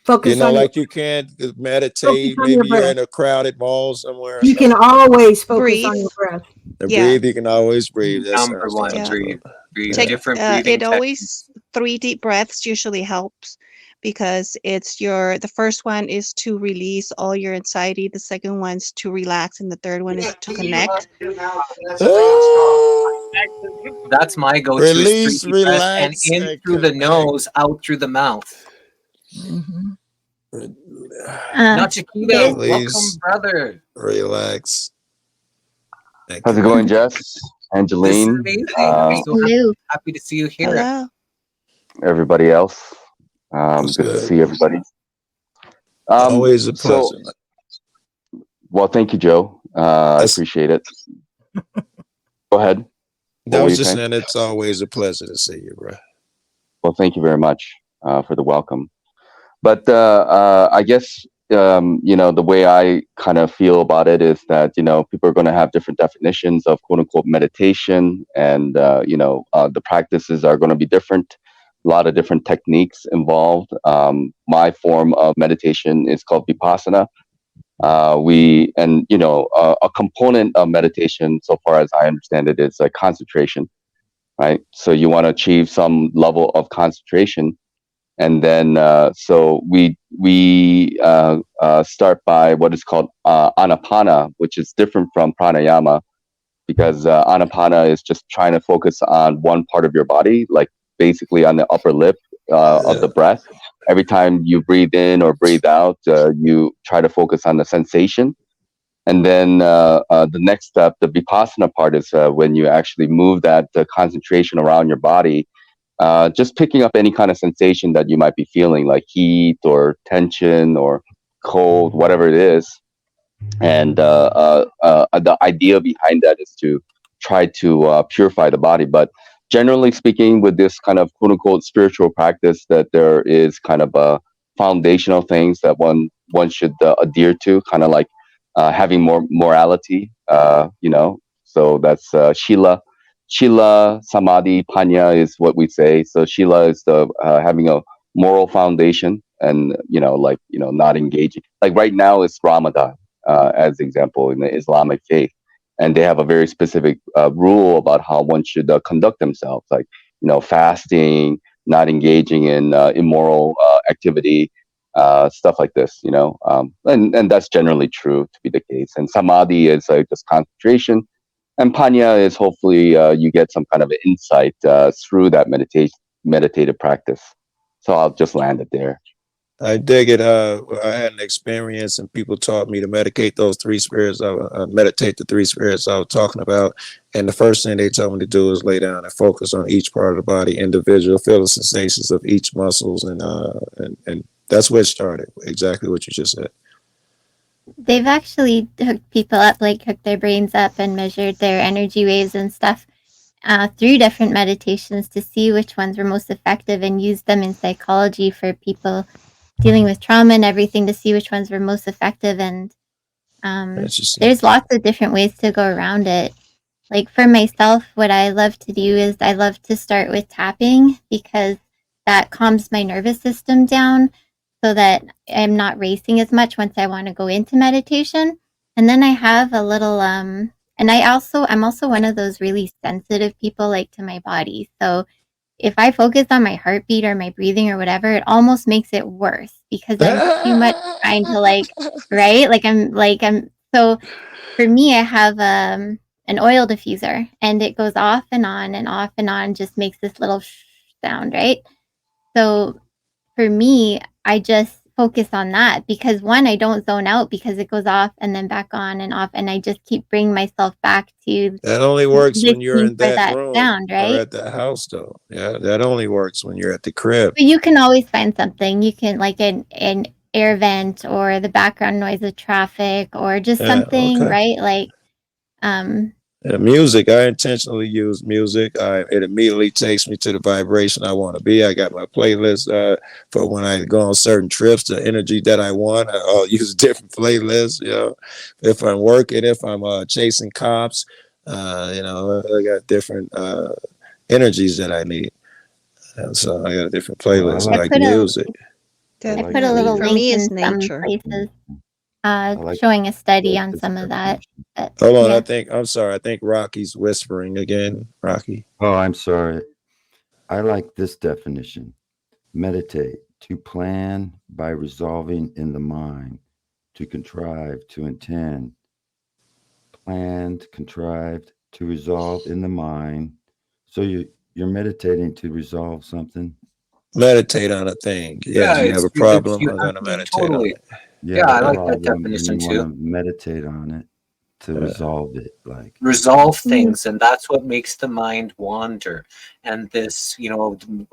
Focus You know, on like you can't meditate. on your Maybe you're breath. in a crowded mall somewhere. Or You can something. always focus Breathe. on your breath. To Yeah. breathe, you can always breathe. That Number sounds one, logical. breathe. Breathe. Take Different breathing it techniques. always 3 deep breaths usually helps because it's the first one is to release all your anxiety, the second one's to relax, and the third one is to connect. That's my go-to. is Release, 3 deep breaths, and relax, in and through the connect. nose, out through the mouth. Not Chiquito. Welcome, Release, brother. relax. and How's it connect. going, Jess? This is Angeline, amazing. I'm so happy to see you here. Hello. everybody else. What's Good to good? see everybody. Always a So, pleasure. well, thank you, Joe. I appreciate it. Go ahead. That What were was you just saying? saying it's always a pleasure to see you, bro. Well, thank you very much for the welcome. But I guess the way I kind of feel about it is that people are going to have different definitions of "quote unquote" meditation, and the practices are going to be different. A lot of different techniques involved. My form of meditation is called Vipassana. A component of meditation, so far as I understand it, is concentration. Right. So you want to achieve some level of concentration. And then, so we start by what is called anapana, which is different from pranayama, because anapana is just trying to focus on one part of your body, like basically on the upper lip of the breath. Every time you breathe in or breathe out, you try to focus on the sensation. And then the next step, the vipassana part, is when you actually move that concentration around your body. Just picking up any kind of sensation that you might be feeling, like heat or tension or cold, whatever it is. And the idea behind that is to try to purify the body. But generally speaking, with this kind of quote unquote spiritual practice, that there is kind of foundational things that one should adhere to, kind of like having more morality, so that's Shila, Samadhi, Panya is what we say. So Shila is the having a moral foundation, and not engaging. Like right now, it's Ramadan, as example in the Islamic faith, and they have a very specific rule about how one should conduct themselves, like fasting, not engaging in immoral activity, stuff like this. And that's generally true to be the case. And Samadhi is like just concentration. And Panya is hopefully you get some kind of insight through that meditative practice. So I'll just land it there. I dig it. I had an experience, and people taught me to meditate those 3 spirits. Meditate the 3 spirits I was talking about. And the first thing they told me to do is lay down and focus on each part of the body, individual, feel the sensations of each muscles, and that's where it started. Exactly what you just said. They've actually hooked people up, like hooked their brains up and measured their energy waves and stuff through different meditations to see which ones were most effective, and use them in psychology for people dealing with trauma and everything to see which ones were most effective. And there's lots of different ways to go around it. like for myself, what I love to do is I love to start with tapping because that calms my nervous system down so that I'm not racing as much once I want to go into meditation. And then I have a little and I'm also one of those really sensitive people, like, to my body. So if I focus on my heartbeat or my breathing or whatever, it almost makes it worse because I'm too much trying to, like, right? I'm so for me, I have an oil diffuser and it goes off and on, just makes this little sound, right? So for me, I just focus on that because one, I don't zone out because it goes off and then back on and off, and I just keep bringing myself back to That only works when you're listening in for that that room sound, or right? at the house, though. Yeah, that only works when you're at the crib. But you can always find something. You can, like, an air vent or the background noise of traffic or just Yeah, something, okay. right? Like, um, Music, I intentionally use music. It immediately takes me to the vibration I want to be. I got my playlist for when I go on certain trips, the energy that I want. I'll use different playlists. You know, if I'm working, if I'm chasing cops, I got different energies that I need. And so I got a different Well, I playlist. I like like put a music. I I like put a the little For link me, it's in some nature. places I like showing a study on this some of that. definition. But Hold on, yeah. I'm sorry. I think Rocky's whispering again. Rocky. Oh, I'm sorry. I like this definition. Meditate, to plan by resolving in the mind, to contrive, to intend, planned, contrived, to resolve in the mind. So you're meditating to resolve something. Meditate on a thing. Yeah, Yeah, you have a it's problem. you I'm have gonna to meditate on totally. it. Yeah, Yeah, the I like that problem, and definition you want too. to meditate on it to resolve it. Like, Resolve Mm. things, and that's what makes the mind wander. And this,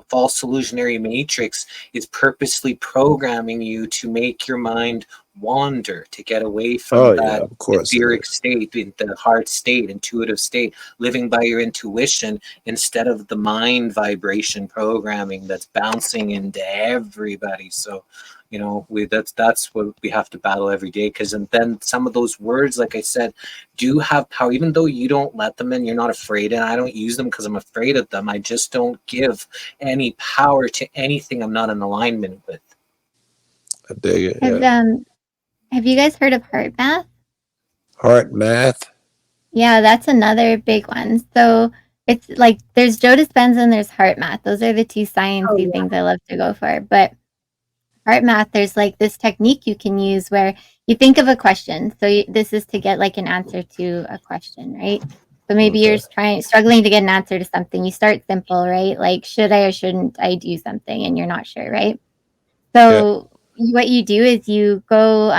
false illusionary matrix is purposely programming you to make your mind wander, to get away from Oh yeah, that of course it etheric is. state, the heart state, intuitive state, living by your intuition instead of the mind vibration programming that's bouncing into everybody. So that's what we have to battle every day, because and then some of those words, like I said, do have power, even though you don't let them in, you're not afraid, and I don't use them because I'm afraid of them. I just don't give any power to anything I'm not in alignment with. I dig it. Have Yeah. have you guys heard of heart math? Heart math. Yeah, that's another big one. So it's like there's Joe Dispenza and there's heart math. Those are the two sciencey things I love to go for. But heart math, there's like this technique you can use where you think of a question. So this is to get like an answer to a question, right? So maybe you're struggling to get an answer to something. You start simple, right? Like, should I or shouldn't I do something? And you're not sure, right? So what you do is you go,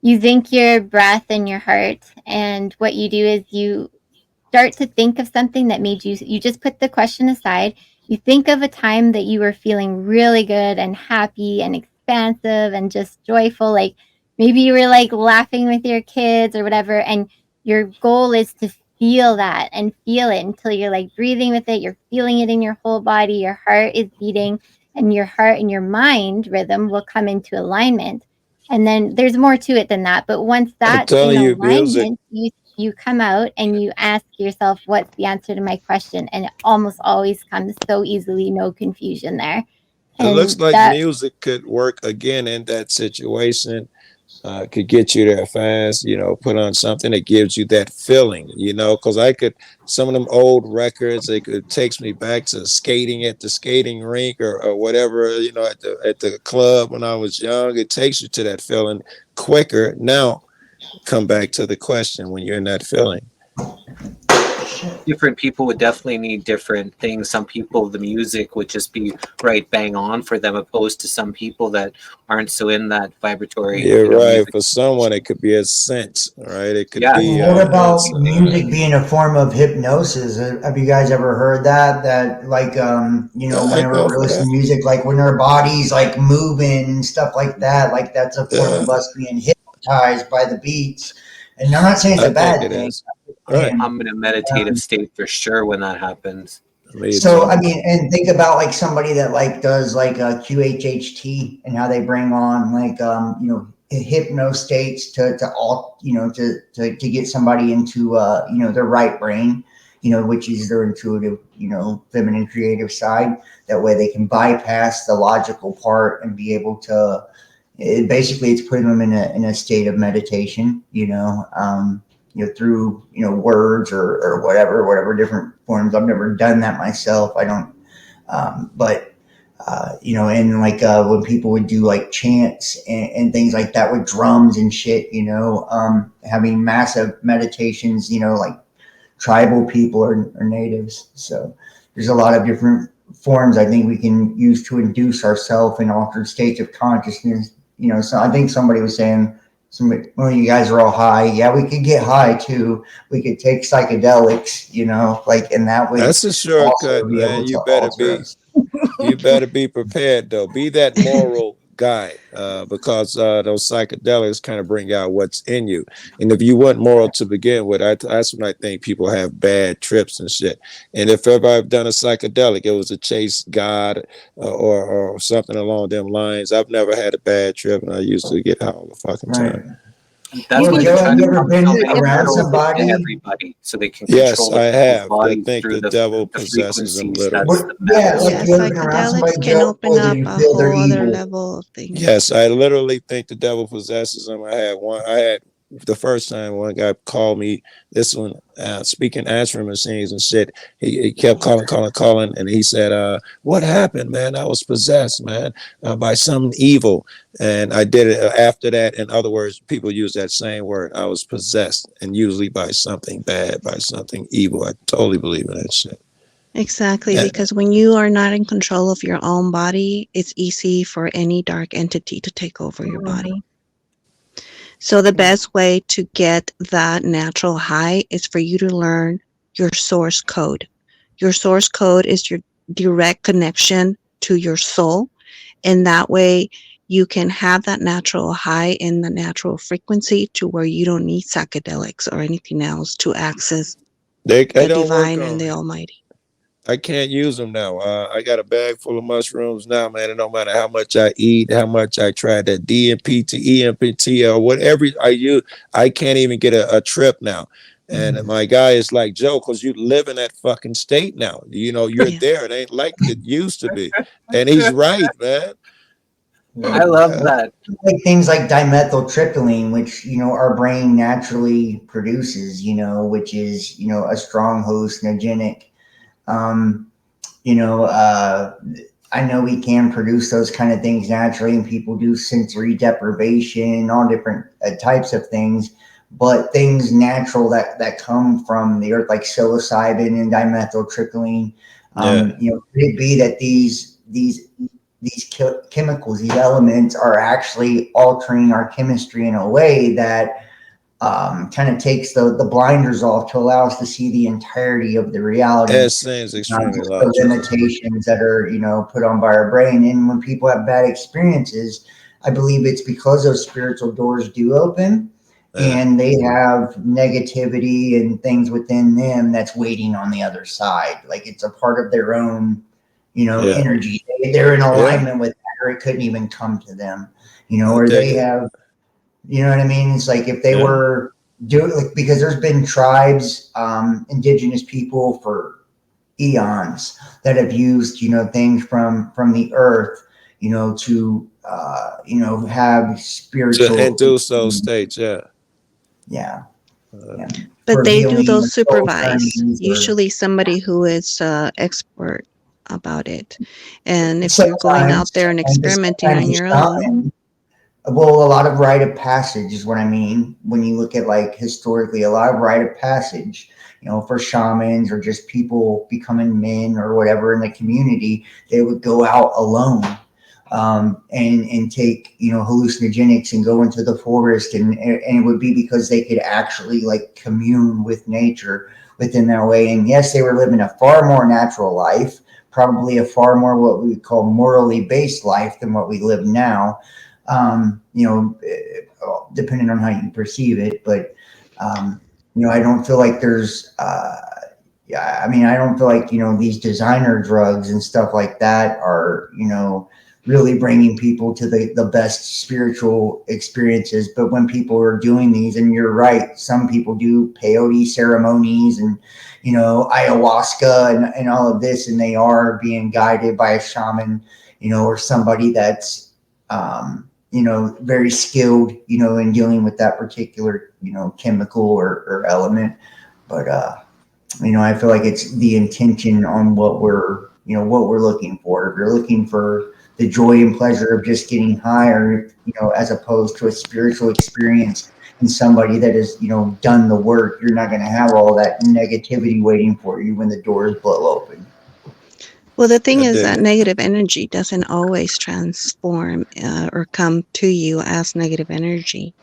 you zinc your breath and your heart. And what you do is you start to think of something that made you just put the question aside. You think of a time that you were feeling really good and happy and expansive and just joyful. Like maybe you were like laughing with your kids or whatever. And your goal is to feel that and feel it until you're like breathing with it. You're feeling it in your whole body. Your heart is beating, and your heart and your mind rhythm will come into alignment. And then there's more to it than that. But once I'm that's telling in you, music. alignment, you come out and you ask yourself, what's the answer to my question? And it almost always comes so easily, no confusion there. It looks And like that, music could work again in that situation. Could get you there fast, put on something that gives you that feeling, because some of them old records, it takes me back to skating at the skating rink or whatever, at the club when I was young. It takes you to that feeling quicker. Now, come back to the question when you're in that feeling. Different people would definitely need different things. Some people, the music would just be right bang on for them, opposed to some people that aren't so in that vibratory. You're right. Music. For someone, it could be a sense, right? It could be. What about music being a form of hypnosis? Have you guys ever heard that? That like, whenever we're listening to music, like when our body's like moving and stuff like that, like that's a form of us being hypnotized by the beats. And I'm not saying it's a bad thing. Right. I'm in a meditative state for sure when that happens. So I mean, and think about like somebody that like does like a QHHT and how they bring on like hypno states to all, to get somebody into, their right brain, which is their intuitive, feminine creative side. That way they can bypass the logical part and be able to, basically it's putting them in a state of meditation, through, words or whatever different forms. I've never done that myself. I don't, but and like when people would do like chants and things like that with drums and shit, having massive meditations, like tribal people or natives. So there's a lot of different forms I think we can use to induce ourselves in altered states of consciousness. So I think somebody was saying, well, you guys are all high. Yeah, we could get high too. We could take psychedelics, and that would That's a shortcut, man. You better be prepared though. Be that moral guy, because those psychedelics kind of bring out what's in you. And if you weren't moral to begin with, that's when I think people have bad trips and shit. And if ever I've done a psychedelic, it was to chase God or something along them lines. I've never had a bad trip, and I used to get high all the fucking time. That's Well, why Joe, they try have to you ever pump been so many around metals somebody? into everybody so they can Yes, control I the have. body I think through the devil possesses them frequencies. literally. That's the Yeah, like you ever been around somebody, Psychedelics can Joe, open whether up you a feel they're whole other evil? level of things. Yes, I literally think the devil possesses them. I had the first time one guy called me, this one, speaking answering machines and shit. He kept calling, and he said, what happened, man? I was possessed, man, by something evil. And I did it after that. In other words, people use that same word. I was possessed, and usually by something bad, by something evil. I totally believe in that shit. Exactly, Yeah. because when you are not in control of your own body, it's easy for any dark entity to take over your body. So the best way to get that natural high is for you to learn your source code. Your source code is your direct connection to your soul. And that way you can have that natural high in the natural frequency to where you don't need psychedelics or anything else to access They the don't work divine on and the me. almighty. I can't use them now. I got a bag full of mushrooms now, man. And no matter how much I eat, how much I try that DMP to EMPT or whatever I use, I can't even get a trip now. And my guy is like, Joe, because you live in that fucking state now. You're there. It ain't like it used to be. And he's right, man. I love that. Like things like dimethyltryptamine, which our brain naturally produces, which is a strong hallucinogenic. I know we can produce those kind of things naturally, and people do sensory deprivation, all different types of things. But things natural that come from the earth, like psilocybin and dimethyltryptamine, could it be that these chemicals, these elements, are actually altering our chemistry in a way that kind of takes the blinders off to allow us to see the entirety of the reality. That seems extremely The logical. limitations that are put on by our brain. And when people have bad experiences, I believe it's because those spiritual doors do open, and they have negativity and things within them that's waiting on the other side. Like it's a part of their own energy. They're in alignment with that, or it couldn't even come to them. Or they have, you know what I mean? It's like if they were doing, like, because there's been tribes, indigenous people for eons that have used, things from the earth, to, have spiritual. To induce those states, Yeah. But For they do healing those or soul supervised. journeys or- Usually somebody who is expert about it. And if So you're going out there and experimenting on your own. Well, a lot of rite of passage is what I mean. When you look at, like, historically, a lot of rite of passage, for shamans or just people becoming men or whatever in the community, they would go out alone, and take, hallucinogenics and go into the forest. And it would be because they could actually, like, commune with nature within that way. And yes, they were living a far more natural life, probably a far more what we would call morally based life than what we live now. Depending on how you perceive it, but I don't feel like there's I don't feel like these designer drugs and stuff like that are really bringing people to the best spiritual experiences. But when people are doing these, and you're right, some people do peyote ceremonies and, you know, ayahuasca and all of this, and they are being guided by a shaman, you know, or somebody that's, you know, very skilled, you know, in dealing with that particular, you know, chemical or element. But, you know, I feel like it's the intention on what we're, you know, what we're looking for. If you're looking for the joy and pleasure of just getting higher, you know, as opposed to a spiritual experience and somebody that has, you know, done the work, you're not going to have all that negativity waiting for you when the doors blow open. Well, the thing I is dig that it. negative energy doesn't always transform or come to you as negative energy.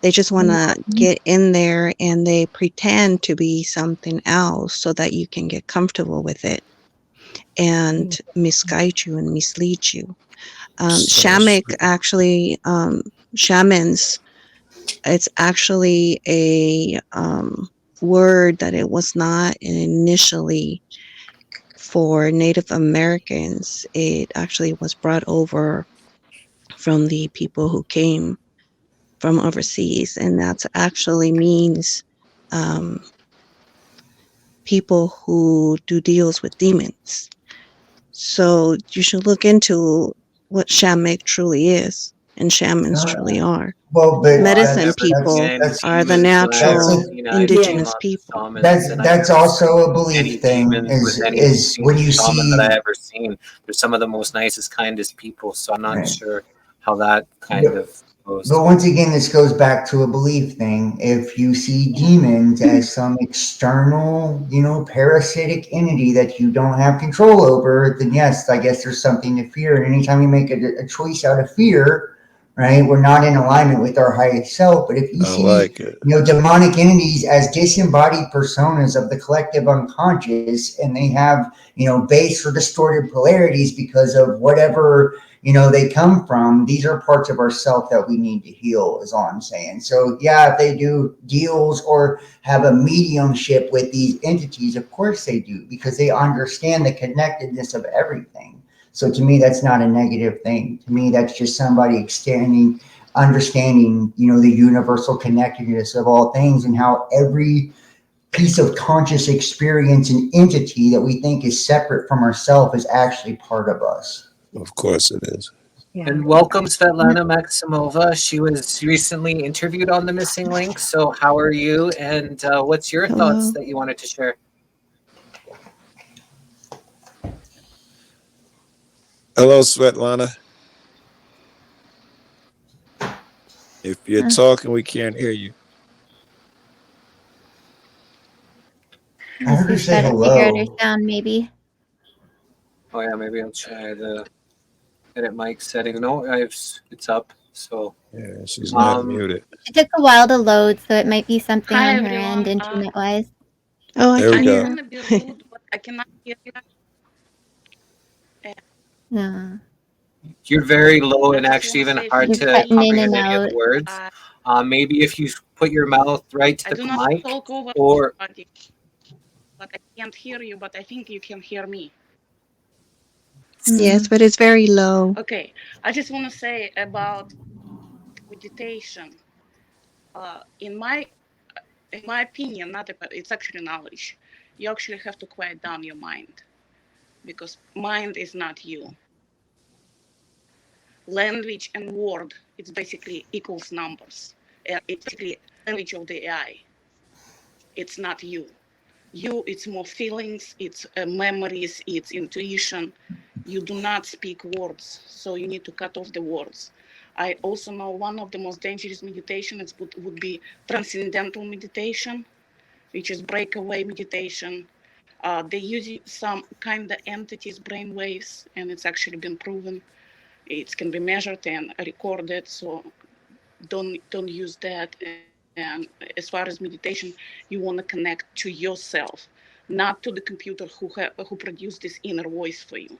They just want to get in there and they pretend to be something else so that you can get comfortable with it and misguide you and mislead you. Shamic actually, shamans, it's actually a word that it was not initially for Native Americans. It actually was brought over from the people who came from overseas, and that actually means people who do deals with demons. So you should look into what shamic truly is and shamans truly are. Well, but Medicine that's people that's are the demons when I natural was, you know, I've seen indigenous lots of people. shamans, and I've that's never also seen a belief any thing. demons with any Is when single you shaman that I see, ever seen. They're some of the most nicest, kindest people. So I'm not right. sure how that kind of goes. But once again, this goes back to a belief thing. If you see demons as some external, you know, parasitic entity that you don't have control over, then yes, I guess there's something to fear. And anytime we make a choice out of fear, right, we're not in alignment with our highest self. But if you I see, like it. you know, demonic entities as disembodied personas of the collective unconscious, and they have, you know, base or distorted polarities because of whatever, you know, they come from, these are parts of ourself that we need to heal, is all I'm saying. So yeah, if they do deals or have a mediumship with these entities, of course they do, because they understand the connectedness of everything. So to me, that's not a negative thing. To me, that's just somebody understanding, you know, the universal connectedness of all things, and how every piece of conscious experience and entity that we think is separate from ourselves is actually part of us. Of course it is. And welcome, Svetlana Maximova. She was recently interviewed on The Missing Link. So how are you? And what's your thoughts that you wanted to share? Hello, Svetlana. If you're talking, we can't hear you. I heard her say Try to figure out her hello. sound, maybe. Oh yeah, maybe I'll try the edit mic setting. No, it's up. So yeah, she's not muted. It took a while to load, so it might be something Hi, on her everyone. end, internet-wise. Oh, I There we can go. hear I'm her. gonna be rude, but I cannot hear you. Yeah. you're very low and I just actually want to even say hard You're thank to cutting in you. and comprehend any of out. the words. Maybe if you put your mouth right to I the do not mic, talk over or everybody, but I can't hear you, but I think you can hear me. Yes, but it's very low. Okay, I just want to say about meditation. In my opinion, it's actually knowledge. You actually have to quiet down your mind, because mind is not you. Language and word, it's basically equals numbers. It's basically language of the AI. It's not you. You, it's more feelings, it's memories, it's intuition. You do not speak words, so you need to cut off the words. I also know one of the most dangerous meditations would be transcendental meditation, which is breakaway meditation. They use some kind of entities, brain waves, and it's actually been proven. It can be measured and recorded, so don't use that. And as far as meditation, you want to connect to yourself, not to the computer who produced this inner voice for you.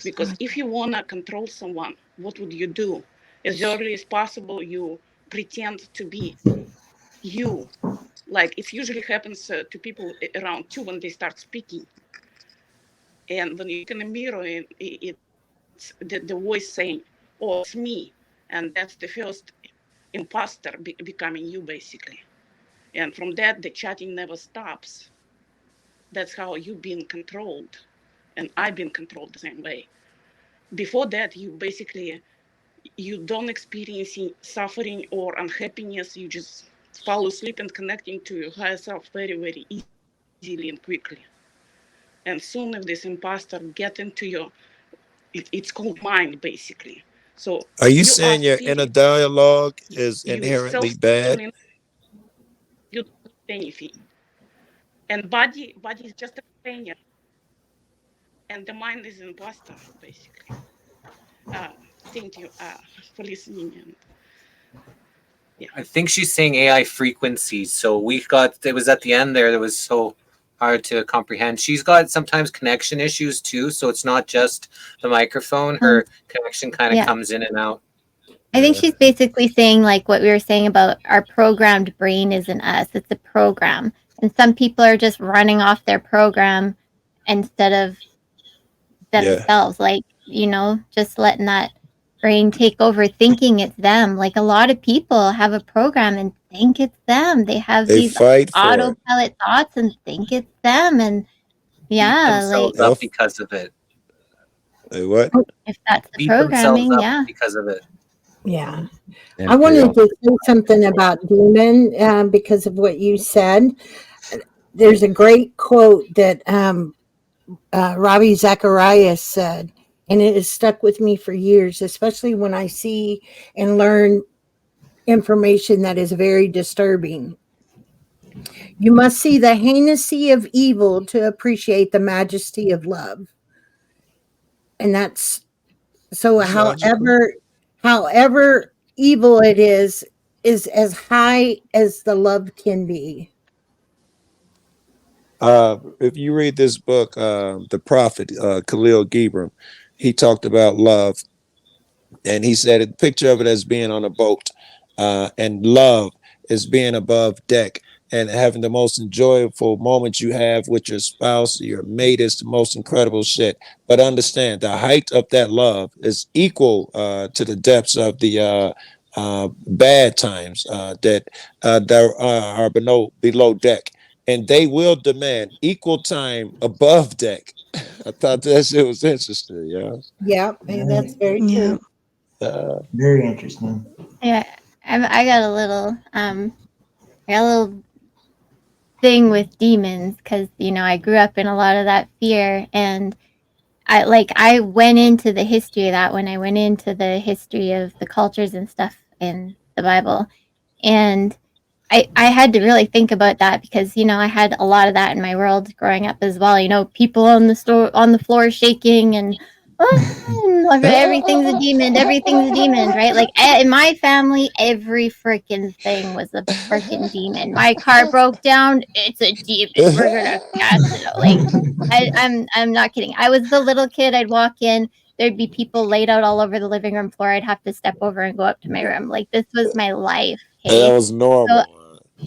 Because if you want to control someone, what would you do? As early as possible, you pretend to be you. Like it usually happens to people around 2 when they start speaking. And when you look in the mirror, it the voice saying, "Oh, it's me," and that's the first imposter becoming you, basically. And from that, the chatting never stops. That's how you've been controlled, and I've been controlled the same way. Before that, you don't experience suffering or unhappiness. You just fall asleep and connecting to your higher self very, very easily and quickly. And soon, if this imposter get into it's called mind, basically. So Are you you are saying your spirit, inner dialogue is you inherently bad? you don't do anything. And body is just a companion. And the mind is imposter, basically. Thank you for listening. And I think she's saying AI frequencies. So it was at the end there that was so hard to comprehend. She's got sometimes connection issues too. So it's not just the microphone. Her connection kind of yeah. comes in and out. I think she's basically saying like what we were saying about our programmed brain isn't us, it's a program. And some people are just running off their program instead of themselves, like, just letting that brain take over, thinking it's them. Like a lot of people have a program and think it's them. They have They these fight for it. autopilot thoughts and think it's them. And yeah, like themselves up because of it. What? if that's the Beat themselves programming, up yeah. because of it. Yeah. And I wanted chaos. to say something about demon because of what you said. There's a great quote that Ravi Zacharias said, and it has stuck with me for years, especially when I see and learn information that is very disturbing. You must see the heinousy of evil to appreciate the majesty of love. And that's so however evil it is as high as the love can be. If you read this book, the prophet Khalil Gibran, he talked about love, and he said a picture of it as being on a boat, and love is being above deck and having the most enjoyable moments you have with your spouse, your mate is the most incredible shit. But understand, the height of that love is equal to the depths of the bad times that are below deck. And they will demand equal time above deck. I thought that shit was interesting, yeah. Yeah, and that's very true. Very interesting. Yeah, I got a little thing with demons because I grew up in a lot of that fear, and I went into the history of that when I went into the history of the cultures and stuff in the Bible, and I had to really think about that because I had a lot of that in my world growing up as well. People on the floor shaking and everything's a demon, right? Like in my family, every freaking thing was a freaking demon. My car broke down, it's a demon. We're gonna cast it out. Like I'm not kidding. I was the little kid. I'd walk in, there'd be people laid out all over the living room floor. I'd have to step over and go up to my room. Like this was my life. That was normal. So,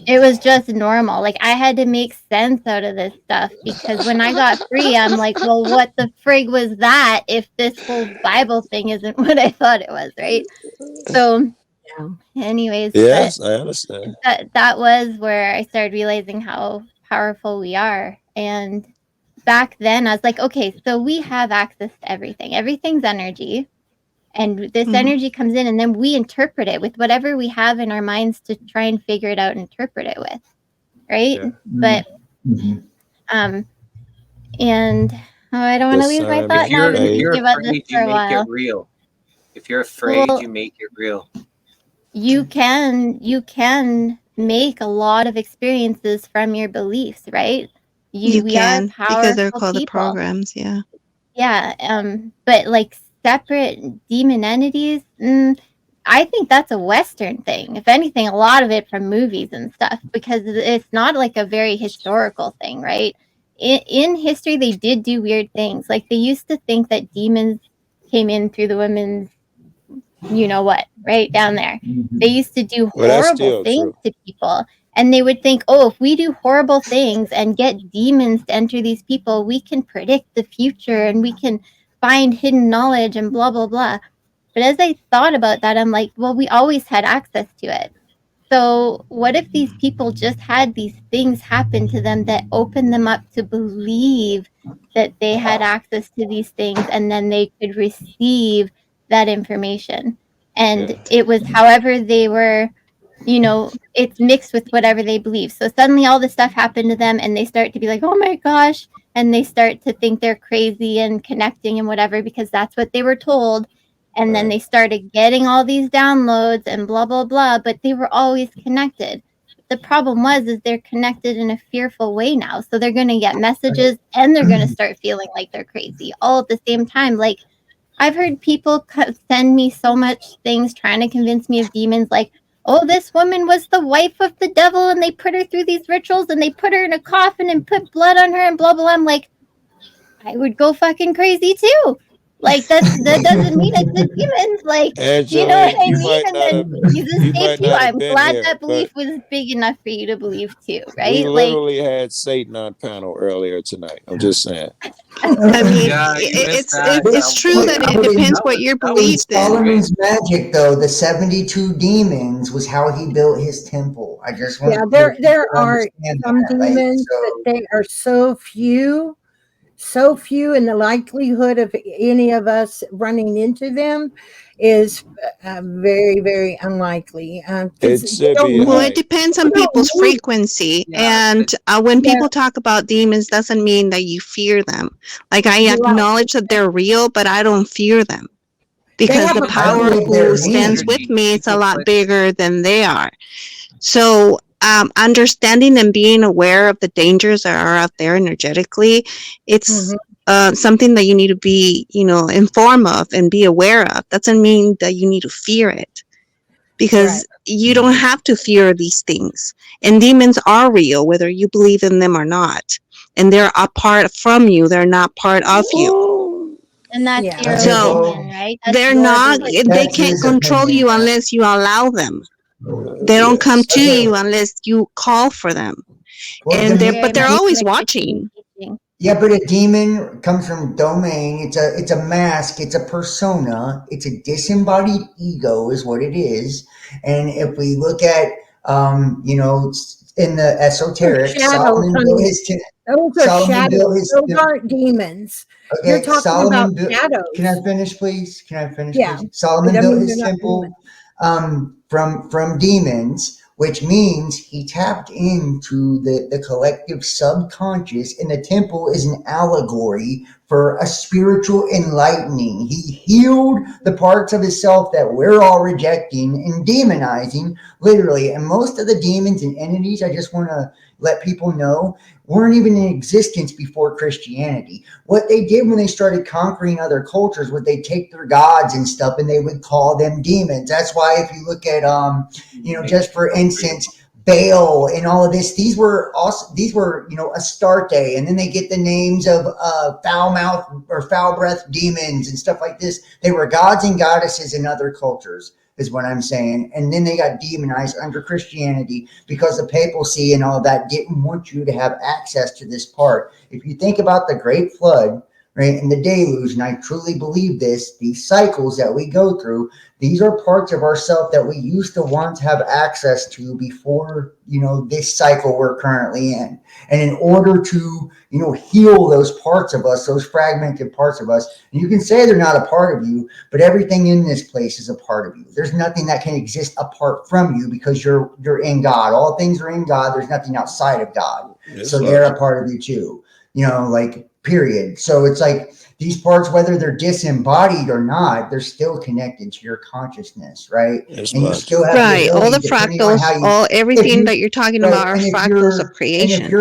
it was just normal. Like I had to make sense out of this stuff because when I got free, I'm like, well, what the frig was that if this whole Bible thing isn't what I thought it was, right? So anyways, yes, I understand. That was where I started realizing how powerful we are. And back then I was like, okay, so we have access to everything. Everything's energy. And this energy comes in and then we interpret it with whatever we have in our minds to try and figure it out and interpret it with. Right. Yeah. But, and I don't want to lose my thought now. I've been thinking about this for a while. It real. If you're afraid, you make it real. You can make a lot of experiences from your beliefs, right? You can, because they're called the programs. Yeah. Yeah. But like, separate demon entities, I think that's a Western thing. If anything, a lot of it from movies and stuff, because it's not like a very historical thing, right? In history, they did do weird things. Like they used to think that demons came in through the women's, right down there. They used to do horrible things to people. And they would think, oh, if we do horrible things and get demons to enter these people, we can predict the future and we can find hidden knowledge and blah blah blah. But as I thought about that, I'm like, well, we always had access to it. So what if these people just had these things happen to them that opened them up to believe that they had access to these things, and then they could receive that information? And it was however they were, you know, it's mixed with whatever they believe. So suddenly all this stuff happened to them, and they start to be like, oh my gosh, and they start to think they're crazy and connecting and whatever, because that's what they were told. And then they started getting all these downloads and blah, blah, blah, but they were always connected. The problem is they're connected in a fearful way now. So they're going to get messages and they're going to start feeling like they're crazy all at the same time. Like, I've heard people send me so much things trying to convince me of demons, like, oh, this woman was the wife of the devil and they put her through these rituals and they put her in a coffin and put blood on her and blah, blah. I'm like, I would go fucking crazy too. Like, that doesn't mean it's a demon. Like, Angela, you know what I you mean? might And not then have, Jesus you saved might you. not have I'm been glad here, that but belief was big enough for you to believe too, we right? Like, literally had Satan on panel earlier tonight. I'm just saying. I mean, Yeah, you missed that. it's true that it depends what your In belief is. Solomon's magic, though, the 72 demons was how he built his temple. I just want Yeah, people there to are understand some that. Like, demons, but they are so few, and the likelihood of any of us running into them is very, very unlikely. It should be Well, it like depends on people's frequency. And when people talk about demons, doesn't mean that you fear them. Like, I acknowledge that they're real, but I don't fear them. Because the power who stands with me is a lot bigger than they are. So understanding and being aware of the dangers that are out there energetically, it's something that you need to be, informed of and be aware of. Doesn't mean that you need to fear it, because you don't have to fear these things. And demons are real, whether you believe in them or not. And they're apart from you. They're not part of you. and that's your So opinion, right? That's they're your not, belief. they can't control you unless you allow them. They don't come to you unless you call for them. Well, But they're always watching. Yeah, but a demon comes from domain. It's a mask. It's a persona. It's a disembodied ego, is what it is. And if we look at, in the esoteric, Solomon built his Those aren't demons. Okay, You're talking Solomon about shadows. Can I finish, please? Yeah. Please? Solomon But I built mean, his they're not temple from demons, which means he tapped into the collective subconscious, and the temple is an allegory for a spiritual enlightening. He healed the parts of himself that we're all rejecting and demonizing, literally. And most of the demons and entities, I just want to let people know, weren't even in existence before Christianity. What they did when they started conquering other cultures was they take their gods and stuff and they would call them demons. That's why if you look at, just for instance, Baal and all of this, these were Astarte, and then they get the names of foul mouth or foul breath demons and stuff like this. They were gods and goddesses in other cultures, is what I'm saying. And then they got demonized under Christianity because the papacy and all of that didn't want you to have access to this part. If you think about the Great Flood, right, and the deluge, and I truly believe this, these cycles that we go through, these are parts of ourselves that we used to want to have access to before, this cycle we're currently in. And in order to, heal those parts of us, those fragmented parts of us, and you can say they're not a part of you, but everything in this place is a part of you. There's nothing that can exist apart from you because you're in God. All things are in God. There's nothing outside of God. So they're a part of you too, period. So it's like these parts, whether they're disembodied or not, they're still connected to your consciousness, right? And you still have all the fractals, everything that you're talking about are fractals of creation. And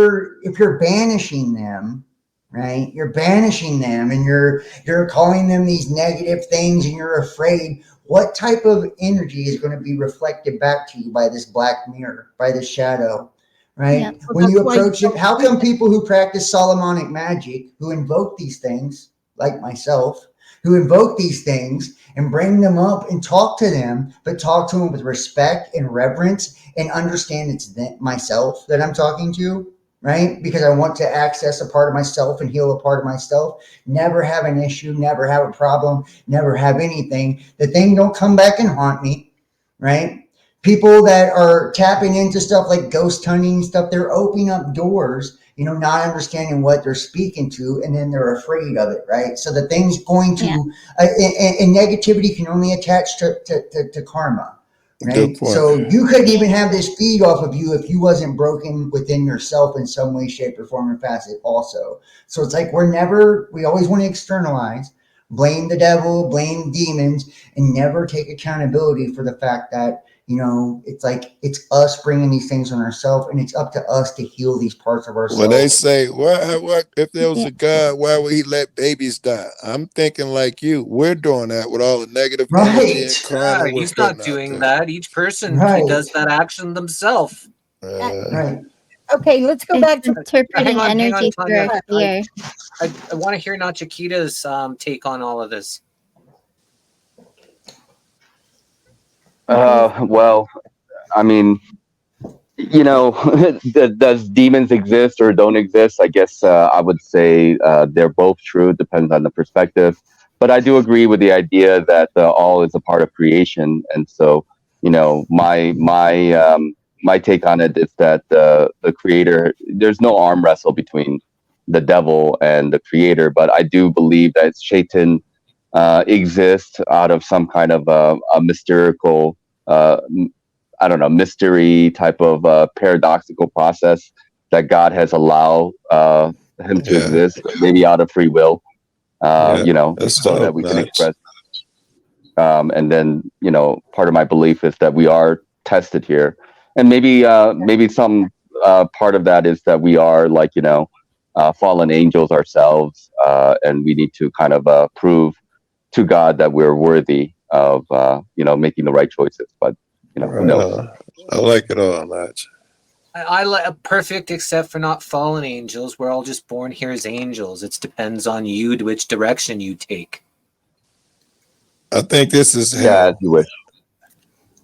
if you're banishing them, right? You're banishing them, and you're calling them these negative things, and you're afraid. What type of energy is going to be reflected back to you by this black mirror, by this shadow? Right? Yeah, when you approach it, how come people who practice Solomonic magic, who invoke these things, like myself, who invoke these things and bring them up and talk to them, but talk to them with respect and reverence and understand it's myself that I'm talking to, right? Because I want to access a part of myself and heal a part of myself. Never have an issue, never have a problem, never have anything. The thing don't come back and haunt me, right? People that are tapping into stuff like ghost hunting stuff, they're opening up doors, not understanding what they're speaking to, and then they're afraid of it, right? So the thing's going to, and negativity can only attach to karma, right? Good point. So you couldn't even have this feed off of you if you wasn't broken within yourself in some way, shape, or form or facet also. So it's like we always want to externalize, blame the devil, blame demons, and never take accountability for the fact that, it's like it's us bringing these things on ourselves, and it's up to us to heal these parts of ourselves. When they say, what if there was a God, why would he let babies die? I'm thinking like you. We're doing that with all the negative energy and karma. He's not doing that. Each person does that action themselves. Right. Okay, let's go back to interpreting energy through our fear. I want to hear Nachikita's take on all of this. Well, I mean, does demons exist or don't exist? I guess I would say they're both true. It depends on the perspective. But I do agree with the idea that all is a part of creation. And so, my take on it is that the creator, there's no arm wrestle between the devil and the creator. But I do believe that Satan exist out of some kind of a mystical, mystery type of paradoxical process that God has allowed him to exist, maybe out of free will, so that we can express. And then, part of my belief is that we are tested here, and maybe some part of that is that we are fallen angels ourselves, and we need to kind of prove to God that we're worthy of making the right choices. But who knows? I like it all, Notch. I like perfect, except for not fallen angels. We're all just born here as angels. It depends on you to which direction you take. I think this is as you wish.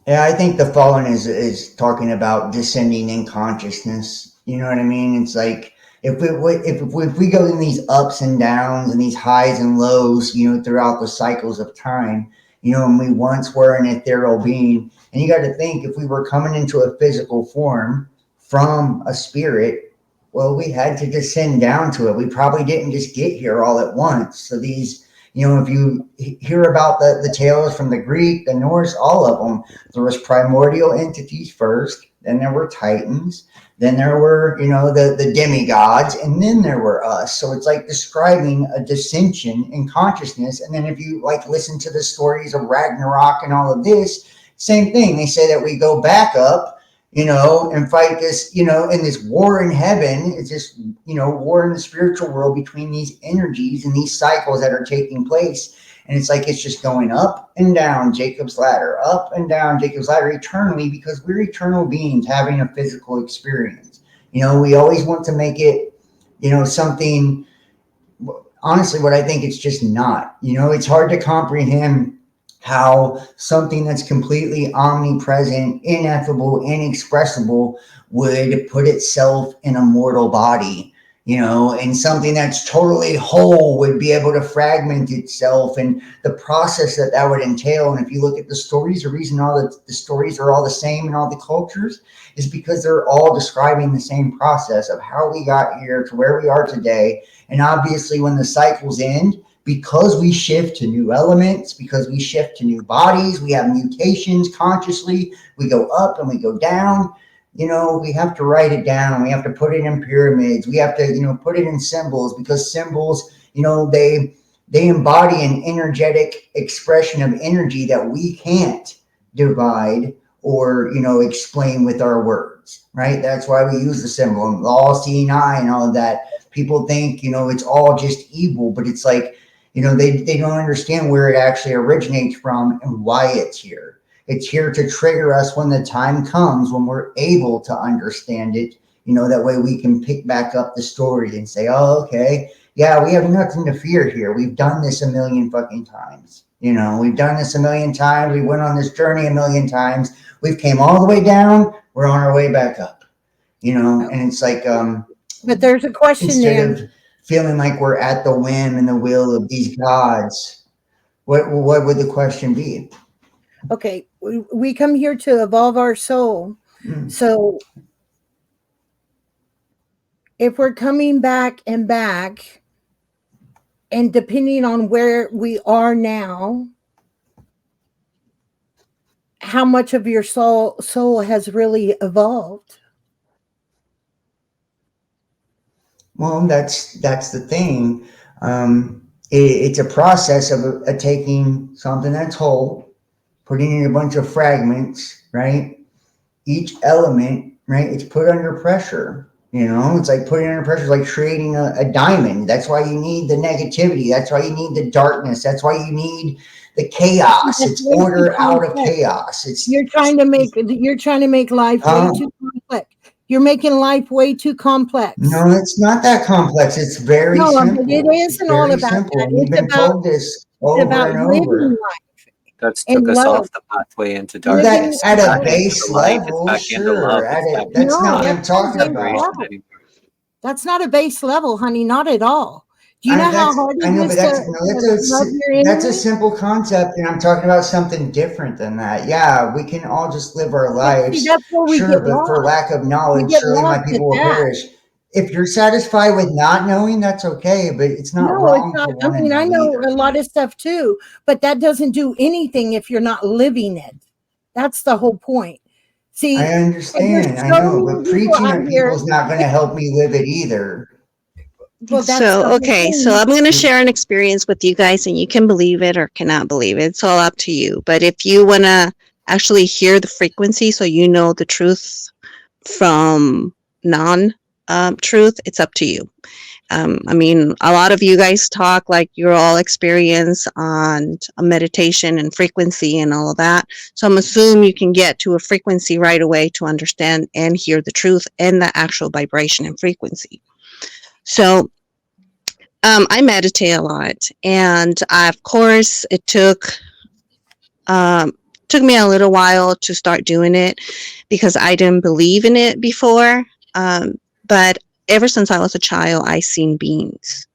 Yeah, I think the fallen is talking about descending in consciousness. You know what I mean? It's like if we go in these ups and downs and these highs and lows, throughout the cycles of time, and we once were an ethereal being, and you got to think if we were coming into a physical form from a spirit, well, we had to descend down to it. We probably didn't just get here all at once. So these, if you hear about the tales from the Greek, the Norse, all of them, there was primordial entities first, then there were titans, then there were, the demigods, and then there were us. So it's like describing a descension in consciousness. And then if you listen to the stories of Ragnarok and all of this, same thing. They say that we go back up, and fight this, in this war in heaven. It's just, war in the spiritual world between these energies and these cycles that are taking place. And it's like it's just going up and down Jacob's ladder, up and down Jacob's ladder eternally, because we're eternal beings having a physical experience. We always want to make it, something. Honestly, what I think it's just not. It's hard to comprehend how something that's completely omnipresent, ineffable, inexpressible would put itself in a mortal body. And something that's totally whole would be able to fragment itself, and the process that would entail. And if you look at the stories, the reason all the stories are all the same in all the cultures is because they're all describing the same process of how we got here to where we are today. And obviously when the cycles end, because we shift to new elements, because we shift to new bodies, we have mutations consciously, we go up and we go down. We have to write it down. We have to put it in pyramids. We have to, put it in symbols, because symbols, they embody an energetic expression of energy that we can't divide or, explain with our words, right? That's why we use the symbol and the all-seeing eye and all of that. People think, it's all just evil, but it's like, they don't understand where it actually originates from and why it's here. It's here to trigger us when the time comes, when we're able to understand it. That way we can pick back up the story and say, oh, okay, yeah, we have nothing to fear here. We've done this a million fucking times. We've done this a million times. We went on this journey a million times. We've came all the way down. We're on our way back up, and it's like, But there's a question instead there. of feeling like we're at the whim and the will of these gods. What would the question be? Okay, we come here to evolve our soul. So if we're coming back, and depending on where we are now, how much of your soul has really evolved? Well, that's the thing. It's a process of taking something that's whole, putting in a bunch of fragments, right? Each element, right? It's put under pressure. You know, it's like putting under pressure, like creating a diamond. That's why you need the negativity. That's why you need the darkness. That's why you need the chaos. It's order out of chaos. You're trying to make life way too complex. You're making life way too complex. No, it's not that complex. It's very simple. It isn't all Very about simple. that. We've been told this over and over. Life. That's And took us love. off the pathway into Well, darkness. that at It's a back into base the light. It's level, back into love. sure. It's back That's into not what God. I'm talking Separation about. anymore. That's not a base level, honey. Not at all. Do you know how hard I it know, is but to love your that's a enemy? simple concept, and I'm talking about something different than that. Yeah, we can all just live our But see, lives, that's where we sure, get but for lost. lack of We knowledge, get surely my lost people at will that. perish. If you're satisfied with not knowing, that's okay, but it's not No, it's wrong not. to I want to mean, I know know either. a lot of stuff too, but that doesn't do anything if you're not living it. That's the whole point. See, I understand, I there's so know, many but people preaching out at here. people is not going to help me live it either. Well, that's the So, whole okay, so thing. I'm going to share an experience with you guys, and you can believe it or cannot believe it. It's all up to you. But if you want to actually hear the frequency so you know the truth from non truth, it's up to you. I mean, a lot of you guys talk like you're all experienced on a meditation and frequency and all of that. So I'm assuming you can get to a frequency right away to understand and hear the truth and the actual vibration and frequency. So I meditate a lot, and of course, it took me a little while to start doing it because I didn't believe in it before. But ever since I was a child, I seen beings.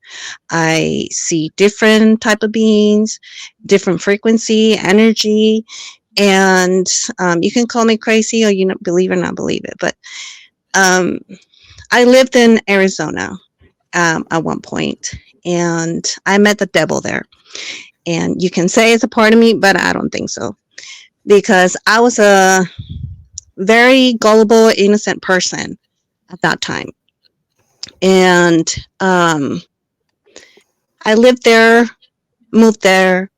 I see different type of beings, different frequency, energy, and you can call me crazy or you not believe or not believe it. But I lived in Arizona at one point, and I met the devil there. And you can say it's a part of me, but I don't think so, because I was a very gullible, innocent person at that time. And I lived there, moved there,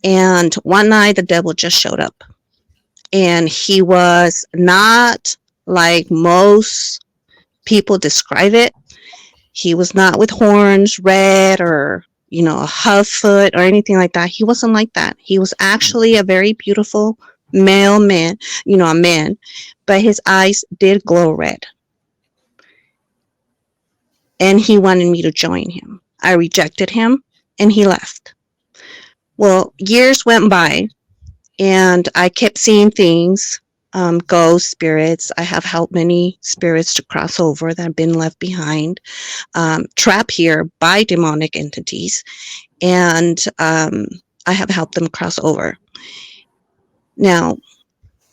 and one night the devil just showed up. And he was not like most people describe it. He was not with horns, red, or, you know, a huff foot or anything like that. He wasn't like that. He was actually a very beautiful male man, you know, a man, but his eyes did glow red. And he wanted me to join him. I rejected him and he left. Well, years went by and I kept seeing things, ghosts, spirits. I have helped many spirits to cross over that have been left behind, trapped here by demonic entities. And I have helped them cross over. Now,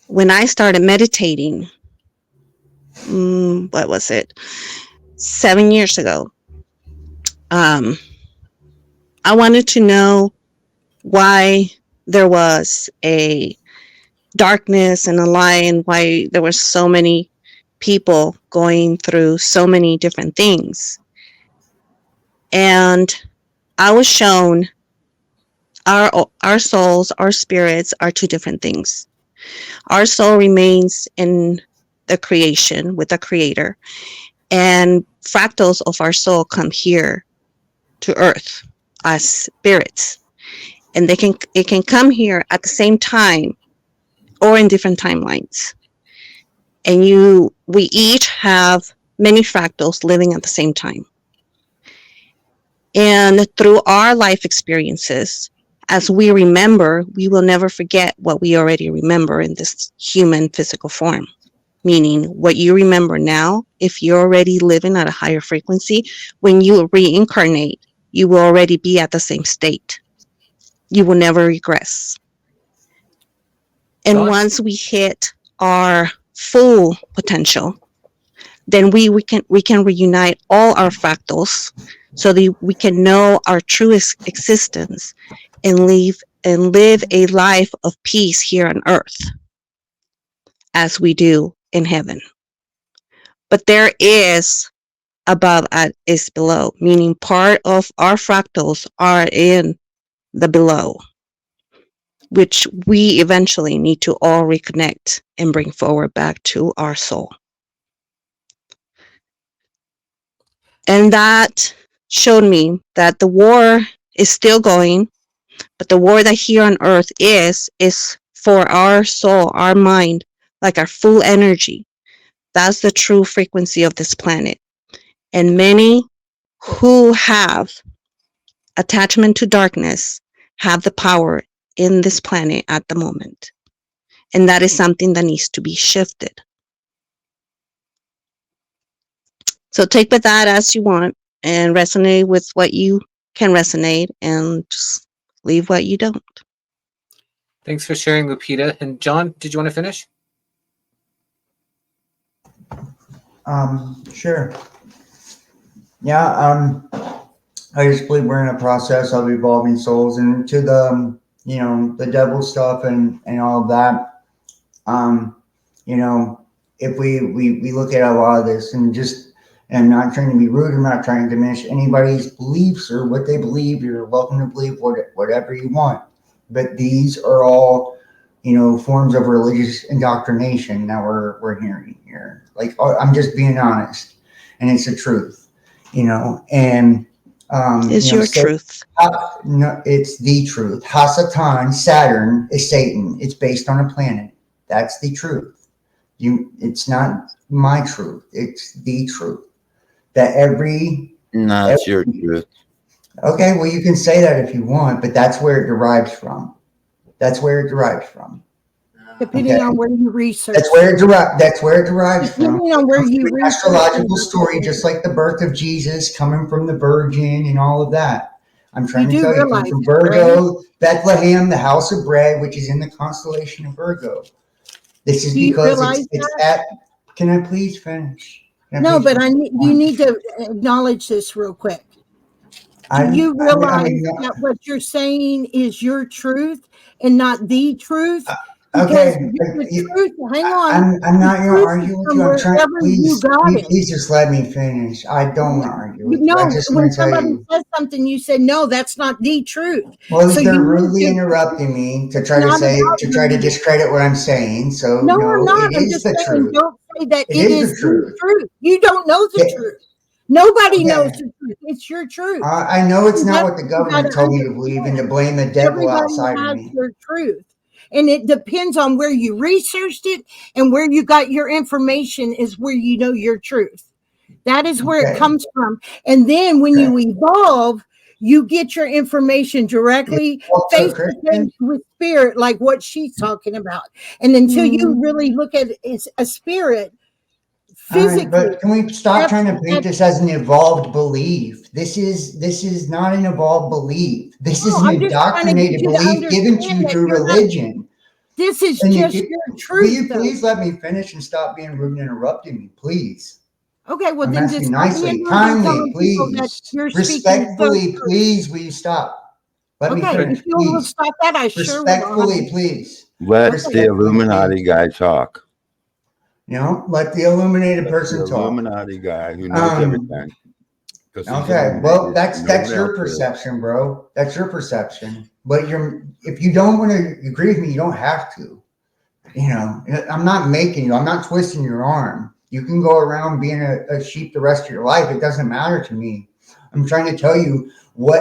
when I started meditating, what was it? 7 years ago, I wanted to know why there was a darkness and a light, and why there were so many people going through so many different things. And I was shown our souls, our spirits are two different things. Our soul remains in the creation with the creator, and fractals of our soul come here to earth as spirits, and it can come here at the same time or in different timelines. And we each have many fractals living at the same time. And through our life experiences, as we remember, we will never forget what we already remember in this human physical form. meaning what you remember now, if you're already living at a higher frequency, when you reincarnate, you will already be at the same state. You will never regress. And John? once we hit our full potential, then we can reunite all our fractals so that we can know our true existence and live a life of peace here on earth as we do in heaven. But there is above and is below, meaning part of our fractals are in the below, which we eventually need to all reconnect and bring forward back to our soul. And that showed me that the war is still going, but the war that here on earth is for our soul, our mind, like our full energy. That's the true frequency of this planet. And many who have attachment to darkness have the power in this planet at the moment. And that is something that needs to be shifted. So take with that as you want and resonate with what you can resonate and just leave what you don't. Thanks for sharing, Lupita. And John, did you want to finish? Sure. Yeah, I just believe we're in a process of evolving souls, and to the, the devil stuff and all of that. If we look at a lot of this and I'm not trying to be rude, I'm not trying to diminish anybody's beliefs or what they believe. You're welcome to believe whatever you want. But these are all, forms of religious indoctrination that we're hearing here. Like, I'm just being honest, and it's the truth, and Is your truth. No, it's the truth. Hasatan, Saturn, is Satan. It's based on a planet. That's the truth. It's not my truth. It's the truth. That No, it's your truth. Okay, well, you can say that if you want, but that's where it derives from. That's where it derives from. Depending on where you research. That's where it derives from. Depending on where you research. Astrological story, just like the birth of Jesus coming from the Virgin and all of that. I'm trying to tell you, it comes from Virgo, Bethlehem, the house of bread, which is in the constellation of Virgo. This is because it's at. Can I please finish? No, but you need to acknowledge this real quick. Do you realize that what you're saying is your truth and not the truth? Okay, truth, hang on. I'm not going to argue with you. I'm trying. Please just let me finish. I don't want to argue with you. I just when want to tell somebody you. says something, you say no. That's not the truth. Well, they're rudely interrupting me to try to discredit what I'm saying. So no, I'm not. I'm just saying, don't say that it is the truth. You don't know the truth. Nobody knows the truth. It's your truth. I know it's not what the government told me to believe and to blame the devil outside of me. Your truth. And it depends on where you researched it and where you got your information is where you know your truth. That is where it comes from. And then when you evolve, you get your information directly face to face with spirit, like what she's talking about. And until you really look at it as a spirit, physically. But can we stop trying to paint this as an evolved belief? This is not an evolved belief. This is an indoctrinated belief given to you through religion. This is just your truth. Will you please let me finish and stop being rude and interrupting me, please? Okay, well, I'm then asking just nicely, kindly, please, respectfully, please. Will you stop? Let me finish. If you will stop that, I sure will. Respectfully, please. Let the Illuminati guy talk. Let the illuminated person talk. The Illuminati guy who knows everything. Okay, well, that's your perception, bro. That's your perception. But if you don't want to agree with me, you don't have to. I'm not making you. I'm not twisting your arm. You can go around being a sheep the rest of your life. It doesn't matter to me. I'm trying to tell you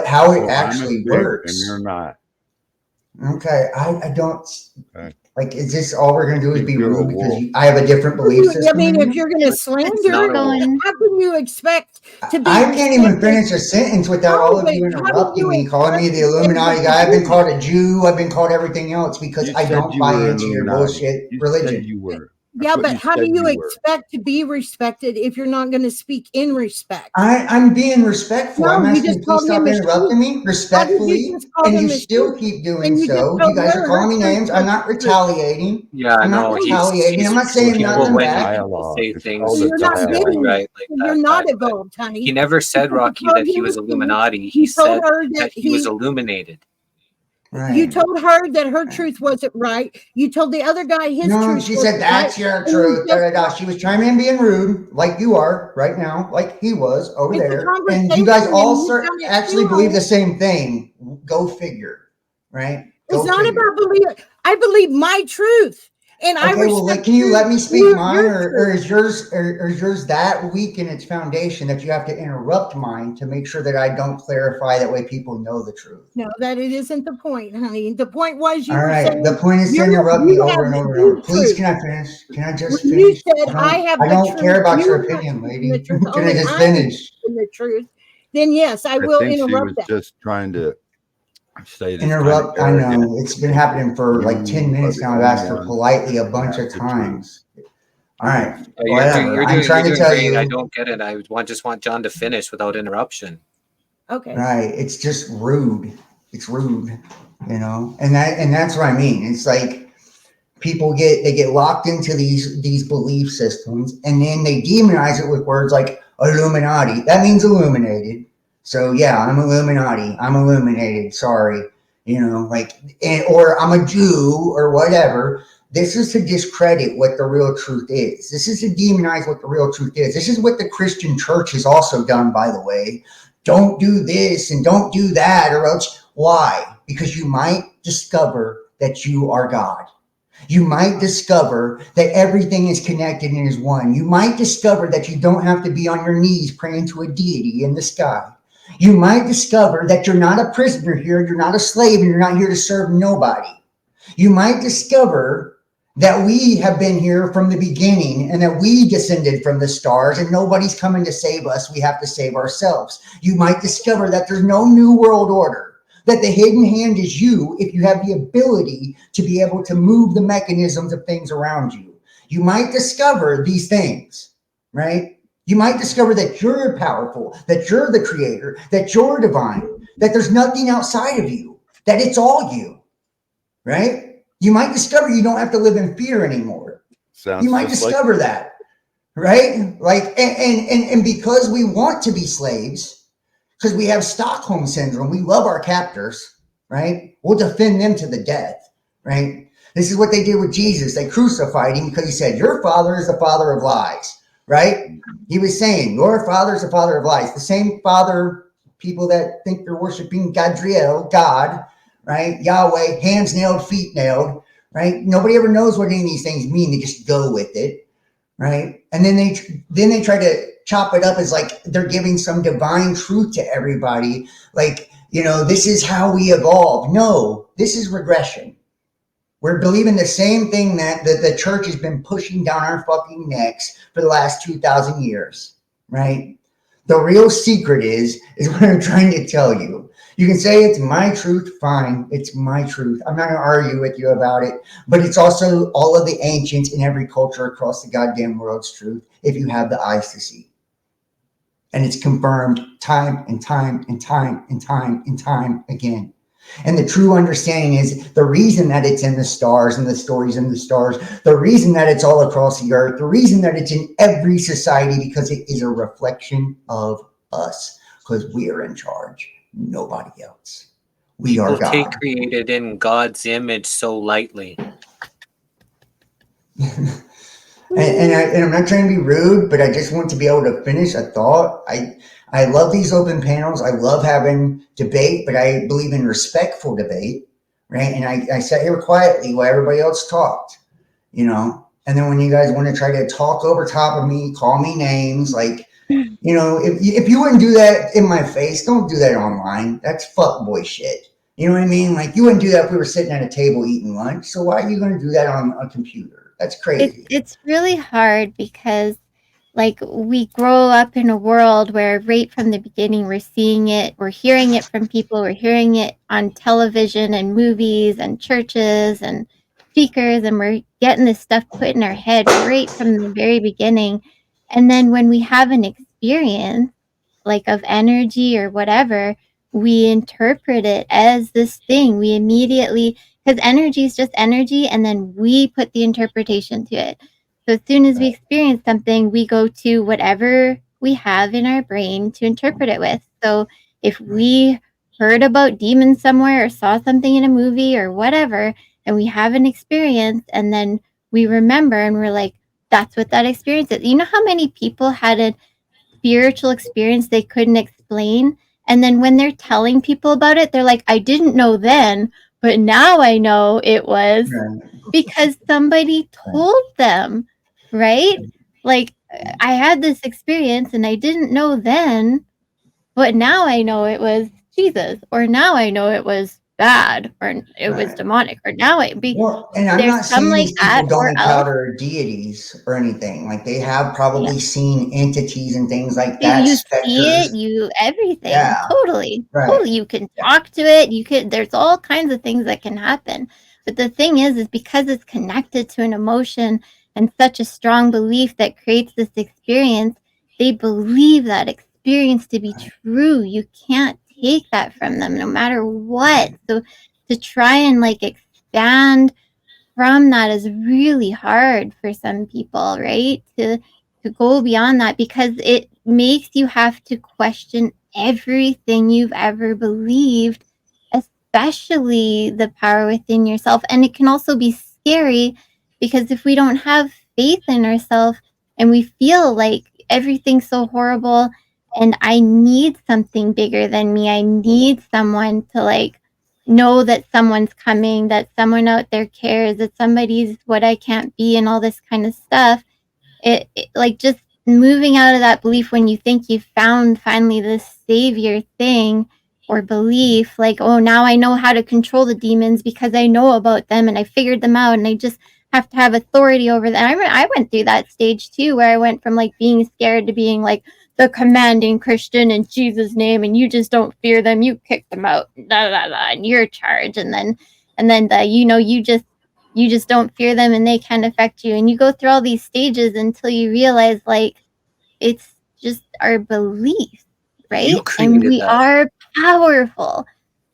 how it actually works. And you're not. Okay, I don't. Okay. Like, is this all we're going to do is be rude because I have a different belief system? I mean, if you're going to slander, how can you expect to be? I can't even finish a sentence without all of you interrupting me, calling me the Illuminati guy. I've been called a Jew. I've been called everything else because I don't buy into your bullshit religion. You were. Yeah, what but you how do said you you were. expect to be respected if you're not going to speak in respect? I'm being respectful. No, I'm you asking just you, please called him stop a interrupting sheep. me How did you respectfully, just call and him you a still sheep? keep doing And you just so. You told guys her are her calling me truth names. I'm was not the truth. retaliating. Yeah, I'm not no, retaliating. I'm not saying he's nothing evil when back. people Dialogue. say It's things called So a you're not specifically dialogue. getting it. right like You're that, not Pat, but evolved, honey. he never said, Because Rocky, you told that he him was the truth. Illuminati. He You told said her that that he was illuminated. you Right. told her that her truth wasn't right. You told the other guy his No, truth she wasn't said that's right. your And you truth. Da, just da, da. She was chiming in, being rude, like you are right now, like he was over it's a there. And you guys conversation, all and you've done it actually too. believe the same thing. Go figure, right? It's Go not figure. about belief. I believe my truth, and I Okay, well, respect can you let me speak mine, your or truth. is yours that weak in its foundation that you have to interrupt mine to make sure that I don't clarify, that way people know the truth? No, that it isn't the point, honey. The point was you All were right, saying the point is to interrupt me over and over and over. Please, can I finish? Can I just When you finish? said I have I the don't truth, care about you your are not opinion, speaking the lady. truth. Can I Only just I am finish? speaking the truth. Then yes, I I will think she was interrupt that. just trying to say this kind of Interrupt. I arrogant. know it's been happening for like 10 You are minutes the now. I've only asked her one politely a that bunch has of the truth. times. All right, You're whatever. I'm trying to doing tell great. I you. don't get it. Just want John to finish without interruption. Okay. Right. It's just rude. It's rude, and that's what I mean. It's like people get locked into these belief systems, and then they demonize it with words like Illuminati. That means illuminated. So yeah, I'm Illuminati. I'm illuminated. Sorry. Or I'm a Jew or whatever. This is to discredit what the real truth is. This is to demonize what the real truth is. This is what the Christian church has also done, by the way. Don't do this and don't do that, or else. Why? Because you might discover that you are God. You might discover that everything is connected and is one. You might discover that you don't have to be on your knees praying to a deity in the sky. You might discover that you're not a prisoner here, you're not a slave, and you're not here to serve nobody. You might discover that we have been here from the beginning and that we descended from the stars and nobody's coming to save us. We have to save ourselves. You might discover that there's no new world order, that the hidden hand is you if you have the ability to be able to move the mechanisms of things around you. You might discover these things, right? You might discover that you're powerful, that you're the creator, that you're divine, that there's nothing outside of you, that it's all you, right? You might discover you don't have to live in fear anymore. Sounds You might just like discover that, right? Like, and because we want to be slaves, because we have Stockholm syndrome, we love our captors, right? We'll defend them to the death, right? This is what they did with Jesus. They crucified him because he said, your father is the father of lies, right? He was saying, your father is the father of lies. The same father, people that think they're worshiping Gadriel, God, right? Yahweh, hands nailed, feet nailed, right? Nobody ever knows what any of these things mean. They just go with it, right? And then they try to chop it up as like they're giving some divine truth to everybody. Like, this is how we evolved. No, this is regression. We're believing the same thing that the church has been pushing down our fucking necks for the last 2,000 years, right? The real secret is what I'm trying to tell you. You can say it's my truth, fine. It's my truth. I'm not going to argue with you about it, but it's also all of the ancients in every culture across the goddamn world's truth if you have the eyes to see. And it's confirmed time and time and time and time and time again. And the true understanding is the reason that it's in the stars and the stories in the stars, the reason that it's all across the earth, the reason that it's in every society, because it is a reflection of us, because we are in charge, nobody else. We are People take God. created in God's image so lightly. And I'm not trying to be rude, but I just want to be able to finish a thought. I love these open panels. I love having debate, but I believe in respectful debate, right? And I sat here quietly while everybody else talked, and then when you guys want to try to talk over top of me, call me names, like, if you wouldn't do that in my face, don't do that online. That's fuckboy shit. You know what I mean? Like, you wouldn't do that if we were sitting at a table eating lunch. So why are you going to do that on a computer? That's crazy. It's really hard because we grow up in a world where right from the beginning we're seeing it, we're hearing it from people, we're hearing it on television and movies and churches, and speakers and we're getting this stuff put in our head right from the very beginning. And then when we have an experience like of energy or whatever, we interpret it as this thing. We immediately, because energy is just energy, and then we put the interpretation to it. So as soon as we experience something, we go to whatever we have in our brain to interpret it with. So if we heard about demons somewhere or saw something in a movie or whatever, and we have an experience, and then we remember and we're like, that's what that experience is. You know how many people had a spiritual experience they couldn't explain? And then when they're telling people about it, they're like, I didn't know then, but now I know it was because somebody told them, right? Like, I had this experience and I didn't know then, but now I know it was Jesus, or now I know it was bad, or it was demonic, or now it be. And I'm There's not some saying like these that, people or don't else encounter deities or anything. Like they have probably seen entities and things like that. you see Specters. it, you everything, Yeah. totally. Right. You can talk to it. You could. There's all kinds of things that can happen. But the thing is because it's connected to an emotion and such a strong belief that creates this experience, they believe that experience to be true. You can't take that from them, no matter what. So to try and like expand from that is really hard for some people, right? To go beyond that, because it makes you have to question everything you've ever believed, especially the power within yourself. And it can also be scary because if we don't have faith in ourselves and we feel like everything's so horrible and I need something bigger than me, I need someone to like know that someone's coming, that someone out there cares, that somebody's what I can't be, and all this kind of stuff. It like just moving out of that belief when you think you've found finally this savior thing or belief, like, oh, now I know how to control the demons because I know about them and I figured them out and I just have to have authority over them. I went through that stage too, where I went from like being scared to being like the commanding Christian in Jesus' name, and you just don't fear them, you kick them out, and you're charged, and then the you just don't fear them and they can't affect you, and you go through all these stages until you realize like it's just our beliefs, right? You And created we that. are powerful.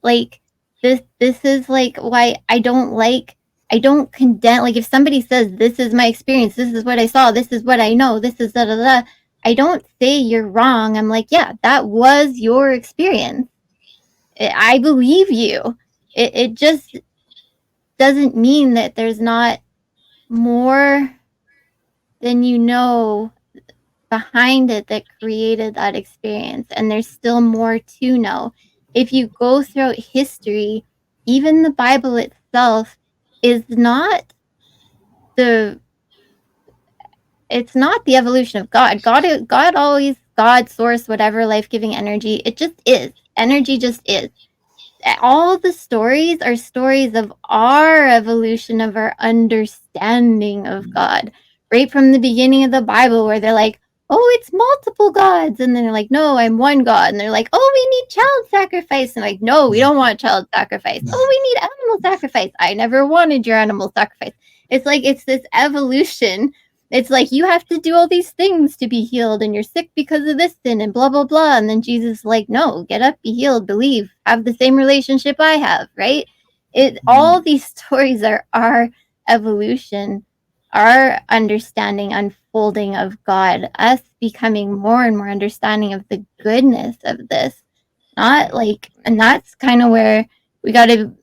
Like this is like why I don't condemn. Like if somebody says this is my experience, this is what I saw, this is what I know, this is da da da, I don't say you're wrong. I'm like, yeah, that was your experience. I believe you. It just doesn't mean that there's not more than you know behind it that created that experience, and there's still more to know. If you go throughout history, even the Bible itself is not the evolution of God. God always, God, source, whatever, life-giving energy, it just is. Energy just is. All the stories are stories of our evolution, of our understanding of God. Right from the beginning of the Bible, where they're like, oh, it's multiple gods. And then they're like, no, I'm one God. And they're like, oh, we need child sacrifice. And like, no, we don't want child sacrifice. Oh, we need animal sacrifice. I never wanted your animal sacrifice. It's like, it's this evolution. It's like you have to do all these things to be healed, and you're sick because of this sin, and blah, blah, blah. And then Jesus is like, no, get up, be healed, believe, have the same relationship I have, right? All these stories are our evolution, our understanding, unfolding of God, us becoming more and more understanding of the goodness of this. Not like, and that's kind of where we got to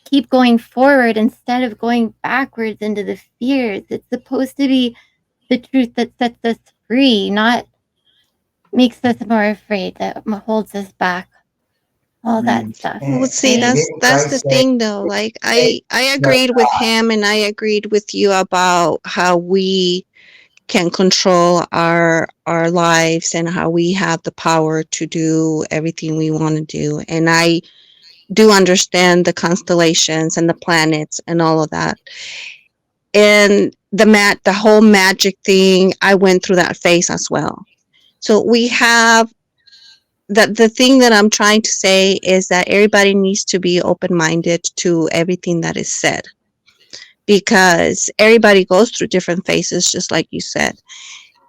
keep going forward instead of going backwards into the fears. It's supposed to be the truth that sets us free, not makes us more afraid, that holds us back. All that stuff. Well, see, right? that's the thing, though. Like, I agreed with him, and I agreed with you about how we can control our lives and how we have the power to do everything we want to do. And I do understand the constellations and the planets and all of that. And the whole magic thing, I went through that phase as well. So we have the thing that I'm trying to say is that everybody needs to be open-minded to everything that is said, because everybody goes through different phases, just like you said.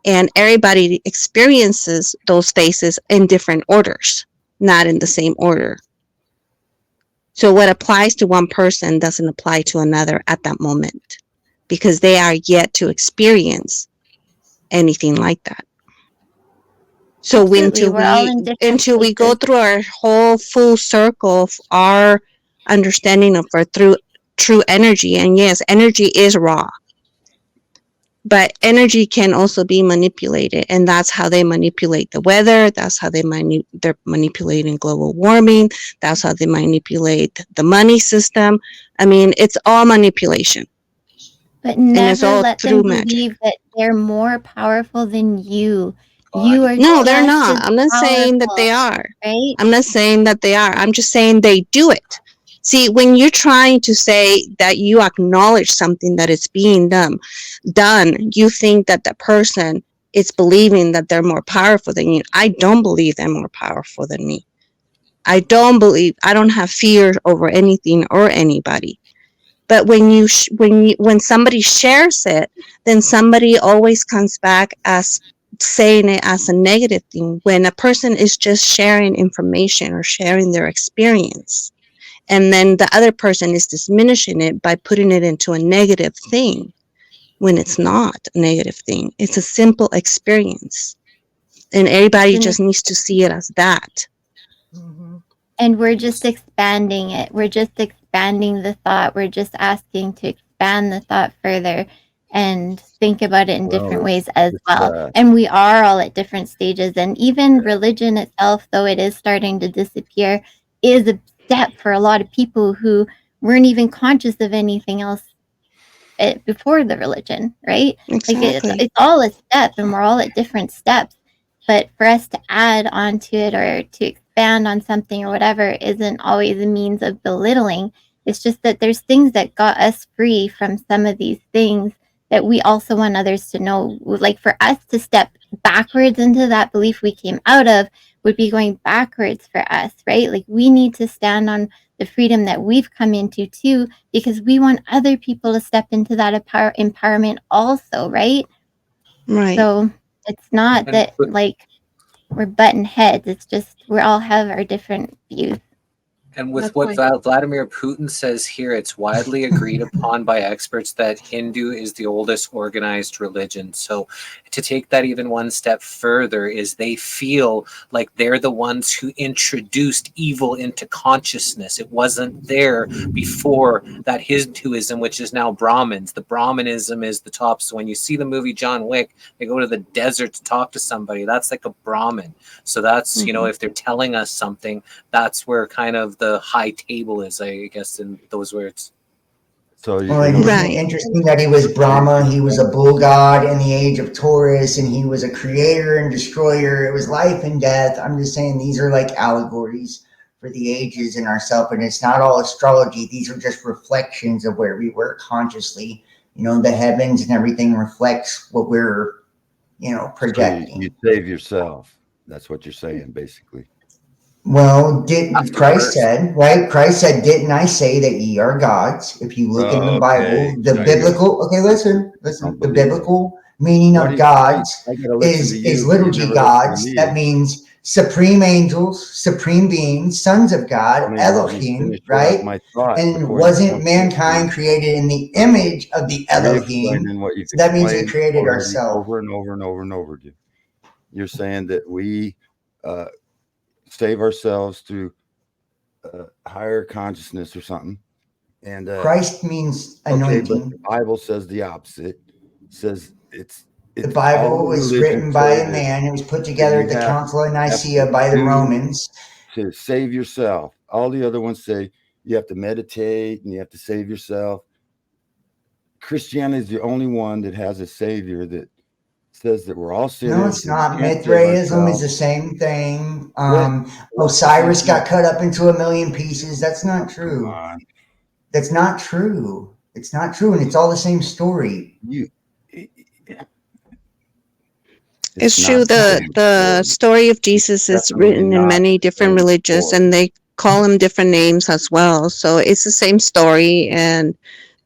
And everybody experiences those phases in different orders, not in the same order. So what applies to one person doesn't apply to another at that moment, because they are yet to experience anything like that. So Absolutely, we're all in different until we go places. through our whole full circle of our understanding of our true energy, and yes, energy is raw, but energy can also be manipulated, and that's how they manipulate the weather. That's how they're manipulating global warming. That's how they manipulate the money system. I mean, it's all manipulation. But And it's never all let through them magic. believe that they're more powerful than you. You are No, they're just not. as I'm not saying that they powerful, are. right? I'm not saying that they are. I'm just saying they do it. See, when you're trying to say that you acknowledge something that is being done, you think that the person is believing that they're more powerful than you. I don't believe they're more powerful than me. I don't have fear over anything or anybody. But when somebody shares it, then somebody always comes back as saying it as a negative thing, when a person is just sharing information or sharing their experience, and then the other person is diminishing it by putting it into a negative thing, when it's not a negative thing. It's a simple experience, and everybody just needs to see it as that. And we're just expanding it. We're just expanding the thought. We're just asking to expand the thought further and think about it in different ways as well. And we are all at different stages. And even religion itself, though it is starting to disappear, is a step for a lot of people who weren't even conscious of anything else before the religion, right? Exactly. Like it's all a step, and we're all at different steps. But for us to add onto it or to expand on something or whatever isn't always a means of belittling. It's just that there's things that got us free from some of these things that we also want others to know. Like for us to step backwards into that belief we came out of would be going backwards for us, right? Like we need to stand on the freedom that we've come into too, because we want other people to step into that empowerment also, right? Right. So it's not that like we're butting heads. It's just we all have our different views. And with what Vladimir Putin says here, it's widely agreed upon by experts that Hindu is the oldest organized religion. So to take that even one step further is they feel like they're the ones who introduced evil into consciousness. It wasn't there before that Hinduism, which is now Brahmins. The Brahmanism is the top. So when you see the movie John Wick, they go to the desert to talk to somebody. That's like a Brahmin. So that's, you know, if they're telling us something, that's where kind of the high table is, I guess, in those words. So interesting that he was Brahma, he was a bull god in the age of Taurus, and he was a creator and destroyer. It was life and death. I'm just saying these are like allegories for the ages in ourselves, and it's not all astrology. These are just reflections of where we were consciously. You know, the heavens and everything reflects what we're, you know, projecting. So you save yourself. That's what you're saying, basically. Well, Christ said, right? Christ said, didn't I say that ye are gods? If you look in the Bible, the biblical, listen, the biblical meaning of gods is liturgy gods. That means supreme angels, supreme beings, sons of God, Elohim, right? And wasn't mankind created in the image of the Elohim? So that means we created ourselves. Over and over and over and over again. You're saying that we save ourselves through higher consciousness or something, and Christ means anointing. But the Bible says the opposite. It says it's the Bible was written by a man. It was put together at the Council of Nicaea by the Romans. To save yourself. All the other ones say you have to meditate and you have to save yourself. Christianity is the only one that has a savior that says that we're all sinners. No, it's not. Mithraism is the same thing. Osiris got cut up into 1,000,000 pieces. That's not true. That's not true. It's not true, and it's all the same story. It's true. The story of Jesus is written in many different religions, and they call him different names as well. So it's the same story, and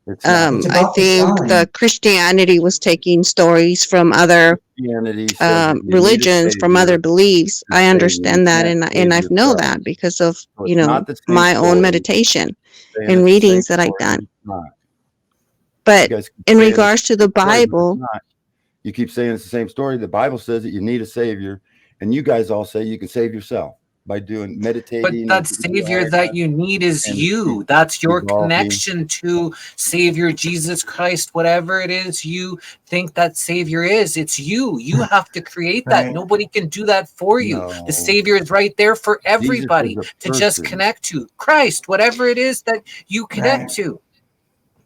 It's not. It's I about the think Son. the Christianity was taking stories from other Christianity says that you need a religions, from other savior beliefs. to I save you. You understand that, can't and I save know yourself. that because of, So it's not the same my own story. meditation Saying and it's the same readings that I've story, done. it's not. You But guys keep in saying it's regards to the the same story, but it's Bible, not. You keep saying it's the same story. The Bible says that you need a savior, and you guys all say you can save yourself by doing But meditating that and savior that you need is and you. That's your evolving. connection to Savior Jesus Christ. Whatever it is you think that Savior is, it's you. You have to create that. Right. Nobody can do that for you. The No, Savior is right there for Jesus is everybody a to just person. connect to. Christ, whatever it is that you connect Right. to.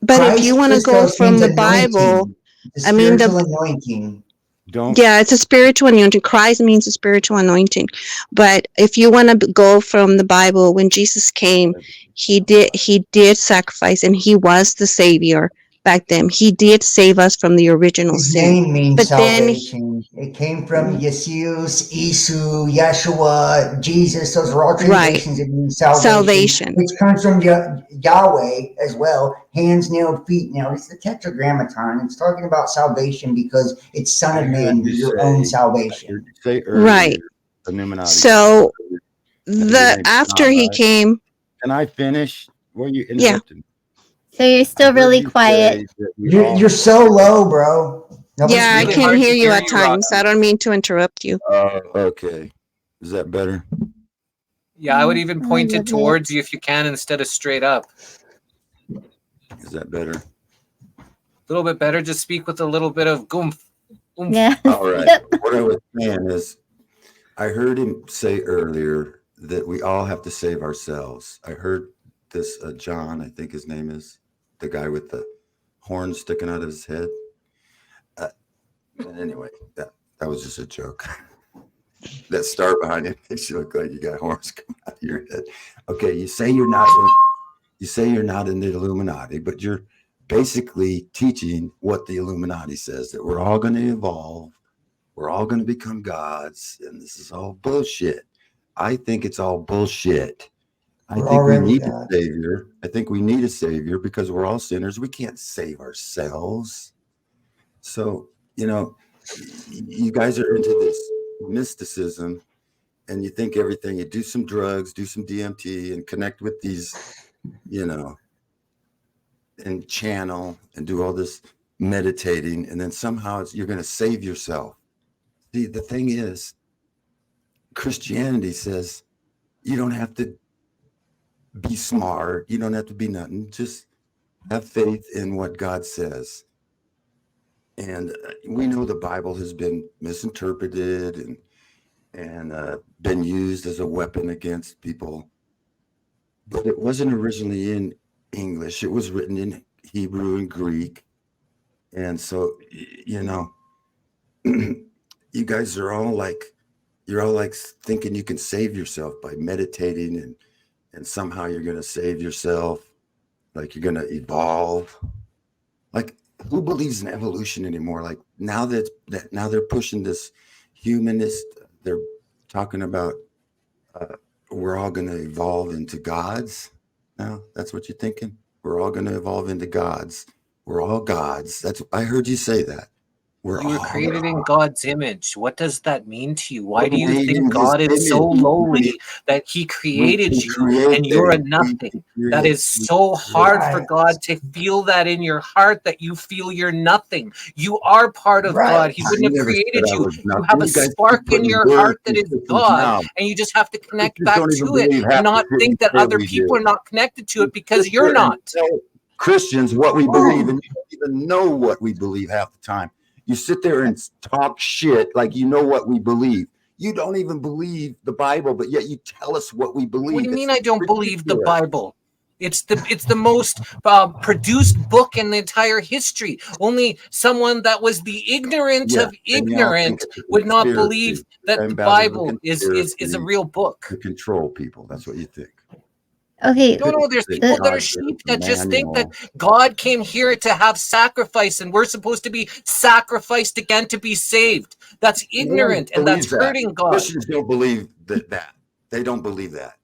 but if you Christ want to go Christos from means the Bible, anointing. The I mean, spiritual anointing. Don't. yeah, it's a spiritual anointing. Christ means a spiritual anointing. But if you want to go from the Bible, when Jesus came, he did sacrifice, and he was the savior back then. He did save us from the original His sin. name means But then salvation. It came from Jesus, Isu, Yeshua, Jesus. Those are all right, translations that mean salvation, salvation. which comes from Yahweh as well. Hands nailed, feet nailed. It's the Tetragrammaton. It's talking about salvation because it's Son I of heard Man, you your own say. I salvation. heard you say earlier, Right. Illuminati. So And your the name's after John, he right? came, Can I finish? Were you yeah. interrupting? So you're I still heard really you quiet. say that we all. You're so low, bro. Nobody's Yeah, I Really hearing can hard you. to hear you hear at you, Ross. times. I don't mean to interrupt you. Okay. Is that better? Yeah, I would even A point little it bit. towards you if you can instead of straight up. Is that better? A little bit better. Just speak with a little bit of goomph. Oomph. Yes. All right. Yep. What I was saying is, I heard him say earlier that we all have to save ourselves. I heard this John, I think his name is, the guy with the horn sticking out of his head. And anyway, that was just a joke. That star behind it makes you look like you got horns coming out of your head. Okay, you say you're not in the Illuminati, but you're basically teaching what the Illuminati says, that we're all going to evolve, we're all going to become gods, and this is all bullshit. I think it's all bullshit. I We're think we already need a God. savior. I think we need a savior because we're all sinners. We can't save ourselves. So, you guys are into this mysticism, and you think everything, you do some drugs, do some DMT, and connect with these, and channel and do all this meditating, and then somehow you're going to save yourself. See, the thing is, Christianity says you don't have to be smart, you don't have to be nothing, just have faith in what God says. And we know the Bible has been misinterpreted and been used as a weapon against people, but it wasn't originally in English. It was written in Hebrew and Greek. And so, you guys are all like, you're all like thinking you can save yourself by meditating, and somehow you're going to save yourself, like you're going to evolve. Like, who believes in evolution anymore? Like, now that now they're pushing this humanist, they're talking about we're all going to evolve into gods. Now, that's what you're thinking? We're all going to evolve into gods. We're all gods. I heard you say that. You were all created in gods. God's image. What does that mean to you? Why We're do you made in think his God is so image. lowly that he We created can you create and you're a things. nothing? We That can is so create. hard for God to feel that in your heart, that you feel you're nothing. You are part of God. He I wouldn't have never said created I you. was You nothing. have a You guys keep spark in putting your words heart that in is people's God, mouths. and you just have to connect Christians back don't even to it believe half and the not shit think we that say other we people do. are not connected to You it because sit you're there and not. tell Christians what we believe, and you don't even know what we believe half the time. You sit there and talk shit like you know what we believe. You don't even believe the Bible, but yet you tell us what we believe. What do you mean It's I don't believe the ridiculous. Bible? It's the most produced book in the entire history. Only someone that was the ignorant Yeah, of and y'all think ignorant it's a would not conspiracy. believe that And the about there's a Bible is a conspiracy real book. to control people. That's what you think. Okay. No, there's That people that God are gave sheep us a that just think that manual. God came here to have sacrifice and we're supposed to be sacrificed again to be saved. That's No one ignorant and that's believes that. hurting God. Christians don't believe that. They don't believe that.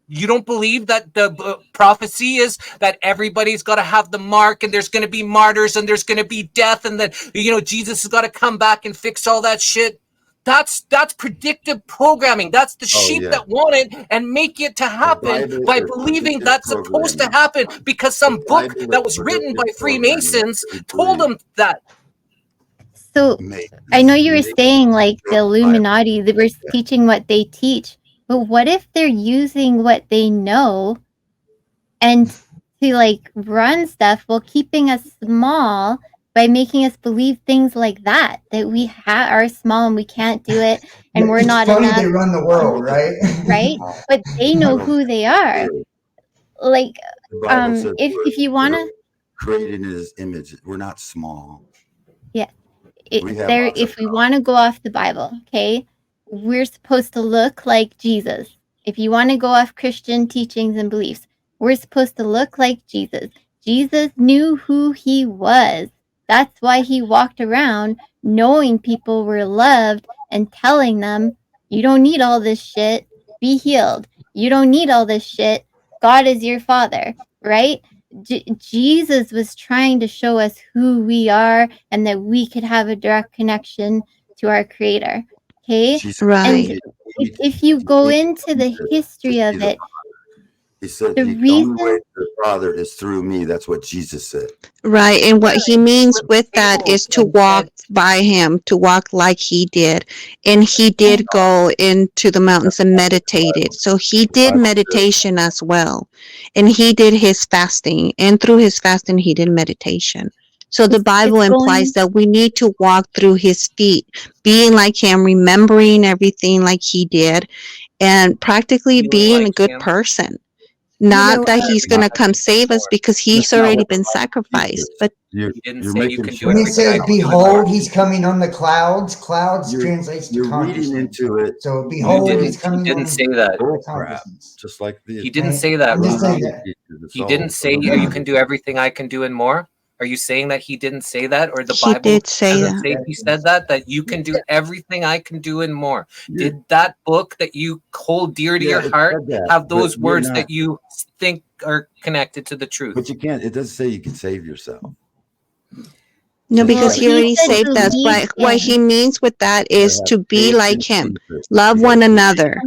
You don't believe that the prophecy is that everybody's got to have the mark, and there's going to be martyrs, and there's going to be death, and then, you know, Jesus has got to come back and fix all that shit? That's predictive programming. That's the sheep that want it and make it to happen by believing that's supposed to happen because some book that was written by Freemasons told them that. So I know you were saying like the Illuminati, they were teaching what they teach, but what if they're using what they know and to like run stuff while keeping us small by making us believe things like that we are small and we can't do it and we're It's not funny enough. they run the world, right? Right? But they know who they are. Like The Bible says if you want to created in his image, we're not small. yeah. We have lots If we want to go off the Bible, okay, we're supposed to look like Jesus. If you want to go off Christian teachings and beliefs, we're supposed to look like Jesus. Jesus knew who he was. That's why he walked around knowing people were loved and telling them, you don't need all this shit. Be healed. You don't need all this shit. God is your father, right? Jesus was trying to show us who we are and that we could have a direct connection to our creator. Okay? Right. And if you go into the history of it, He said the the only reason way to the Father is through me. That's what Jesus said. Right. And what he means with that is to walk by him, to walk like he did. And he did go into the mountains and meditated. So he did meditation as well. And he did his fasting. And through his fasting, he did meditation. So the Bible implies that we need to walk through his feet, being like him, remembering everything like he did, and practically being a good person. Not that he's going to come save us because he's already been sacrificed. But You're When he says, behold, he's coming on the clouds, translates to reading into it. So behold, he's coming He didn't say that. Crap. Just like the He didn't say that, I'm just Rob. saying that. He didn't say you can do everything I can do and more. Are you saying that he didn't say that, or the He Bible did say doesn't that. say he said that you can do everything I can do and more? Did that book that you hold dear to Yeah, your it heart said that, have but those you're words not- that you think are connected to the truth? But you can't. It doesn't say you can save yourself. no, Just because like- he already said saved us. believe What in. he means with that is to be faith like in him, Jesus. love one another.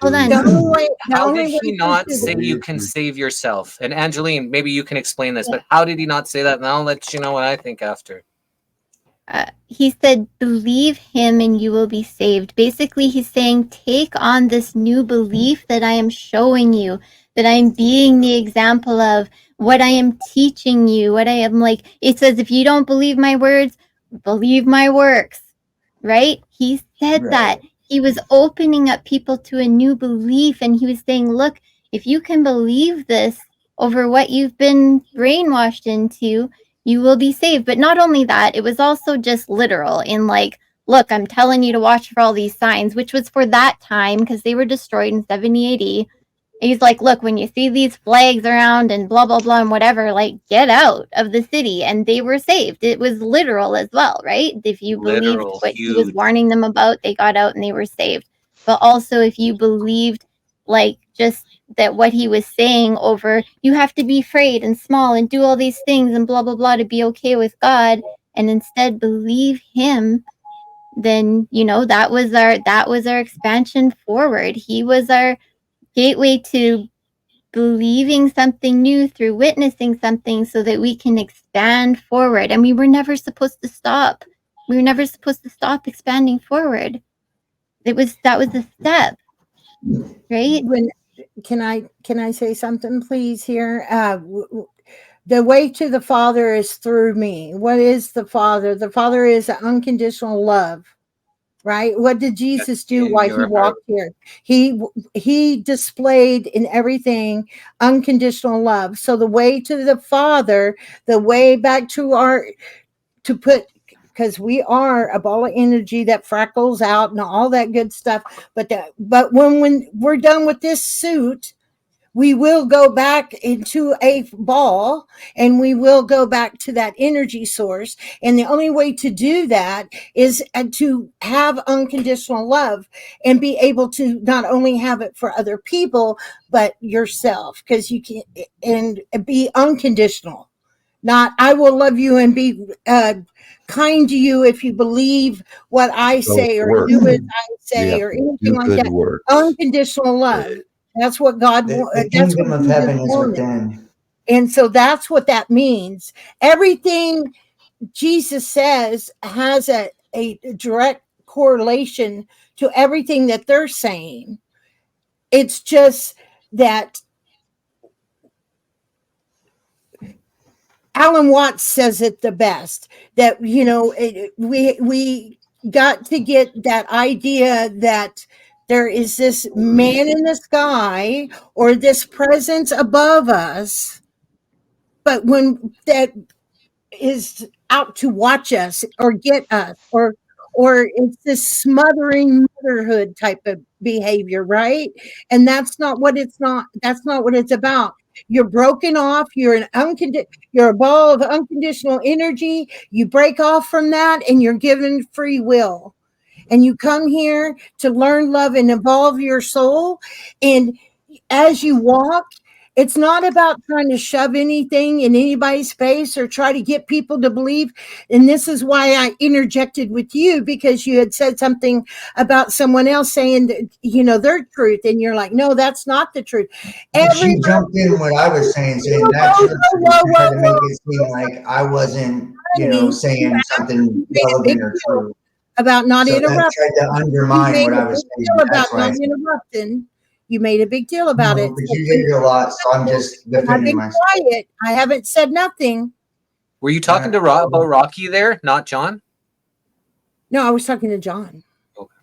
Hold on. The only way, the How only did way he to not do say that- you can save yourself? And Angeline, maybe you can explain this, but how did he not say that? And I'll let you know what I think after. He said, believe him and you will be saved. Basically, he's saying, take on this new belief that I am showing you, that I'm being the example of, what I am teaching you, what I am like. It says, if you don't believe my words, believe my works, right? He said that. He was opening up people to a new belief, and he was saying, look, if you can believe this over what you've been brainwashed into, you will be saved. But not only that, it was also just literal in like, look, I'm telling you to watch for all these signs, which was for that time because they were destroyed in 70 AD. And he's like, look, when you see these flags around and blah, blah, blah, and whatever, like, get out of the city. And they were saved. It was literal as well, right? If you believed Literal, what he was huge. warning them about, they got out and they were saved. But also, if you believed, like, just that what he was saying over, you have to be afraid and small and do all these things and blah, blah, blah to be okay with God, and instead believe him, then, you know, that was our expansion forward. He was our gateway to believing something new through witnessing something so that we can expand forward. And we were never supposed to stop. We were never supposed to stop expanding forward. That was a step, right? When can I say something, please? Here, the way to the Father is through me. What is the Father? The Father is an unconditional love. Right? What did Jesus do in while he your walked here? He displayed in everything unconditional love. So the way to the Father, the way back to because we are a ball of energy that freckles out and all that good stuff. But when we're done with this suit, we will go back into a ball and we will go back to that energy source. And the only way to do that is to have unconditional love and be able to not only have it for other people, but yourself, because you can, and be unconditional. Not, I will love you and be kind to you if you believe what I say or do as I say or anything like that. Works. Unconditional love. That's what God wants. The kingdom of heaven is within. And so that's what that means. Everything Jesus says has a direct correlation to everything that they're saying. It's just that Alan Watts says it the best, that, you know, we got to get that idea that there is this man in the sky or this presence above us, but when that is out to watch us or get us, or it's this smothering motherhood type of behavior, right? And that's not what it's about. You're broken off. You're you're a ball of unconditional energy. You break off from that and you're given free will. And you come here to learn, love, and evolve your soul. And as you walk, it's not about trying to shove anything in anybody's face or try to get people to believe. And this is why I interjected with you, because you had said something about someone else saying, you know, their truth. And you're like, no, that's not the truth. She jumped in what I was saying that's your truth, to make it seem like I wasn't, you know, saying something relevant or true. About not interrupting. That tried to undermine what I was saying. About not interrupting. You made a big deal about it. But you did it a lot, so I'm just defending myself. Quiet. I haven't said nothing. Were you talking to about Rocky there, not John? No, I was talking to John. Okay.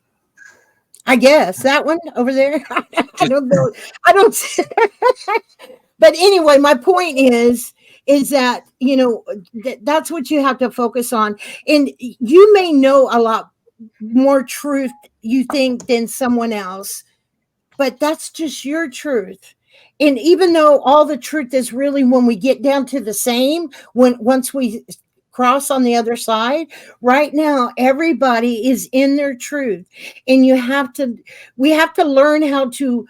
I guess that one over there. I don't know. I don't. But anyway, my point is that, you know, that's what you have to focus on. And you may know a lot more truth, you think, than someone else, but that's just your truth. And even though all the truth is really when we get down to the same, once we cross on the other side, right now, everybody is in their truth. And we have to learn how to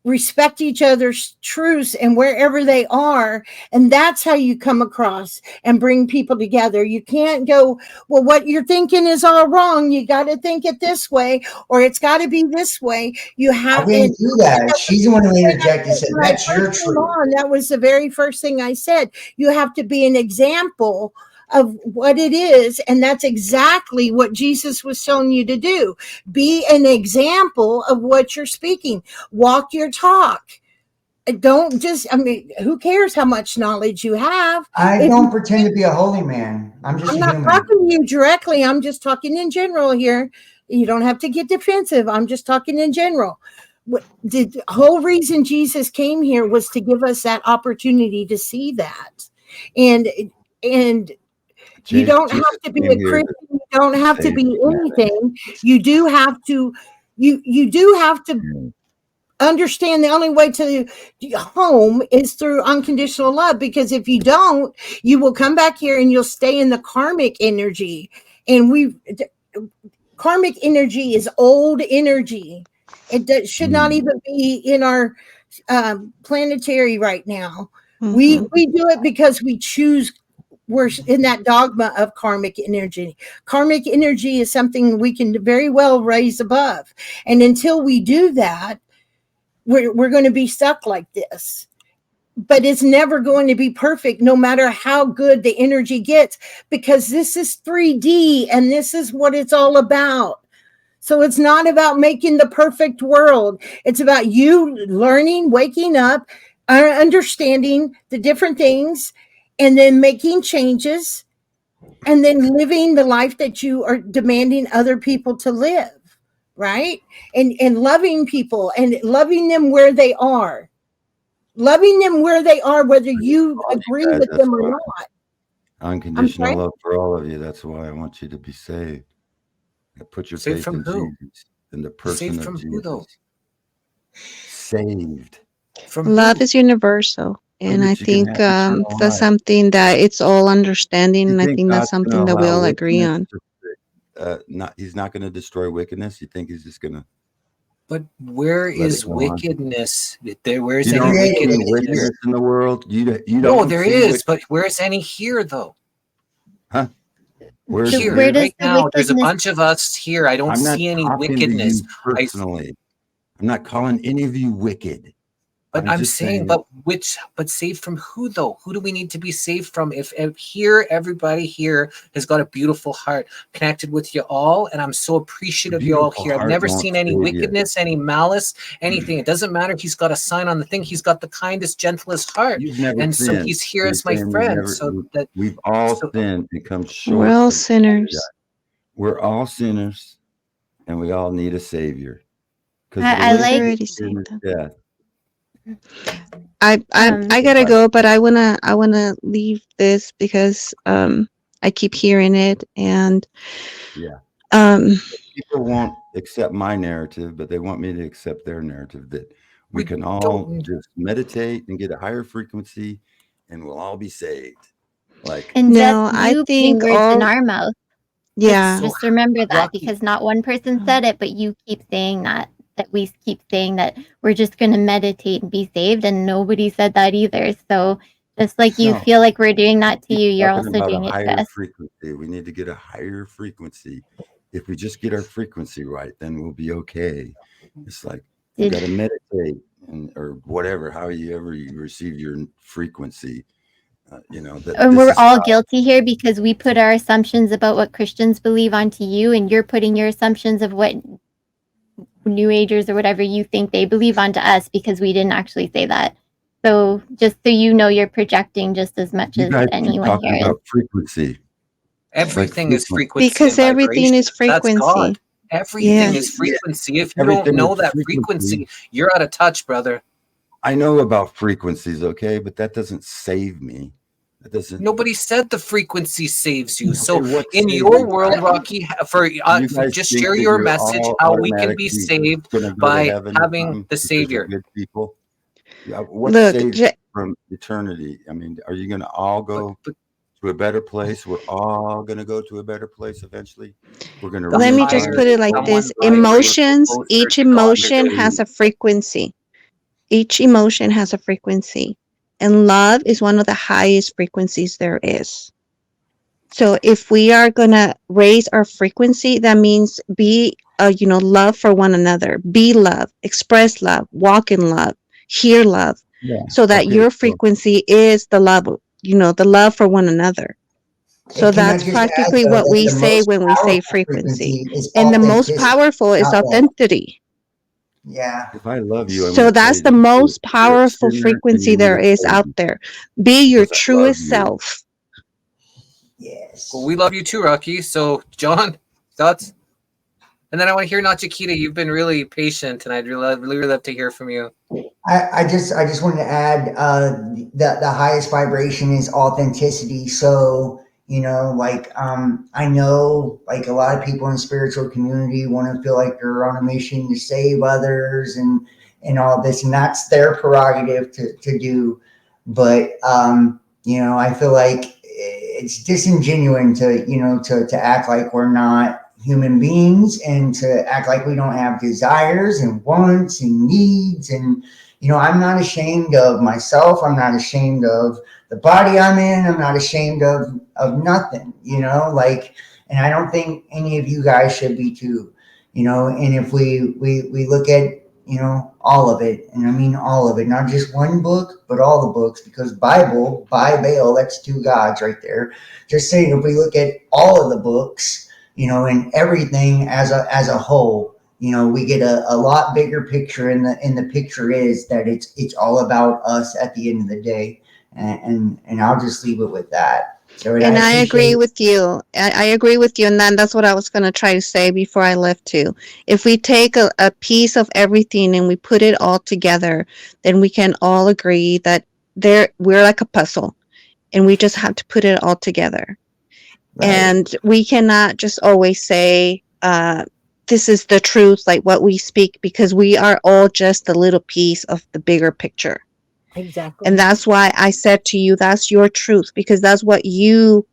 respect each other's truths and wherever they are. And that's how you come across and bring people together. You can't go, well, what you're thinking is all wrong. You got to think it this way, or it's got to be this way. You have to do that. She's the one who interjected and said, that's your truth. That was the very first thing I said. You have to be an example of what it is, and that's exactly what Jesus was telling you to do. Be an example of what you're speaking. Walk your talk. Don't just, I mean, who cares how much knowledge you have? I don't pretend to be a holy man. I'm just not talking to you directly. I'm just talking in general here. You don't have to get defensive. I'm just talking in general. The whole reason Jesus came here was to give us that opportunity to see that. And you don't have to be a Christian. You don't have to be anything. You do have to. You do have to understand the only way to home is through unconditional love. Because if you don't, you will come back here and you'll stay in the karmic energy. And karmic energy is old energy. It should not even be in our planetary right now. Mm-hmm. We do it because we choose. We're in that dogma of karmic energy. Karmic energy is something we can very well raise above. And until we do that, we're going to be stuck like this. But it's never going to be perfect, no matter how good the energy gets, because this is 3D and this is what it's all about. So it's not about making the perfect world. It's about you learning, waking up, understanding the different things, and then making changes, and then living the life that you are demanding other people to live, right? And loving people and loving them where they are. Loving them where they are, whether you agree with them or not. Unconditional love for all of you. That's why I want you to be saved. Put your faith in Jesus, in the person of Jesus. Who, though? Saved. From Love who? is universal. And that I you can think have eternal that's life. something that it's all understanding. You And I think think that's God's going something to that we allow all agree wickedness on. not? He's not going to destroy wickedness. You think he's just going to But where let it is go on? wickedness? Where's You any don't see wickedness here? wickedness in the world. You No, don't there see is, but where's any here though? Huh? Where's So Here, where where? does right the now, there's a wickedness? bunch of us here. I don't I'm not see any talking to wickedness. you personally. I'm not calling any of you wicked. But I'm saying, but saved from who though? Who do we need to be saved from? If here, everybody here has got a beautiful heart, connected with you all, and I'm so appreciative of you all beautiful here. I've heart never won't seen any save you. wickedness, any malice, anything. It doesn't matter. He's got a sign on the thing. He's got the kindest, gentlest heart, You've never and so sinned. he's here You're as my saying friend. So that we've all so sinned and come We're short all of the glory of sinners. God. We're all sinners, and we all need a savior. Because the I way like. Already sin saved is them. death. I gotta go, but I wanna leave this because I keep hearing it, and Yeah. um People won't accept my narrative, but they want me to accept their narrative that we we can all don't. just meditate and get a higher frequency, and we'll all be saved. Like, And no, that's I you putting think words in all our mouth. yeah. Just remember that, Rocky, because not one person said it, but you keep saying that. That we keep saying that we're just going to meditate and be saved, and nobody said that either. So just like you no, feel like we're doing that to keep you, you're talking also about a doing it to higher us. frequency. We need to get a higher frequency. If we just get our frequency right, then we'll be okay. It's like you got to meditate or whatever, however you receive your frequency. And we're all guilty here because we put our assumptions about what Christians believe onto you, and you're putting your assumptions of what New Agers or whatever you think they believe onto us because we didn't actually say that. So just so you know, you're projecting just as much You as guys keep anyone talking here is. about frequency. everything is frequency Because and everything is vibration. That's God. frequency. Everything Yeah. is frequency. If you Everything don't know is that frequency. frequency, you're out of touch, brother. I know about frequencies, okay, but that doesn't save me. That doesn't. Nobody said the frequency saves you. So Okay, what in saves your you? world, Rocky, for You guys just think share that your you're message all how we can be automatically saved gonna go to by heaven or having something the because you're Savior. good people? Yeah, what Look, saves you from eternity? I mean, are you going to all go to a better place? We're all going to go to a better place eventually. We're going to let me just put it like this. Emotions, each emotion has a frequency. Each emotion has a frequency. And love is one of the highest frequencies there is. So if we are going to raise our frequency, that means be, love for one another, be love, express love, walk in love, hear love, so that your frequency is the love, the love for one another. So And can I that's just add, practically though, what that we the say most when we say powerful frequency. is And the most authenticity, powerful is not love. authenticity. Yeah. If I love you, I'm So going to tell that's you the the truth. most You're a powerful sinner and frequency you need there a is out savior there. Be your because I love truest you. self. Yes. Well, we love you too, Rocky. So, John, thoughts? And then I want to hear Nachikita. You've been really patient, and I'd really love to hear from you. I just wanted to add the highest vibration is authenticity. So I know like a lot of people in the spiritual community want to feel like they're on a mission to save others and all this, and that's their prerogative to do. But I feel like it's disingenuous to act like we're not human beings and to act like we don't have desires and wants and needs. And I'm not ashamed of myself. I'm not ashamed of the body I'm in. I'm not ashamed of nothing, and I don't think any of you guys should be too, and if we look at all of it, and I mean all of it, not just one book, but all the books, because Bible, that's two gods right there. Just saying, if we look at all of the books, and everything as a whole, we get a lot bigger picture, and the picture is that it's all about us at the end of the day, and I'll just leave it with that. So, And I agree with you. I agree with you. And then that's what I was going to try to say before I left too. If we take a piece of everything and we put it all together, then we can all agree that we're like a puzzle and we just have to put it all together. Right. And we cannot just always say, this is the truth, like what we speak, because we are all just a little piece of the bigger picture. Exactly. And that's why I said to you, that's your truth, because that's what you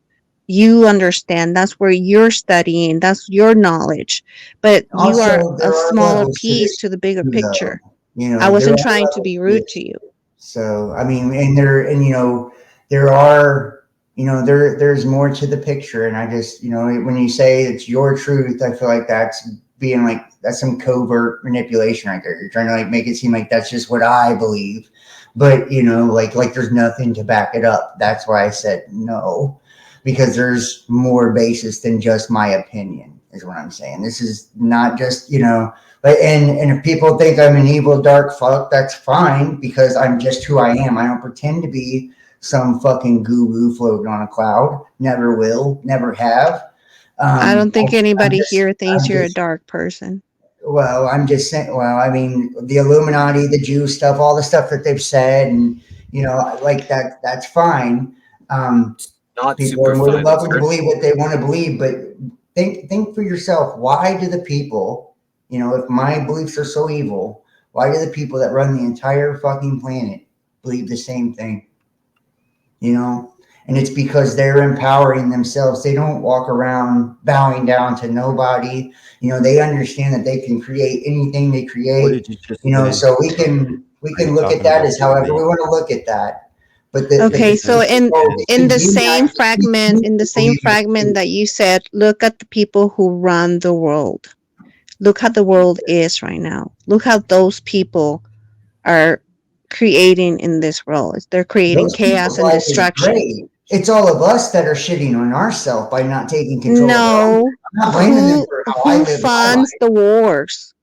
understand. That's where you're studying. That's your knowledge. But you are Also, there a are smaller levels to piece this to the bigger too, though. picture. You know, I there wasn't are trying to levels be to rude this. to you. So I mean, and you know, there are, you know, there's more to the picture, and I just, you know, when you say it's your truth, I feel like that's being like, that's some covert manipulation right there. You're trying to like make it seem like that's just what I believe, but you know, like there's nothing to back it up. That's why I said no, because there's more basis than just my opinion, is what I'm saying. This is not just, you know, but and if people think I'm an evil dark fuck, that's fine, because I'm just who I am. I don't pretend to be some fucking guru floating on a cloud. Never will, never have. I don't think anybody I'm here thinks you're a just, dark person. well, I'm just saying, well, I mean, the Illuminati, the Jew stuff, all the stuff that they've said, and, you know, like that's fine. Not People super are more than fun. welcome to believe what they want to believe, but think for yourself, why do the people, you know, if my beliefs are so evil, why do the people that run the entire fucking planet believe the same thing? You know, and it's because they're empowering themselves. They don't walk around bowing down to nobody. You know, they understand that they can create anything they What create. did you just You know, say? so we Are can you look at talking that about as the however we elite? want to look at that. But Okay, so in the same demonize fragment, that you said, look at the people who run the world. Look how the world is right now. Look how those people are creating in this world. They're creating those chaos people's and life is destruction. great. It's all of us that are shitting on ourselves by not taking control of our own. No, I'm not blaming them for how I who live my funds life. the wars?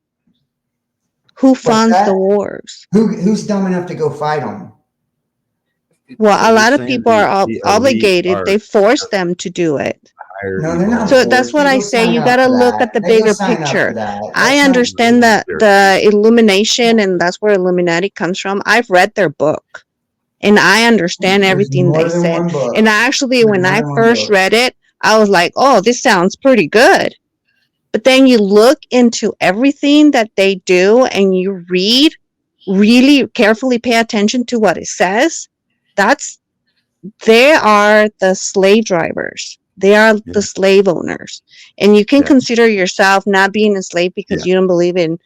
Who What's funds that? the wars? Who's dumb enough to go fight them? Well, So a you're lot of saying people are the elite obligated. are They force them to do it. higher No, they're not So evolved? that's forced. what They I go say. sign You up got to for look at that. the They go bigger sign up for picture. that. I That's not understand that the Illumination, and that's where Illuminati comes from. I've read their book, and I understand There's everything more they than said. one book. And actually, There's when more I than one first book. read it, I was like, "Oh, this sounds pretty good." But then you look into everything that they do, and you read, really carefully pay attention to what it says. They are the slave drivers. They are the slave owners. And you can Yeah. consider yourself not being a slave because Yeah. you don't believe in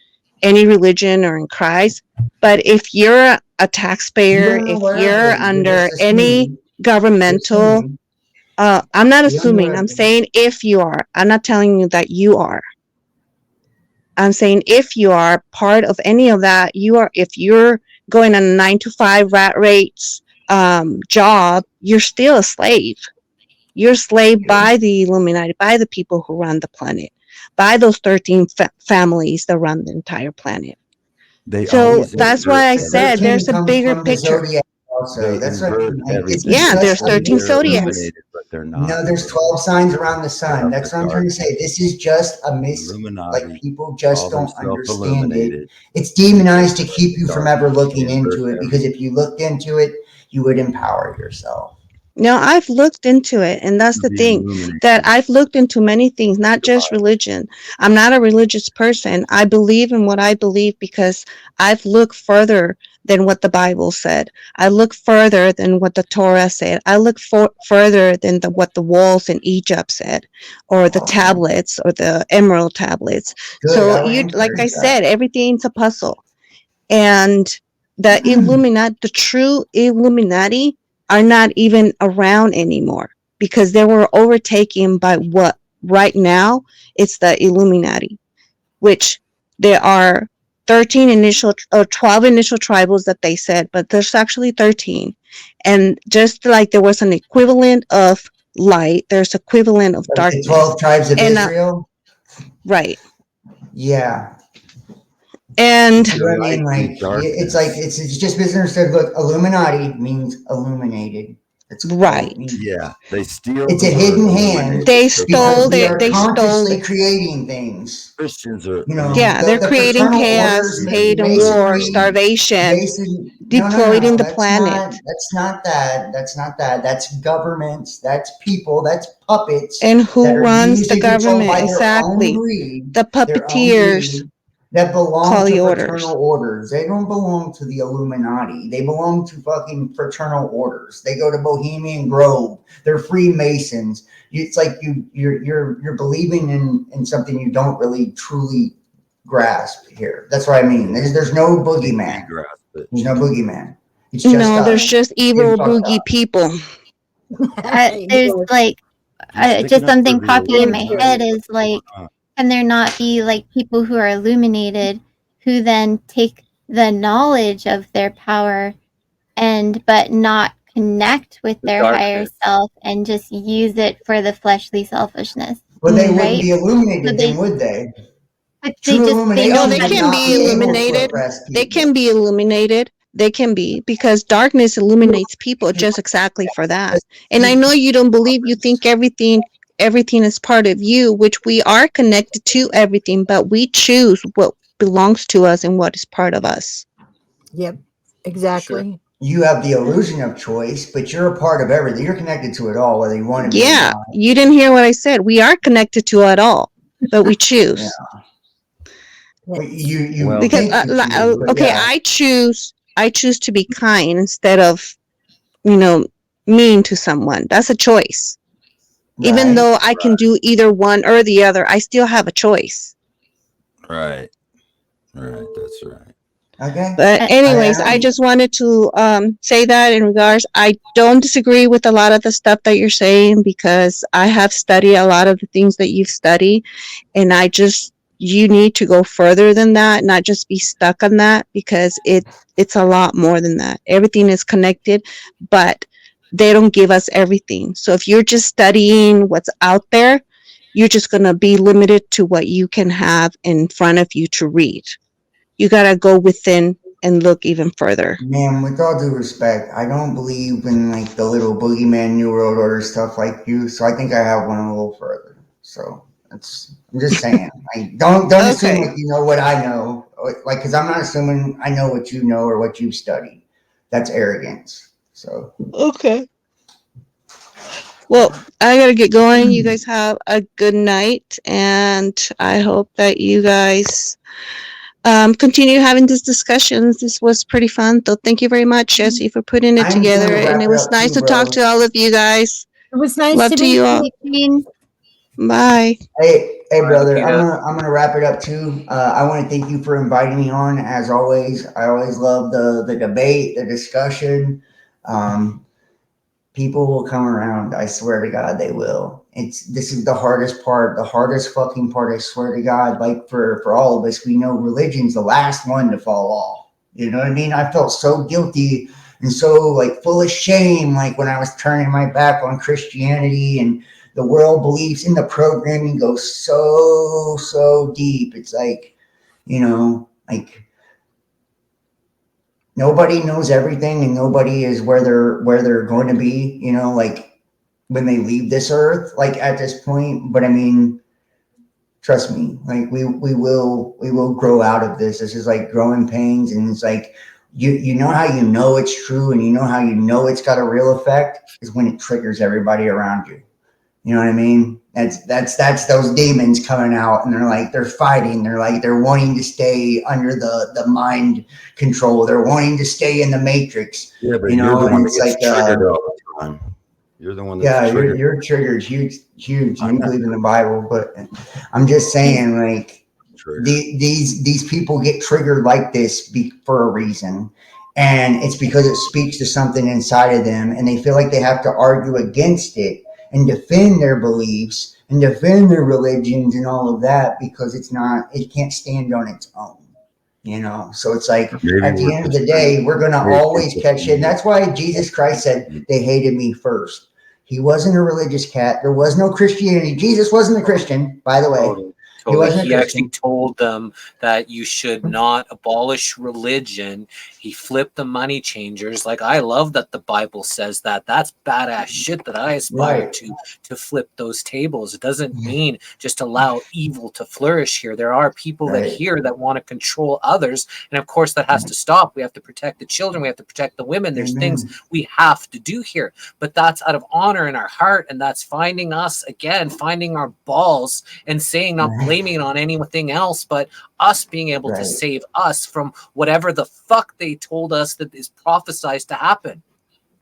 any religion or in Christ. But if you're a taxpayer, You don't know if where I you're believe. You're under just any assuming. You're governmental, assuming. I'm not You don't know assuming, where I I'm believe. saying if you are. I'm not telling you that you are. I'm saying if you are part of any of that, if you're going on a 9 to 5 rat rates job, you're still a slave. You're a slave by the Illuminati, by the people who run the planet, by those 13 families that run the entire planet. They So always that's invert why I The said 13 there's a comes bigger from the picture. zodiac also. They That's what invert it's everything. Yeah, just there's a 13 mix. They're zodiacs. illuminated, but they're No, not there's illuminated. 12 signs around the They sun. are That's the what I'm trying to say. This is just a like Illuminati people call just don't themselves understand it. illuminated. It's demonized to keep you from ever Darkness. They looking invert into it, everything. because if you looked into it, you would empower yourself. No, I've looked into it, and that's the The thing, illumination. that I've looked into many things, not just religion. I'm not a religious person. I believe in what I believe because I've looked further than what the Bible said. I look further than what the Torah said. I look further than what the walls in Egypt said, or the tablets, or the emerald tablets. Good. So I would like I encourage that. said, everything's a puzzle. And the Illuminati, the true Illuminati, are not even around anymore because they were overtaken by what right now it's the Illuminati, which there are 13 initial or 12 initial tribals that they said, but there's actually 13. And just like there was an equivalent of light, there's equivalent of Like the darkness. 12 tribes of And Israel? right. Yeah. And You know what I mean? Like, it's like, it's just misunderstood. Look, Illuminati means illuminated. It's Right. Yeah, they steal. It's a the word, hidden hand. eliminate They it. stole We their. are They stole. consciously creating things. Christians are. You know, Yeah, they're the creating fraternal chaos, orders, hate, and war, starvation, deploying the planet. That's not that. That's not that. That's governments. That's people. That's puppets. And who that are runs used the and controlled government? by their own Exactly. greed, The their own puppeteers greed, that belong call to the fraternal orders. orders. They don't belong to the Illuminati. They belong to fucking fraternal orders. They go to Bohemian Grove. They're Freemasons. It's like you're believing in something you don't really truly grasp here. That's what I mean. There's no boogeyman. There's no boogeyman. It's just No, there's us just getting evil fucked boogie up. people. There's like just something popping in my illusion. head is like, can there not be like people who are illuminated who then take the knowledge of their power but not connect with their higher self and just use it for the fleshly selfishness? Well, they wouldn't right? be illuminated So they- then, would they? But True they just illumination No, they would can not be be able to illuminated. oppress They people. can be illuminated. They can be, because darkness illuminates people just exactly for that. And I know you don't believe, you think everything is part of you, which we are connected to everything, but we choose what belongs to us and what is part of us. Yep, exactly. You have the illusion of choice, but you're a part of everything. You're connected to it all, whether you want to be or Yeah, not. you didn't hear what I said. We are connected to it all, but we choose. You Because think you choose, but okay, yeah. I choose to be kind instead of, mean to someone. That's a choice. Even Right, though I can do either one or the other, I still have a choice. Right. Right. That's right. Okay. But anyways, I just wanted to say that in regards. I don't disagree with a lot of the stuff that you're saying, because I have studied a lot of the things that you've studied, and you need to go further than that, not just be stuck on that, because it's a lot more than that. Everything is connected, but they don't give us everything. So if you're just studying what's out there, you're just going to be limited to what you can have in front of you to read. You got to go within and look even further. Man, with all due respect, I don't believe in like the little boogeyman New World Order stuff like you. So I think I have one a little further. So I'm just saying. Like, don't assume like you know what I know. Like, because I'm not assuming I know what you know or what you've studied. That's arrogance. So okay. Well, I gotta get going. You guys have a good night, and I hope that you guys continue having these discussions. This was pretty fun. So thank you very much, Jesse, for putting it together. And it was nice to talk to all of you guys. It was nice Love to you all. Bye. Hey, brother, I'm gonna wrap it up too. I want to thank you for inviting me on. As always, I always love the debate, the discussion. People will come around. I swear to God, they will. This is the hardest part, the hardest fucking part. I swear to God, like for all of us, we know religion's the last one to fall off. You know what I mean? I felt so guilty and so like full of shame, like when I was turning my back on Christianity, and the world beliefs in the programming goes so deep. It's like, like nobody knows everything, and nobody is where they're going to be, like when they leave this earth, like at this point. But I mean, trust me, like we will grow out of this. This is like growing pains, and it's like you know how you know it's true, and you know how you know it's got a real effect is when it triggers everybody around you. You know what I mean? That's those demons coming out, and they're fighting. They're wanting to stay under the mind control. They're wanting to stay in the matrix. Yeah, but you're the one it's that gets like triggered all the time. You're the one that's triggered. You're triggered. Huge. You believe in the Bible, but I'm just saying, like these people get triggered like this for a reason. And it's because it speaks to something inside of them, and they feel like they have to argue against it and defend their beliefs and defend their religions and all of that, because it can't stand on its own, So it's like, at the end of the day, we're going to always catch it. And that's why Jesus Christ said they hated me first. He wasn't a religious cat. There was no Christianity. Jesus wasn't a Christian, by the way. He wasn't a He actually Christian. told them that you should not abolish religion. He flipped the money changers. Like, I love that the Bible says that. That's badass shit that I aspire Right. to flip those tables. It doesn't mean just allow evil to flourish here. There are people that Right. here that want to control others. And of course, that has to stop. We have to protect the children. We have to protect the women. There's things Amen. we have to do here. But that's out of honor in our heart. And that's finding us again, finding our balls and saying, not Right. blaming it on anything else, but us being able to Right. save us from whatever the fuck they told us that is prophesized to happen.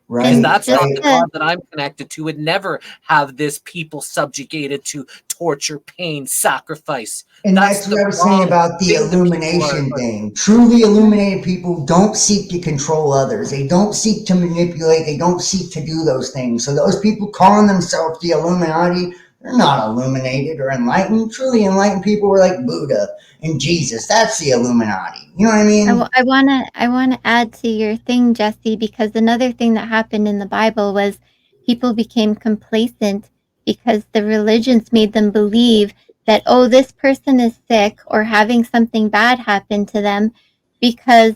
Because Right. that's not the Right. God that I'm connected to. Would never have this people subjugated to torture, pain, sacrifice. And That's that's the what I was saying wrong about the thing that people illumination are. thing. Truly illuminated people don't seek to control others. They don't seek to manipulate. They don't seek to do those things. So those people calling themselves the Illuminati, they're not illuminated or enlightened. Truly enlightened people were like Buddha and Jesus. That's the Illuminati. You know what I mean? I want to add to your thing, Jesse, because another thing that happened in the Bible was people became complacent because the religions made them believe that, oh, this person is sick or having something bad happen to them because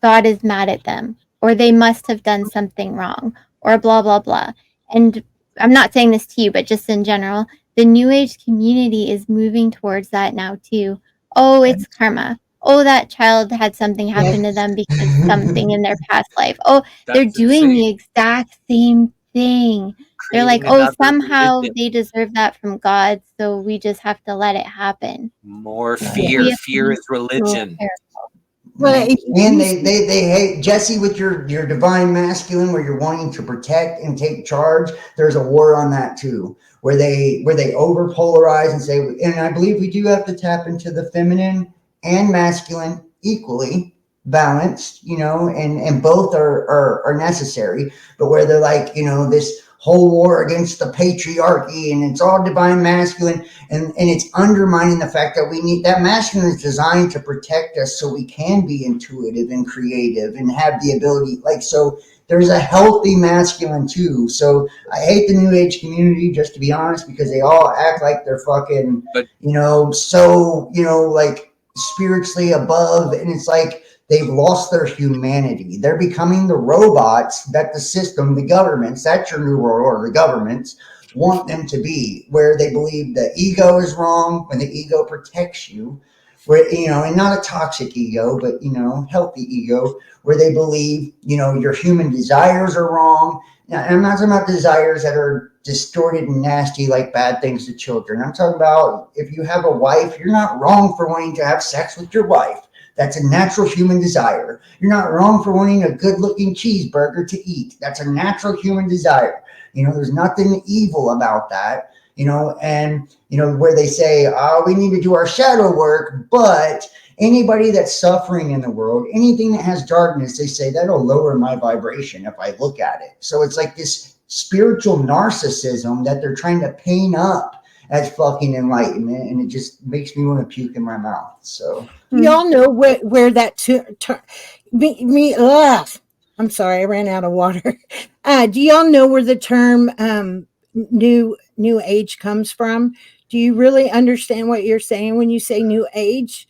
God is mad at them, or they must have done something wrong, or blah, blah, blah. And I'm not saying this to you, but just in general, the New Age community is moving towards that now too. Oh, it's karma. Oh, that child had something happen to them because something in their past life. Oh, they're That's doing insane. the exact same thing. They're like, Creating oh, another somehow religion. they deserve that from God, so we just have to let it happen. More We fear. have to Fear be is so religion. careful. Well, And they hate Jesse with your divine masculine, where you're wanting to protect and take charge. There's a war on that too, where they over polarize and say, and I believe we do have to tap into the feminine and masculine equally balanced, you know, and both are necessary. But where they're like, you know, this whole war against the patriarchy and it's all divine masculine, and it's undermining the fact that we need that masculine is designed to protect us so we can be intuitive and creative and have the ability, like, so there's a healthy masculine too. So I hate the New Age community, just to be honest, because they all act like they're fucking, you know, so, you know, like spiritually above, and it's like they've lost their humanity. They're becoming the robots that the system, the governments, that's your new world order, the governments want them to be, where they believe the ego is wrong when the ego protects you, where, you know, and not a toxic ego, but, you know, healthy ego, where they believe, you know, your human desires are wrong. Now, and I'm not talking about desires that are distorted and nasty, like bad things to children. I'm talking about if you have a wife, you're not wrong for wanting to have sex with your wife. That's a natural human desire. You're not wrong for wanting a good-looking cheeseburger to eat. That's a natural human desire. You know, there's nothing evil about that, you know, and, you know, where they say, oh, we need to do our shadow work, but anybody that's suffering in the world, anything that has darkness, they say that'll lower my vibration if I look at it. So it's like this spiritual narcissism that they're trying to paint up as fucking enlightenment, and it just makes me want to puke in my mouth. So y'all know where that I'm sorry, I ran out of water. Do y'all know where the term new age comes from? Do you really understand what you're saying when you say new age?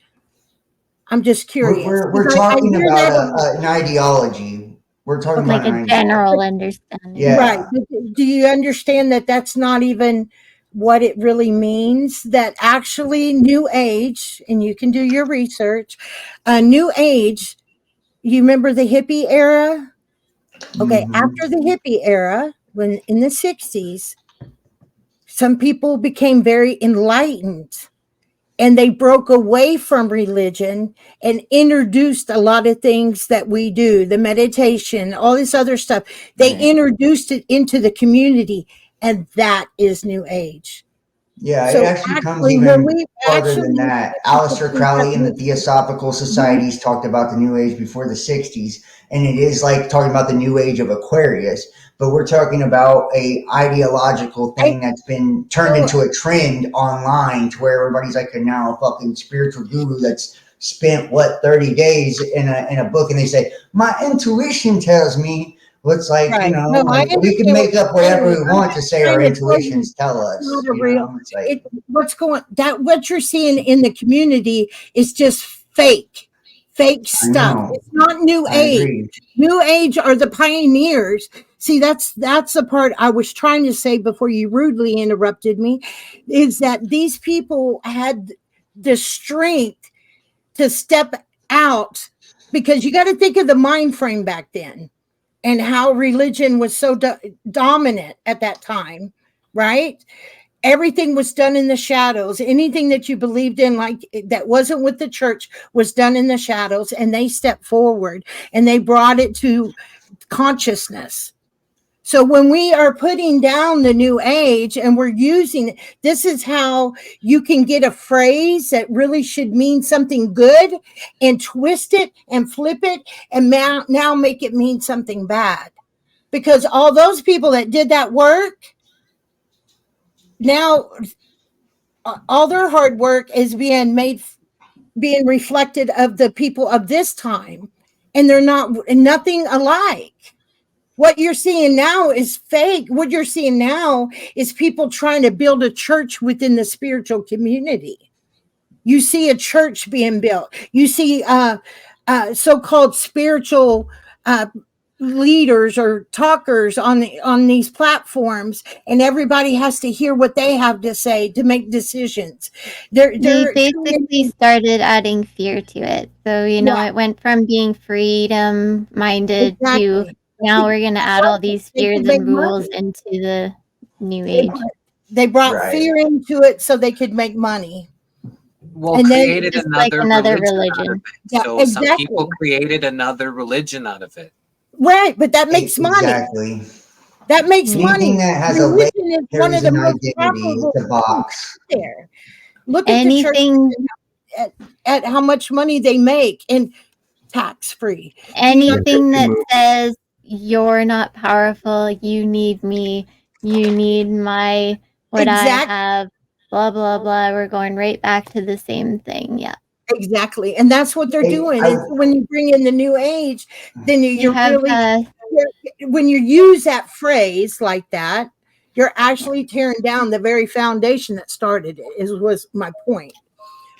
I'm just curious. we're talking about an ideology. We're talking Like about a an general understanding. Yeah. Right. But do you understand that that's not even what it really means? That actually new age, and you can do your research, new age, you remember the hippie era? Okay, after the hippie era, when in the 60s, some people became very enlightened and they broke away from religion and introduced a lot of things that we do, the meditation, all this other stuff. They introduced it into the community, and that is new age. Yeah, So it actually comes when even we farther than actually that. people Aleister think Crowley that and the we- Theosophical Societies talked about the New Age before the 60s, and it is like talking about the New Age of Aquarius, but we're talking about a ideological thing that's been turned into a trend online, to where everybody's like now a fucking spiritual guru that's spent 30 days in a book, and they say my intuition tells me. Looks like, Right. you know, No, I we can understand make what up you're whatever we saying. want to say our trying to tell you intuitions tell us. it's not a You real. know, it's like, What you're seeing in the community is just fake stuff. know. It's not new I age. agree. New age are the pioneers. See, that's the part I was trying to say before you rudely interrupted me, is that these people had the strength to step out, because you got to think of the mind frame back then and how religion was so dominant at that time, right? Everything was done in the shadows. Anything that you believed in, like that wasn't with the church, was done in the shadows, and they stepped forward and they brought it to consciousness. So when we are putting down the new age and we're using it, this is how you can get a phrase that really should mean something good and twist it and flip it and now make it mean something bad. Because all those people that did that work, now all their hard work is being reflected of the people of this time, and they're nothing alike. What you're seeing now is fake. What you're seeing now is people trying to build a church within the spiritual community. You see a church being built. You see so-called spiritual leaders or talkers on these platforms, and everybody has to hear what they have to say to make decisions. They basically started adding fear to it. So, it went from being freedom minded to now we're going to add all these fears and rules into the new age. They brought fear into it so they could make money. Well, And then created just like another religion. Out of it. Yeah, So exactly. some people created another religion out of it. Right, but that makes money. Exactly. That makes Anything money. that has Religion a is one of carries the an most identity. profitable It's a box. there. Look at Anything- the church at how much money they make, and tax free. Anything that says you're not powerful, you need me, you need what I have, blah blah blah. We're going right back to the same thing. Yeah. Exactly, and that's what they're doing. And when you bring in the new age, then you're have, really when you use that phrase like that, you're actually tearing down the very foundation that started it. Was my point.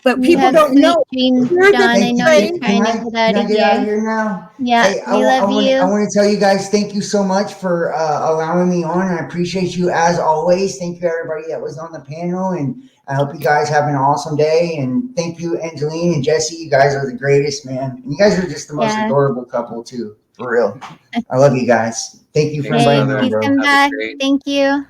But people don't know. Dreams, Here's the John, I know thing. you're trying to get out Can I of get out of here. here now? Yeah, Hey, we love you. I want to tell you guys, thank you so much for allowing me on. I appreciate you as always. Thank you everybody that was on the panel, and I hope you guys have an awesome day. And thank you, Angeline and Jesse. You guys are the greatest, man. And you guys are just the most adorable couple too, for real. I love you guys. Thank you for inviting me on, Please bro. come back. Thank you.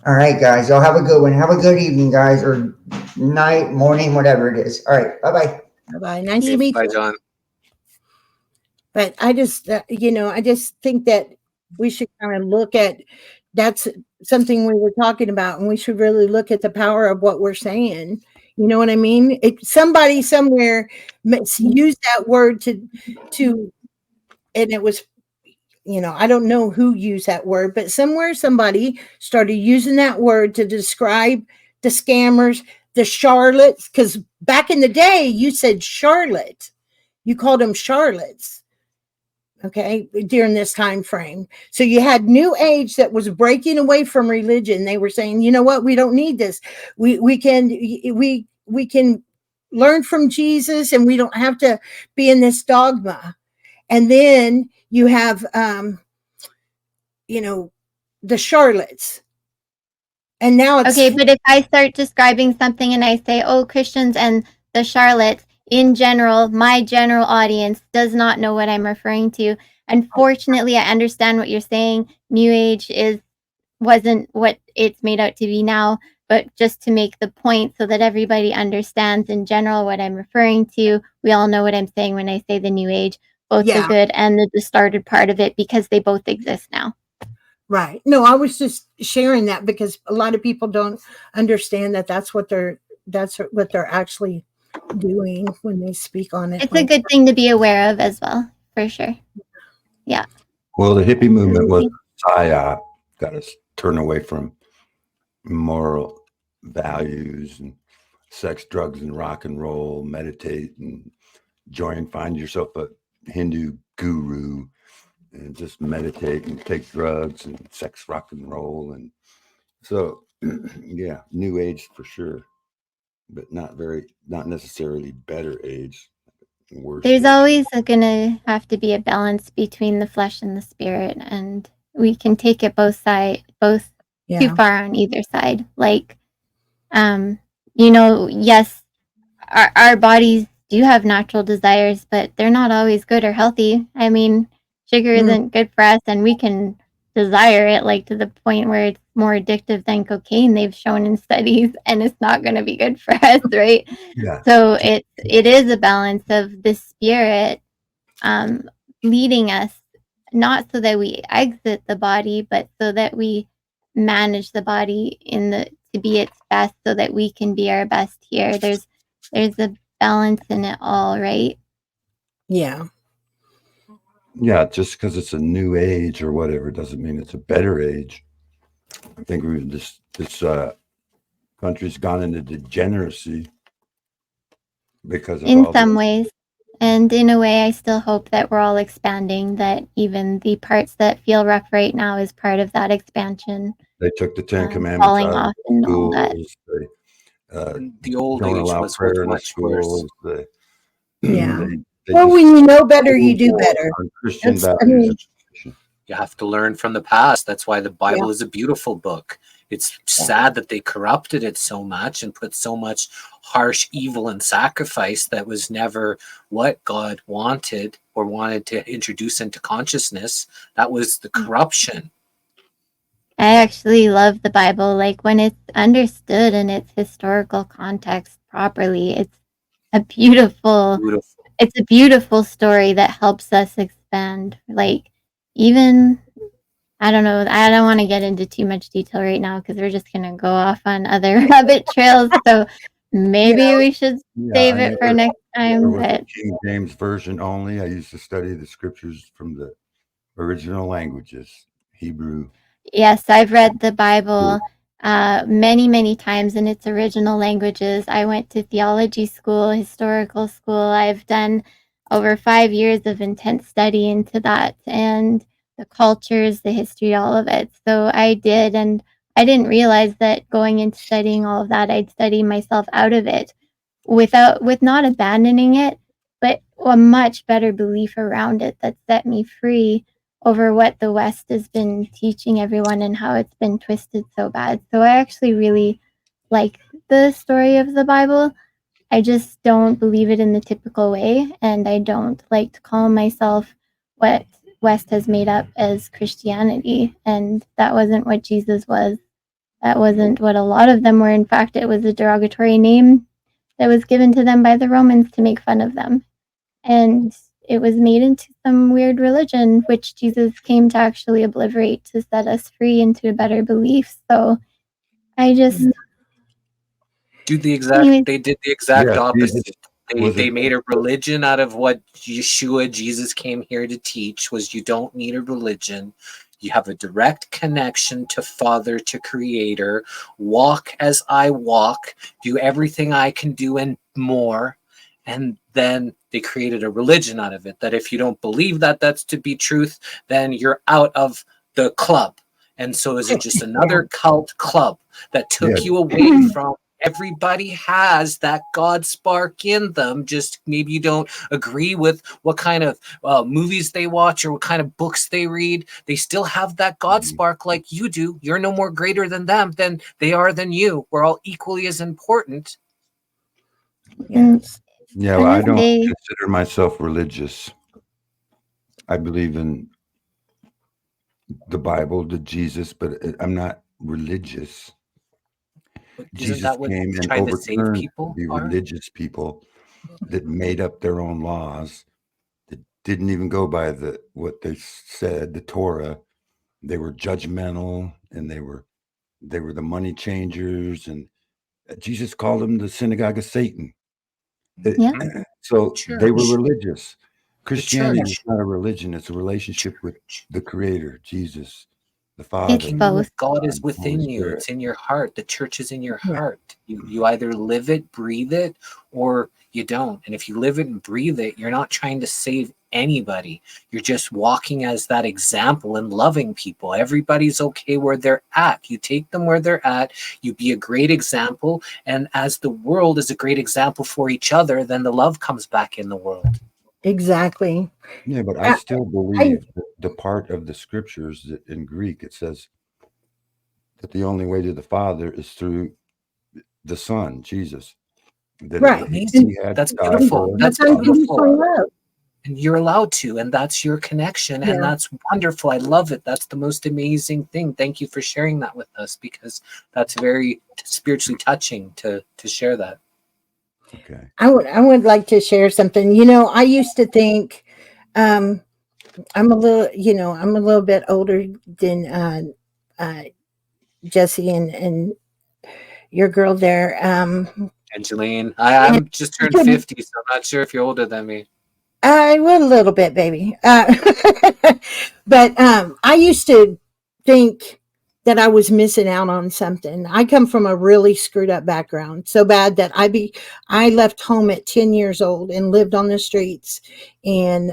All right, guys. Y'all have a good one. Have a good evening, guys, or night, morning, whatever it is. All right. Bye-bye. Bye-bye. Nice to meet you. Bye, John. But I just, I just think that we should kind of look at, that's something we were talking about, and we should really look at the power of what we're saying. You know what I mean? Somebody somewhere used that word to, and it was, I don't know who used that word, but somewhere somebody started using that word to describe the scammers, the charlatans, because back in the day, you said charlotte. You called them charlats, okay, during this time frame. So you had new age that was breaking away from religion. They were saying, you know what, we don't need this. We can learn from Jesus, and we don't have to be in this dogma. And then you have, the charlats. And now it's Okay, but if I start describing something and I say, oh, Christians and the charlats in general, my general audience does not know what I'm referring to. Unfortunately, I understand what you're saying. New Age wasn't what it's made out to be now, but just to make the point so that everybody understands in general what I'm referring to, we all know what I'm saying when I say the New Age, both the good and the distorted part of it, because they both exist now. Right. No, I was just sharing that because a lot of people don't understand that that's what they're actually doing when they speak on it. It's a good thing to be aware of as well, for sure. Yeah. Well, the hippie movement was psyop, got us turned away from moral values and sex, drugs, and rock and roll, meditate and find yourself a Hindu guru and just meditate and take drugs and sex, rock and roll. And so, yeah, new age for sure, but not necessarily better age. Worse. There's always gonna have to be a balance between the flesh and the spirit, and we can take it both too far on either side. Like, yes, our bodies do have natural desires, but they're not always good or healthy. I mean, sugar isn't good for us, and we can desire it like to the point where it's more addictive than cocaine, they've shown in studies, and it's not going to be good for us, right? Yeah. So it is a balance of the spirit leading us, not so that we exit the body, but so that we manage the body to be its best, so that we can be our best here. There's a balance in it all, right? Yeah. Yeah, just because it's a new age or whatever doesn't mean it's a better age. I think this country's gone into degeneracy because of In some ways. And in a way, I still hope that we're all expanding, that even the parts that feel rough right now is part of that expansion. They took the 10 Commandments falling out off of and all that. schools. The old don't age allow was prayer in the much worse. schools. Yeah. They Well, just when you know better, you do better. on Christian That's- I values. mean, You have to learn from the past. That's why the Bible Yeah. is a beautiful book. It's sad that they corrupted it so much and put so much harsh evil and sacrifice that was never what God wanted or wanted to introduce into consciousness. That was the corruption. I actually love the Bible. Like, when it's understood in its historical context properly, it's a beautiful story that helps us expand. Like, even, I don't know, I don't want to get into too much detail right now because we're just going to go off on other rabbit trails. So maybe we should save it for next There time. was But a King James version only. I used to study the scriptures from the original languages, Hebrew. yes, I've read the Bible many, many times in its original languages. I went to theology school, historical school. I've done over 5 years of intense study into that, and the cultures, the history, all of it. So I did, and I didn't realize that going into studying all of that, I'd study myself out of it with not abandoning it, but a much better belief around it that set me free over what the West has been teaching everyone and how it's been twisted so bad. So I actually really like the story of the Bible. I just don't believe it in the typical way, and I don't like to call myself what West has made up as Christianity, and that wasn't what Jesus was. That wasn't what a lot of them were. In fact, it was a derogatory name that was given to them by the Romans to make fun of them. And it was made into some weird religion, which Jesus came to actually obliterate, to set us free into a better belief. So I just They did the exact Yeah, opposite. was They it- made a religion out of what Jesus came here to teach was you don't need a religion. You have a direct connection to Father, to Creator. Walk as I walk. Do everything I can do and more. And then they created a religion out of it, that if you don't believe that that's to be truth, then you're out of the club. And so is it just another cult club that took you away from everybody has that God spark in them? Just maybe you don't agree with what kind of movies they watch or what kind of books they read. They still have that God spark like you do. You're no more greater than them than they are than you. We're all equally as important. Yes. Yeah, well, I don't consider myself religious. I believe in the Bible, the Jesus, but I'm not religious. Jesus that what came and trying to save overturned people the are? religious people that made up their own laws, that didn't even go by what they said, the Torah. They were judgmental, and they were the money changers, and Jesus called them the synagogue of Satan. So they were Church. religious. Christianity church. is not a religion; it's a relationship with the Creator, Jesus, the Father. The kingdom of God is and within Holy you. Spirit. It's in your heart. The church is in your Yeah. heart. You either live it, breathe it, or you don't. And if you live it and breathe it, you're not trying to save anybody. You're just walking as that example and loving people. Everybody's okay where they're at. You take them where they're at, you be a great example, and as the world is a great example for each other, then the love comes back in the world. Exactly. Yeah, but I still believe that the part of the scriptures that in Greek it says that the only way to the Father is through the Son, Jesus. That Right. he had That's died beautiful. for us. That's unconditional beautiful. love. And you're allowed to, and that's your connection, and Yeah. that's wonderful. I love it. That's the most amazing thing. Thank you for sharing that with us, because that's very spiritually touching to share that. Okay. I would like to share something. You know, I used to think I'm a little bit older than Jesse and your girl there. Angeline, I'm just turned 50, so I'm not sure if you're older than me. I will a little bit, baby. But I used to think that I was missing out on something. I come from a really screwed up background, so bad that I left home at 10 years old and lived on the streets, and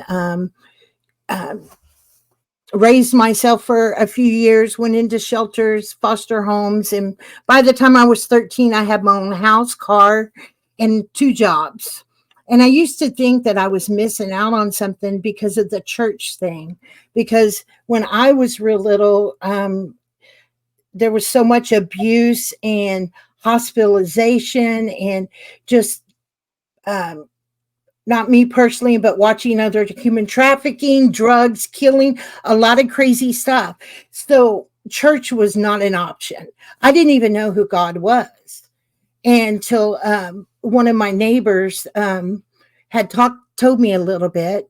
raised myself for a few years, went into shelters, foster homes, and by the time I was 13, I had my own house, car, and 2 jobs. And I used to think that I was missing out on something because of the church thing. Because when I was real little, there was so much abuse and hospitalization and just not me personally, but watching other human trafficking, drugs, killing, a lot of crazy stuff. So church was not an option. I didn't even know who God was until one of my neighbors had told me a little bit.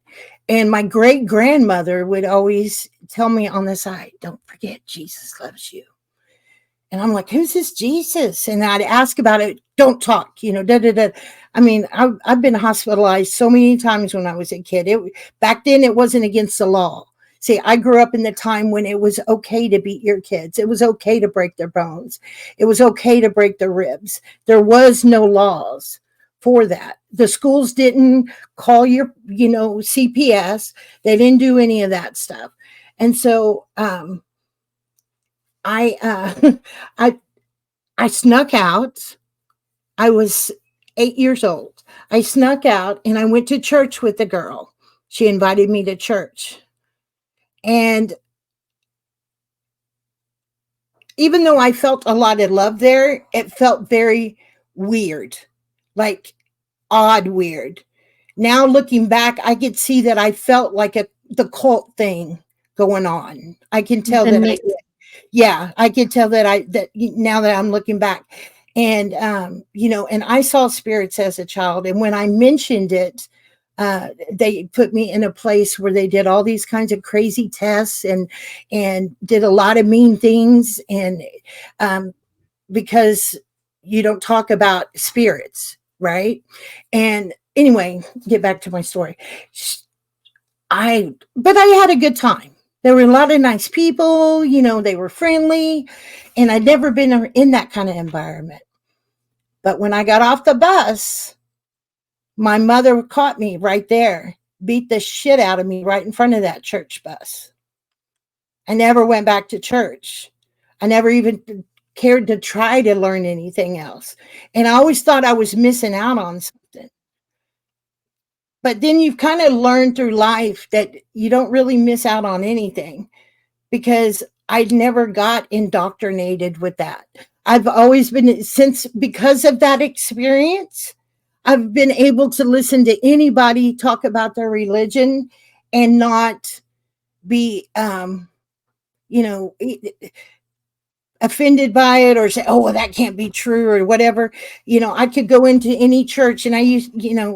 And my great grandmother would always tell me on the side, don't forget, Jesus loves you. And I'm like, who's this Jesus? And I'd ask about it. Don't talk, you know, da, da, da. I mean, I've been hospitalized so many times when I was a kid. Back then, it wasn't against the law. See, I grew up in the time when it was okay to beat your kids. It was okay to break their bones. It was okay to break their ribs. There was no laws for that. The schools didn't call your, CPS. They didn't do any of that stuff. And so I snuck out. I was 8 years old. I snuck out and I went to church with the girl. She invited me to church. And even though I felt a lot of love there, it felt very weird, like odd weird. Now looking back, I could see that I felt like the cult thing going on. I can tell that I could tell that now that I'm looking back. And and I saw spirits as a child, and when I mentioned it, they put me in a place where they did all these kinds of crazy tests and did a lot of mean things, and because you don't talk about spirits, right? And anyway, get back to my story. But I had a good time. There were a lot of nice people, they were friendly, and I'd never been in that kind of environment. But when I got off the bus, my mother caught me right there, beat the shit out of me right in front of that church bus. I never went back to church. I never even cared to try to learn anything else. And I always thought I was missing out on something. But then you've kind of learned through life that you don't really miss out on anything, because I'd never got indoctrinated with that. I've always been, because of that experience, I've been able to listen to anybody talk about their religion and not be, offended by it or say, oh, well, that can't be true or whatever. I could go into any church, and I used,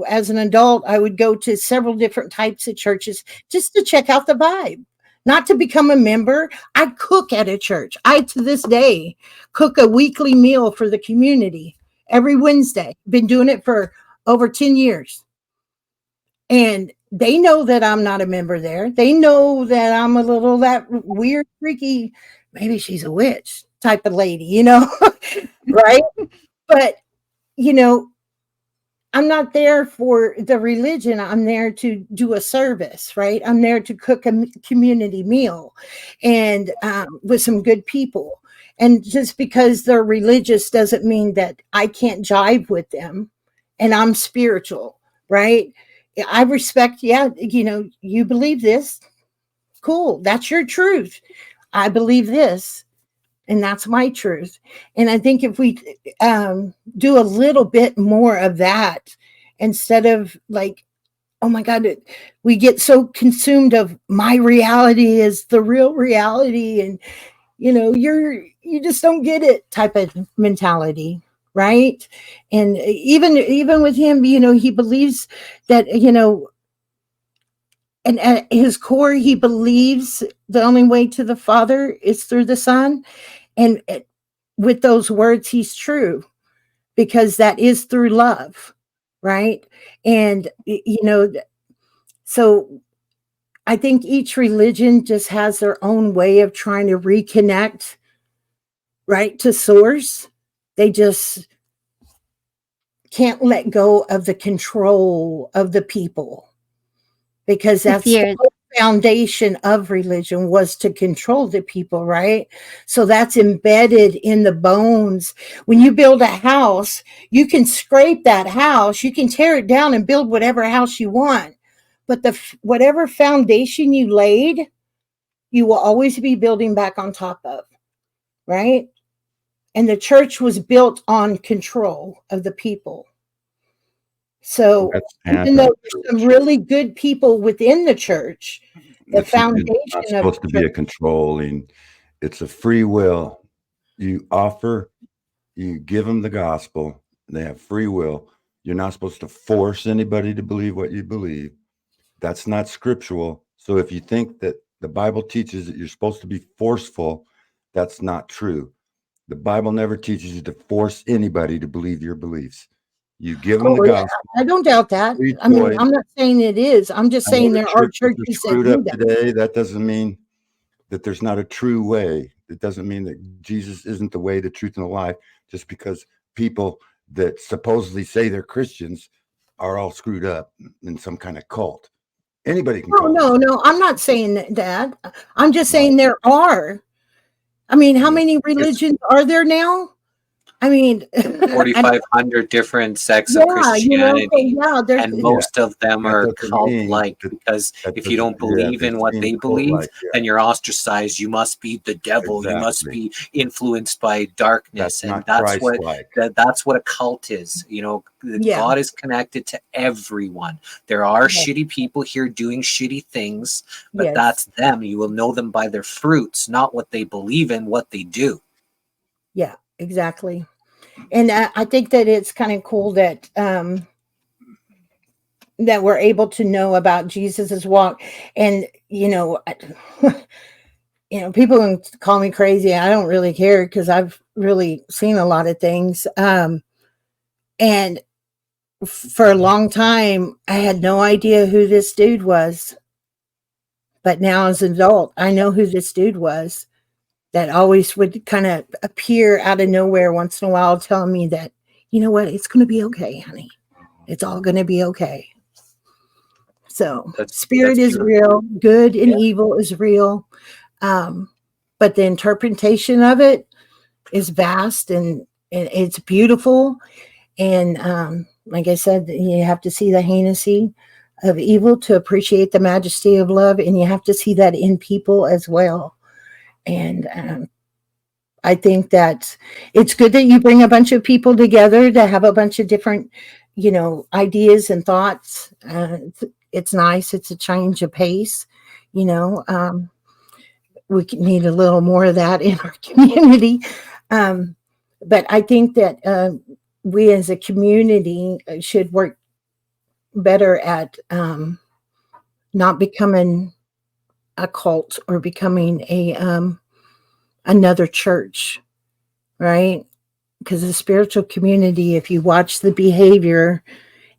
as an adult, I would go to several different types of churches just to check out the vibe, not to become a member. I cook at a church. I, to this day, cook a weekly meal for the community every Wednesday. Been doing it for over 10 years. And they know that I'm not a member there. They know that I'm a little that weird, freaky, maybe she's a witch type of lady, right? But, I'm not there for the religion. I'm there to do a service, right? I'm there to cook a community meal and with some good people. And just because they're religious doesn't mean that I can't jive with them and I'm spiritual, right? I respect, yeah, you know, you believe this. Cool. That's your truth. I believe this. And that's my truth. And I think if we do a little bit more of that, instead of like, oh my God, we get so consumed of my reality is the real reality. And, you know, you just don't get it type of mentality. Right. And even with him, you know, he believes that, you know, and at his core, he believes the only way to the Father is through the Son. And with those words, he's true, because that is through love, right? And, you know, so I think each religion just has their own way of trying to reconnect, right, to source. They just can't let go of the control of the people, because that's the whole foundation of religion, was to control the people, right? So that's embedded in the bones. When you build a house, you can scrape that house, you can tear it down and build whatever house you want, but whatever foundation you laid, you will always be building back on top of, right? And the church was built on control of the people. So even though there's some really good people within the church, the foundation it's not supposed to be a controlling. It's a free will. You offer, you give them the gospel. They have free will. You're not supposed to force anybody to believe what you believe. That's not scriptural. So if you think that the Bible teaches that you're supposed to be forceful, that's not true. The Bible never teaches you to force anybody to believe your beliefs. You give them the gospel. I don't doubt that. I mean, I'm not saying it is. I'm just saying there are churches that screwed do up that. today. That doesn't mean that there's not a true way. It doesn't mean that Jesus isn't the way, the truth, and the life, just because people that supposedly say they're Christians are all screwed up in some kind of cult. Anybody can call No, I'm not saying that. I'm just saying there are. I mean, how many religions are there now? I mean, 4,500 different sects of Christianity, and most of them are cult-like, because if you don't believe in what they believe, then you're ostracized. You must be the devil. You must be influenced by darkness, and that's what a cult is. You know, God is connected to everyone. There are shitty people here doing shitty things, but that's them. You will know them by their fruits, not what they believe in, what they do. Yeah, exactly. And I think that it's kind of cool that that we're able to know about Jesus's walk. And you know, people can call me crazy. I don't really care, because I've really seen a lot of things. And for a long time, I had no idea who this dude was. But now, as an adult, I know who this dude was. That always would kind of appear out of nowhere once in a while, telling me that, you know what, it's going to be okay, honey. It's all going to be okay. So spirit is real. Good and evil is real. But the interpretation of it is vast, and it's beautiful. And like I said, you have to see the heinousy of evil to appreciate the majesty of love. And you have to see that in people as well. And I think that it's good that you bring a bunch of people together to have a bunch of different, ideas and thoughts. It's nice. It's a change of pace. We need a little more of that in our community. But I think that we as a community should work better at not becoming a cult or becoming another church, right? Because the spiritual community, if you watch the behavior,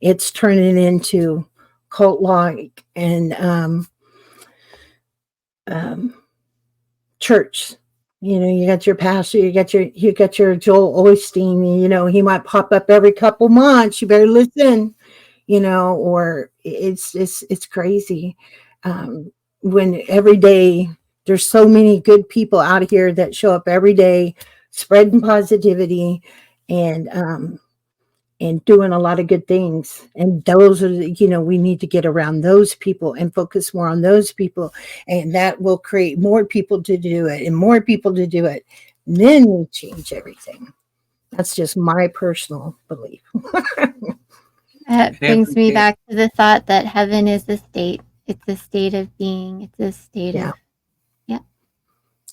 it's turning into cult-like and church You know, you got your pastor, you got your Joel Osteen. You know, he might pop up every couple months. You better listen. You know, or it's crazy. When every day there's so many good people out here that show up every day, spreading positivity and doing a lot of good things. And those are, you know, we need to get around those people and focus more on those people. And that will create more people to do it and more people to do it. And then we change everything. That's just my personal belief. That brings me back to the thought that heaven is a state. It's a state of being. It's a state of,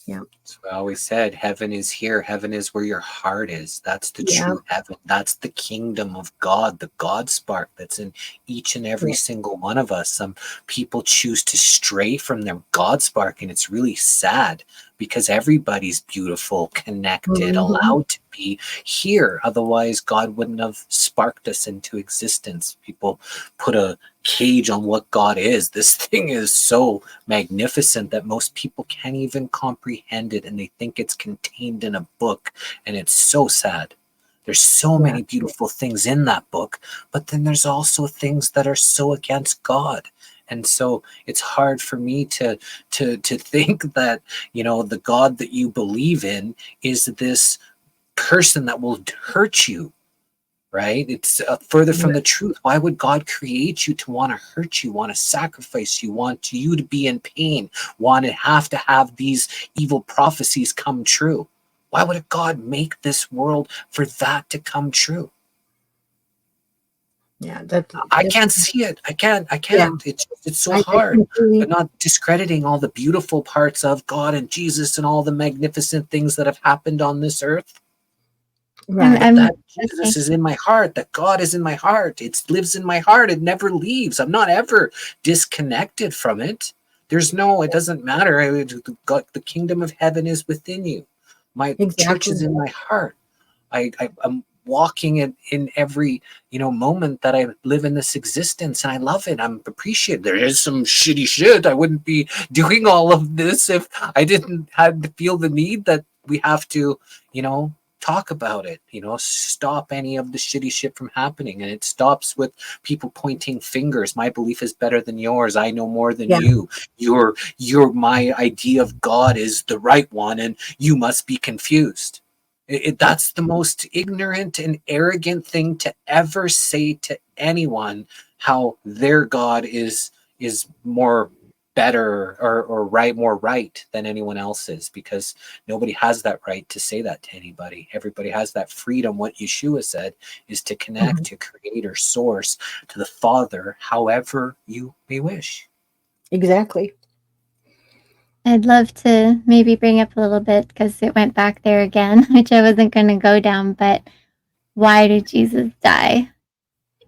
yeah. So I always said, heaven is here. Heaven is where your heart is. That's the Yeah. true heaven. That's the kingdom of God, the God spark that's in each and every Yeah. single one of us. Some people choose to stray from their God spark, and it's really sad because everybody's beautiful, connected, Mhm. allowed to be here. Otherwise, God wouldn't have sparked us into existence. People put a cage on what God is. This thing is so magnificent that most people can't even comprehend it, and they think it's contained in a book, and it's so sad. There's so many beautiful things in that book, but then there's also things that are so against God. And so it's hard for me to think that, you know, the God that you believe in is this person that will hurt you, right? It's further from the truth. Why would God create you to want to hurt you, want to sacrifice you, want you to be in pain, want to have these evil prophecies come true? Why would a God make this world for that to come true? Yeah, I can't see it. I can't. Yeah. It's so I hard. completely- I'm not discrediting all the beautiful parts of God and Jesus and all the magnificent things that have happened on this earth. Right. But that Jesus is in my heart, that God is in my heart. It lives in my heart. It never leaves. I'm not ever disconnected from it. It doesn't matter. The kingdom of heaven is within you. My church is in my heart. I'm walking in every, you know, moment that I live in this existence, and I love it. I'm appreciative. There is some shitty shit. I wouldn't be doing all of this if I didn't have to feel the need that we have to, you know, talk about it, you know, stop any of the shitty shit from happening. And it stops with people pointing fingers. My belief is better than yours. I know more than you. My idea of God is the right one, and you must be confused. That's the most ignorant and arrogant thing to ever say to anyone, how their God is more better or more right than anyone else's, because nobody has that right to say that to anybody. Everybody has that freedom. What Yeshua said is to connect to Creator, Source, to the Father, however you may wish. Exactly. I'd love to maybe bring up a little bit because it went back there again, which I wasn't going to go down, but why did Jesus die?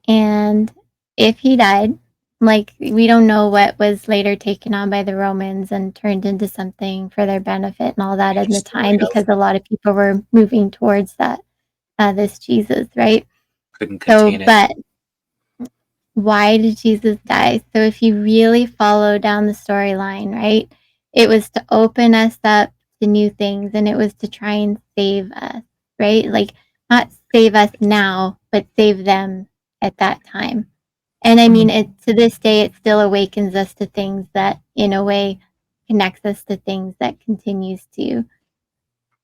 And if he died, like, we don't know what was later taken on by the Romans and turned into something for their benefit and all that in the time, because a lot of people were moving towards that, this Jesus, right? Couldn't contain it. But why did Jesus die? So if you really follow down the storyline, right, it was to open us up to new things, and it was to try and save us, right? Like, not save us now, but save them at that time. And I mean, to this day, it still awakens us to things that, in a way, connects us to things that continues to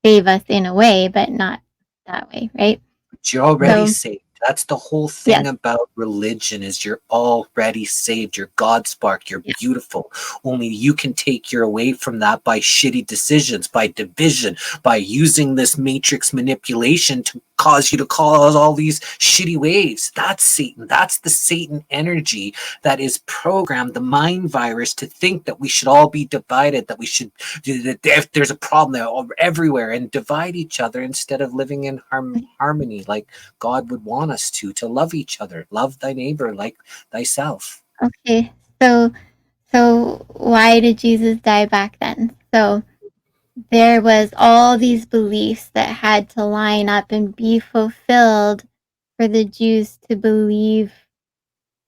save us in a way, but not that way, right? But you're already So- saved. That's the whole thing about religion, is you're already saved. You're God spark. You're beautiful. Only you can take your away from that by shitty decisions, by division, by using this matrix manipulation to cause you to cause all these shitty ways. That's Satan. That's the Satan energy that is programmed, the mind virus, to think that we should all be divided, that we should, that if there's a problem, they're all everywhere, and divide each other instead of living in harmony like God would want us to love each other. Love thy neighbor like thyself. Okay, so why did Jesus die back then? So there was all these beliefs that had to line up and be fulfilled for the Jews to believe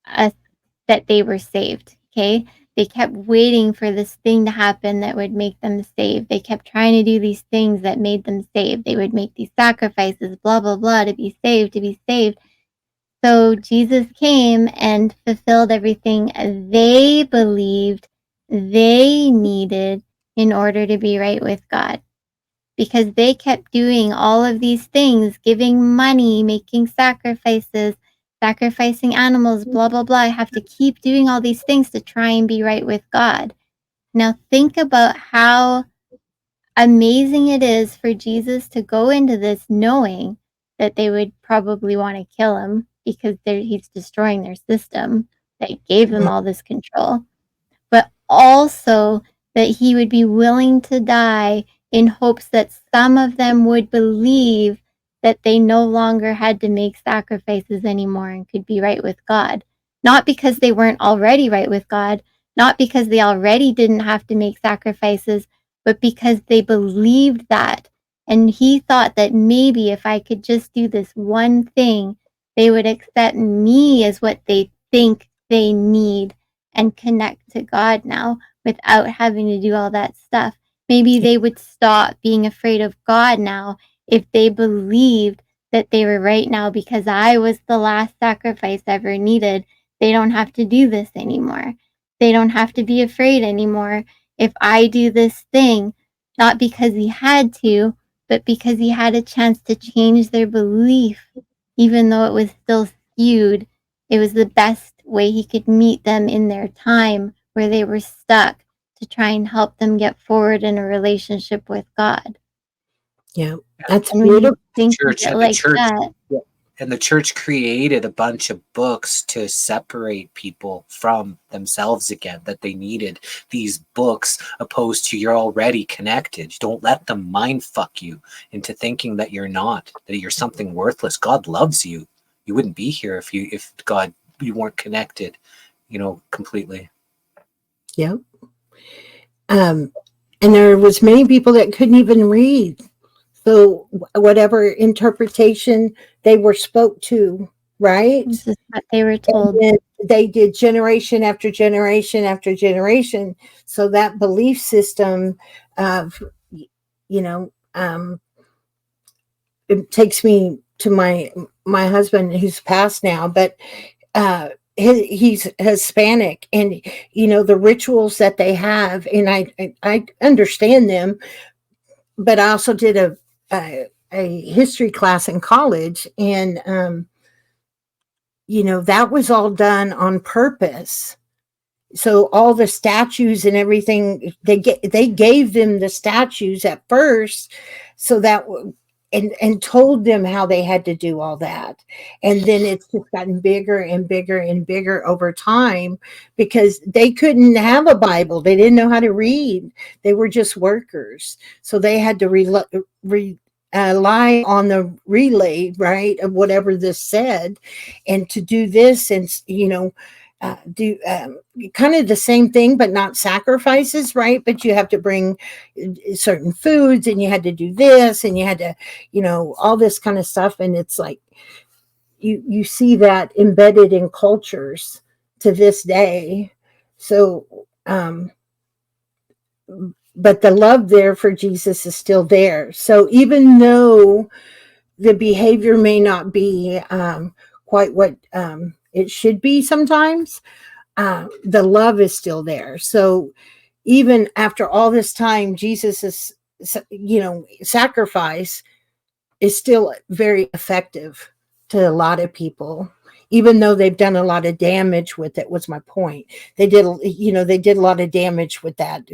that they were saved. Okay, They kept waiting for this thing to happen that would make them saved. They kept trying to do these things that made them saved. They would make these sacrifices, blah, blah, blah, to be saved, to be saved. So Jesus came and fulfilled everything they believed they needed in order to be right with God. Because they kept doing all of these things, giving money, making sacrifices, sacrificing animals, blah, blah, blah. I have to keep doing all these things to try and be right with God. Now think about how amazing it is for Jesus to go into this knowing that they would probably want to kill him because he's destroying their system that gave them all this control, but also that he would be willing to die in hopes that some of them would believe that they no longer had to make sacrifices anymore and could be right with God. Not because they weren't already right with God, not because they already didn't have to make sacrifices, but because they believed that. And he thought that maybe if I could just do this one thing, they would accept me as what they think they need and connect to God now without having to do all that stuff. Maybe they would stop being afraid of God now if they believed that they were right now because I was the last sacrifice ever needed. They don't have to do this anymore. They don't have to be afraid anymore if I do this thing, not because he had to, but because he had a chance to change their belief, even though it was still skewed. It was the best way he could meet them in their time where they were stuck to try and help them get forward in a relationship with God. Yeah, that's And when you beautiful. think of Church it and the like church that, and the church created a bunch of books to separate people from themselves again, that they needed these books opposed to you're already connected. Don't let them mind fuck you into thinking that you're not, that you're something worthless. God loves you. You wouldn't be here if you weren't connected, completely. Yep. And there was many people that couldn't even read. So whatever interpretation they were spoke to, right? this is what they were told. And they did generation after generation after generation. So that belief system of, it takes me to my husband who's passed now, but he's Hispanic, and the rituals that they have, and I understand them, but I also did a history class in college, and that was all done on purpose. So all the statues and everything, they gave them the statues at first, so that and told them how they had to do all that. And then it's just gotten bigger and bigger and bigger over time because they couldn't have a Bible. They didn't know how to read. They were just workers. So they had to rely on the relay, right, of whatever this said, and to do this and, do kind of the same thing, but not sacrifices, right? But you have to bring certain foods, and you had to do this, and you had to, all this kind of stuff. And it's like you see that embedded in cultures to this day. So, but the love there for Jesus is still there. So even though the behavior may not be quite what it should be sometimes, the love is still there. So even after all this time, Jesus' sacrifice is still very effective to a lot of people, even though they've done a lot of damage with it. Was my point. They did a lot of damage with that,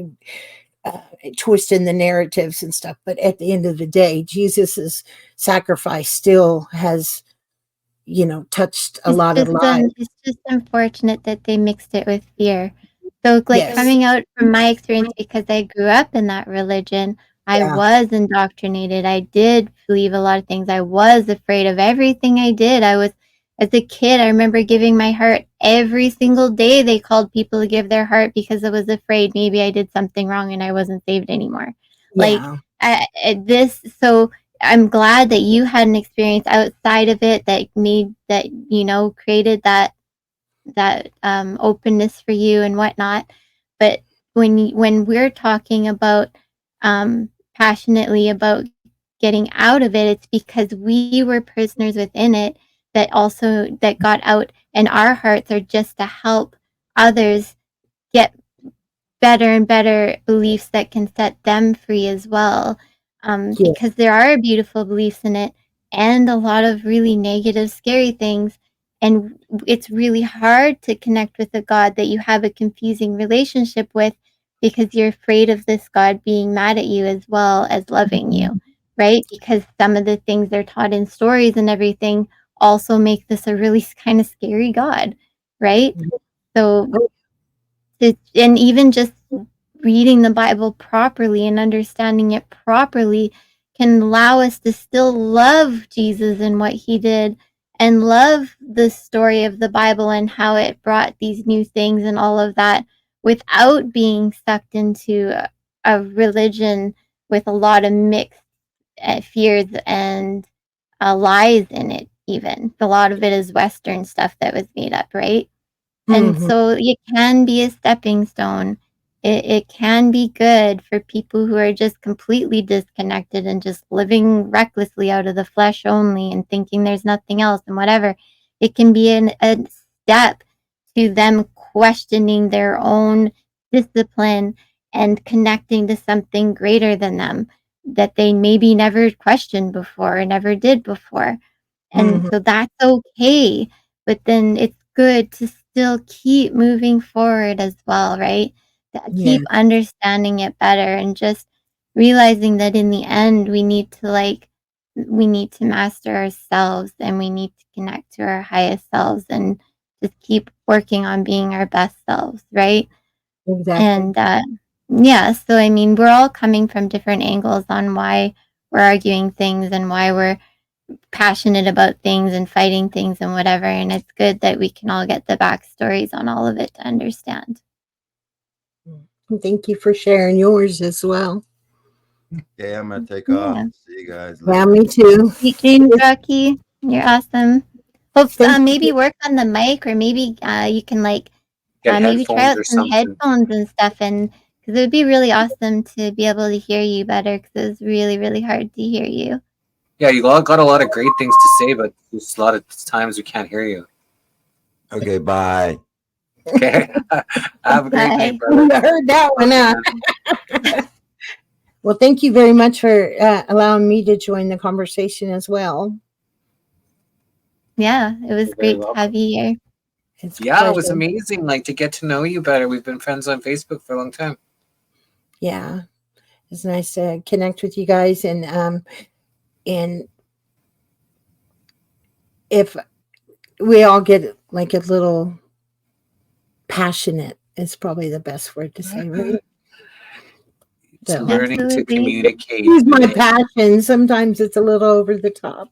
twisting the narratives and stuff. But at the end of the day, Jesus's sacrifice still has touched a lot of lives. It's just unfortunate that they mixed it with fear. So, Yes. coming out from my experience, because I grew up in that religion, I was indoctrinated. I did believe a lot of things. I was afraid of everything I did. As a kid, I remember giving my heart every single day. They called people to give their heart because I was afraid maybe I did something wrong and I wasn't saved anymore. Yeah. So I'm glad that you had an experience outside of it that made that, created that openness for you and whatnot. But when we're talking about passionately about getting out of it, it's because we were prisoners within it that got out, and our hearts are just to help others get better and better beliefs that can set them free as well. Because there are beautiful beliefs in it and a lot of really negative, scary things. And it's really hard to connect with a God that you have a confusing relationship with because you're afraid of this God being mad at you as well as loving you, right? Because some of the things they're taught in stories and everything also make this a really kind of scary God, right? So, and even just reading the Bible properly and understanding it properly can allow us to still love Jesus and what he did and love the story of the Bible and how it brought these new things and all of that without being sucked into a religion with a lot of mixed fears and lies in it. Even a lot of it is Western stuff that was made up, right? And so it can be a stepping stone. It can be good for people who are just completely disconnected and just living recklessly out of the flesh only and thinking there's nothing else and whatever. It can be a step to them questioning their own discipline and connecting to something greater than them that they maybe never questioned before or never did before. And so that's okay. But then it's good to still keep moving forward as well, right? To keep understanding it better and just realizing that in the end we need to master ourselves and we need to connect to our highest selves and just keep working on being our best selves, right? Exactly. And yeah, so I mean, we're all coming from different angles on why we're arguing things and why we're passionate about things and fighting things and whatever. And it's good that we can all get the backstories on all of it to understand. Thank you for sharing yours as well. Okay, I'm gonna take off. Yeah. See you guys Yeah, later. me too. You too, Rocky. You're awesome. Hope Thank maybe you. work on the mic, or maybe you can Get maybe try headphones out or some something. headphones and stuff, and because it would be really awesome to be able to hear you better. Because it was really, really hard to hear you. Yeah, you got a lot of great things to say, but there's a lot of times we can't hear you. Okay, bye. Okay. Have a great Bye. night, brother. I heard that one, huh? Well, thank you very much for allowing me to join the conversation as well. Yeah, it was You're very great to welcome. have you here. It's a Yeah, it was pleasure. amazing. Like to get to know you better. We've been friends on Facebook for a long time. Yeah, it's nice to connect with you guys, and if we all get like a little passionate, is probably the best word to say, right? It's So learning to Absolutely. communicate. use my passion. Sometimes it's a little over the top.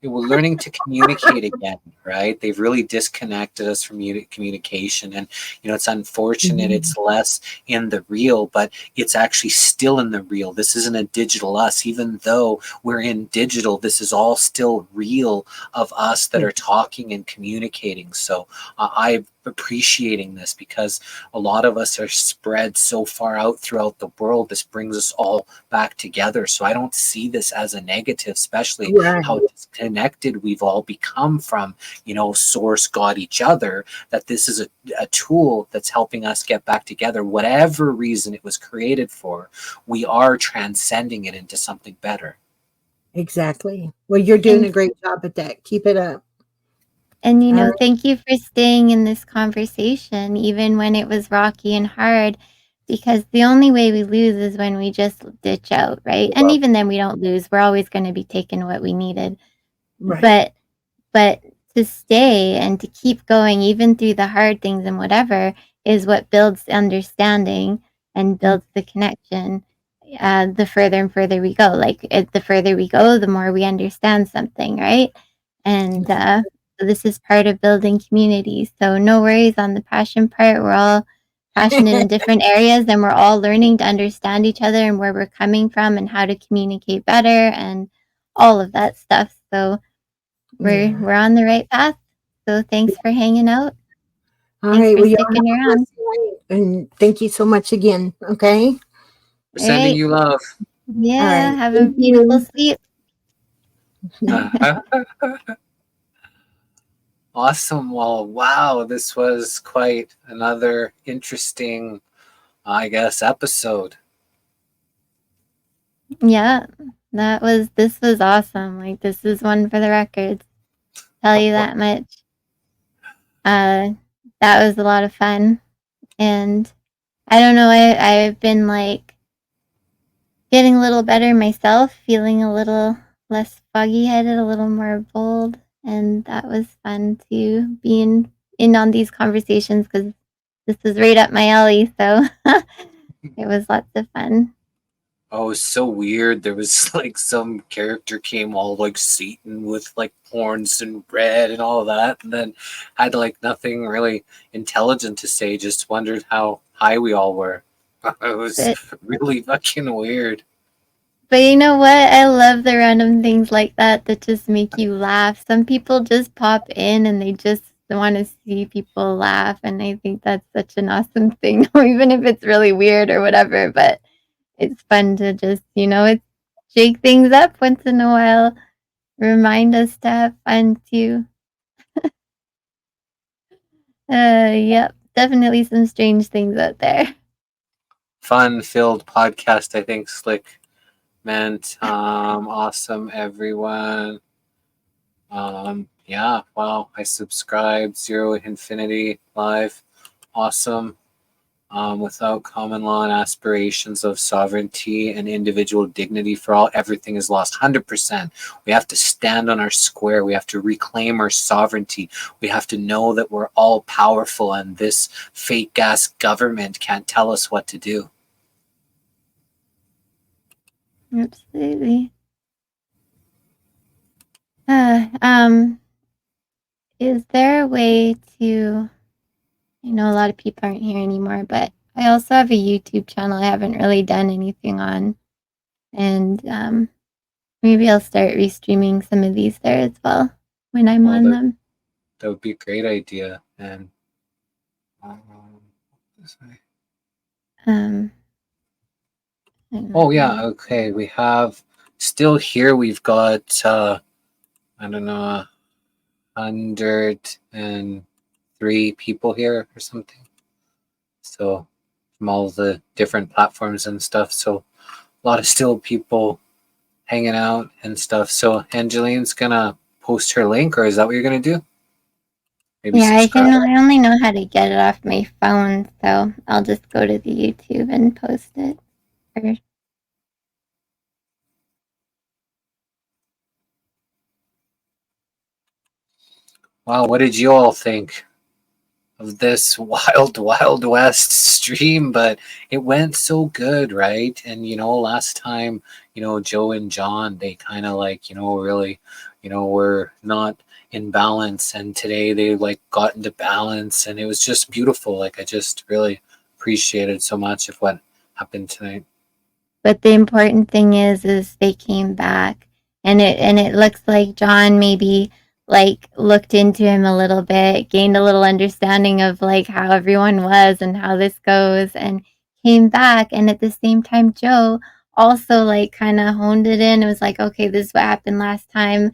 We're learning to communicate again, right? They've really disconnected us from communication, and it's unfortunate. It's less in the real, but it's actually still in the real. This isn't a digital us, even though we're in digital. This is all still real of us that are talking and communicating. So I'm appreciating this because a lot of us are spread so far out throughout the world. This brings us all back together. So I don't see this as a negative, especially how disconnected we've all become from, source, God, each other, that this is a tool that's helping us get back together. Whatever reason it was created for, we are transcending it into something better. Exactly. Well, you're doing a great job at that. Keep it up. And All right. thank you for staying in this conversation, even when it was rocky and hard, because the only way we lose is when we just ditch out, right? And even then we don't lose. We're always going to be taking what we needed. Right. But to stay and to keep going, even through the hard things and whatever, is what builds the understanding and builds the connection. The further and further we go, the further we go, the more we understand something, right? And so this is part of building community. So no worries on the passion part. We're all passionate in different areas, and we're all learning to understand each other and where we're coming from and how to communicate better and all of that stuff. So we're on the right path. So thanks for hanging out. All Thanks right. for Well, y'all have sticking a around. blessed night, and thank you so much again. Okay. We're sending Right. you love. Yeah. All right. Have a Thank beautiful you. sleep. Awesome. Well, wow, this was quite another interesting, I guess, episode. Yeah. This was awesome. Like, this is one for the records. Tell you that much. That was a lot of fun. And I don't know, I've been like getting a little better myself, feeling a little less foggy headed, a little more bold. And that was fun to be in on these conversations because this was right up my alley. So it was lots of fun. Oh, it was so weird. There was like some character came all like Satan with like horns and red and all of that, and then had like nothing really intelligent to say, just wondered how high we all were. It was But really fucking weird. But you know what? I love the random things like that just make you laugh. Some people just pop in and they just want to see people laugh. And I think that's such an awesome thing, even if it's really weird or whatever. But it's fun to just, it's shake things up once in a while, remind us to have fun too. Yep, definitely some strange things out there. Fun-filled podcast, I think Slick meant. Awesome, everyone. Yeah, wow, I subscribed. Zero Infinity Live. Awesome. Without common law and aspirations of sovereignty and individual dignity for all, everything is lost. 100%. We have to stand on our square. We have to reclaim our sovereignty. We have to know that we're all powerful and this fake ass government can't tell us what to do. Absolutely. Is there a way to, I know a lot of people aren't here anymore, but I also have a YouTube channel I haven't really done anything on. And maybe I'll start restreaming some of these there as well when I'm on them. That would be a great idea. And oh yeah, okay. We have still here. We've got I don't know, 103 people here or something. So from all the different platforms and stuff. So a lot of still people hanging out and stuff. So Angeline's gonna post her link, or is that what you're gonna do? Maybe Yeah, subscribe. I only know how to get it off my phone, so I'll just go to the YouTube and post it first. Wow, what did you all think of this wild, wild west stream? But it went so good, right? And last time, Joe and John, they kind of like, really, were not in balance, and today they like got into balance, and it was just beautiful. Like I just really appreciated so much of what happened tonight. But the important thing is they came back, and it looks like John maybe like looked into him a little bit, gained a little understanding of like how everyone was and how this goes, and came back. And at the same time, Joe also like kind of honed it in. It was like, okay, this is what happened last time.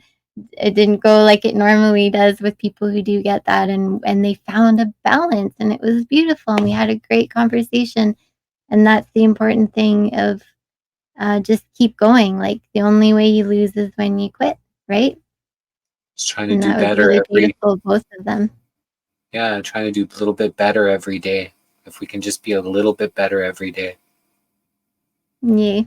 It didn't go like it normally does with people who do get that, and they found a balance, and it was beautiful, and we had a great conversation. And that's the important thing of just keep going. Like the only way you lose is when you quit, right? Just trying to And do that was better really every beautiful, both of them. yeah, trying to do a little bit better every day. If we can just be a little bit better every day. Yeah.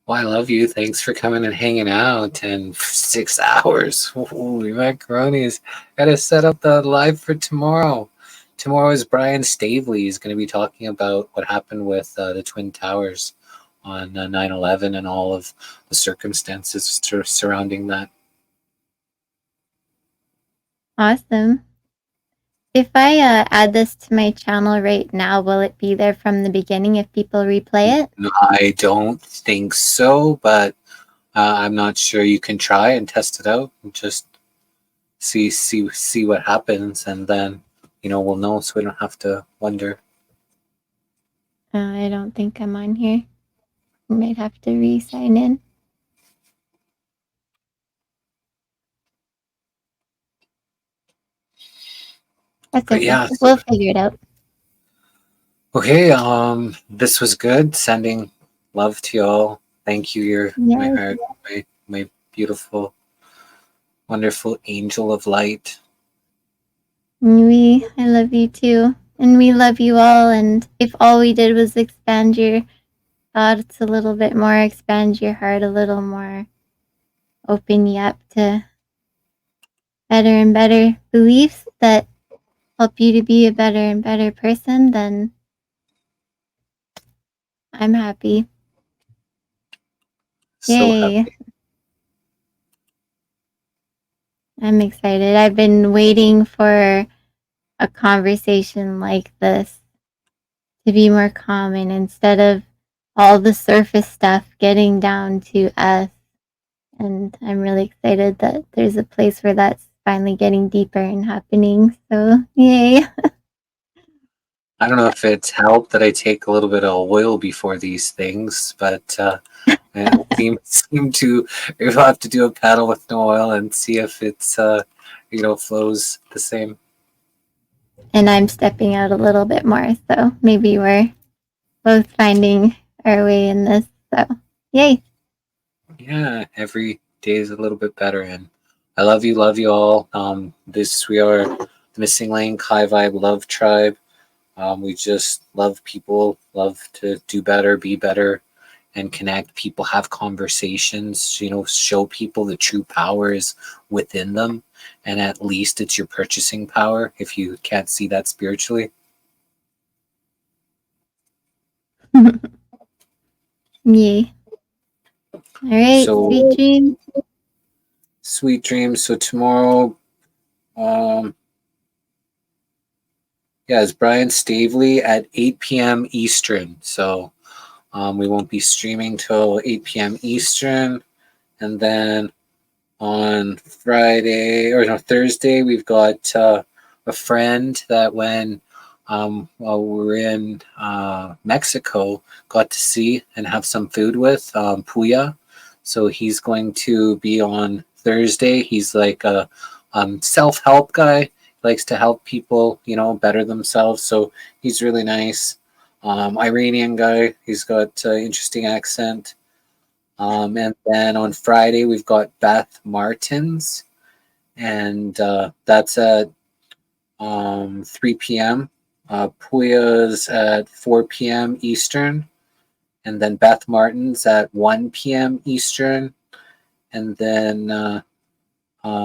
Well, I love you. Thanks for coming and hanging out. And 6 hours. Holy macaronis. Gotta set up the live for tomorrow. Tomorrow is Brian Stavely. He's going to be talking about what happened with the Twin Towers on 9/11 and all of the circumstances surrounding that. Awesome. If I add this to my channel right now, will it be there from the beginning if people replay it? I don't think so, but I'm not sure. You can try and test it out and just see what happens, and then we'll know, so we don't have to wonder. I don't think I'm on here. I might have to re-sign in. That's But okay. yeah, We'll figure it out. okay. This was good. Sending love to y'all. Thank you. You're my Yes. heart, my beautiful, wonderful angel of light. I love you too. And we love you all. And if all we did was expand your thoughts a little bit more, expand your heart a little more, open you up to better and better beliefs that help you to be a better and better person, then I'm happy. So Yay. happy. I'm excited. I've been waiting for a conversation like this to be more common instead of all the surface stuff getting down to us. And I'm really excited that there's a place where that's finally getting deeper and happening. So, yay. I don't know if it's helped that I take a little bit of oil before these things, but I seem to, if I have to do a paddle with no oil and see if it's flows the same. And I'm stepping out a little bit more. So maybe we're both finding our way in this. So, yay. Yeah, every day is a little bit better, and I love you all. We are the Missing Link High Vibe Love Tribe. We just love people, love to do better, be better, and connect. People have conversations, show people the true power is within them, and at least it's your purchasing power if you can't see that spiritually. Yay. All right, So sweet dreams. sweet dreams. So tomorrow, it's Brian Stavely at 8 p.m. Eastern. So we won't be streaming till 8 p.m. Eastern. And then on Thursday, we've got a friend that when while we were in Mexico, got to see and have some food with Puya. So he's going to be on Thursday. He's like a self-help guy. Likes to help people, better themselves. So he's really nice. Iranian guy. He's got an interesting accent. And then on Friday, we've got Beth Martins. And that's at 3 p.m. Puya's at 4 p.m. Eastern. And then Beth Martins at 1 p.m. Eastern. And then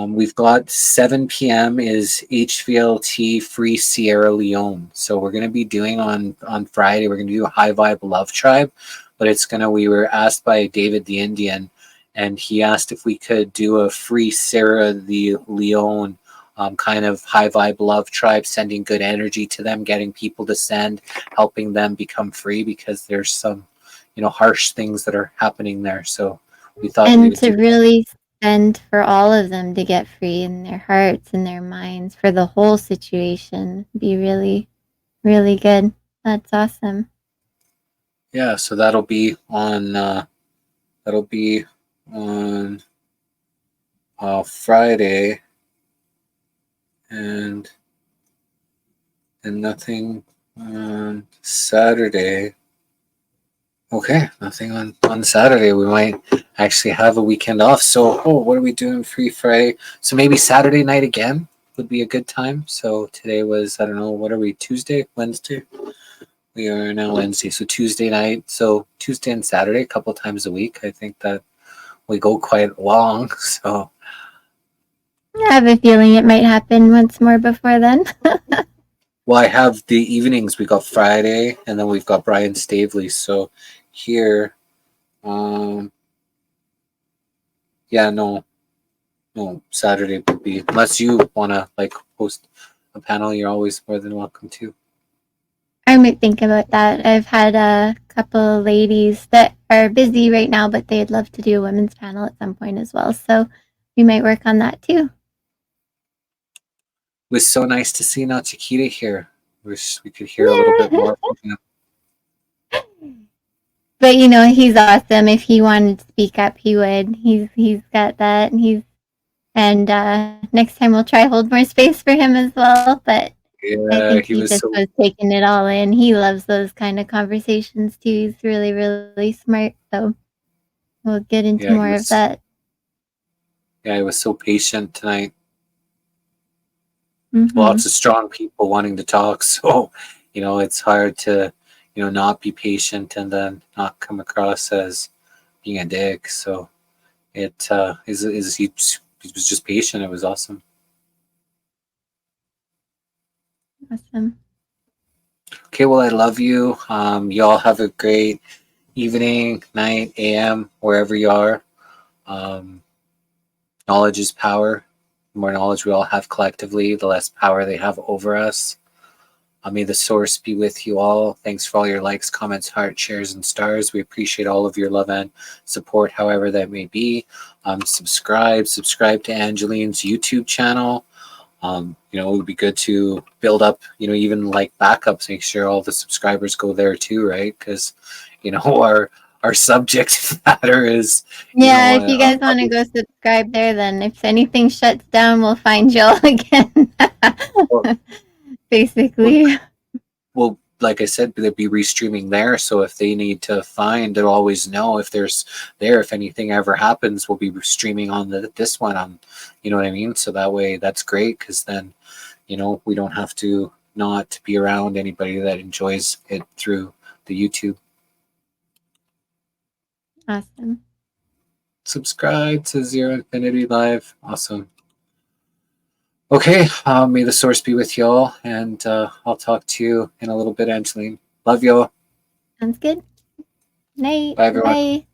we've got 7 p.m. is HVLT Free Sierra Leone. So we're going to be doing on Friday, we're going to do a High Vibe Love Tribe, but we were asked by David the Indian, and he asked if we could do a Free Sierra Leone kind of High Vibe Love Tribe, sending good energy to them, getting people to send, helping them become free, because there's some, harsh things that are happening there. So we thought we And would to do really send for all of them to get free in their hearts and their minds for the whole situation. Be really, really good. That's awesome. Yeah, so that'll be on Friday, and nothing on Saturday. Okay, nothing on Saturday. We might actually have a weekend off. So, what are we doing Free Friday? So maybe Saturday night again would be a good time. So today was, I don't know, what are we, Tuesday, Wednesday? We are now Wednesday, so Tuesday night. So Tuesday and Saturday, a couple times a week. I think that we go quite long. So I have a feeling it might happen once more before then. well, I have the evenings. We got Friday, and then we've got Brian Stavely. So here, no, Saturday would be, unless you want to host a panel, you're always more than welcome to. I might think about that. I've had a couple ladies that are busy right now, but they'd love to do a women's panel at some point as well. So we might work on that too. was so nice to see now Chiquita here. Wish we could hear a little bit more from him. But he's awesome. If he wanted to speak up, he would. He's got that. And next time we'll try hold more space for him as well. But I Yeah, think he he was just so was taking it all in. He loves those kind of conversations too. He's really, really smart. So we'll get into yeah, he more of was that. yeah, he was so patient tonight. Hmm. Lots of strong people wanting to talk, so it's hard to not be patient and then not come across as being a dick. So it he was just patient. It was awesome. Awesome. Okay, well, I love you. Y'all have a great evening, night, AM, wherever you are. Knowledge is power. The more knowledge we all have collectively, the less power they have over us. May the source be with you all. Thanks for all your likes, comments, hearts, shares, and stars. We appreciate all of your love and support, however that may be. Subscribe to Angeline's YouTube channel. It would be good to build up, even like backups, make sure all the subscribers go there too, right? Because, our subject matter is, Yeah, if you guys want to go subscribe there, then if anything shuts down, we'll find y'all again. Basically. well, like I said, they'll be restreaming there. So if they need to find, they'll always know if if anything ever happens, we'll be streaming on this one on, you know what I mean? So that way that's great. Cause then, we don't have to not be around anybody that enjoys it through the YouTube. Awesome. Subscribe to Zero Infinity Live. Awesome. Okay, may the source be with y'all, and I'll talk to you in a little bit, Angeline. Love y'all. Sounds good. Night. Bye, everyone. Bye.